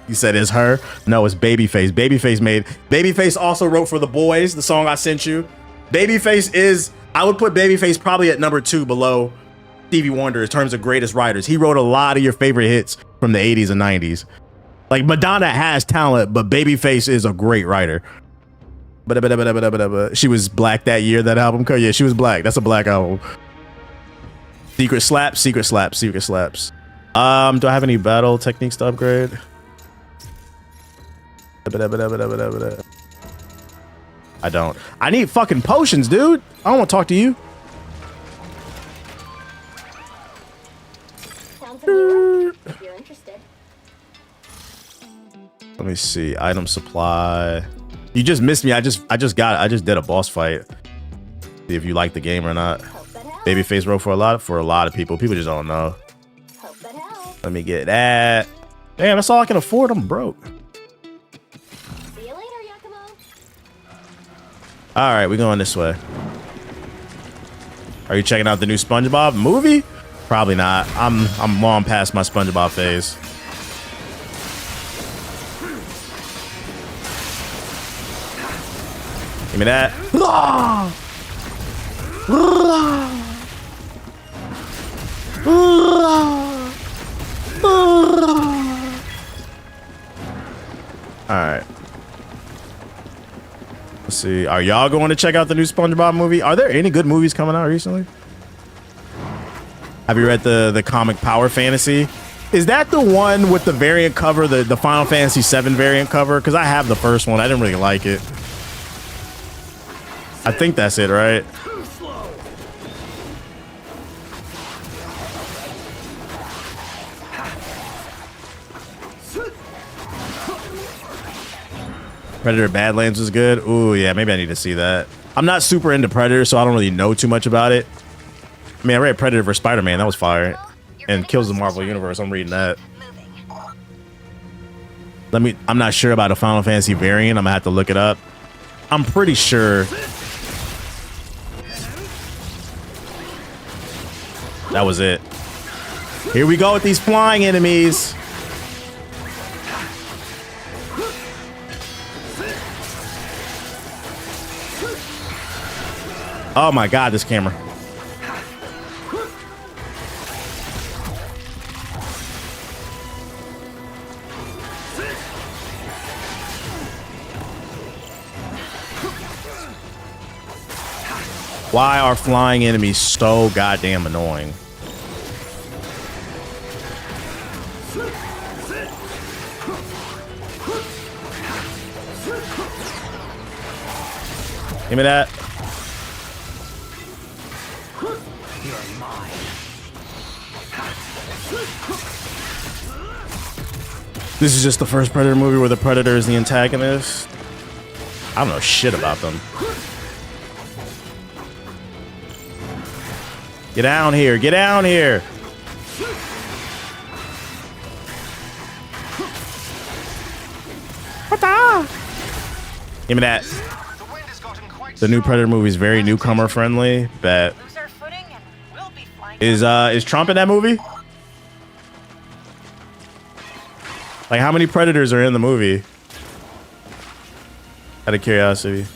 You said it's her? No, it's Babyface. Babyface also wrote for The Boys, the song I sent you. I would put Babyface probably at number 2 below Stevie Wonder in terms of greatest writers. He wrote a lot of your favorite hits from the 80s and 90s. Like Madonna has talent, but Babyface is a great writer. But she was black that year, that album. Yeah, she was black. That's a black album. Secret slaps, secret slaps, secret slaps. Do I have any battle techniques to upgrade? I don't. I need fucking potions, dude. I don't want to talk to you. If you're interested. Let me see. Item supply. You just missed me. I just did a boss fight. See if you like the game or not. Babyface wrote for a lot of people. People just don't know. Let me get that. Damn, that's all I can afford. I'm broke. See you later, Yakumo. All right, we're going this way. Are you checking out the new SpongeBob movie? Probably not. I'm long past my SpongeBob phase. Give me that. All right. Let's see. Are y'all going to check out the new SpongeBob movie? Are there any good movies coming out recently? Have you read the comic Power Fantasy? Is that the one with the variant cover, the Final Fantasy VII variant cover? Because I have the first one. I didn't really like it. I think that's it, right? Predator Badlands was good. Ooh, yeah, maybe I need to see that. I'm not super into Predator, so I don't really know too much about it. I mean, I read Predator vs. Spider-Man. That was fire. And Kills the Marvel Universe. I'm reading that. I'm not sure about a Final Fantasy variant. I'm gonna have to look it up. I'm pretty sure that was it. Here we go with these flying enemies. Oh my God, this camera. Why are flying enemies so goddamn annoying? Give me that. This is just the first Predator movie where the Predator is the antagonist. I don't know shit about them. Get down here. Get down here. Give me that. The new Predator movie is very newcomer friendly. Bet. Is Trump in that movie? Like, how many Predators are in the movie? Out of curiosity.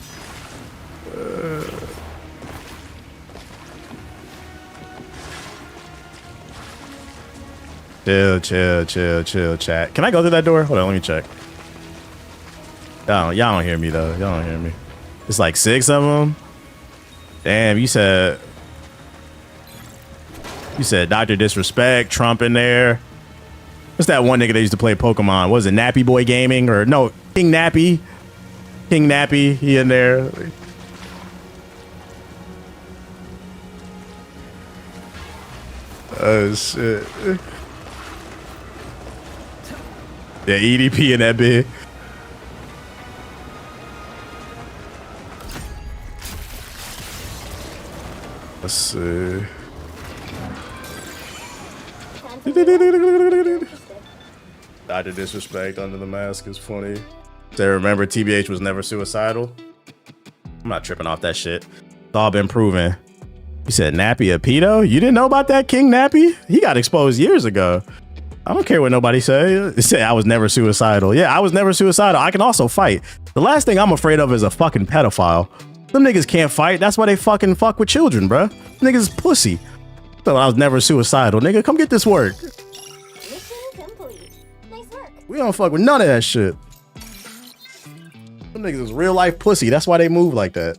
Chill, chat. Can I go through that door? Hold on, let me check. Y'all don't hear me, though. Y'all don't hear me. It's like 6 of them. Damn, you said Dr. Disrespect, Trump in there. What's that one nigga that used to play Pokemon? Was it Nappy Boy Gaming? Or no, King Nappy. King Nappy, he in there. Oh, shit. Yeah, EDP in that bit. Let's see. Dr. Disrespect under the mask is funny. Say, remember TBH was never suicidal? I'm not tripping off that shit. It's all been proven. You said Nappy a pedo? You didn't know about that, King Nappy? He got exposed years ago. I don't care what nobody say. They say I was never suicidal. Yeah, I was never suicidal. I can also fight. The last thing I'm afraid of is a fucking pedophile. Them niggas can't fight. That's why they fucking fuck with children, bruh. Niggas is pussy. So I was never suicidal. Nigga, come get this work. Mission complete. Nice work. We don't fuck with none of that shit. Them niggas is real life pussy. That's why they move like that.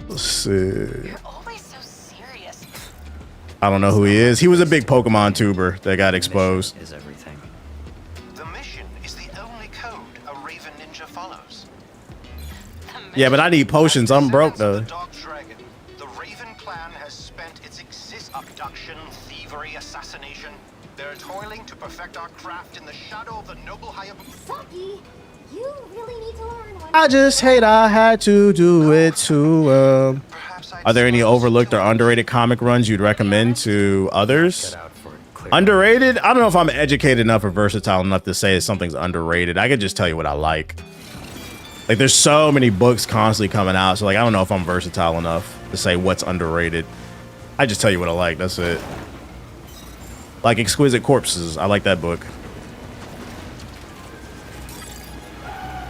Let's see. You're always so serious. I don't know who he is. He was a big Pokemon tuber that got exposed. Is everything. The mission is the only code a Raven Ninja follows. Yeah, but I need potions. I'm broke though. The Raven clan has spent its abduction, thievery, assassination. They're toiling to perfect our craft in the shadow of the noble Hayabusa. Saki, you really need to learn what I just hate I had to do it to Are there any overlooked or underrated comic runs you'd recommend to others? Underrated? I don't know if I'm educated enough or versatile enough to say something's underrated. I could just tell you what I like. Like there's so many books constantly coming out, so like I don't know if I'm versatile enough to say what's underrated. I just tell you what I like, that's it. Like Exquisite Corpses, I like that book.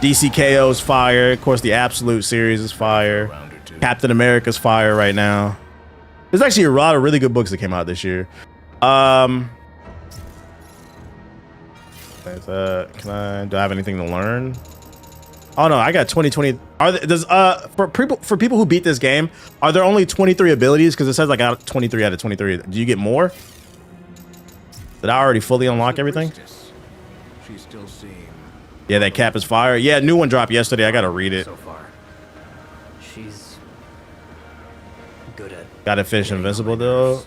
DCKO's fire. Of course, the Absolute series is fire. Captain America's fire right now. There's actually a lot of really good books that came out this year. Do I have anything to learn? Oh no, I got 2020. For people who beat this game, are there only 23 abilities? Because it says I got 23 out of 23. Do you get more? Did I already fully unlock everything? She's still seeing. Yeah, that cap is fire. Yeah, new one dropped yesterday. I gotta read it. So far, she's good at. Gotta finish Invincible though.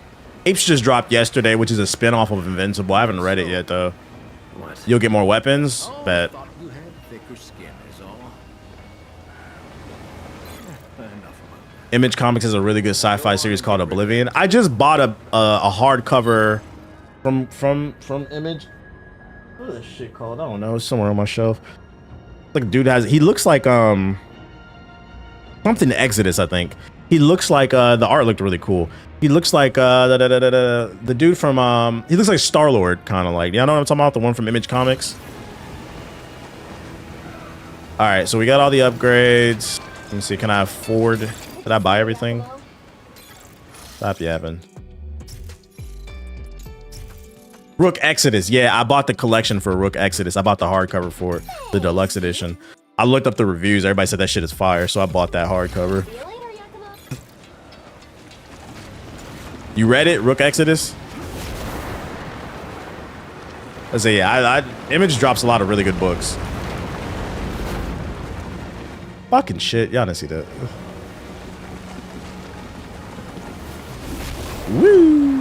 Apes just dropped yesterday, which is a spin-off of Invincible. I haven't read it yet though. What? You'll get more weapons. Bet. You had thicker skin is all. Image Comics has a really good sci-fi series called Oblivion. I just bought a hardcover from Image. What is this shit called? I don't know. It's somewhere on my shelf. Like dude he looks like something Exodus, I think. He looks like the art looked really cool. He looks like the dude from he looks like Star-Lord, kind of like. Y'all know what I'm talking about? The one from Image Comics. All right, so we got all the upgrades. Let me see. Can I afford? Did I buy everything? Stop yapping. Rook Exodus. Yeah, I bought the collection for Rook Exodus. I bought the hardcover for it, the deluxe edition. I looked up the reviews. Everybody said that shit is fire, so I bought that hardcover. You read it, Rook Exodus? Let's see. Image drops a lot of really good books. Fucking shit. Y'all didn't see that. Woo!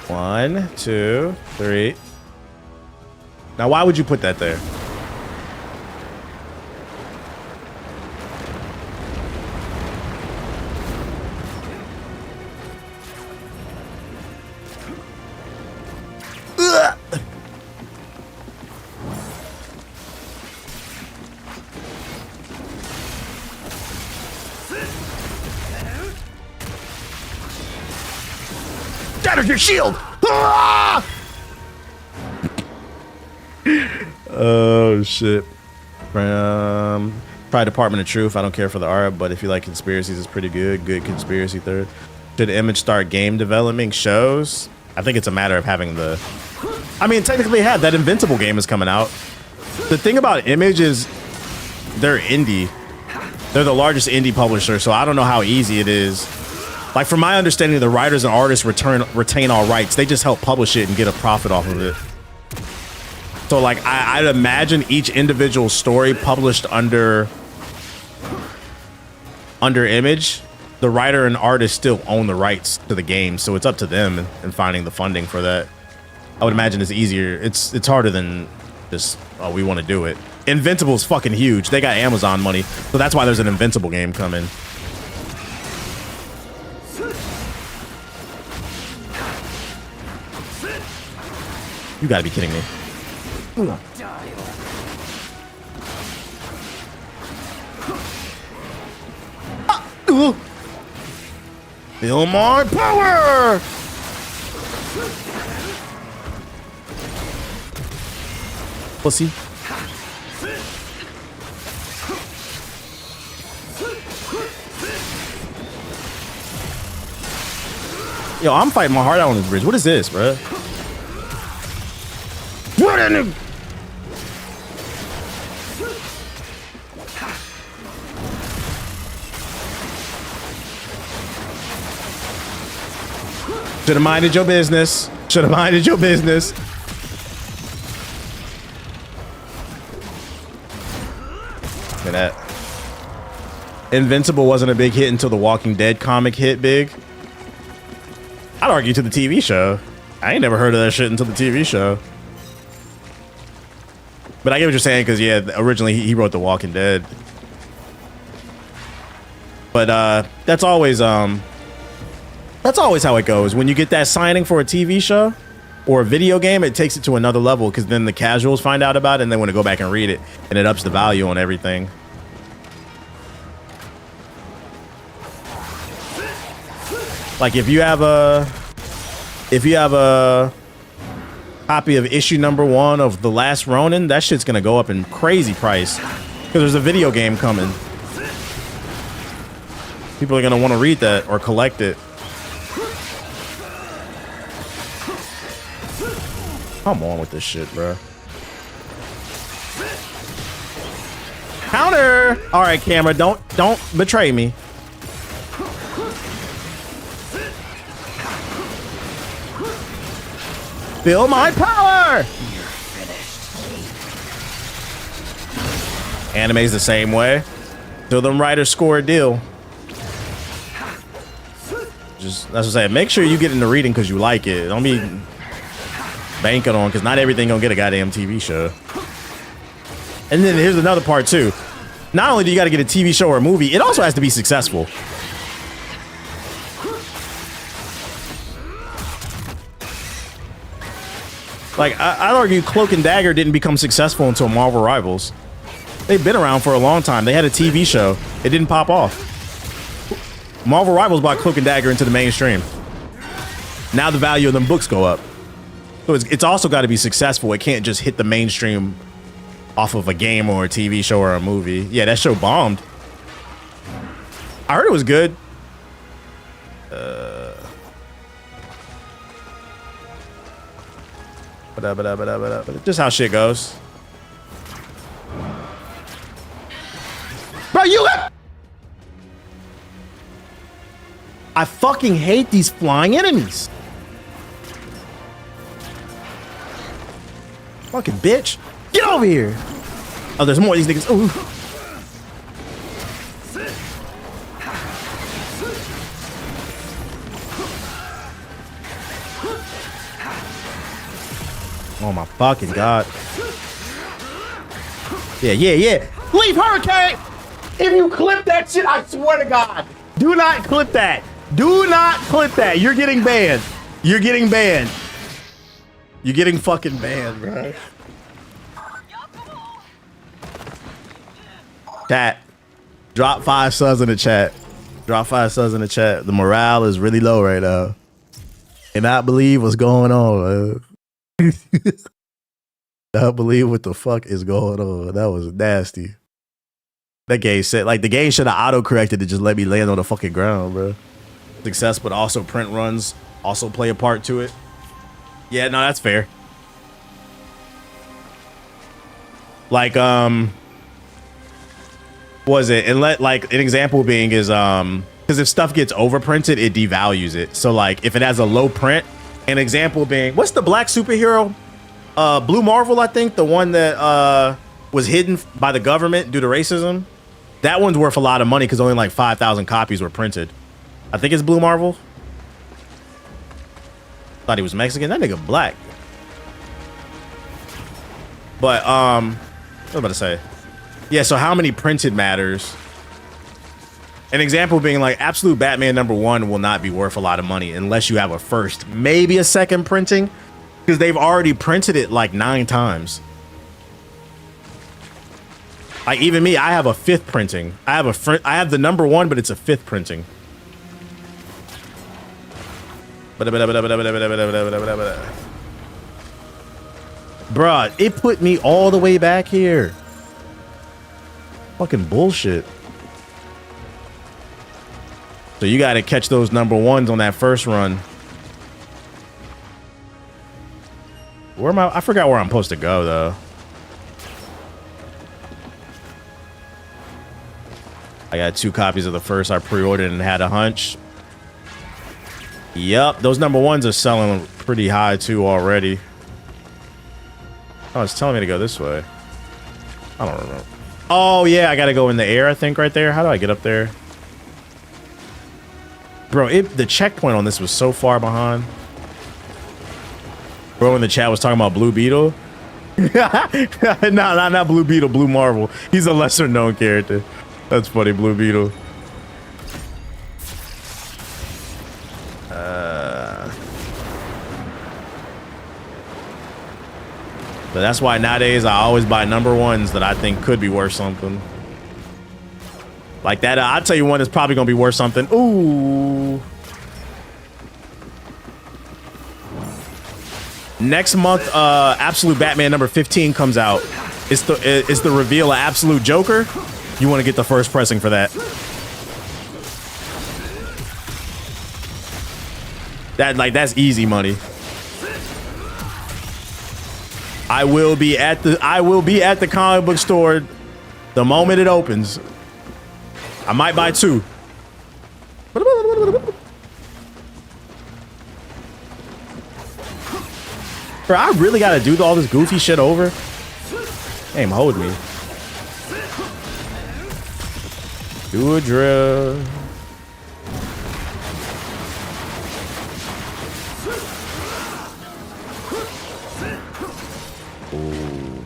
One, two, three. Now, why would you put that there? Shatter your shield! Ah! Oh shit. Probably Department of Truth. I don't care for the art, but if you like conspiracies, it's pretty good. Good conspiracy third. Should Image start game developing shows? I think it's a matter of having the. I mean, technically, that Invincible game is coming out. The thing about Image is they're indie. They're the largest indie publisher, so I don't know how easy it is. Like, from my understanding, the writers and artists retain all rights. They just help publish it and get a profit off of it. So, like, I'd imagine each individual story published under Image, the writer and artist still own the rights to the game. So it's up to them in finding the funding for that. I would imagine it's easier. It's harder than just, oh, we want to do it. Invincible's fucking huge. They got Amazon money. So that's why there's an Invincible game coming. You gotta be kidding me. Feel my power! Pussy. Yo, I'm fighting my heart out on this bridge. What is this, bro? What in the... Should have minded your business. Should have minded your business. Look at that. Invincible wasn't a big hit until the Walking Dead comic hit big. I'd argue to the TV show. I ain't never heard of that shit until the TV show. But I get what you're saying, because yeah, originally he wrote The Walking Dead. But that's always how it goes. When you get that signing for a TV show or a video game, it takes it to another level, because then the casuals find out about it and they want to go back and read it, and it ups the value on everything. Like if you have a copy of issue #1 of The Last Ronin, that shit's gonna go up in crazy price because there's a video game coming. People are gonna want to read that or collect it. Come on with this shit, bro. Counter! All right, camera, don't betray me. Feel my power! Anime's the same way. Till them writers score a deal. Just, that's what I'm saying. Make sure you get into reading because you like it. Don't be banking on, because not everything gonna get a goddamn TV show. And then here's another part too. Not only do you got to get a TV show or a movie, it also has to be successful. Like, I'd argue Cloak and Dagger didn't become successful until Marvel Rivals. They've been around for a long time. They had a TV show. It didn't pop off. Marvel Rivals brought Cloak and Dagger into the mainstream. Now the value of them books go up. So it's also got to be successful. It can't just hit the mainstream off of a game or a TV show or a movie. Yeah, that show bombed. I heard it was good. Just how shit goes. Bro, I fucking hate these flying enemies. Fucking bitch. Get over here. Oh, there's more of these niggas. Ooh. Oh my fucking god. Yeah. Leave Hurricane! If you clip that shit, I swear to God. Do not clip that. Do not clip that. You're getting banned. You're getting banned. You're getting fucking banned, bro. Chat. Drop 5 subs in the chat. Drop 5 subs in the chat. The morale is really low right now. Cannot believe what's going on, man. Not believe what the fuck is going on. That was nasty. That game said, like, the game should have auto-corrected to just let me land on the fucking ground, bro. Success, but also print runs also play a part to it. Yeah, no, that's fair. Like, was it? And let, like, an example being is, because if stuff gets overprinted, it devalues it. So, like, if it has a low print, an example being, what's the black superhero? Blue Marvel, I think, the one that was hidden by the government due to racism. That one's worth a lot of money because only like 5,000 copies were printed. I think it's Blue Marvel. Thought he was Mexican. That nigga black. But what was I about to say? Yeah, so how many printed matters? An example being like Absolute Batman #1 will not be worth a lot of money unless you have a first, maybe a second printing, because they've already printed it like 9 times. Like even me, I have a 5th printing. I have the #1, but it's a 5th printing. Bruh, it put me all the way back here. Fucking bullshit. So you gotta catch those #1s on that first run. Where am I? I forgot where I'm supposed to go though. I got 2 copies of the first I pre-ordered and had a hunch. Yep, those #1s are selling pretty high too already. Oh, it's telling me to go this way. I don't remember. Oh yeah, I gotta go in the air, I think, right there. How do I get up there? Bro, the checkpoint on this was so far behind. Bro in the chat was talking about Blue Beetle. No, not Blue Beetle, Blue Marvel. He's a lesser known character. That's funny, Blue Beetle. But that's why nowadays I always buy #1s that I think could be worth something. Like that, I'll tell you one that's probably gonna be worth something. Ooh. Next month, Absolute Batman #15 comes out. It's the reveal of Absolute Joker. You want to get the first pressing for that. That's easy money. I will be at the comic book store the moment it opens. I might buy 2. Bro, I really gotta do all this goofy shit over. Aim, hold me. Do a drill. Ooh.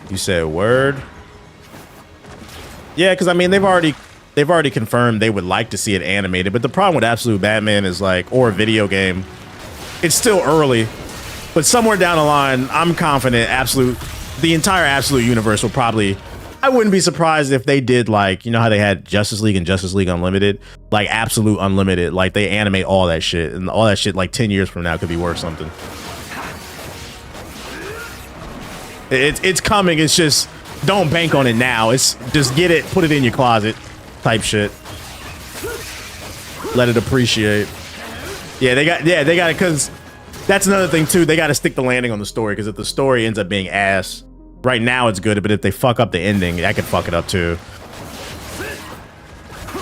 You said word? Yeah, because I mean they've already confirmed they would like to see it animated, but the problem with Absolute Batman is like, or a video game, it's still early. But somewhere down the line, I'm confident the entire Absolute universe will probably, I wouldn't be surprised if they did like, you know how they had Justice League and Justice League Unlimited? Like Absolute Unlimited, like they animate all that shit, and all that shit like 10 years from now could be worth something. It's coming, it's just, don't bank on it now. It's just get it, put it in your closet type shit. Let it appreciate. Yeah, they got it, because that's another thing too. They got to stick the landing on the story, because if the story ends up being ass, right now it's good, but if they fuck up the ending, that could fuck it up too.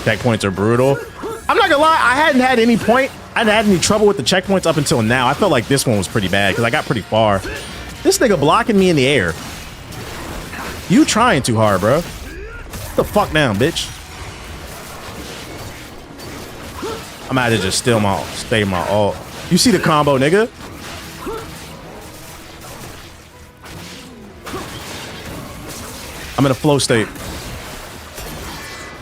Checkpoints are brutal. I'm not gonna lie, I hadn't had any trouble with the checkpoints up until now. I felt like this one was pretty bad because I got pretty far. This nigga blocking me in the air. You trying too hard, bro. Get the fuck down, bitch. I'm gonna have to just stay my ult. You see the combo, nigga? I'm in a flow state.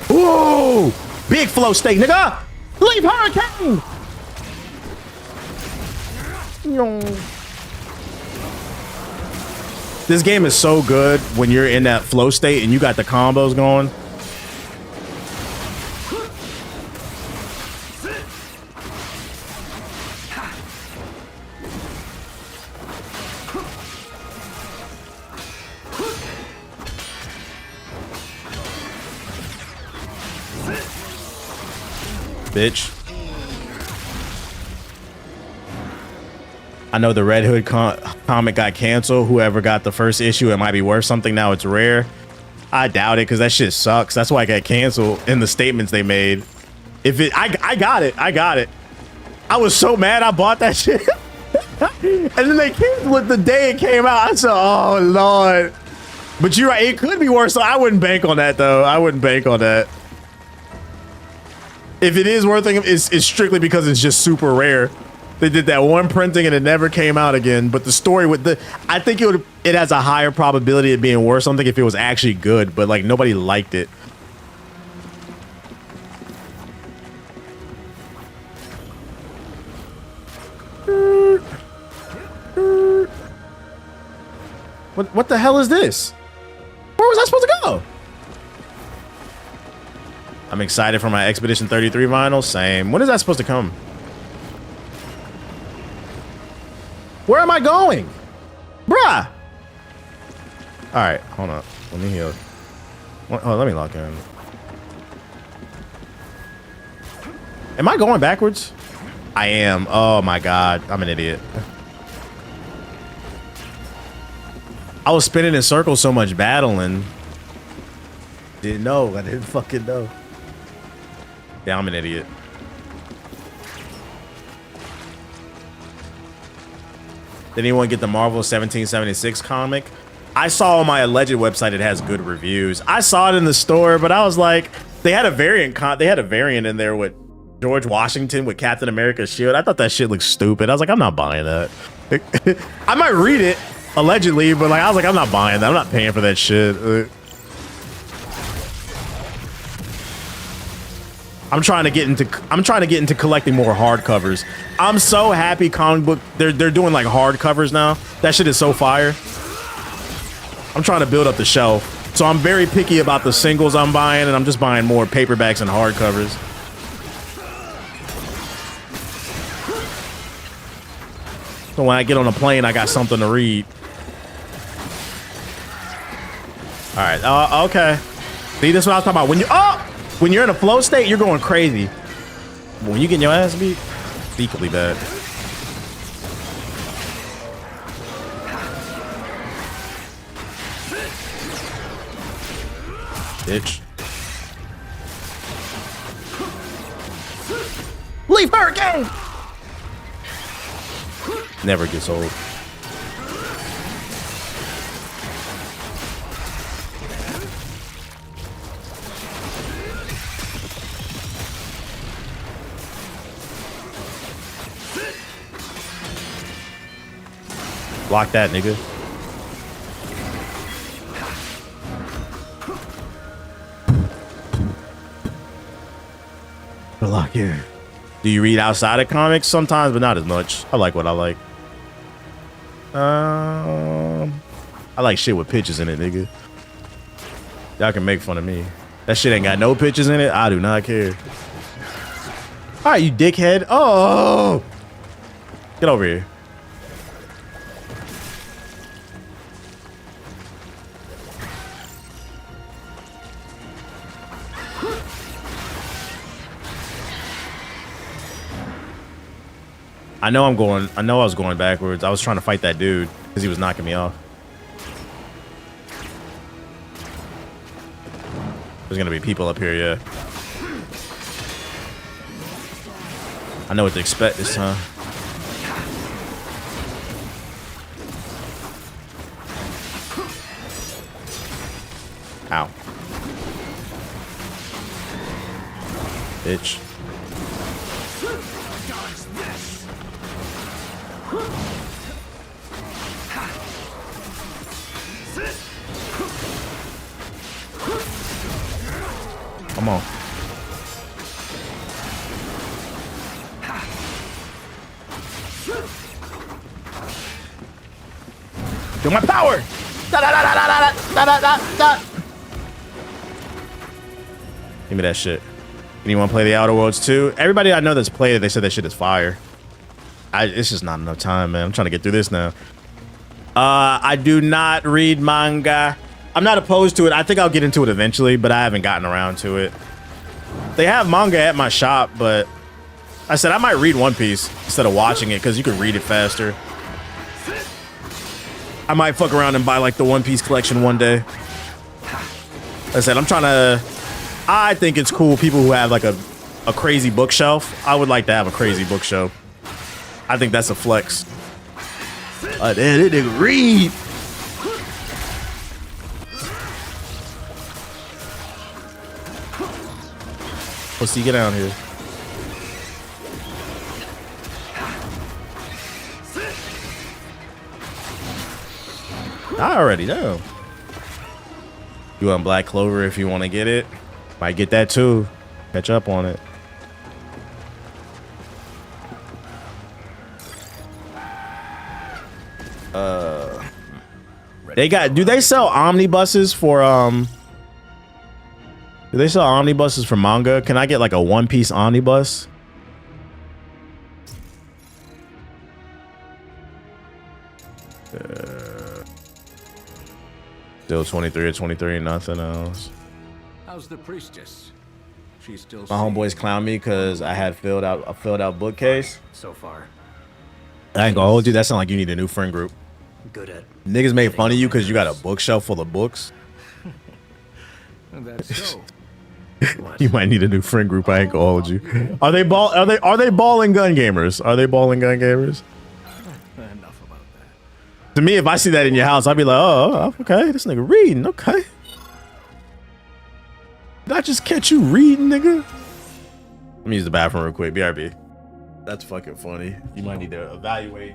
Whoa! Big flow state, nigga! Leave Hurricane! No. This game is so good when you're in that flow state and you got the combos going. Bitch. I know the Red Hood comic got canceled. Whoever got the first issue, it might be worth something. Now it's rare. I doubt it, because that shit sucks. That's why it got canceled in the statements they made. I got it. I was so mad I bought that shit. And then they canceled it the day it came out. I said, oh Lord. But you're right, it could be worse. So I wouldn't bank on that though. I wouldn't bank on that. If it is worth it, it's strictly because it's just super rare. They did that one printing and it never came out again. But the story I think it has a higher probability of being worth something if it was actually good, but like nobody liked it. What the hell is this? Where was I supposed to go? I'm excited for my Expedition 33 vinyl. Same. When is that supposed to come? Where am I going? Bruh. All right, hold on. Let me heal. Oh, let me lock in. Am I going backwards? I am. Oh my God. I'm an idiot. I was spinning in circles so much battling. Didn't know. I didn't fucking know. Yeah, I'm an idiot. Did anyone get the Marvel 1776 comic? I saw on my alleged website it has good reviews. I saw it in the store, but I was like, they had a variant in there with George Washington with Captain America's shield. I thought that shit looked stupid. I was like, I'm not buying that. I might read it allegedly, but like I was like, I'm not buying that. I'm not paying for that shit. I'm trying to get into collecting more hardcovers. I'm so happy comic book they're doing like hardcovers now. That shit is so fire. I'm trying to build up the shelf. So I'm very picky about the singles I'm buying, and I'm just buying more paperbacks and hardcovers. So when I get on a plane, I got something to read. All right. Okay. See, this is what I was talking about. When you're in a flow state, you're going crazy. When you get your ass beat, it's equally bad. Bitch. Leave Hurricane! Never gets old. Block that, nigga. Good luck here. Do you read outside of comics? Sometimes, but not as much. I like what I like. I like shit with pictures in it, nigga. Y'all can make fun of me. That shit ain't got no pictures in it. I do not care. All right, you dickhead. Oh, get over here. I know I was going backwards. I was trying to fight that dude because he was knocking me off. There's gonna be people up here, yeah. I know what to expect this time. Ow. Bitch. Come on. Do my power. Da, da, da, da, da, da, da, da, da. Give me that shit. Anyone play the Outer Worlds 2? Everybody I know that's played it, they said that shit is fire. It's just not enough time, man. I'm trying to get through this now. I do not read manga. I'm not opposed to it. I think I'll get into it eventually, but I haven't gotten around to it. They have manga at my shop, but I said I might read One Piece instead of watching it because you can read it faster. I might fuck around and buy like the One Piece collection one day. Like I said, I think it's cool people who have like a crazy bookshelf. I would like to have a crazy bookshelf. I think that's a flex. Damn, this nigga read. Pussy, get down here. I already know. You want Black Clover if you want to get it. Might get that too. Catch up on it. Do they sell omnibuses for do they sell omnibuses for manga? Can I get like a One Piece omnibus? Still 23 or 23, nothing else. How's the priestess? She's still My homeboys clown me because I had filled out bookcase. So far. I ain't gonna hold you. That sound like you need a new friend group. good at. Niggas made fun of you because you got a bookshelf full of books. That's so. You might need a new friend group. I ain't gonna hold you. Are they ball and gun gamers? Are they ball and gun gamers? Enough about that. To me, if I see that in your house, I'd be like, oh, okay, this nigga reading. Okay. Did I just catch you reading, nigga? Let me use the bathroom real quick. BRB. That's fucking funny. You might need to evaluate.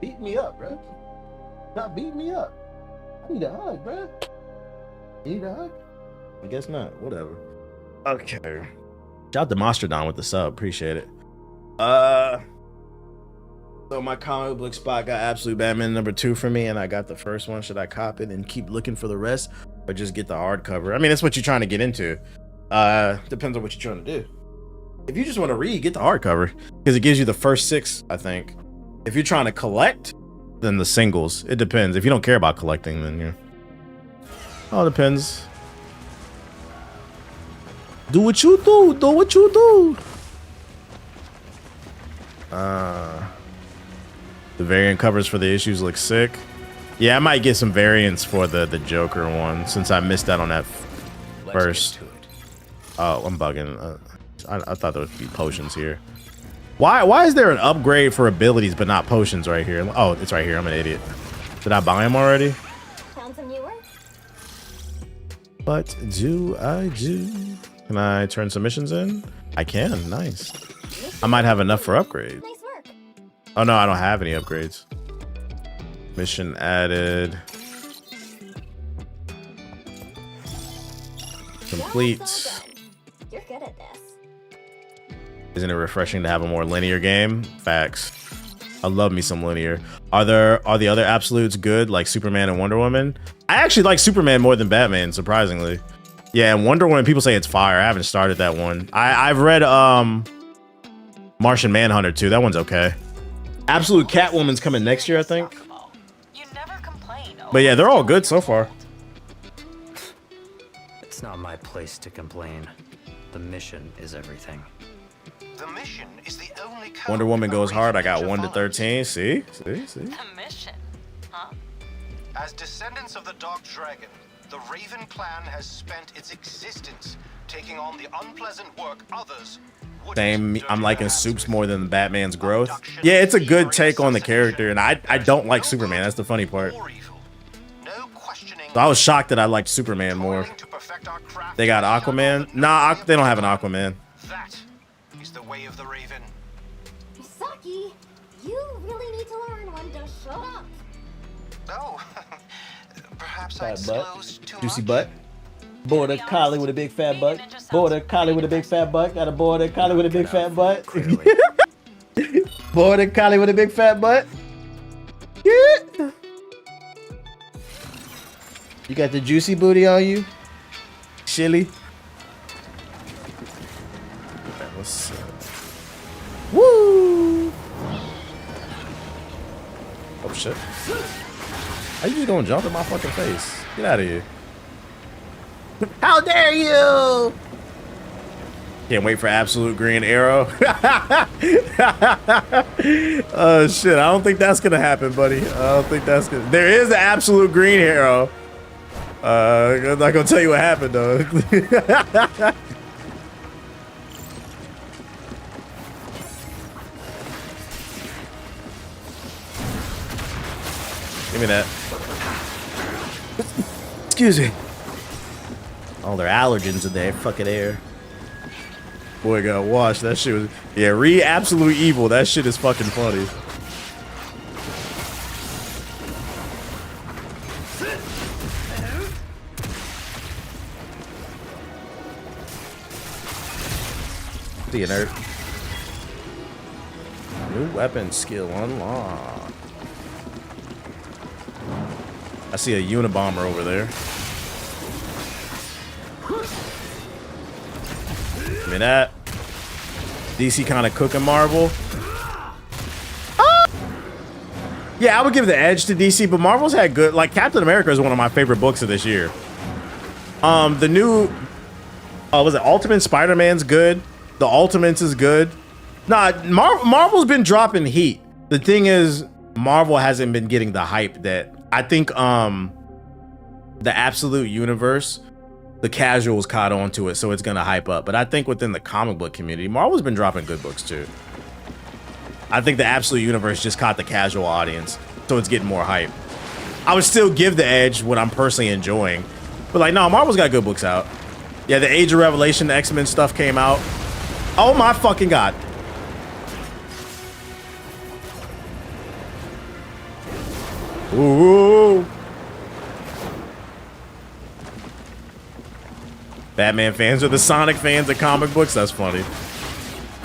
Beat me up, bro. Not beat me up. I need a hug, bro. You need a hug? I guess not. Whatever. Okay. Shout out to Monsterdon with the sub. Appreciate it. So my comic book spot got Absolute Batman #2 for me, and I got the first one. Should I cop it and keep looking for the rest, or just get the hardcover? I mean, that's what you're trying to get into. Depends on what you're trying to do. If you just want to read, get the hardcover, because it gives you the first 6, I think. If you're trying to collect, then the singles. It depends. If you don't care about collecting, then yeah. All depends. Do what you do. Do what you do. The variant covers for the issues look sick. Yeah, I might get some variants for the Joker one, since I missed out on that first. Oh, I'm bugging. I thought there would be potions here. Why is there an upgrade for abilities but not potions right here? Oh, it's right here. I'm an idiot. Did I buy them already? Found some newer? What do I do? Can I turn some missions in? I can. Nice. I might have enough for upgrades. Nice work. Oh no, I don't have any upgrades. Mission added. Complete. You're good at this. Isn't it refreshing to have a more linear game? Facts. I love me some linear. Are the other absolutes good, like Superman and Wonder Woman? I actually like Superman more than Batman, surprisingly. Yeah, and Wonder Woman, people say it's fire. I haven't started that one. I've read Martian Manhunter too. That one's okay. Absolute Catwoman's coming next year, I think. But yeah, they're all good so far. It's not my place to complain. The mission is everything. The mission is the only Wonder Woman goes hard. I got 1 to 13. See? The mission, huh? As descendants of the Dark Dragon, the Raven clan has spent its existence taking on the unpleasant work others. Same. I'm liking Supes more than Batman's growth. Yeah, it's a good take on the character, and I don't like Superman. That's the funny part. So I was shocked that I liked Superman more. They got Aquaman. Nah, they don't have an Aquaman. That is the way of the Raven. Misaki, you really need to learn when to shut up. Oh, perhaps I Fat disclosed butt. too Juicy much. butt. Border collie with a big fat butt. Border collie with a big fat butt. Got a border collie with a big fat butt. Border collie with a big fat butt. Yeah. You got the juicy booty on you? Chili. What's Woo! Oh shit. How you just gonna jump in my fucking face? Get out of here. How dare you! Can't wait for Absolute Green Arrow. Oh shit, I don't think that's gonna happen, buddy. I don't think that's gonna. There is an Absolute Green Arrow. I'm not gonna tell you what happened though. Give me that. Excuse me. All their allergens in there, fucking air. Boy got washed. That shit was, yeah, read Absolute Evil. That shit is fucking funny. See you, nerd. New weapon skill unlocked. I see a Unabomber over there. Give me that. DC kind of cooking Marvel. Ah! Yeah, I would give the edge to DC, but Marvel's had good. Like Captain America is one of my favorite books of this year. The new, was it Ultimate Spider-Man's good? The Ultimates is good. Nah, Marvel's been dropping heat. The thing is, Marvel hasn't been getting the hype that I think. The Absolute Universe, the casuals caught on to it, so it's gonna hype up. But I think within the comic book community, Marvel's been dropping good books too. I think the Absolute Universe just caught the casual audience, so it's getting more hype. I would still give the edge what I'm personally enjoying, but like, no, Marvel's got good books out. Yeah, the Age of Revelation, the X-Men stuff came out. Oh my fucking god. Ooh. Batman fans or the Sonic fans of comic books. That's funny.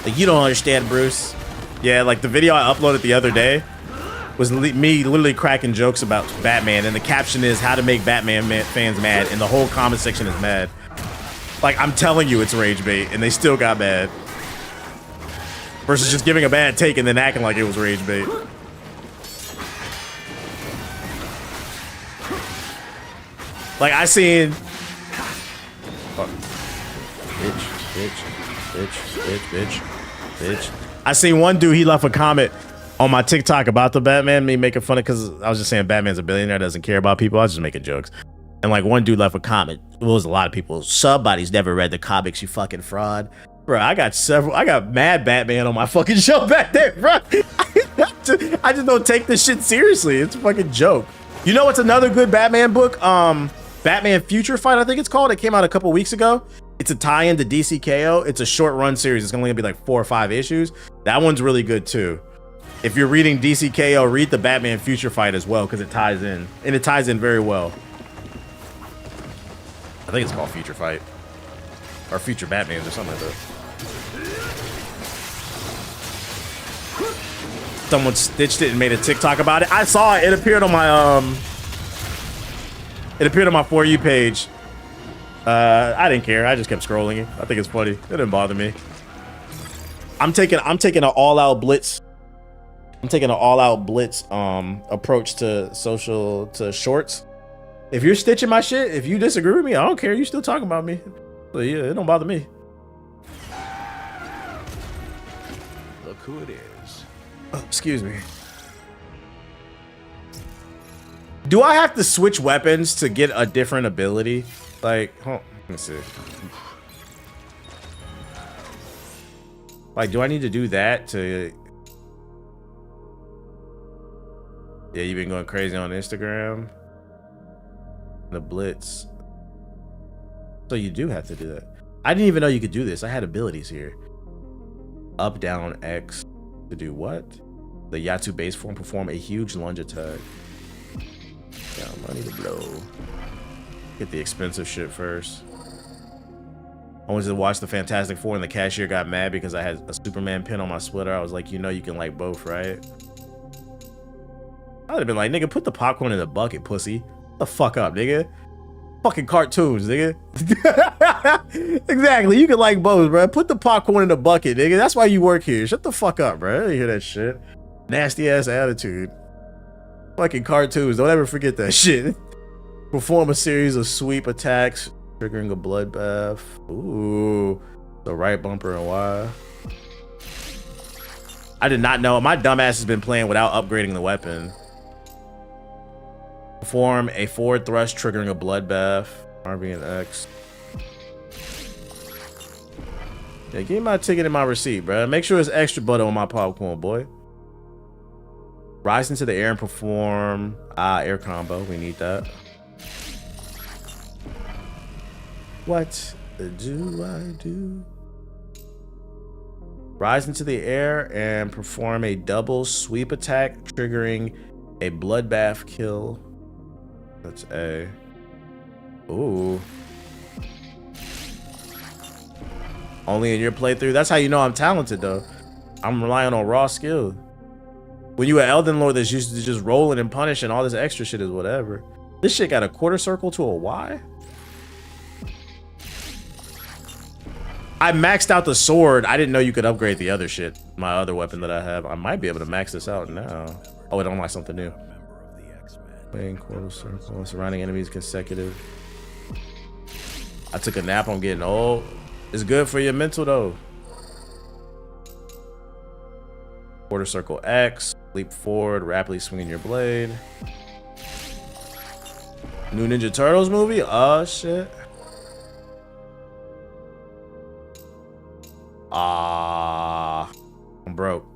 Like, you don't understand, Bruce. Yeah, like the video I uploaded the other day was me literally cracking jokes about Batman, and the caption is how to make Batman fans mad, and the whole comment section is mad. Like, I'm telling you, it's rage bait, and they still got mad. Versus just giving a bad take and then acting like it was rage bait. Like, I seen... Fuck. Bitch. I seen one dude, he left a comment on my TikTok about the Batman, me making fun of, because I was just saying Batman's a billionaire, doesn't care about people. I was just making jokes. And like one dude left a comment. It was a lot of people. Somebody's never read the comics, you fucking fraud. Bro, I got mad Batman on my fucking show back there, bro. I just don't take this shit seriously. It's a fucking joke. You know what's another good Batman book? Batman Future Fight, I think it's called. It came out a couple weeks ago. It's a tie-in to DC KO. It's a short run series. It's only gonna be like 4 or 5 issues. That one's really good too. If you're reading DC KO, read the Batman Future Fight as well, because it ties in. And it ties in very well. I think it's called Future Fight. Or Future Batmans or something like that. Someone stitched it and made a TikTok about it. I saw it. It appeared on my For You page. I didn't care. I just kept scrolling it. I think it's funny. It didn't bother me. I'm taking an all-out blitz. I'm taking an all-out blitz approach to shorts. If you're stitching my shit, if you disagree with me, I don't care. You still talking about me. So yeah, it don't bother me. Look who it is. Oh, excuse me. Do I have to switch weapons to get a different ability? Like, let me see. Like, do I need to do that to... Yeah, you've been going crazy on Instagram. The blitz. So you do have to do that. I didn't even know you could do this. I had abilities here. Up, down, X. To do what? The Yatsu base form, perform a huge lunge attack. Got money to blow. Get the expensive shit first. I wanted to watch the Fantastic Four and the cashier got mad because I had a Superman pin on my sweater. I was like, you know you can like both, right? I'd have been like, nigga, put the popcorn in the bucket, pussy. Shut the fuck up, nigga. Fucking cartoons, nigga. Exactly, you can like both, bro. Put the popcorn in the bucket, nigga. That's why you work here. Shut the fuck up, bro. I didn't hear that shit. Nasty ass attitude. Fucking cartoons. Don't ever forget that shit. Perform a series of sweep attacks, triggering a bloodbath. Ooh, the right bumper and Y. I did not know. My dumbass has been playing without upgrading the weapon. Perform a forward thrust, triggering a bloodbath. RB and X. Yeah, give me my ticket and my receipt, bro. Make sure it's extra butter on my popcorn, boy. Rise into the air and perform air combo. We need that. What do I do? Rise into the air and perform a double sweep attack, triggering a bloodbath kill. That's A. Ooh. Only in your playthrough. That's how you know I'm talented, though. I'm relying on raw skill. When you an Elden Lord that's used to just rolling and punishing, all this extra shit is whatever. This shit got a quarter circle to a Y? I maxed out the sword. I didn't know you could upgrade the other shit. My other weapon that I have. I might be able to max this out now. Oh, it unlocks something new. Playing quarter circle. Surrounding enemies consecutive. I took a nap. I'm getting old. It's good for your mental though. Quarter circle X. Leap forward. Rapidly swinging your blade. New Ninja Turtles movie? Oh shit. I'm broke.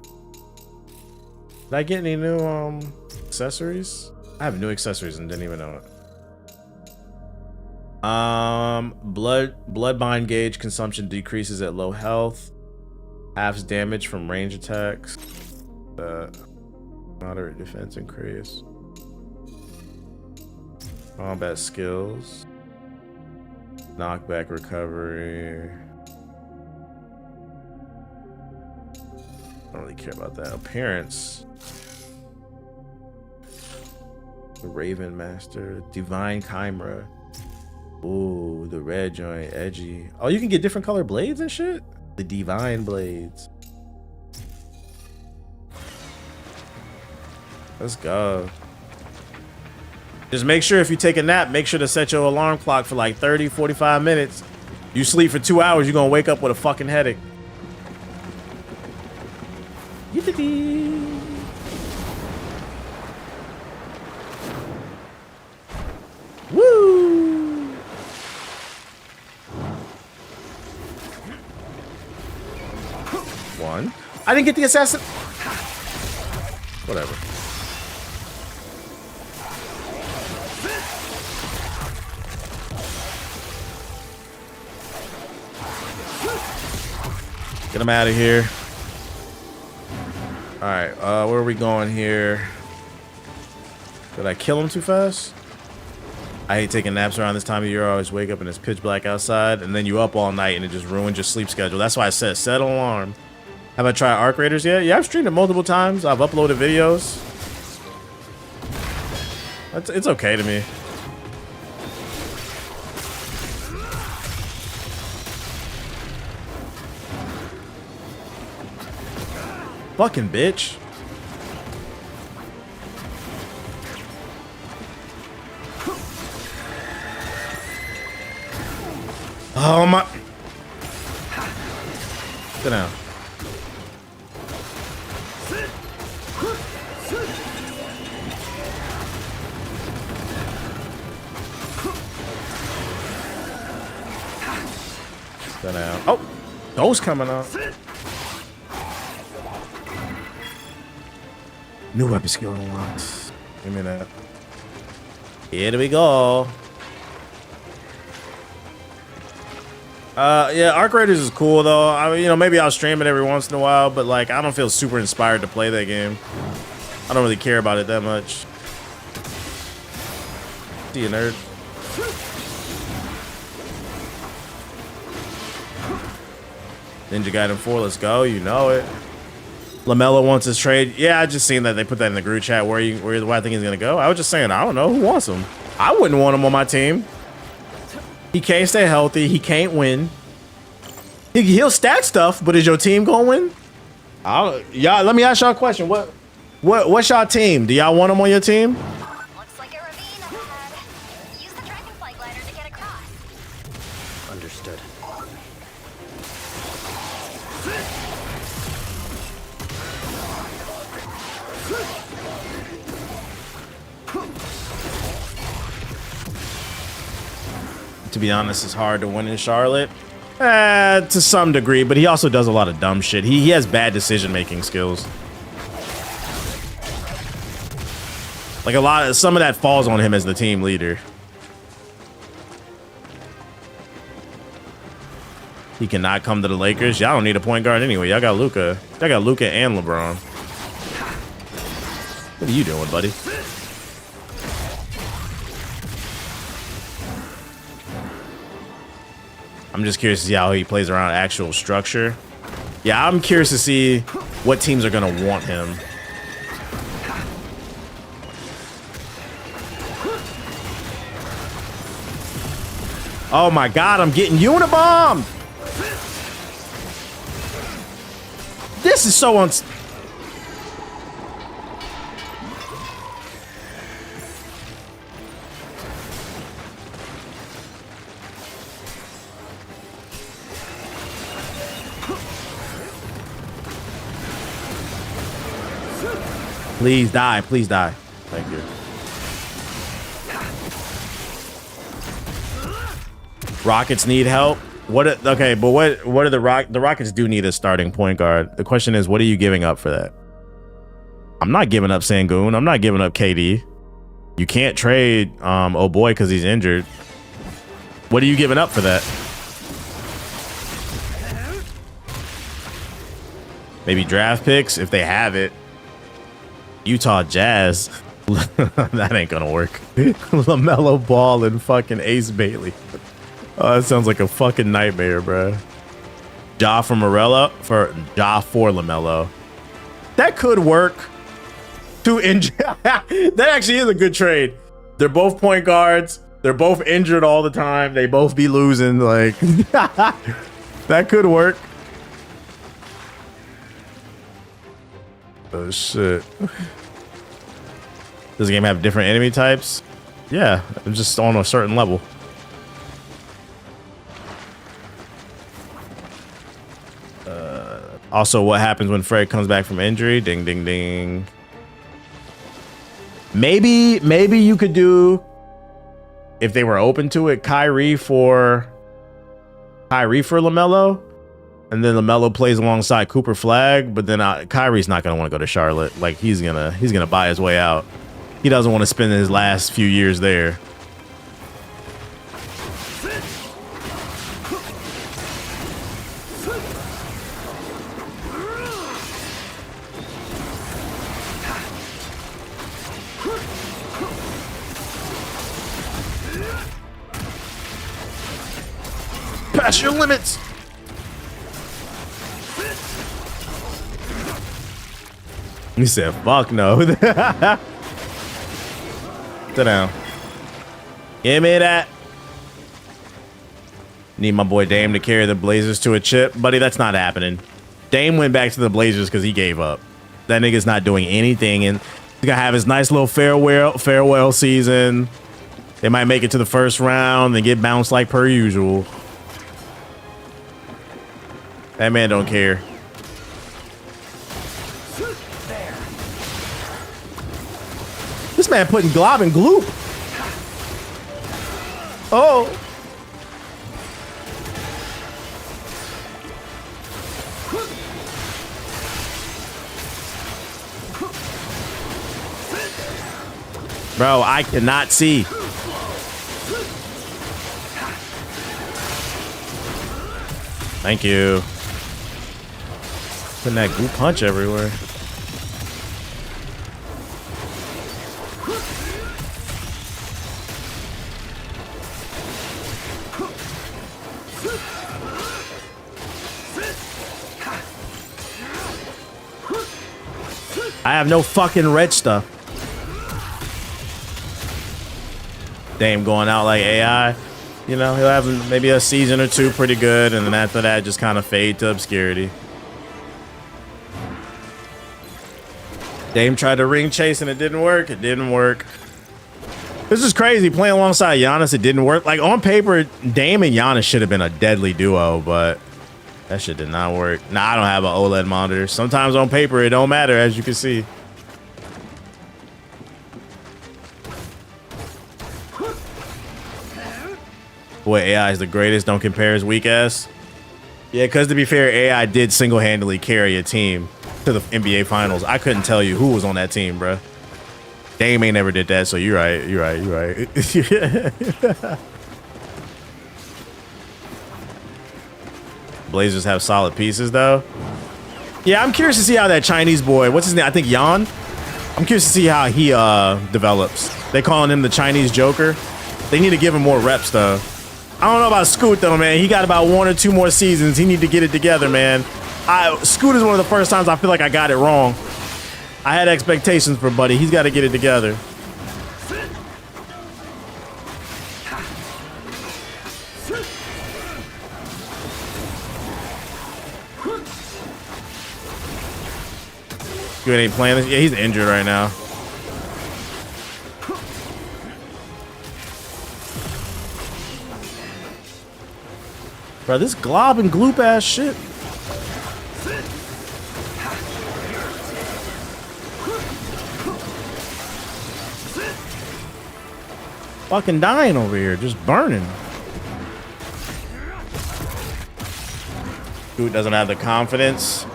Did I get any new accessories? I have new accessories and didn't even know it. Blood bind gauge consumption decreases at low health. Halves damage from range attacks. Moderate defense increase. Combat skills. Knockback recovery. I don't really care about that. Appearance. The Raven Master. Divine Chimera. Ooh, the red joint. Edgy. Oh, you can get different color blades and shit? The Divine Blades. Let's go. Just make sure if you take a nap, make sure to set your alarm clock for like 30, 45 minutes. You sleep for 2 hours, you're gonna wake up with a fucking headache. Woo! One. I didn't get the assassin. Whatever. Get him out of here. All right, where are we going here? Did I kill him too fast? I hate taking naps around this time of year. I always wake up and it's pitch black outside, and then you up all night and it just ruins your sleep schedule. That's why I said set an alarm. Have I tried Arc Raiders yet? Yeah, I've streamed it multiple times. I've uploaded videos. It's okay to me. Fucking bitch. Oh my. Sit down. Sit down. Oh, those coming up. New weapon skill unlocked. Give me that. Here we go. Yeah, Arc Raiders is cool though. I mean, you know, maybe I'll stream it every once in a while, but like, I don't feel super inspired to play that game. I don't really care about it that much. See you, nerd. Ninja Gaiden 4, let's go. You know it. LaMelo wants his trade. Yeah, I just seen that they put that in the group chat. Where I think he's gonna go. I was just saying, I don't know who wants him. I wouldn't want him on my team. He can't stay healthy. He can't win. He'll stack stuff, but is your team gonna win? Y'all, let me ask y'all a question. What's y'all team? Do y'all want him on your team? Looks like a ravine up ahead. Use the dragonfly glider to get across. Understood. To be honest, it's hard to win in Charlotte. To some degree, but he also does a lot of dumb shit. He has bad decision-making skills. Like some of that falls on him as the team leader. He cannot come to the Lakers. Y'all don't need a point guard anyway. Y'all got Luka. Y'all got Luka and LeBron. What are you doing, buddy? I'm just curious to see how he plays around actual structure. Yeah, I'm curious to see what teams are gonna want him. Oh my god, I'm getting unibombed! This is so Please die, please die. Thank you. Rockets need help. Okay, but what are the Rockets do need a starting point guard. The question is, what are you giving up for that? I'm not giving up Sangoon. I'm not giving up KD. You can't trade oh boy because he's injured. What are you giving up for that? Maybe draft picks if they have it. Utah Jazz. That ain't gonna work. LaMelo Ball and fucking Ace Bailey. Oh, that sounds like a fucking nightmare, bro. Ja for LaMelo. That could work. That actually is a good trade. They're both point guards. They're both injured all the time. They both be losing. Like that could work. Oh shit. Does the game have different enemy types? Yeah, it's just on a certain level. Also, what happens when Fred comes back from injury? Ding, ding, ding. Maybe you could do, if they were open to it, Kyrie for LaMelo, and then LaMelo plays alongside Cooper Flag. But then Kyrie's not gonna want to go to Charlotte. Like he's gonna buy his way out. He doesn't want to spend his last few years there. Pass your limits. He said, fuck no. Sit down. Give me that. Need my boy Dame to carry the Blazers to a chip. Buddy, that's not happening. Dame went back to the Blazers because he gave up. That nigga's not doing anything, and he's gonna have his nice little farewell season. They might make it to the first round and get bounced like per usual. That man don't care. This man putting glob and gloop. Oh. Bro, I cannot see. Thank you. Putting that goop punch everywhere. I have no fucking red stuff. Dame going out like AI. You know, he'll have maybe a season or two pretty good, and then after that, just kind of fade to obscurity. Dame tried to ring chase and it didn't work. It didn't work. This is crazy. Playing alongside Giannis, it didn't work. Like on paper, Dame and Giannis should have been a deadly duo, but that shit did not work. Nah, I don't have an OLED monitor. Sometimes on paper, it don't matter, as you can see. Boy, AI is the greatest. Don't compare his weak ass. Yeah, because to be fair, AI did single-handedly carry a team to the NBA Finals. I couldn't tell you who was on that team, bro. Dame ain't never did that, so you're right. You're right. You're right. Blazers have solid pieces, though. Yeah, I'm curious to see how that Chinese boy, what's his name? I think Yan. I'm curious to see how he develops. They calling him the Chinese Joker. They need to give him more reps, though. I don't know about Scoot, though, man. He got about 1 or 2 more seasons. He need to get it together, man. Scoot is one of the first times I feel like I got it wrong. I had expectations for Buddy. He's got to get it together. Scoot ain't playing this. Yeah, he's injured right now. Bro, this glob and gloop ass shit. Fucking dying over here, just burning. Dude doesn't have the confidence.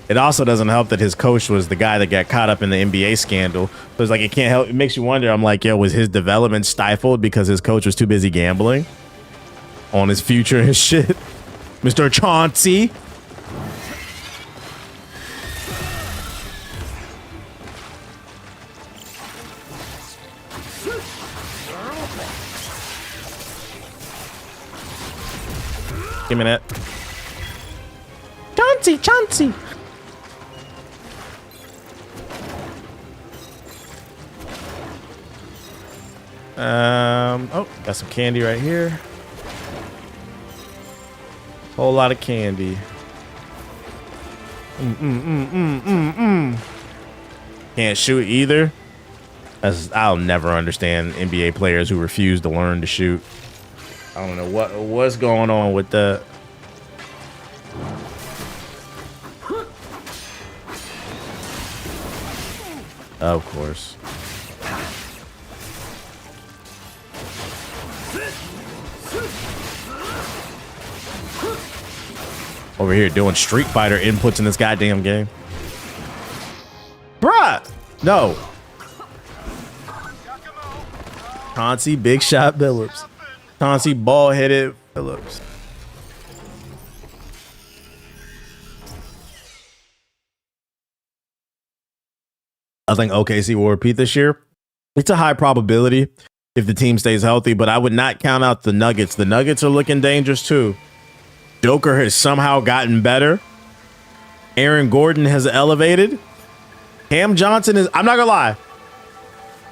It also doesn't help that his coach was the guy that got caught up in the NBA scandal. So it's like, it can't help. It makes you wonder. I'm like, yo, was his development stifled because his coach was too busy gambling on his future and shit? Mr. Chauncey. screaming at. Chauncey. Oh, got some candy right here. Whole lot of candy. Can't shoot either. I'll never understand NBA players who refuse to learn to shoot. I don't know what's going on with that. Of course. Over here doing Street Fighter inputs in this goddamn game. Bruh! No. Chauncey Big Shot Billups. Chauncey Ball-Headed Billups. I think OKC will repeat this year. It's a high probability if the team stays healthy, but I would not count out the Nuggets. The Nuggets are looking dangerous too. Joker has somehow gotten better. Aaron Gordon has elevated. Cam Johnson is, I'm not gonna lie.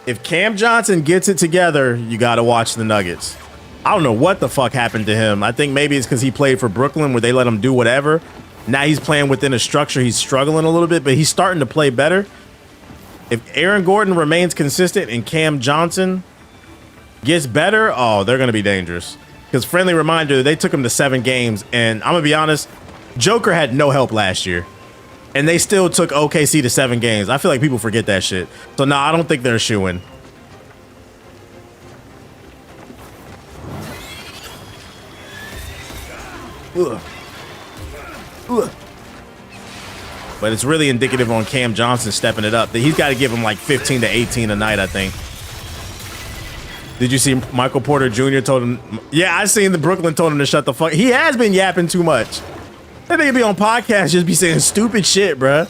If Cam Johnson gets it together, you gotta watch the Nuggets. I don't know what the fuck happened to him. I think maybe it's because he played for Brooklyn where they let him do whatever. Now he's playing within a structure. He's struggling a little bit, but he's starting to play better. If Aaron Gordon remains consistent and Cam Johnson gets better, oh, they're gonna be dangerous. Because friendly reminder, they took him to 7 games, and I'm gonna be honest, Joker had no help last year, and they still took OKC to 7 games. I feel like people forget that shit. So no, I don't think they're a shoo-in. But it's really indicative on Cam Johnson stepping it up. That he's got to give him like 15 to 18 a night, I think. Did you see Michael Porter Jr. told him? Yeah, I seen the Brooklyn told him to shut the fuck. He has been yapping too much. That nigga be on podcasts just be saying stupid shit, bruh.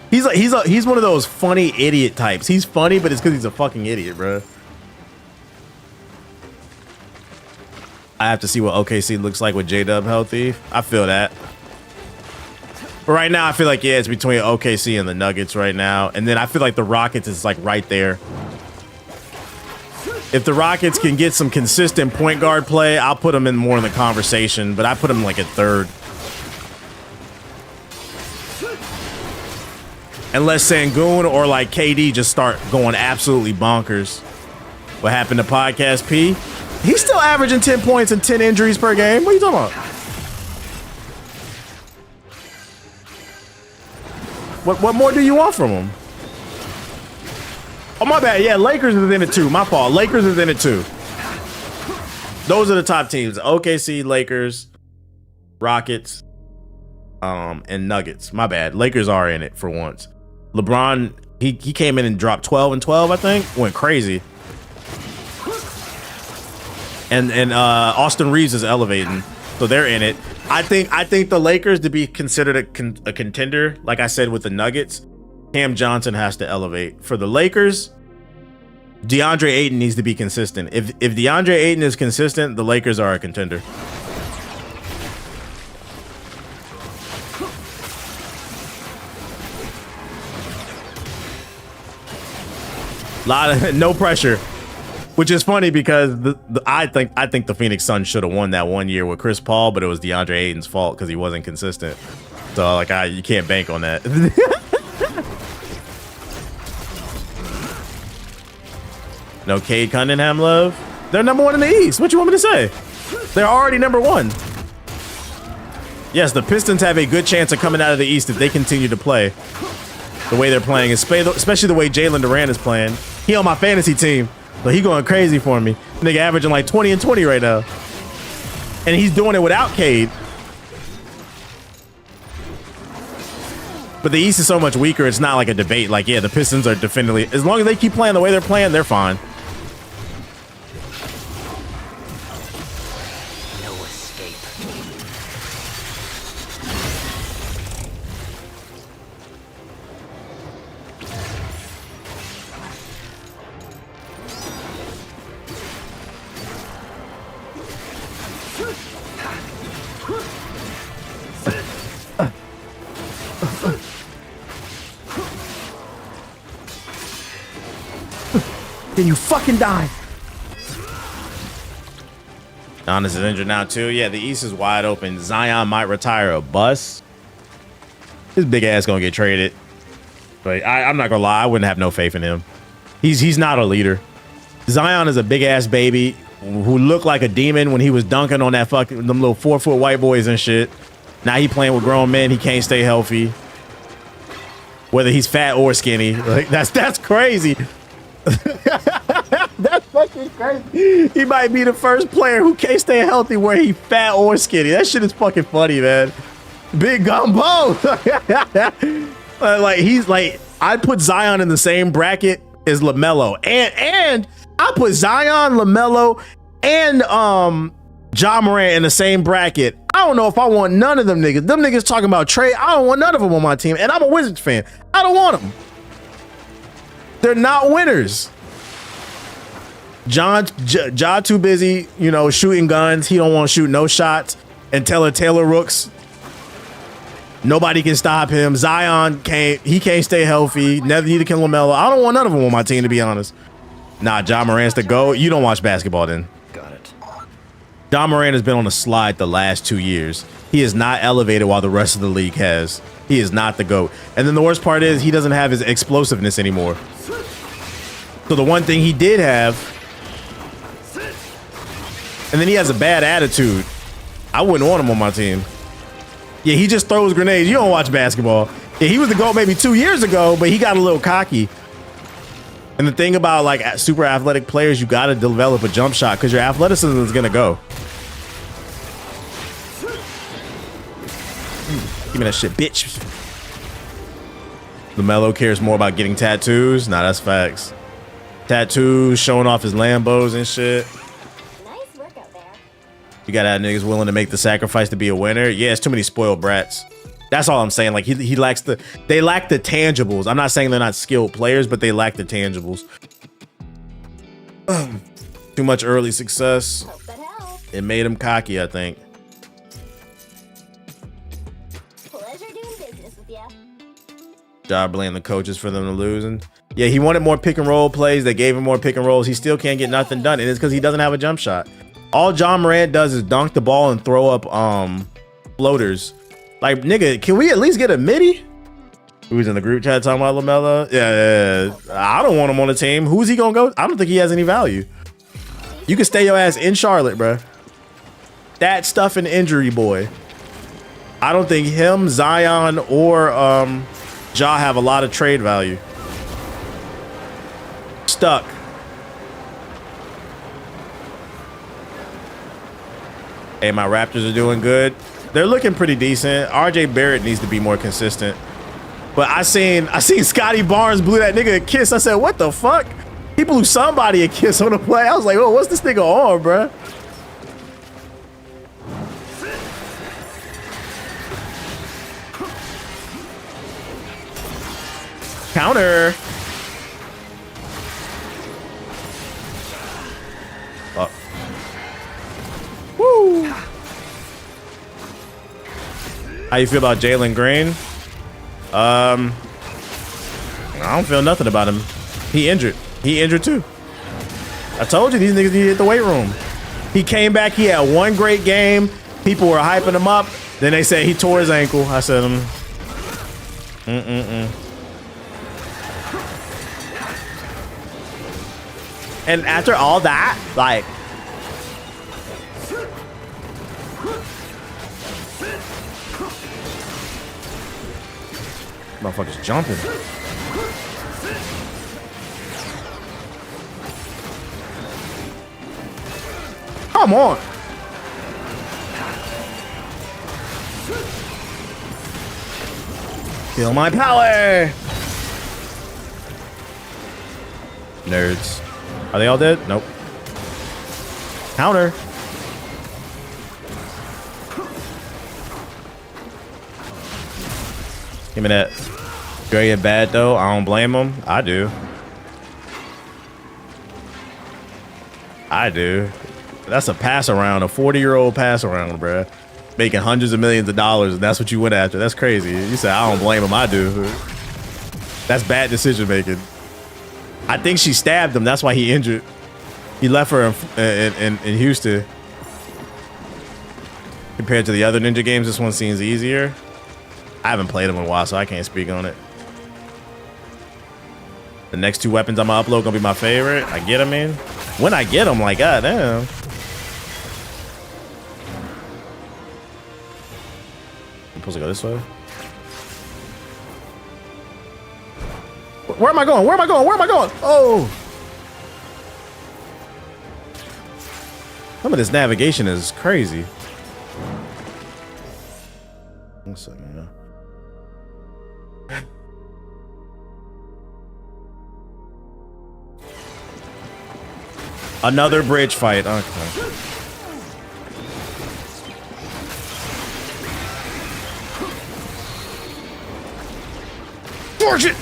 He's one of those funny idiot types. He's funny, but it's because he's a fucking idiot, bruh. I have to see what OKC looks like with J-Dub healthy. I feel that. But right now, I feel like, yeah, it's between OKC and the Nuggets right now. And then I feel like the Rockets is like right there. If the Rockets can get some consistent point guard play, I'll put them in more in the conversation, but I put them like at 3rd. Unless Sengun or like KD just start going absolutely bonkers. What happened to Podcast P? He's still averaging 10 points and 10 injuries per game. What are you talking about? What more do you want from him? Oh, my bad. Yeah, Lakers is in it too. My fault. Lakers is in it too. Those are the top teams. OKC, Lakers, Rockets, and Nuggets. My bad. Lakers are in it for once. LeBron, he came in and dropped 12 and 12, I think. Went crazy. And Austin Reeves is elevating. So they're in it. I think the Lakers, to be considered a contender, like I said with the Nuggets, Cam Johnson has to elevate. For the Lakers, DeAndre Ayton needs to be consistent. If DeAndre Ayton is consistent, the Lakers are a contender. Lot of no pressure, which is funny because I think the Phoenix Suns should have won that one year with Chris Paul, but it was DeAndre Ayton's fault because he wasn't consistent. So like you can't bank on that. No Cade Cunningham love. They're #1 in the East. What you want me to say? They're already #1. Yes, the Pistons have a good chance of coming out of the East if they continue to play the way they're playing, especially the way Jalen Duran is playing. He on my fantasy team, but he going crazy for me. Nigga averaging like 20 and 20 right now. And he's doing it without Cade. But the East is so much weaker, it's not like a debate. Like, yeah, the Pistons are definitively, as long as they keep playing the way they're playing, they're fine. No escape. Can you fucking die? Giannis is injured now too. Yeah, the East is wide open. Zion might retire a bus. His big ass gonna get traded. But I'm not gonna lie, I wouldn't have no faith in him. He's not a leader. Zion is a big ass baby who looked like a demon when he was dunking on that fucking them little 4-foot white boys and shit. Now he playing with grown men. He can't stay healthy. Whether he's fat or skinny, like that's crazy. That's fucking crazy. He might be the first player who can't stay healthy where he fat or skinny. That shit is fucking funny, man. Big gumbo. Like he's like, I'd put Zion in the same bracket as LaMelo, and I put Zion, LaMelo, and Ja Morant in the same bracket. I don't know if I want none of them niggas. Them niggas talking about trade. I don't want none of them on my team, and I'm a Wizards fan. I don't want them. They're not winners. Ja too busy, you know, shooting guns. He don't want to shoot no shots. And Taylor Rooks, nobody can stop him. Zion can't stay healthy. Neither can LaMelo. I don't want none of them on my team, to be honest. Nah, Ja Morant's the GOAT. You don't watch basketball then. Got it. Ja Morant has been on a slide the last 2 years. He is not elevated while the rest of the league has. He is not the GOAT. And then the worst part is he doesn't have his explosiveness anymore. So the one thing he did have, and then he has a bad attitude. I wouldn't want him on my team. Yeah, he just throws grenades. You don't watch basketball. Yeah, he was the GOAT maybe 2 years ago, but he got a little cocky. And the thing about like super athletic players, you got to develop a jump shot because your athleticism is going to go. Give me that shit, bitch. LaMelo cares more about getting tattoos. Nah, that's facts. Tattoos, showing off his Lambos and shit. Nice work out there. You gotta have niggas willing to make the sacrifice to be a winner. Yeah, it's too many spoiled brats. That's all I'm saying. Like he lacks they lack the tangibles. I'm not saying they're not skilled players, but they lack the tangibles. Too much early success. It made him cocky, I think. Pleasure doing business with ya. Job blame the coaches for them to losing. Yeah, he wanted more pick and roll plays. They gave him more pick and rolls. He still can't get nothing done, and it's because he doesn't have a jump shot. All Ja Morant does is dunk the ball and throw up floaters. Like, nigga, can we at least get a midi? Who's in the group chat talking about LaMelo? Yeah. I don't want him on the team. Who's he gonna go? I don't think he has any value. You can stay your ass in Charlotte, bro. That stuff and injury boy. I don't think him, Zion, or Ja have a lot of trade value. Stuck. Hey, my Raptors are doing good. They're looking pretty decent. RJ Barrett needs to be more consistent. But I seen Scotty Barnes blew that nigga a kiss. I said, what the fuck? He blew somebody a kiss on the play. I was like, oh, what's this nigga on, bruh? Counter. Oh. Woo. How you feel about Jalen Green? I don't feel nothing about him. He injured. He injured too. I told you these niggas need to hit the weight room. He came back. He had one great game. People were hyping him up. Then they said he tore his ankle. I said, And after all that, like, motherfuckers jumping. Come on. Feel my power. Nerds. Are they all dead? Nope. Counter. Give me that. Great and bad though. I don't blame him. I do. I do. That's a pass around, a 40-year-old pass around, bruh. Making hundreds of millions of dollars, and that's what you went after. That's crazy. You said I don't blame him. I do. That's bad decision making. I think she stabbed him. That's why he injured. He left her in Houston. Compared to the other ninja games, this one seems easier. I haven't played them in a while, so I can't speak on it. The next 2 weapons I'm gonna upload gonna be my favorite. I get them in. When I get them, like, goddamn. I'm supposed to go this way. Where am I going? Where am I going? Where am I going? Oh. Some of this navigation is crazy. 1 second, yeah. Another bridge fight. Okay. Forge it!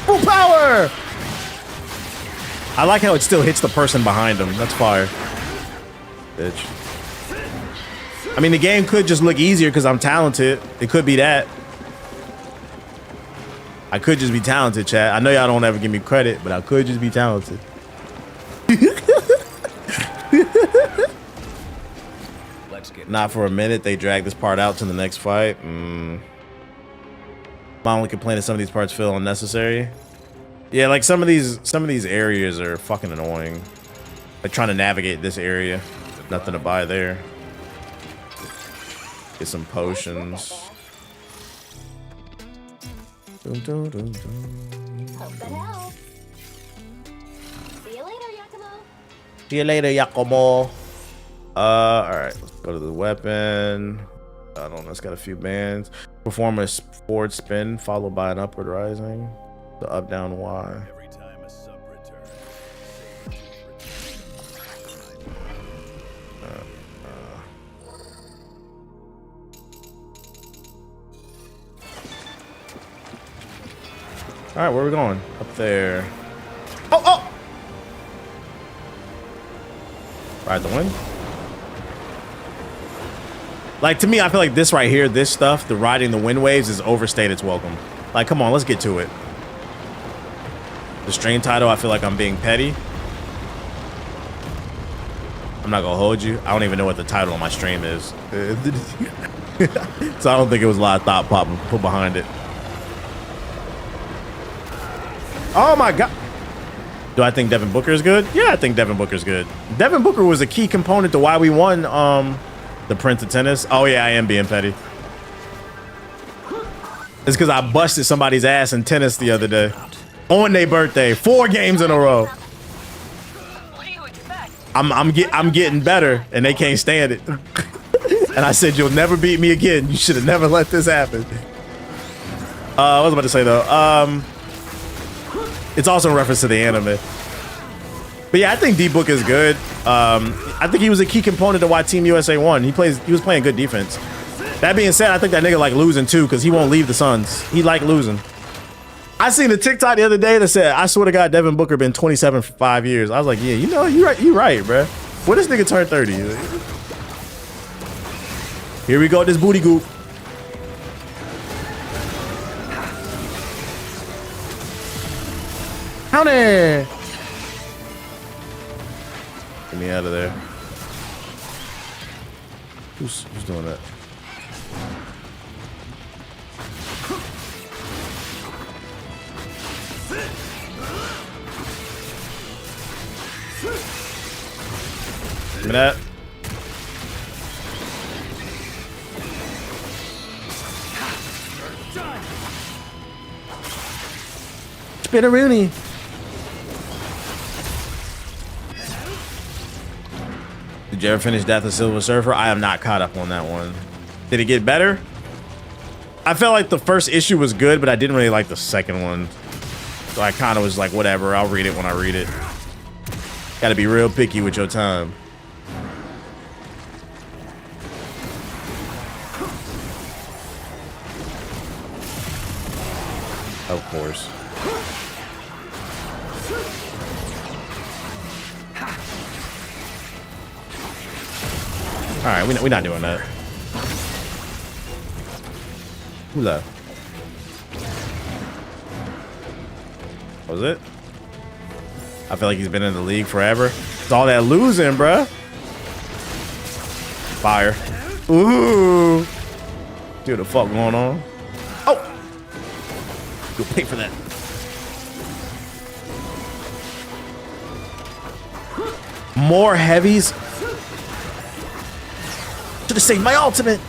Full power! I like how it still hits the person behind him. That's fire. Bitch. I mean, the game could just look easier because I'm talented. It could be that. I could just be talented, chat. I know y'all don't ever give me credit, but I could just be talented. Let's get Not for a minute. They drag this part out to the next fight. My only complaint is some of these parts feel unnecessary. Yeah, like some of these areas are fucking annoying. Like trying to navigate this area. Nothing to buy there. Get some potions. Hope that helps. See you later, Yakumo. See you later, Yakumo. Alright, let's go to the weapon. I don't know, it's got a few bands. Perform a forward spin followed by an upward rising. The up, down, Y. every time a sub returns. All right, where are we going? Up there. Oh, oh! Ride the wind. Like, to me, I feel like this right here, this stuff, the riding the wind waves is overstayed its welcome. Like, come on, let's get to it. The stream title, I feel like I'm being petty. I'm not gonna hold you. I don't even know what the title of my stream is. So I don't think it was a lot of thought put behind it. Oh my God. Do I think Devin Booker is good? Yeah, I think Devin Booker is good. Devin Booker was a key component to why we won the Prince of Tennis. Oh yeah, I am being petty. It's because I busted somebody's ass in tennis the other day. On their birthday. 4 games in a row. What do you expect? I'm getting better and they can't stand it. And I said, you'll never beat me again. You should have never let this happen. What was I about to say though? It's also in reference to the anime. But yeah, I think D-Book is good. I think he was a key component to why Team USA won. He was playing good defense. That being said, I think that nigga like losing too, because he won't leave the Suns. He like losing. I seen a TikTok the other day that said, I swear to God, Devin Booker been 27 for 5 years. I was like, yeah, you know, you right, bro. When this nigga turn 30? Here we go, this booty goop. Howdy! Get me out of there. Who's doing that? Give me that. Spin-a-rooney. Did you ever finish Death of Silver Surfer? I am not caught up on that one. Did it get better? I felt like the first issue was good, but I didn't really like the second one. So I kind of was like, whatever, I'll read it when I read it. Gotta be real picky with your time. Of course. All right, we're not doing that. Who left? Was it? I feel like he's been in the league forever. It's all that losing, bruh. Fire. Ooh. See what the fuck going on? Oh. Go pay for that. More heavies. Should have saved my ultimate.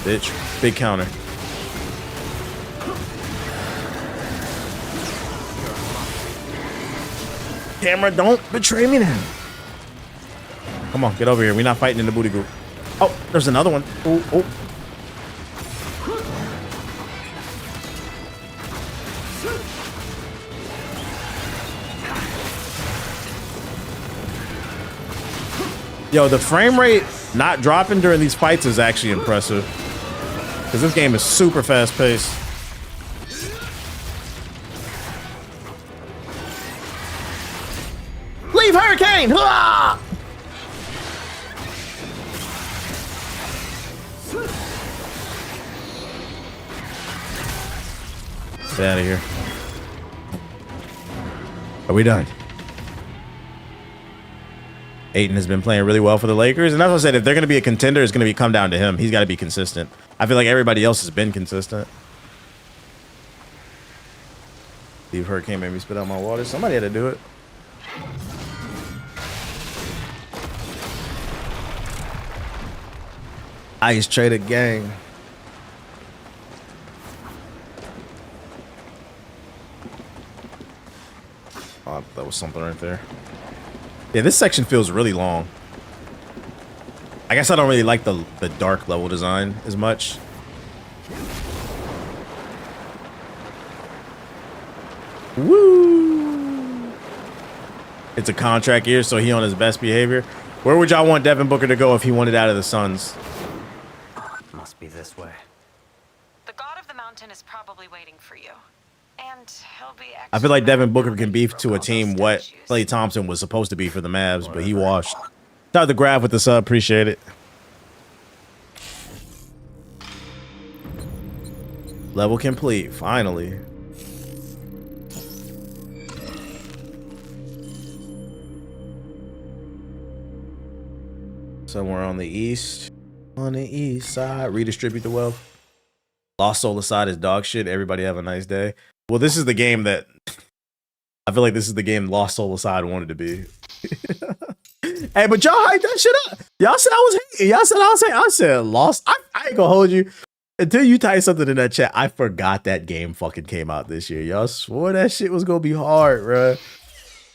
Bitch. Big counter. Camera, don't betray me now. Come on, get over here. We're not fighting in the booty group. Oh, there's another one. Oh, oh. Yo, the frame rate not dropping during these fights is actually impressive. Because this game is super fast paced. Leave Hurricane! Hurrah! Get out of here. Are we done? Ayton has been playing really well for the Lakers, and that's what I said. If they're going to be a contender, it's going to come down to him. He's got to be consistent. I feel like everybody else has been consistent. Leave Hurricane made me spit out my water. Somebody had to do it. Ice Trader Gang. Oh, that was something right there. Yeah, this section feels really long. I guess I don't really like the dark level design as much. Woo! It's a contract year, so he on his best behavior. Where would y'all want Devin Booker to go if he wanted out of the Suns? Must be this way. The god of the mountain is probably waiting for you. And he'll be I feel like Devin Booker can be to a team what Klay Thompson was supposed to be for the Mavs, but he washed. Shout out to Grab with the sub, appreciate it. Level complete, finally. Somewhere on the east. On the east side. Redistribute the wealth. Lost Soul Aside is dog shit. Everybody have a nice day. Well, this is the game that I feel like this is the game Lost Soul Aside wanted to be. Hey, but y'all hyped that shit up. Y'all said I was hating. Y'all said I was hating. I said Lost. I ain't gonna hold you. Until you type something in that chat, I forgot that game fucking came out this year. Y'all swore that shit was gonna be hard, bro.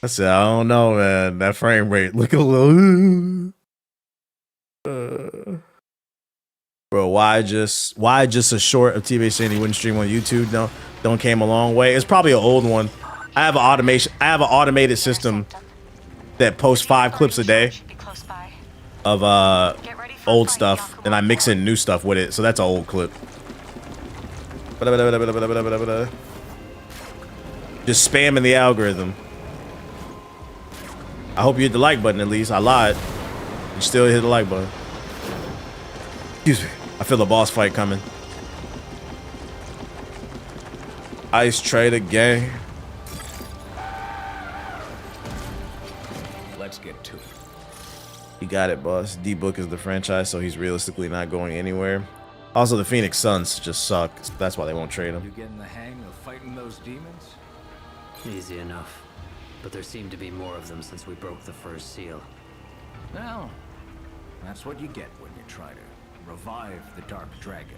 I said, I don't know, man. That frame rate look a little. Bro, why just a short of TV saying he wouldn't stream on YouTube? Don't came a long way. It's probably an old one. I have an automated system that posts 5 clips a day of old stuff, and I mix in new stuff with it. So that's an old clip. Just spamming the algorithm. I hope you hit the like button at least. I lied. You still hit the like button. Excuse me. I feel a boss fight coming. Ice Trader Gang. Let's get to it. You got it, boss. D-Book is the franchise, so he's realistically not going anywhere. Also, the Phoenix Suns just suck. That's why they won't trade him. You getting the hang of fighting those demons? Easy enough. But there seem to be more of them since we broke the first seal. Well, that's what you get when you try to revive the Dark Dragon.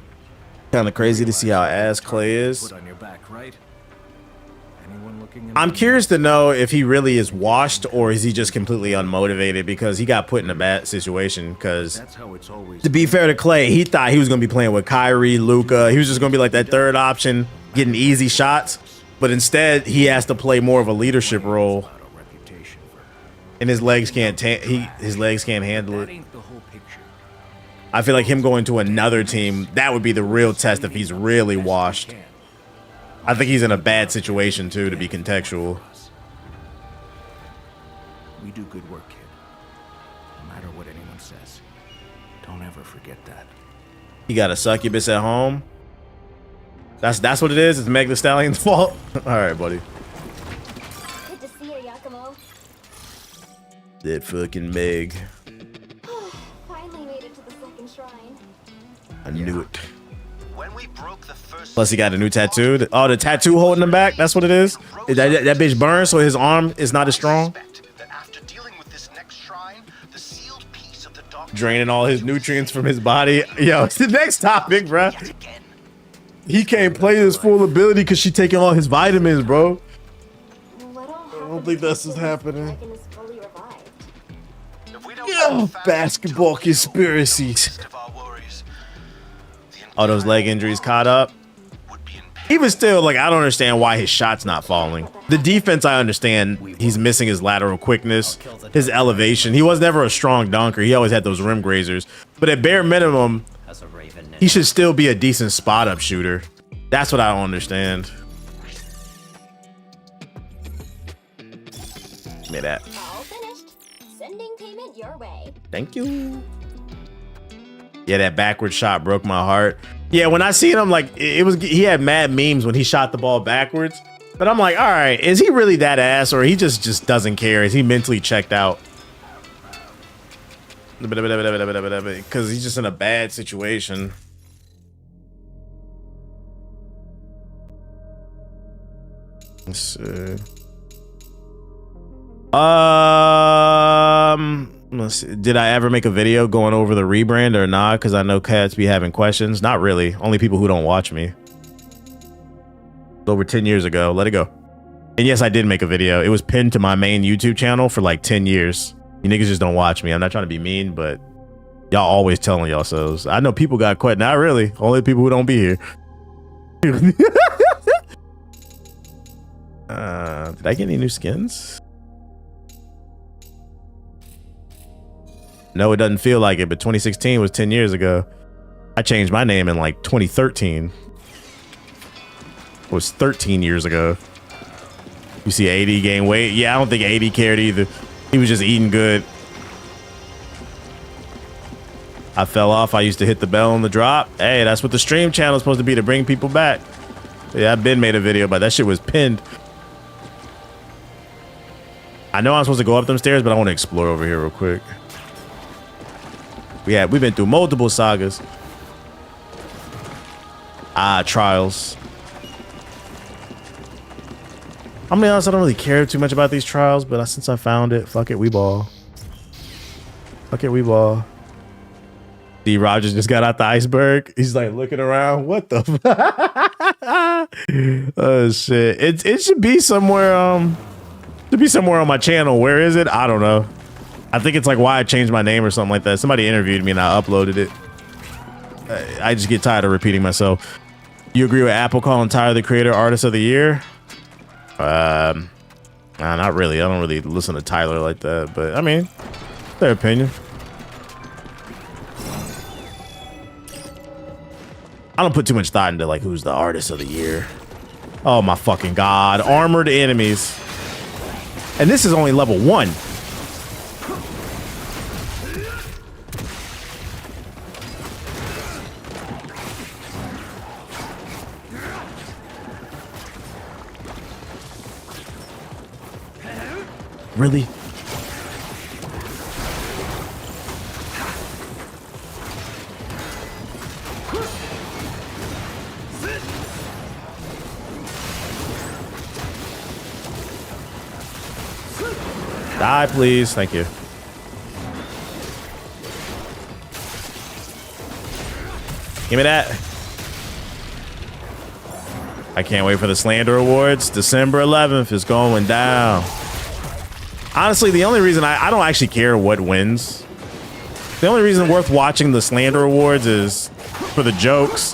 Kind of crazy to see how ass Clay is. Put on your back, right? Anyone looking I'm curious to know if he really is washed or is he just completely unmotivated because he got put in a bad situation. Because to be fair to Clay, he thought he was going to be playing with Kyrie, Luka. He was just going to be like that third option, getting easy shots. But instead, he has to play more of a leadership role, and his legs can't handle it. I feel like him going to another team, that would be the real test if he's really washed. I think he's in a bad situation too, to be contextual. We do good work, kid. No matter what anyone says, don't ever forget that. He got a succubus at home. That's what it is. It's Meg the Stallion's fault. All right, buddy. Good to see you, Yakumo. That fucking Meg. Finally made it to the second shrine. I knew it. When we broke the first Plus, he got a new tattoo. Oh, the tattoo holding him back. That's what it is. That bitch burns, so his arm is not as strong. Draining all his nutrients from his body. Yo, it's the next topic, bro. He can't play his full ability because she taking all his vitamins, bro. I don't think that's what's happening. Yo, basketball conspiracies. All those leg injuries caught up. Even still, like, I don't understand why his shot's not falling. The defense, I understand. He's missing his lateral quickness, his elevation. He was never a strong dunker. He always had those rim grazers. But at bare minimum, he should still be a decent spot-up shooter. That's what I don't understand. Give me that. All finished. Sending payment your way. Thank you. Yeah, that backward shot broke my heart. Yeah, when I seen him, like, he had mad memes when he shot the ball backwards. But I'm like, all right, is he really that ass, or he just doesn't care? Is he mentally checked out? Because he's just in a bad situation. Let's see. Let's see. Did I ever make a video going over the rebrand or not? Because I know cats be having questions. Not really. Only people who don't watch me. Over 10 years ago. Let it go. And yes, I did make a video. It was pinned to my main YouTube channel for like 10 years. You niggas just don't watch me. I'm not trying to be mean, but y'all always telling yourselves. I know people got quit. Not really. Only people who don't be here. Did I get any new skins? No, it doesn't feel like it, but 2016 was 10 years ago. I changed my name in like 2013. It was 13 years ago. You see AD gain weight? Yeah, I don't think AD cared either. He was just eating good. I fell off. I used to hit the bell on the drop. Hey, that's what the stream channel is supposed to be, to bring people back. Yeah, I've been made a video, but that shit was pinned. I know I'm supposed to go up them stairs, but I want to explore over here real quick. We've been through multiple sagas. Trials. I'm gonna be honest, I don't really care too much about these trials, but since I found it, fuck it, we ball. Fuck it, we ball. D. Rogers just got out the iceberg. He's like looking around. What the oh shit. It should be somewhere should be somewhere on my channel. Where is it? I don't know. I think it's like why I changed my name or something like that. Somebody interviewed me and I uploaded it. I just get tired of repeating myself. You agree with Apple calling Tyler the creator artist of the year? Nah, not really. I don't really listen to Tyler like that, but I mean, their opinion. I don't put too much thought into like who's the artist of the year. Oh my fucking god. Armored enemies. And this is only level 1. Really? Die, please. Thank you. Give me that. I can't wait for the Slander Awards. December 11th is going down. Honestly, the only reason I don't actually care what wins. The only reason worth watching the Slander Awards is for the jokes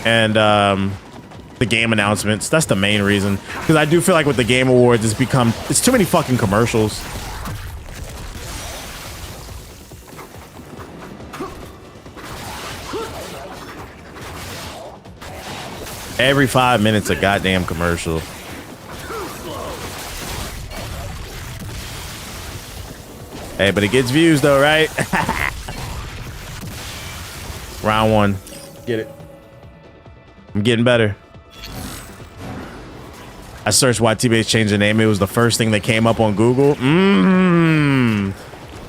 and the game announcements. That's the main reason. Because I do feel like with the Game Awards, it's too many fucking commercials. Every 5 minutes, a goddamn commercial. Hey, but it gets views though, right? Round 1. Get it. I'm getting better. I searched why T-Base changed the name. It was the first thing that came up on Google.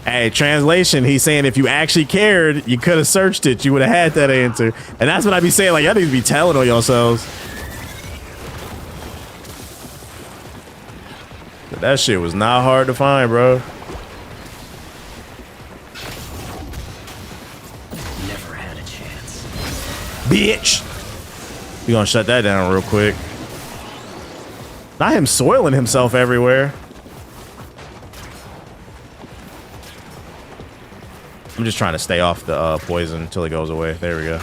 Hey, translation, he's saying if you actually cared, you could have searched it. You would have had that answer. And that's what I be saying. Like, y'all need to be telling on yourselves. But that shit was not hard to find, bro. Never had a chance. Bitch. We gonna shut that down real quick. Not him soiling himself everywhere. I'm just trying to stay off the poison until it goes away. There we go.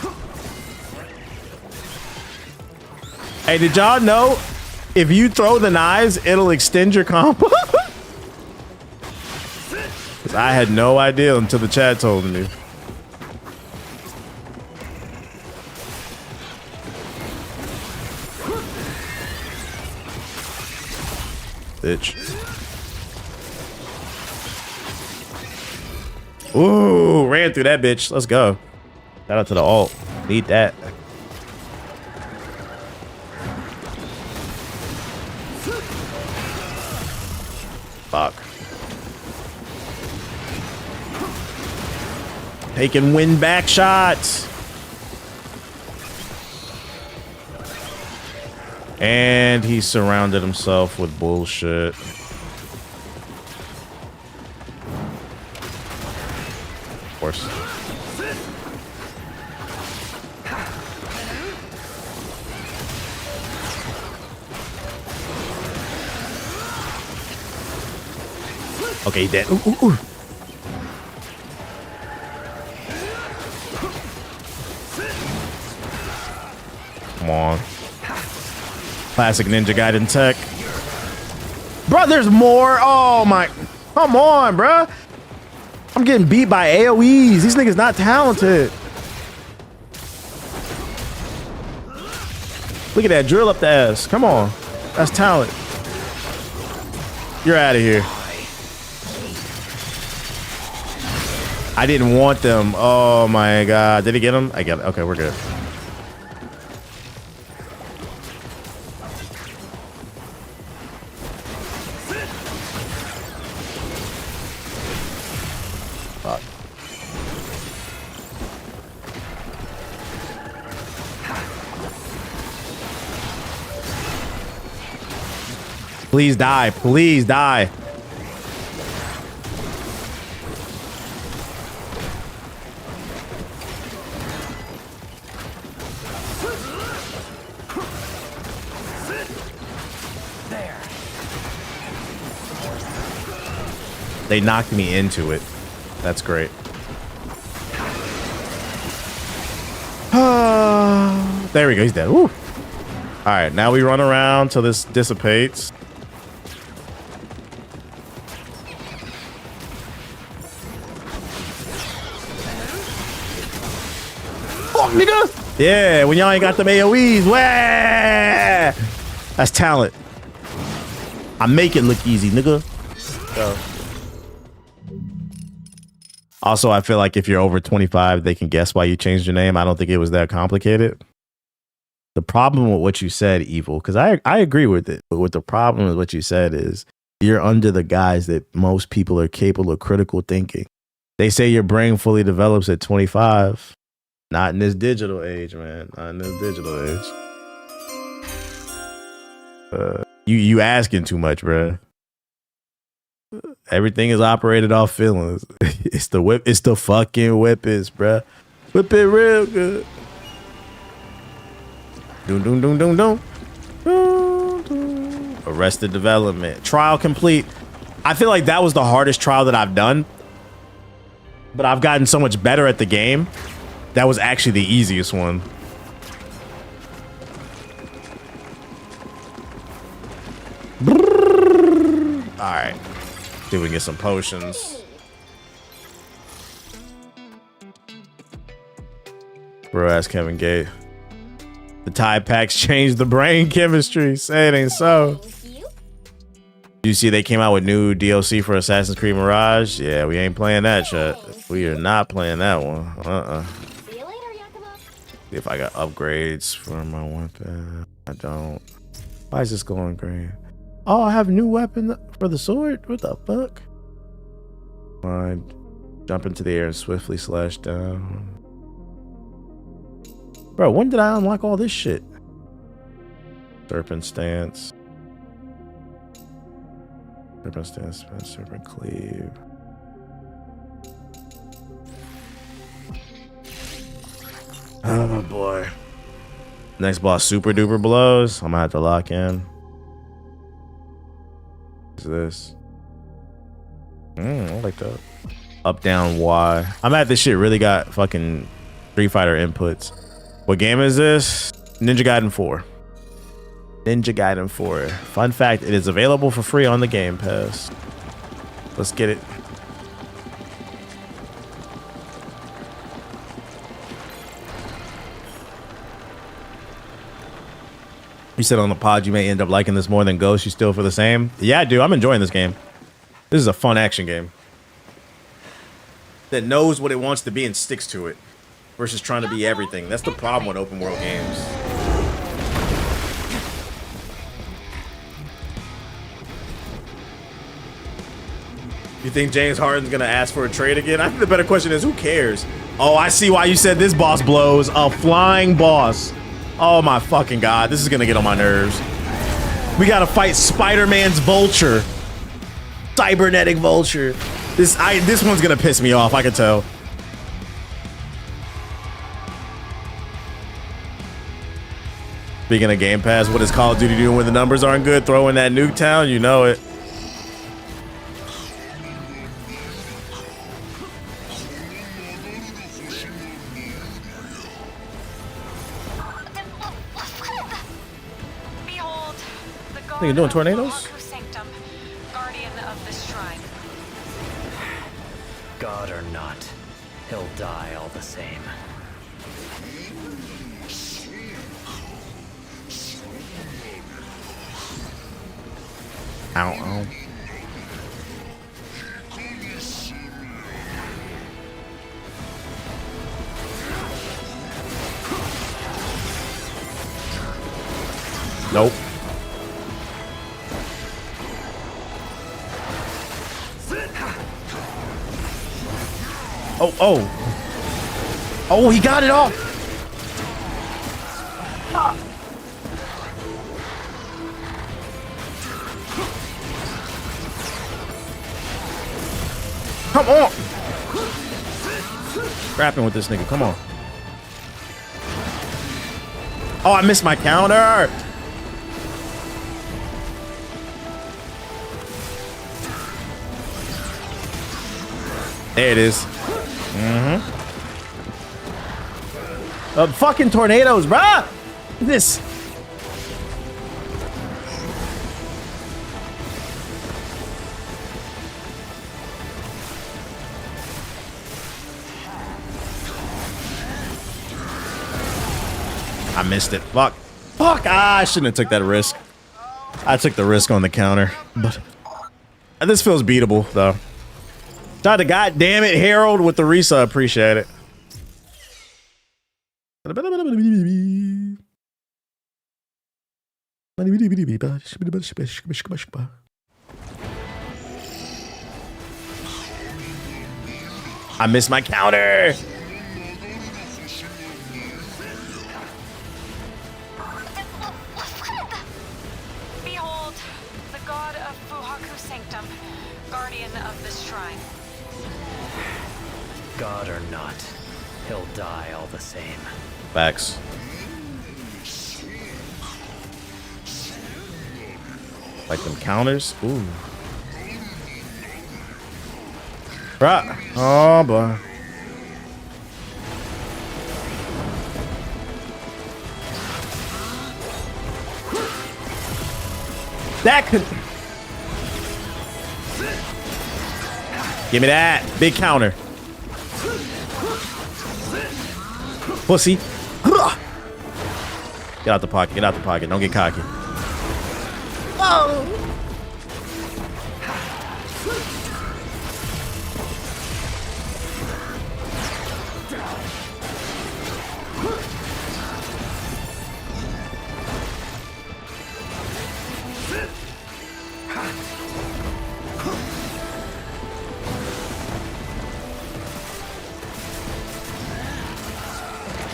Hey, did y'all know if you throw the knives, it'll extend your combo? 'Cause I had no idea until the chat told me. Bitch. Ooh, ran through that bitch. Let's go. Shout out to the ult. Need that. Fuck. Taking win back shots. And he surrounded himself with bullshit. Of course. Okay, dead. Ooh, ooh, ooh. Come on. Classic Ninja Gaiden tech. Bro, there's more. Oh my. Come on, bro. I'm getting beat by AoEs. These niggas not talented. Look at that drill up the ass. Come on. That's talent. You're out of here. I didn't want them. Oh my god. Did he get him? I get it. Okay, we're good. Fuck. Please die. Please die. They knocked me into it. That's great. There we go. He's dead. Woo. All right, now we run around till this dissipates. Fuck, nigga. Yeah, when y'all ain't got them AoEs. Wah! That's talent. I make it look easy, nigga. Go. Also, I feel like if you're over 25, they can guess why you changed your name. I don't think it was that complicated. The problem with what you said, Evil, because I agree with it. But what the problem with what you said is you're under the guise that most people are capable of critical thinking. They say your brain fully develops at 25. Not in this digital age, man. Not in this digital age. You asking too much, bruh. Everything is operated off feelings. It's the whip. It's the fucking whippets, bruh. Whip it real good. Doom, doom, doom, doom, doom. Doom, doom. Arrested Development. Trial complete. I feel like that was the hardest trial that I've done. But I've gotten so much better at the game. That was actually the easiest one. All right. See if we can get some potions. Bro, ask Kevin Gate. The Tide packs changed the brain chemistry. Say it ain't so. You see they came out with new DLC for Assassin's Creed Mirage? Yeah, we ain't playing that shit. We are not playing that one. See if I got upgrades for my weapon. I don't. Why is this going green? Oh, I have a new weapon for the sword? What the fuck? Fine. Jump into the air and swiftly slash down. Bro, when did I unlock all this shit? Serpent stance. Serpent stance, serpent cleave. Oh boy. Next boss super duper blows. I'm gonna have to lock in. What's this? I like that. Up, down, Y. I'm at this shit really got fucking Street Fighter inputs. What game is this? Ninja Gaiden 4. Ninja Gaiden 4. Fun fact, it is available for free on the Game Pass. Let's get it. You said on the pod you may end up liking this more than Ghost. You still for the same? Yeah, dude, I'm enjoying this game. This is a fun action game that knows what it wants to be and sticks to it versus trying to be everything. That's the problem with open world games. You think James Harden's gonna ask for a trade again? I think the better question is, who cares? Oh, I see why you said this boss blows. A flying boss. Oh my fucking god, this is gonna get on my nerves. We gotta fight Spider-Man's Vulture. Cybernetic Vulture. This one's gonna piss me off, I can tell. Speaking of Game Pass, what is Call of Duty doing when the numbers aren't good? Throw in that Nuketown, you know it. Think you're doing tornadoes? Guardian of the shrine. God or not, he'll die all the same. Ow, ow. Nope. Oh, oh. Oh, he got it off. Come on. Scrapping with this nigga. Come on. Oh, I missed my counter. There it is. Fucking tornadoes, bruh! This. I missed it. Fuck. Fuck! Ah, I shouldn't have took that risk. I took the risk on the counter, but this feels beatable though. Tried to goddamn it, Harold, with the resub. Appreciate it. I missed my counter. Behold, the god of Fuhaku Sanctum, guardian of the shrine. God or not, he'll die all the same. Facts. Like them counters? Ooh. Right. Oh boy. That could. Give me that. Big counter. Pussy. Get out the pocket. Get out the pocket. Don't get cocky. Oh.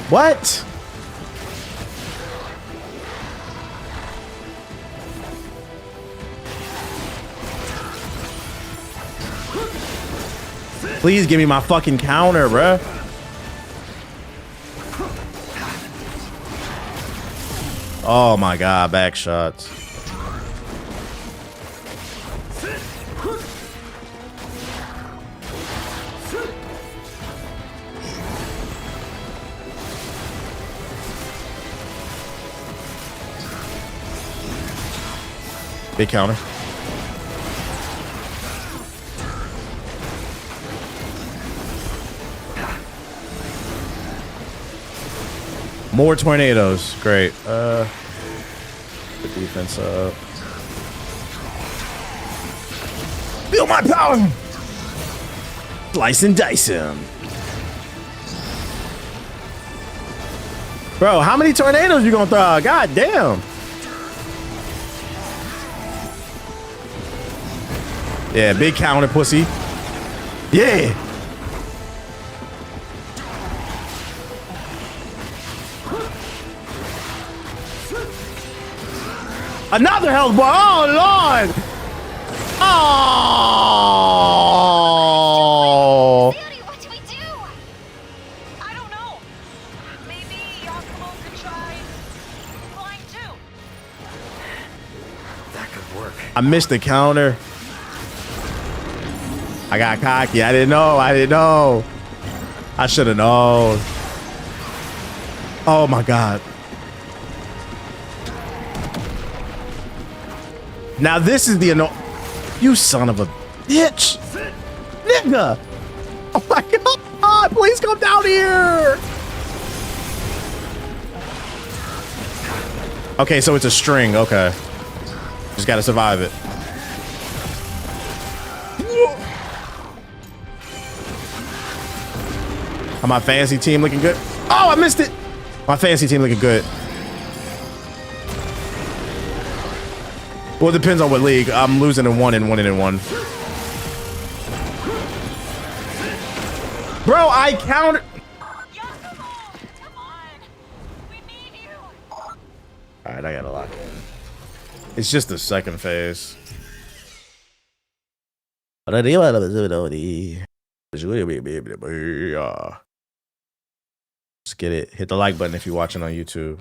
What? Please give me my fucking counter, bruh. Oh my god, back shots. Big counter. More tornadoes. Great. The defense up. Feel my power! Slice and dice him. Bro, how many tornadoes you gonna throw out? God damn. Yeah, big counter, pussy. Yeah. Another health bar. Oh, Lord. Oh. What do we do? I don't know. Maybe Yakumo could try flying too. That could work. I missed the counter. I got cocky. I didn't know. I should have known. Oh my god. Now this is the you son of a bitch. Nigga. Oh my god. Please come down here. Okay, so it's a string. Okay. Just gotta survive it. How my fantasy team looking good? Oh, I missed it. My fantasy team looking good. Well, it depends on what league. I'm losing in one and winning in one. Bro, I countered. All right, I gotta lock in. It's just the second phase. Let's get it. Hit the like button if you're watching on YouTube.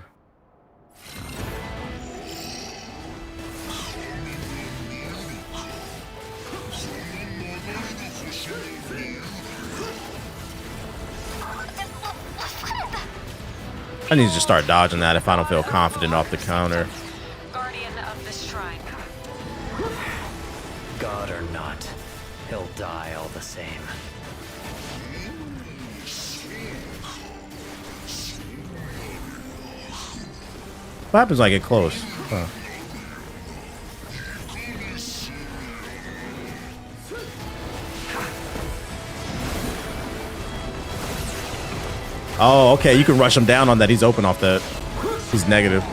I need to just start dodging that if I don't feel confident off the counter. Guardian of the shrine. God or not, he'll die all the same. What happens when I get close? Huh. Oh, okay. You can rush him down on that. He's open off that. He's negative.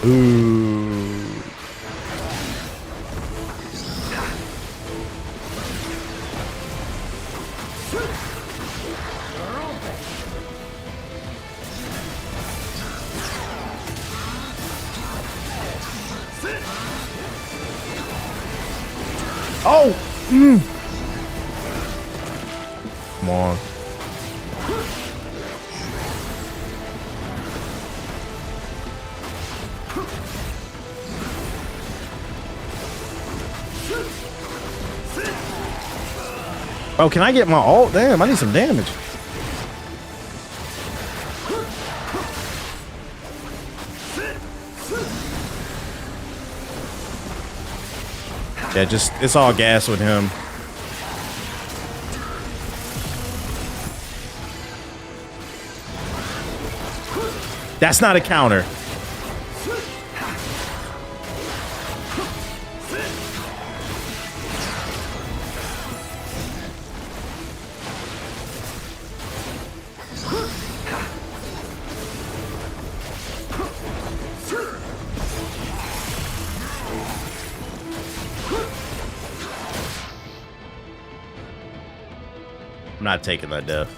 Ooh. Oh! Come on. Oh, can I get my ult? Damn, I need some damage. Yeah, just, it's all gas with him. That's not a counter. not taking that death.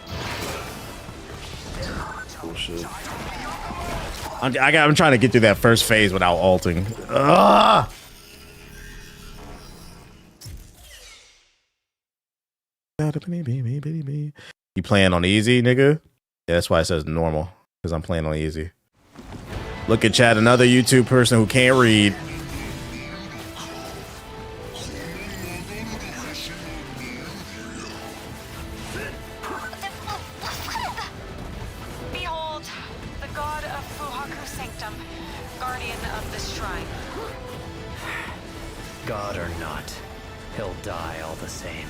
Bullshit. I'm trying to get through that first phase without ulting. Ugh! You playing on easy, nigga? Yeah, that's why it says normal, because I'm playing on easy. Look at chat, another YouTube person who can't read. Behold, the god of Fuhaku Sanctum, guardian of this shrine. God or not, he'll die all the same.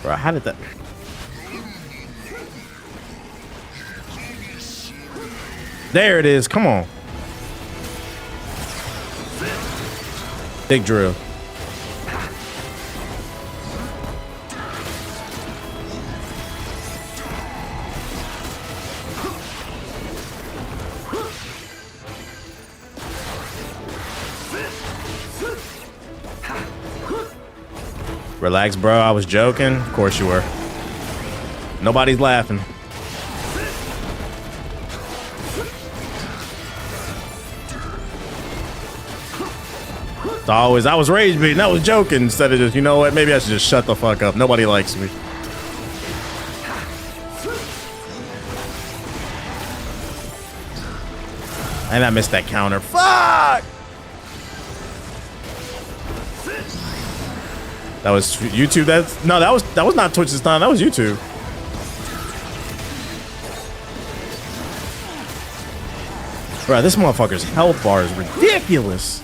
Bro, how did that... There it is, come on. Big drill. Relax, bro. I was joking. Of course you were. Nobody's laughing. It's always, I was rage baiting. I was joking. Instead of just, you know what? Maybe I should just shut the fuck up. Nobody likes me. And I missed that counter. Fuck! That was YouTube. That's no, that was not Twitch this time. That was YouTube. Bro, this motherfucker's health bar is ridiculous.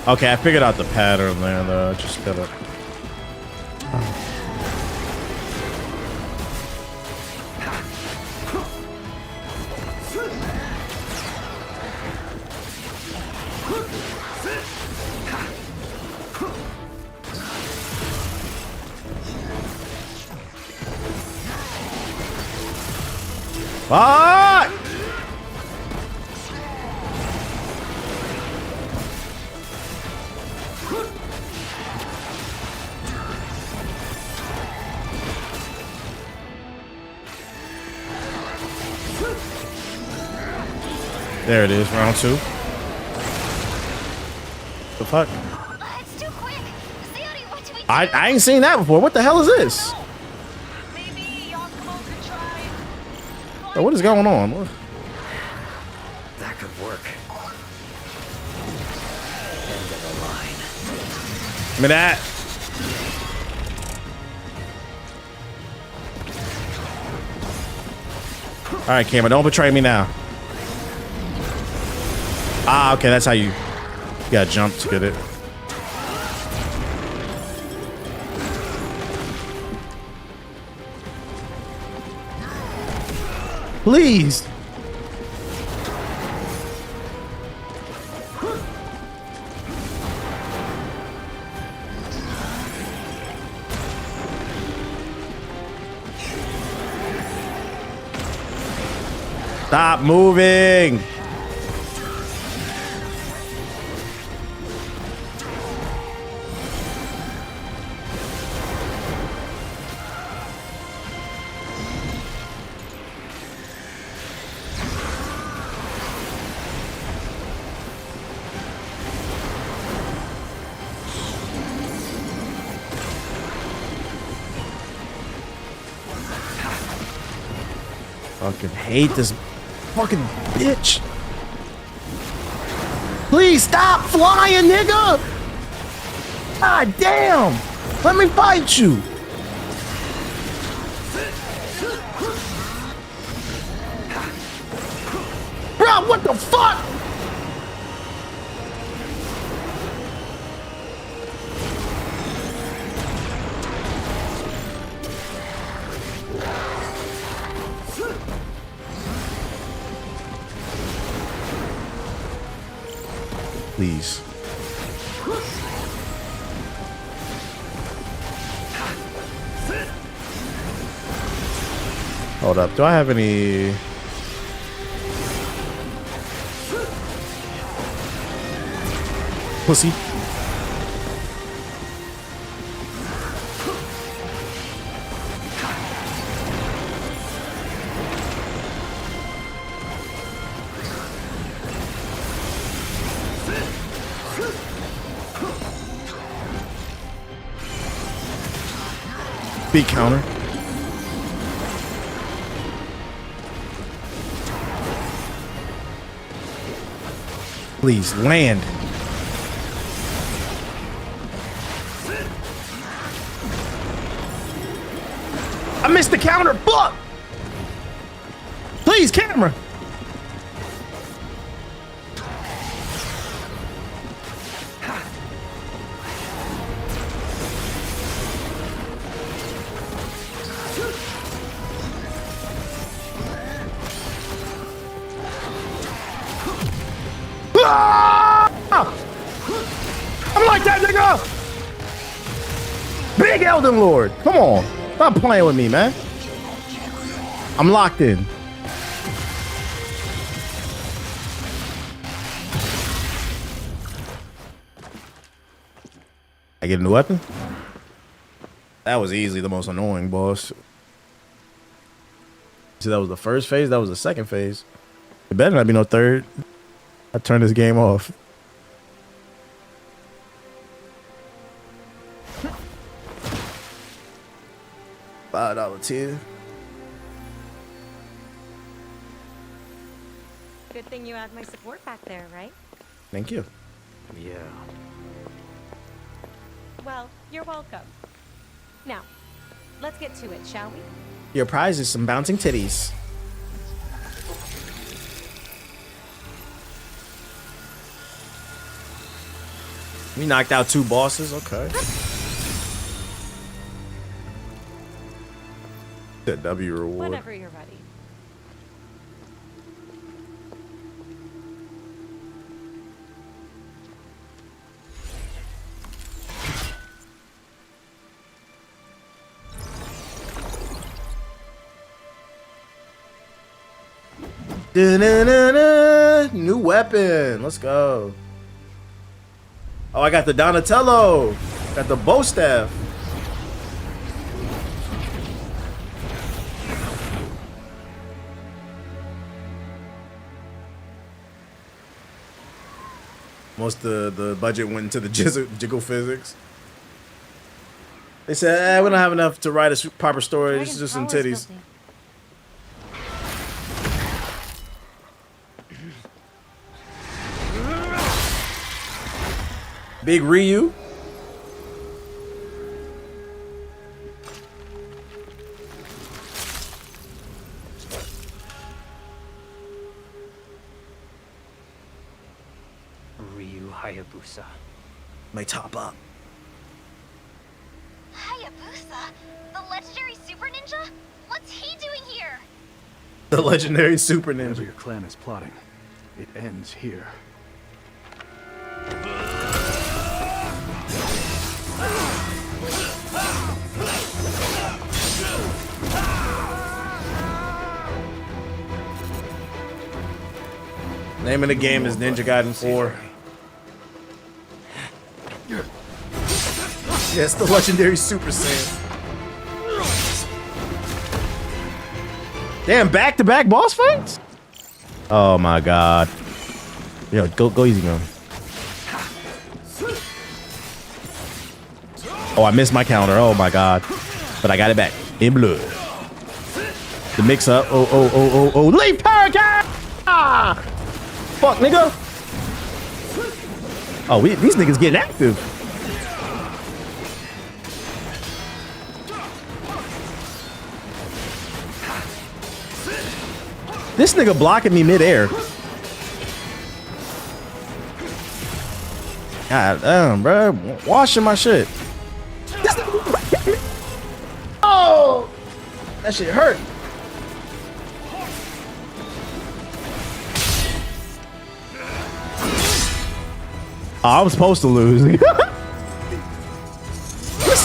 Okay, I figured out the pattern there though. Just gotta. Fuck! There it is, round 2. The fuck? It's too quick. Sayori, what do we do? I ain't seen that before. What the hell is this? Bro, what is going on? What? That could work. End of the line. Give me that. All right, Cameron, don't betray me now. Ah, okay, that's how you gotta jump to get it. Please. Stop moving. Fucking hate this fucking bitch. Please stop flying, nigga. God damn. Let me fight you. Bro, what the fuck? Please. Hold up. Do I have any? Pussy. Big counter. Please land. I missed the counter. Fuck. Please, camera. I'm like that nigga. Big Elden Lord. Come on. Stop playing with me, man. I'm locked in. I get a new weapon? That was easily the most annoying boss. See, that was the first phase. That was the second phase. It better not be no third. I turned this game off. $5 tier. Good thing you had my support back there, right? Thank you. Yeah. Well, you're welcome. Now, let's get to it, shall we? Your prize is some bouncing titties. We knocked out 2 bosses. Okay. The W reward. Whenever you're ready. Da-na-na-na. New weapon. Let's go. Oh, I got the Donatello. Got the bow staff. Most of the budget went into the jiggle physics. They said, we don't have enough to write a proper story. This is just some titties. Big Ryu. Ryu Hayabusa. May top up. Hayabusa? The legendary super ninja? What's he doing here? The legendary super ninja. Whatever your clan is plotting, it ends here. Name of the game is Ninja Gaiden 4. Yes, the legendary Super Saiyan. Damn, back-to-back boss fights? Oh my god. Yo, go easy, man. Oh, I missed my counter. Oh my god. But I got it back. In blood. The mix up. Oh. Leaf Hurricane! Ah! Fuck, nigga. Oh, these niggas getting active. This nigga blocking me midair. God damn, bro. Washing my shit. Oh! That shit hurt. Oh, I was supposed to lose. This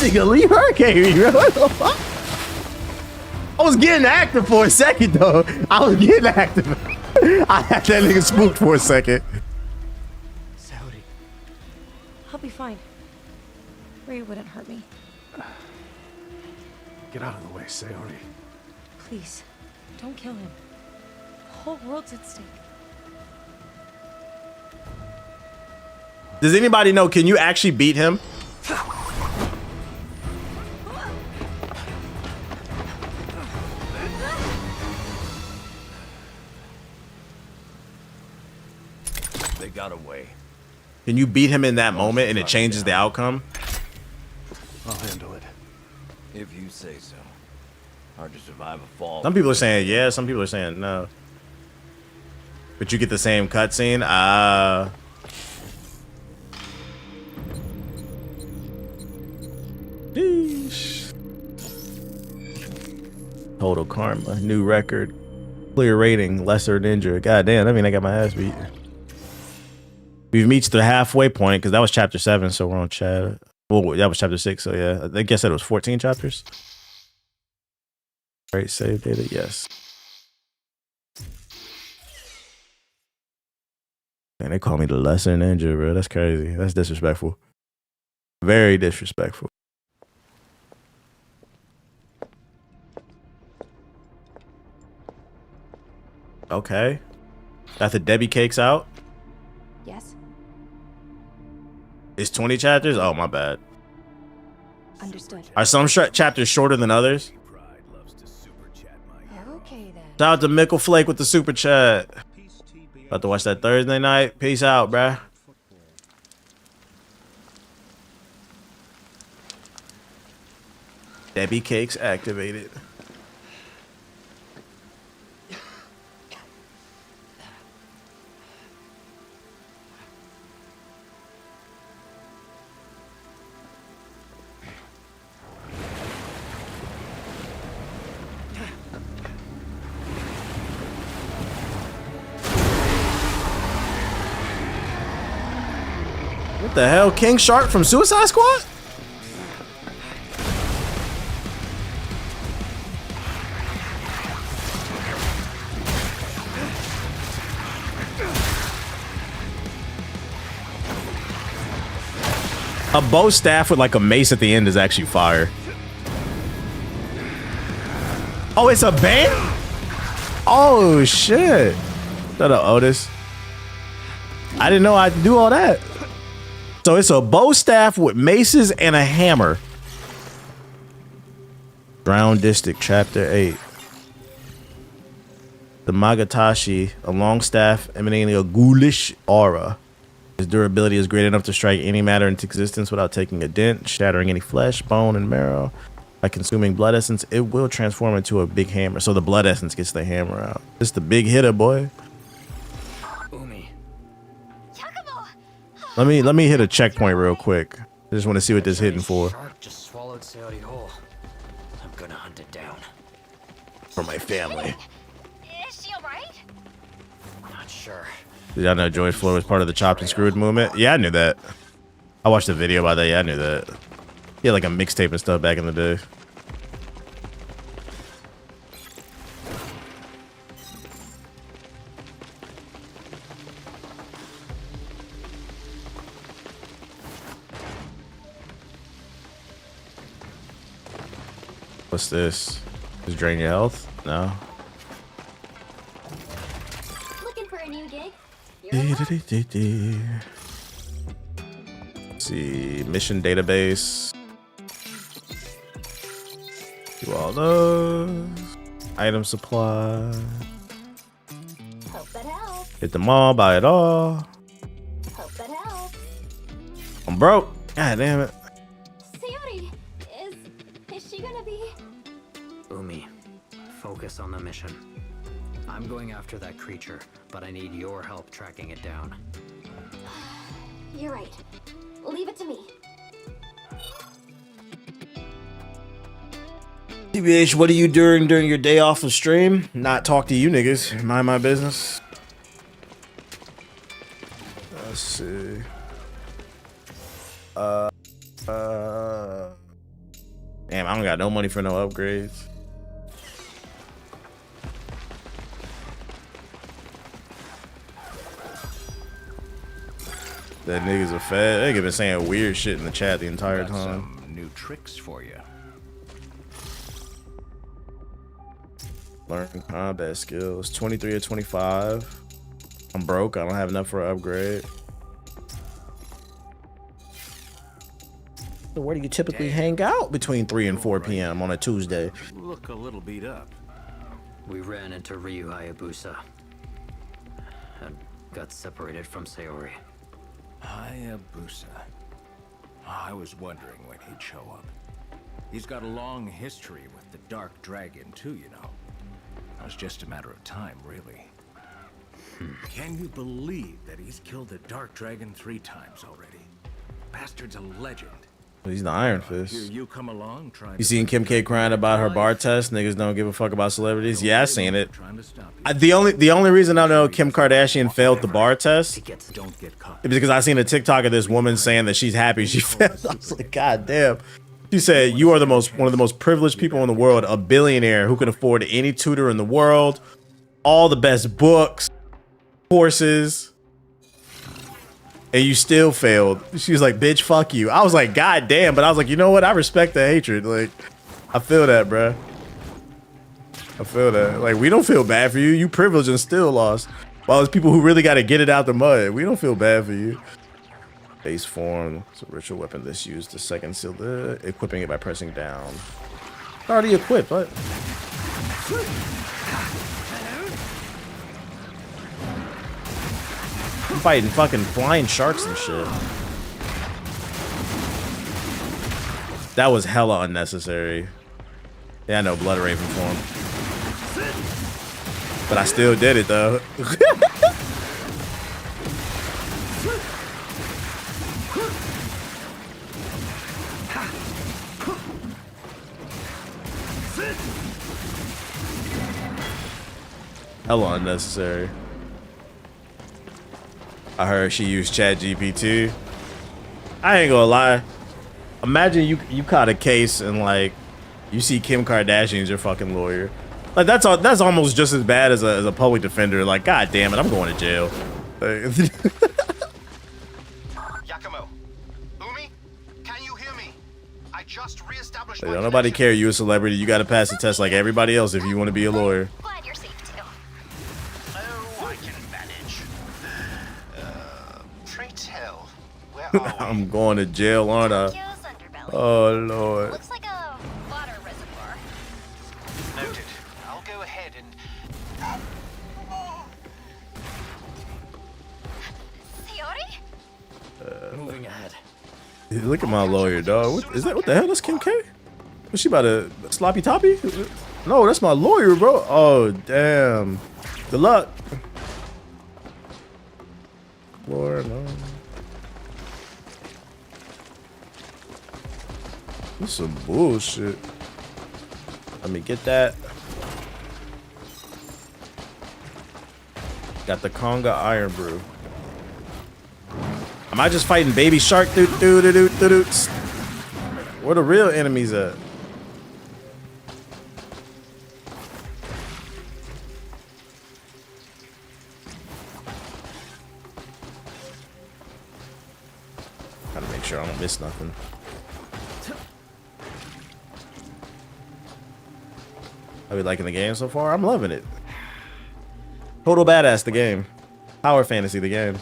nigga Lee Hurricane, bro. What the fuck? I was getting active for a second though. I was getting active. I had that nigga spooked for a second. Saori. I'll be fine. Ray wouldn't hurt me. Get out of the way, Saori. Please, don't kill him. The whole world's at stake. Does anybody know, can you actually beat him? They got away. Can you beat him in that moment and it changes the outcome? I'll handle it. If you say so. Hard to survive a fall. Some people are saying yeah, some people are saying no. But you get the same cutscene? Total karma, new record, clear rating, lesser ninja. God damn, I mean I got my ass beat. We've reached the halfway point because that was chapter 7, so we're on chat. Well, that was chapter 6, so yeah. I guess it was 14 chapters. Right, save data, yes. Man, they call me the lesser ninja, bro. That's crazy. That's disrespectful. Very disrespectful. Okay. Got the Debbie cakes out. Yes. It's 20 chapters? Oh, my bad. Understood. Are some chapters shorter than others? Okay then. Shout out to Mickle Flake with the super chat. About to watch that Thursday night. Peace out, bruh. Debbie cakes activated. What the hell? King Shark from Suicide Squad? A bow staff with like a mace at the end is actually fire. Oh, it's a band? Oh shit. Shut up, Otis. I didn't know I could do all that. So it's a bow staff with maces and a hammer. Drown District, Chapter 8. The Magatashi, a long staff emanating a ghoulish aura. His durability is great enough to strike any matter into existence without taking a dent, shattering any flesh, bone, and marrow. By consuming blood essence, it will transform into a big hammer. So the blood essence gets the hammer out. It's the big hitter, boy. Let me hit a checkpoint real quick. I just want to see what this is hitting for. Shark just swallowed Saori whole. I'm gonna hunt it down. For my family. Is she alright? Not sure. Did y'all know Joy's Floor was part of the Chopped and Screwed movement? Yeah, I knew that. I watched a video about that. Yeah, I knew that. He had like a mixtape and stuff back in the day. What's this? Does it drain your health? No. Looking for a new gig? Let's see, mission database. Do all those. Item supply. Hope that helps. Hit them all, buy it all. Hope that helps. I'm broke. God damn it. Saori, is she gonna be? Umi, focus on the mission. I'm going after that creature, but I need your help tracking it down. You're right. Leave it to me. TBH, what are you doing during your day off of stream? Not talk to you niggas. Mind my business. Let's see. Damn, I don't got no money for no upgrades. That nigga's a fed. They been saying weird shit in the chat the entire time. Some new tricks for you. Learn combat skills. 23 or 25. I'm broke. I don't have enough for an upgrade. So where do you typically hang out between 3 and 4 p.m. on a Tuesday? Look a little beat up. We ran into Ryu Hayabusa and got separated from Sayori. Hayabusa. I was wondering when he'd show up. He's got a long history with the Dark Dragon too, you know. It was just a matter of time, really. Can you believe that he's killed the Dark Dragon 3 times already? Bastard's a legend. He's the Iron Fist. Here you come along trying. You seen Kim K crying about her bar test? Niggas don't give a fuck about celebrities. Yeah, I seen it. The only reason I know Kim Kardashian failed the bar test is because I seen a TikTok of this woman saying that she's happy she failed. I was like, God damn. She said, "You are one of the most privileged people in the world, a billionaire who can afford any tutor in the world, all the best books, courses, and you still failed." She was like, "Bitch, fuck you." I was like, God damn, but I was like, you know what? I respect the hatred. Like, I feel that, bruh. I feel that. Like, we don't feel bad for you. You privileged and still lost. While there's people who really got to get it out the mud. We don't feel bad for you. Base form. It's a ritual weapon that's used to second seal the equipping it by pressing down. Already equipped, what? I'm fighting fucking flying sharks and shit. That was hella unnecessary. Yeah, I know, Blood Raven form. But I still did it though. Hella unnecessary. I heard she used ChatGPT. I ain't gonna lie. Imagine you caught a case and like you see Kim Kardashian's your fucking lawyer. Like that's almost just as bad as a public defender. Like, God damn it, I'm going to jail. Yakumo, Umi, can you hear me? I just reestablished. Don't nobody care you a celebrity. You gotta pass the test like everybody else if you want to be a lawyer. Glad you're safe too. Oh, I can manage. Pray tell, where are we? I'm going to jail, aren't I? Oh Lord. Looks like a water reservoir. Noted. I'll go ahead and. Sayori? Moving ahead. Look at my lawyer, dog. What the hell? That's Kim K? Was she about to sloppy toppy? No, that's my lawyer, bro. Oh damn. Good luck. Lord, no. This is some bullshit. Let me get that. Got the Conga Iron Brew. Am I just fighting Baby Shark? Where the real enemies at? Gotta make sure I don't miss nothing. Are we liking the game so far? I'm loving it. Total badass, the game. Power fantasy, the game.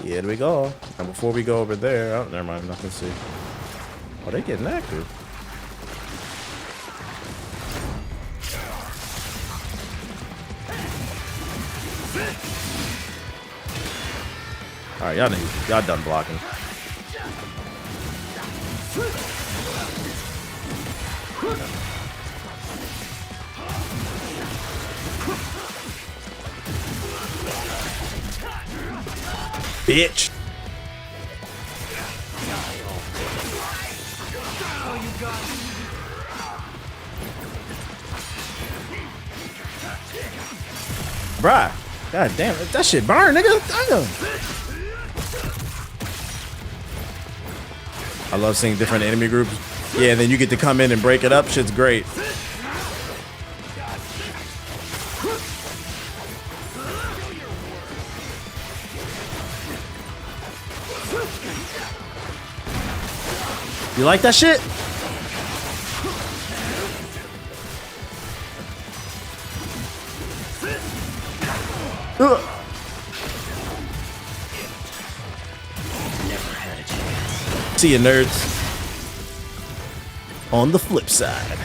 Here we go. And before we go over there, oh, never mind, nothing to see. Oh, they getting active. All right, y'all done blocking. Bitch. Bruh. God damn it. That shit burn, nigga. Damn. I love seeing different enemy groups. Yeah, and then you get to come in and break it up. Shit's great. You like that shit? Ugh. See you, nerds. On the flip side.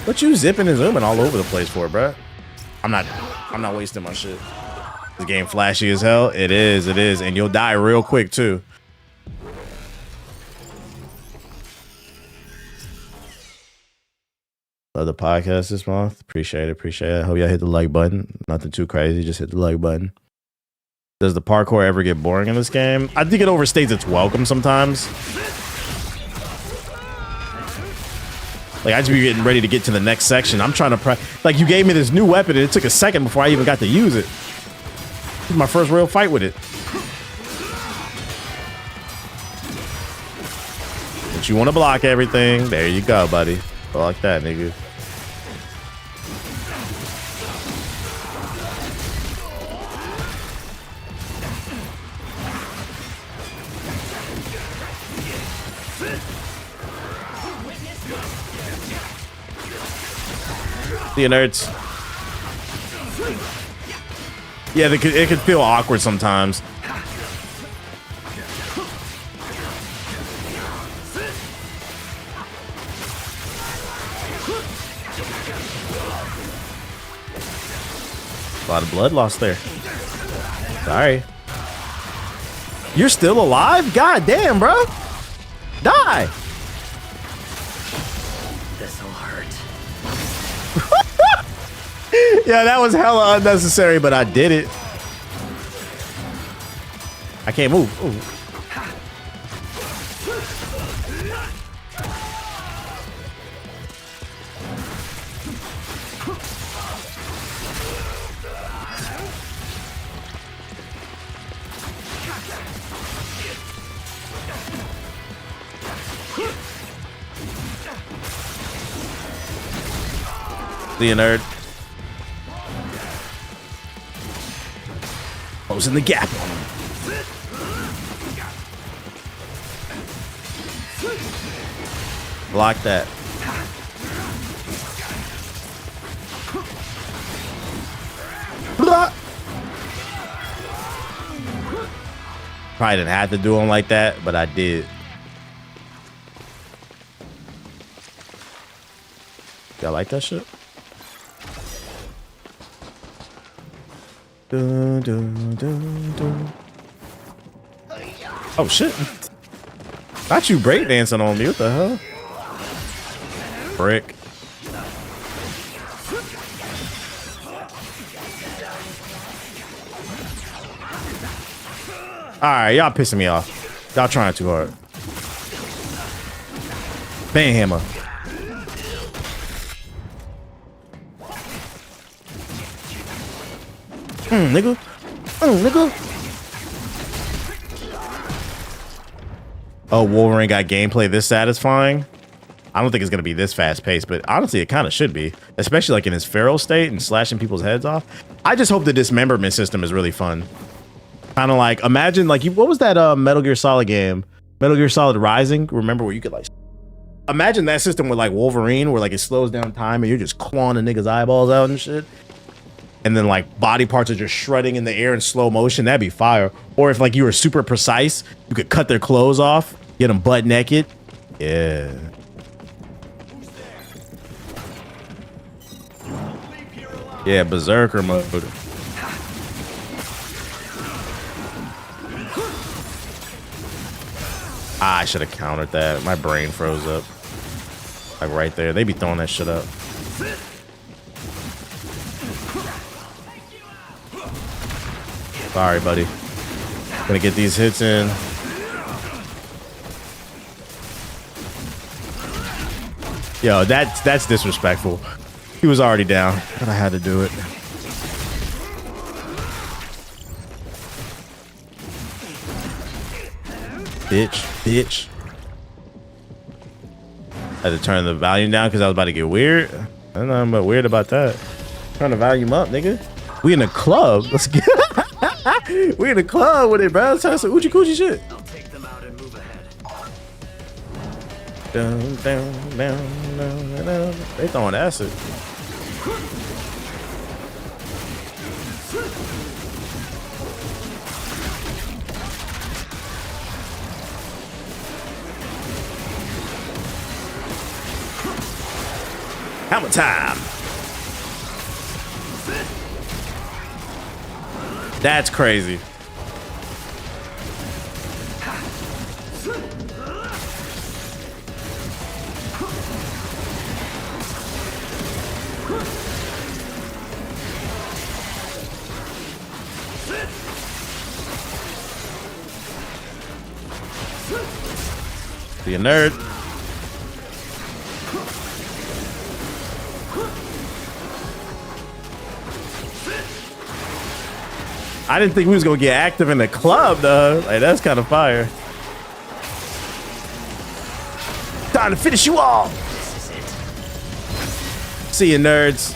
What you zipping and zooming all over the place for, bruh? I'm not wasting my shit. This game flashy as hell. It is, and you'll die real quick too. Love the podcast this month. Appreciate it. Hope y'all hit the like button. Nothing too crazy, just hit the like button. Does the parkour ever get boring in this game? I think it overstays its welcome sometimes. Like, I just be getting ready to get to the next section. I'm trying to like, you gave me this new weapon and it took a second before I even got to use it. This is my first real fight with it. But you want to block everything. There you go, buddy. Block that, nigga. See you, nerds. Yeah, it could feel awkward sometimes. A lot of blood lost there. Sorry. You're still alive? God damn, bro. Die. This'll hurt. Yeah, that was hella unnecessary, but I did it. I can't move. Ooh. See you, nerd. Closing the gap. Block that. Probably didn't have to do them like that, but I did. Y'all like that shit? Dun, dun, dun, dun. Oh shit. Not you breakdancing on me. What the hell? Brick. Alright, y'all pissing me off. Y'all trying too hard. Bang hammer. Nigga. Nigga. Oh, Wolverine got gameplay this satisfying? I don't think it's going to be this fast paced, but honestly, it kind of should be. Especially like in his feral state and slashing people's heads off. I just hope the dismemberment system is really fun. Kind of like, imagine like, what was that Metal Gear Solid game? Metal Gear Solid Rising? Remember where you could like... Imagine that system with like Wolverine where like it slows down time and you're just clawing a nigga's eyeballs out and shit. And then like body parts are just shredding in the air in slow motion. That'd be fire. Or if like you were super precise, you could cut their clothes off, get them butt naked. Yeah. Yeah, berserker mode. I should have countered that. My brain froze up. Like right there. They be throwing that shit up. Sorry, buddy. Gonna get these hits in. Yo, that's disrespectful. He was already down, but I had to do it. Bitch. I had to turn the volume down because I was about to get weird. I don't know, but weird about that. Turn the volume up, nigga. We in a club. Let's get. We in a club with it, bro. Let's have some Uchi Coochie shit. I'll take them out and move ahead. Down, down, down, down, down. They throwing acid. Hammer time. That's crazy. Be a nerd. I didn't think we was gonna get active in the club though. Like that's kind of fire. Time to finish you all. See you, nerds.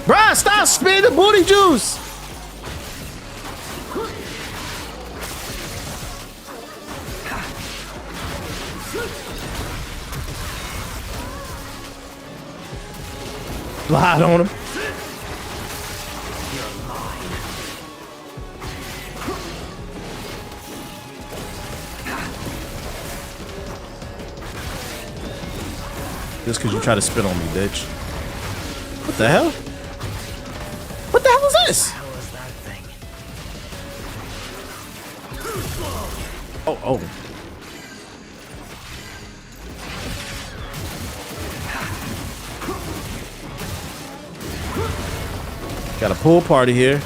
Bruh, stop spitting the booty juice. Slide on him. Just because you try to spit on me, bitch. What the hell? What the hell is this? Oh, oh. Got a pool party here.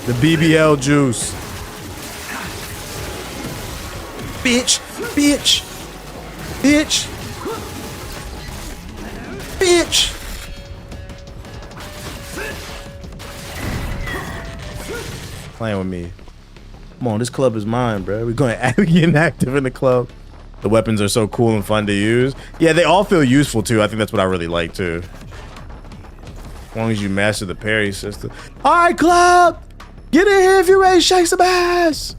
The BBL juice. Bitch, bitch, bitch, bitch. Playing with me. Come on, this club is mine, bro. We're getting active in the club. The weapons are so cool and fun to use. Yeah, they all feel useful too. I think that's what I really like too. As long as you master the parry system. All right, club, get in here if you're ready to shake some ass.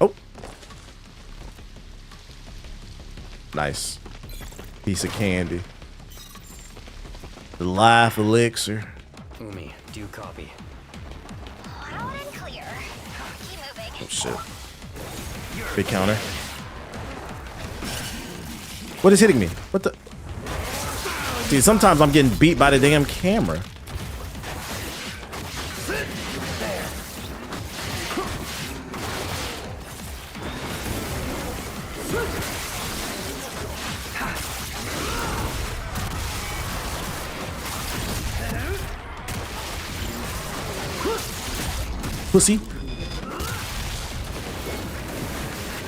Oh, nice piece of candy. The life elixir. Umi, do you copy? Loud and clear. Keep moving. Oh shit. Big counter. What is hitting me? What the? See, sometimes I'm getting beat by the damn camera. Pussy.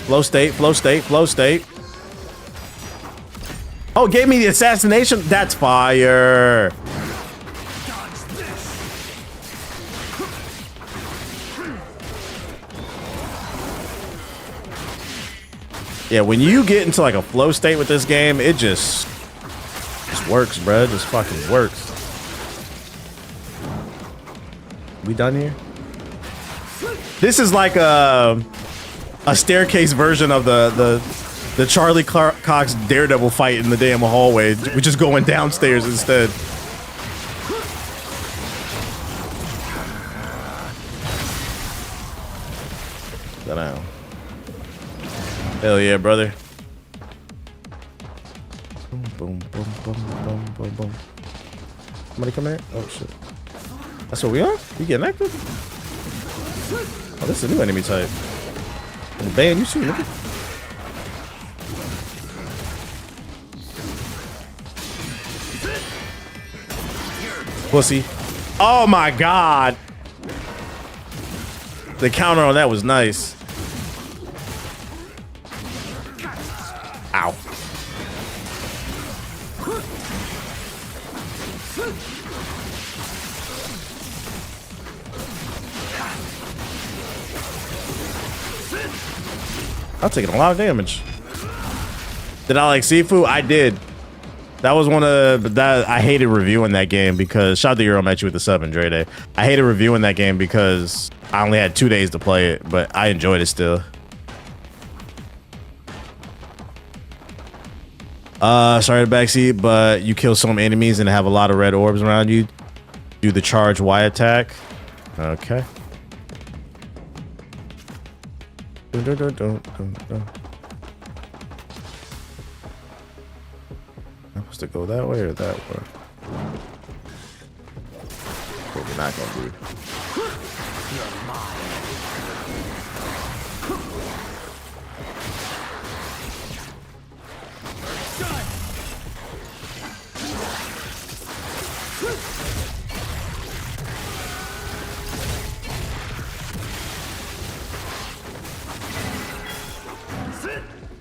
Flow state, flow state, flow state. Oh, gave me the assassination? That's fire. Yeah, when you get into like a flow state with this game, it just works, bro. It just fucking works. We done here? This is like a staircase version of the Charlie Cox Daredevil fight in the damn hallway. We're just going downstairs instead. Sit down. Hell yeah, brother. Boom, boom, boom, boom, boom, boom, boom. Somebody come here? Oh shit. That's what we are? You getting active? Oh, this is a new enemy type. And ban you too, nigga. Pussy. Oh my god. The counter on that was nice. Ow. I'm taking a lot of damage. Did I like Sifu? I did. That was one of that. I hated reviewing that game because shout out to Euro met you with the sub and Dre Day. I hated reviewing that game because I only had 2 days to play it, but I enjoyed it still. Sorry to backseat, but you kill some enemies and have a lot of red orbs around you. Do the charge Y attack. Okay. Am I supposed to go that way or that way? What we're not gonna do.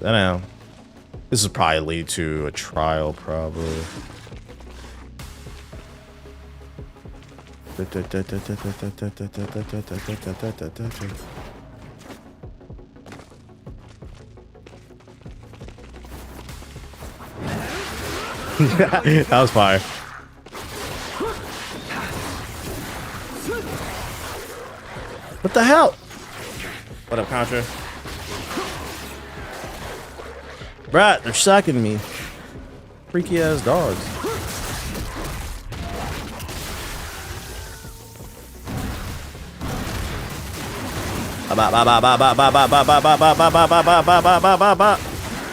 I know. This will probably lead to a trial, probably. That was fire. What the hell? What up, Contra? Bruh, they're sucking me. Freaky ass dogs.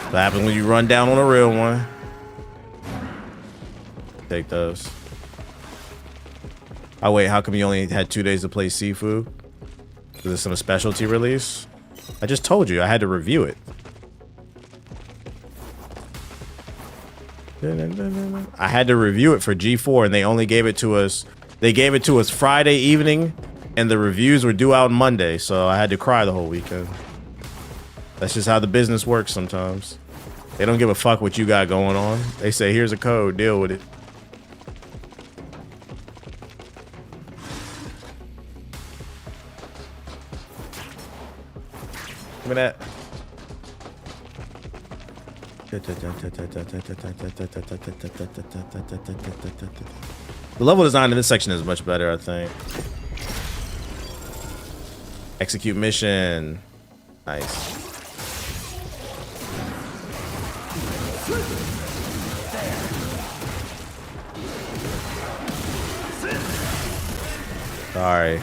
What happens when you run down on a real one? Take those. Oh wait, how come you only had 2 days to play Sifu? Is this some specialty release? I just told you I had to review it. I had to review it for G4 and they only gave it to us. They gave it to us Friday evening and the reviews were due out Monday. So I had to cry the whole weekend. That's just how the business works sometimes. They don't give a fuck what you got going on. They say, here's a code, deal with it. Give me that. The level design in this section is much better, I think. Execute mission. Nice. Sorry.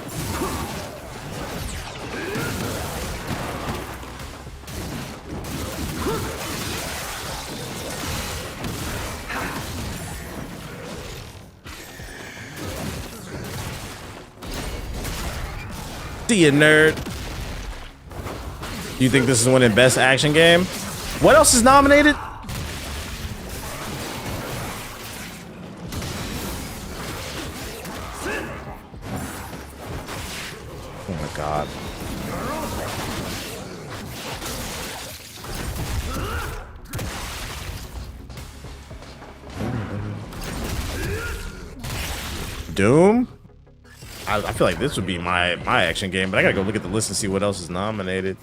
See ya, nerd. Do you think this is winning best action game? What else is nominated? Oh my god. Doom? I feel like this would be my action game, but I gotta go look at the list and see what else is nominated.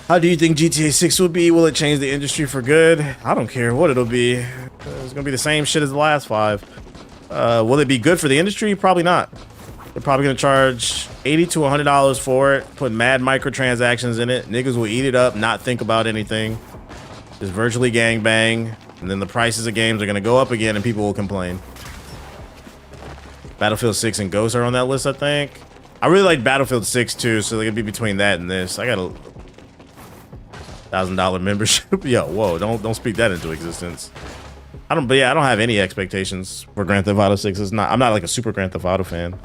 How do you think GTA 6 will be? Will it change the industry for good? I don't care what it'll be. It's gonna be the same shit as the last 5. Will it be good for the industry? Probably not. They're probably gonna charge $80 to $100 for it, put mad microtransactions in it. Niggas will eat it up, not think about anything. Just virtually gangbang, and then the prices of games are gonna go up again and people will complain. Battlefield 6 and Ghost are on that list, I think. I really like Battlefield 6 too, so they could be between that and this. I got a $1,000 membership. Yo, whoa, don't speak that into existence. I don't have any expectations for Grand Theft Auto 6. I'm not like a super Grand Theft Auto fan.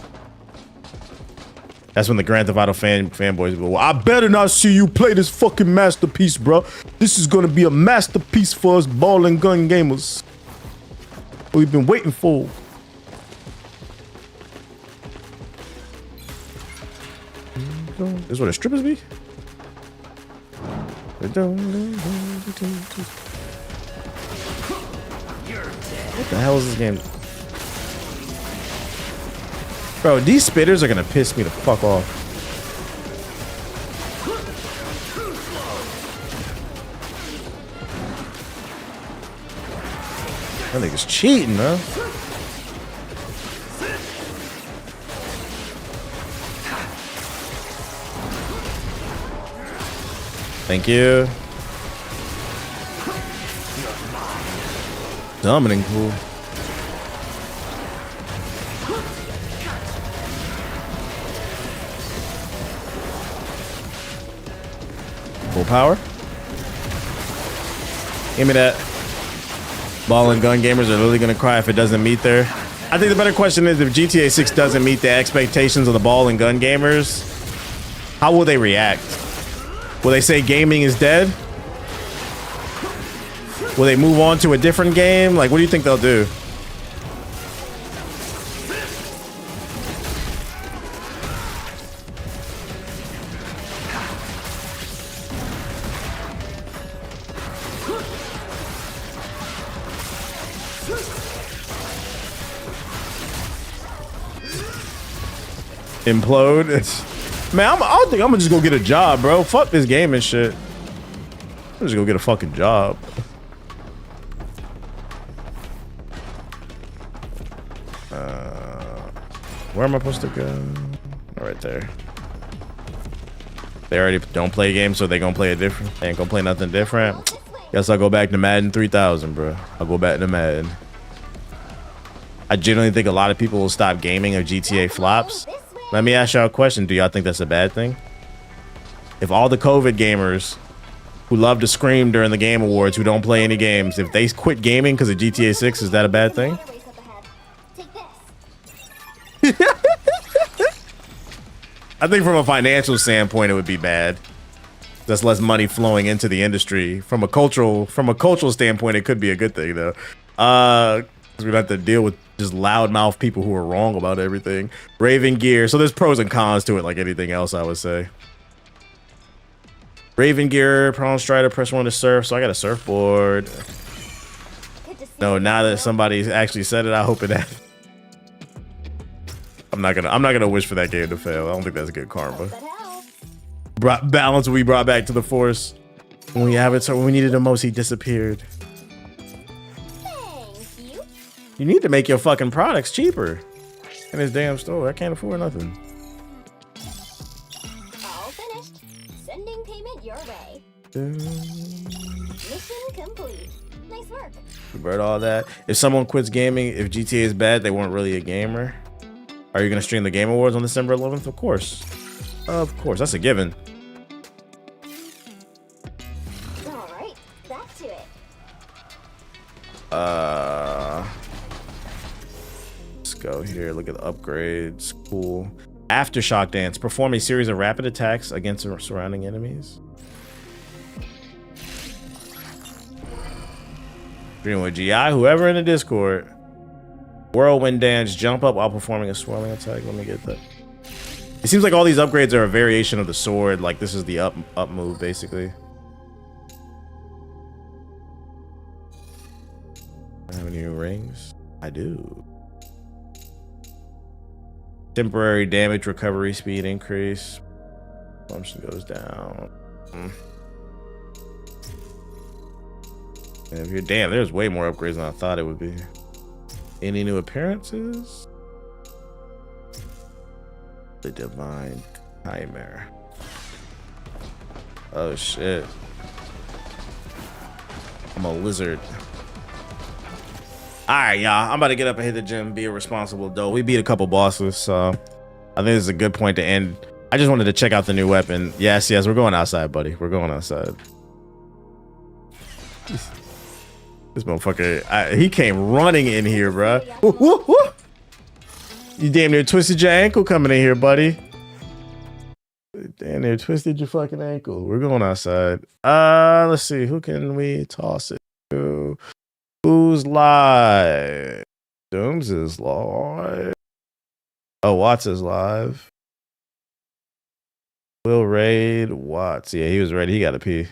That's when the Grand Theft Auto fanboys go, well, I better not see you play this fucking masterpiece, bro. This is gonna be a masterpiece for us ball and gun gamers. We've been waiting for. This is where the strippers be? What the hell is this game? Bro, these spitters are gonna piss me the fuck off. That nigga's cheating, man. Thank you. Dominating cool. Full power. Give me that. Ball and gun gamers are literally gonna cry if it doesn't meet their. I think the better question is if GTA 6 doesn't meet the expectations of the ball and gun gamers, how will they react? Will they say gaming is dead? Will they move on to a different game? Like, what do you think they'll do? Implode. Man, I don't think I'm gonna just go get a job, bro. Fuck this game and shit. I'm just go get a fucking job. Where am I supposed to go? Right there. They already don't play games, so they gonna play it different. They ain't gonna play nothing different. Guess I'll go back to Madden 3000, bro. I'll go back to Madden. I genuinely think a lot of people will stop gaming if GTA flops. Let me ask y'all a question. Do y'all think that's a bad thing? If all the COVID gamers who love to scream during the Game Awards, who don't play any games, if they quit gaming because of GTA 6, is that a bad thing? I think from a financial standpoint, it would be bad. There's less money flowing into the industry. From a cultural standpoint, it could be a good thing though. Because we don't have to deal with just loudmouth people who are wrong about everything. Raven gear. So there's pros and cons to it, like anything else, I would say. Raven gear, Prawn Strider, press 1 to surf. So I got a surfboard. No, now that somebody's actually said it, I hope it happens. I'm not gonna wish for that game to fail. I don't think that's good karma. Balance will be brought back to the force. When we have it, so when we needed the most, he disappeared. You need to make your fucking products cheaper in this damn store. I can't afford nothing. All finished. Sending payment your way. Mission complete. Nice work. Convert all that. If someone quits gaming, if GTA is bad, they weren't really a gamer. Are you gonna stream the Game Awards on December 11th? Of course. Of course, that's a given. All right, back to it. Let's go here. Look at the upgrades. Cool. Aftershock dance. Perform a series of rapid attacks against surrounding enemies. Stream with GI. Whoever in the Discord. Whirlwind dance. Jump up while performing a swirling attack. Let me get that. It seems like all these upgrades are a variation of the sword. Like this is the up move, basically. I have any new rings? I do. Temporary damage recovery speed increase. Function goes down. And if you're damn, there's way more upgrades than I thought it would be. Any new appearances? The Divine Chimera. Oh shit. I'm a lizard. Alright, y'all. I'm about to get up and hit the gym, be a responsible adult. We beat a couple bosses, so I think this is a good point to end. I just wanted to check out the new weapon. Yes, we're going outside, buddy. We're going outside. This motherfucker, he came running in here, bro. Woo, woo, woo. You damn near twisted your ankle coming in here, buddy. Damn near twisted your fucking ankle. We're going outside. Let's see. Who can we toss it to? Who's live? Dooms is live. Oh, Watts is live. Will raid Watts. Yeah, he was ready. He got to pee.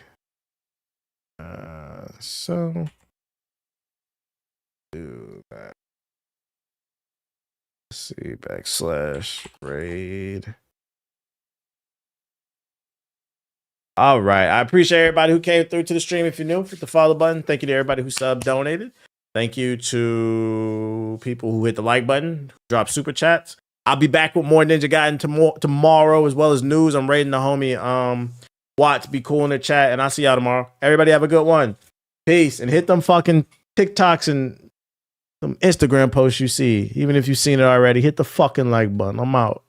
So do that. Let's see, /raid. All right. I appreciate everybody who came through to the stream. If you're new, hit the follow button. Thank you to everybody who donated. Thank you to people who hit the like button, drop super chats. I'll be back with more Ninja Gaiden tomorrow, as well as news. I'm rating the homie Watts. Be cool in the chat, and I'll see y'all tomorrow. Everybody have a good one. Peace, and hit them fucking TikToks and some Instagram posts you see. Even if you've seen it already, hit the fucking like button. I'm out.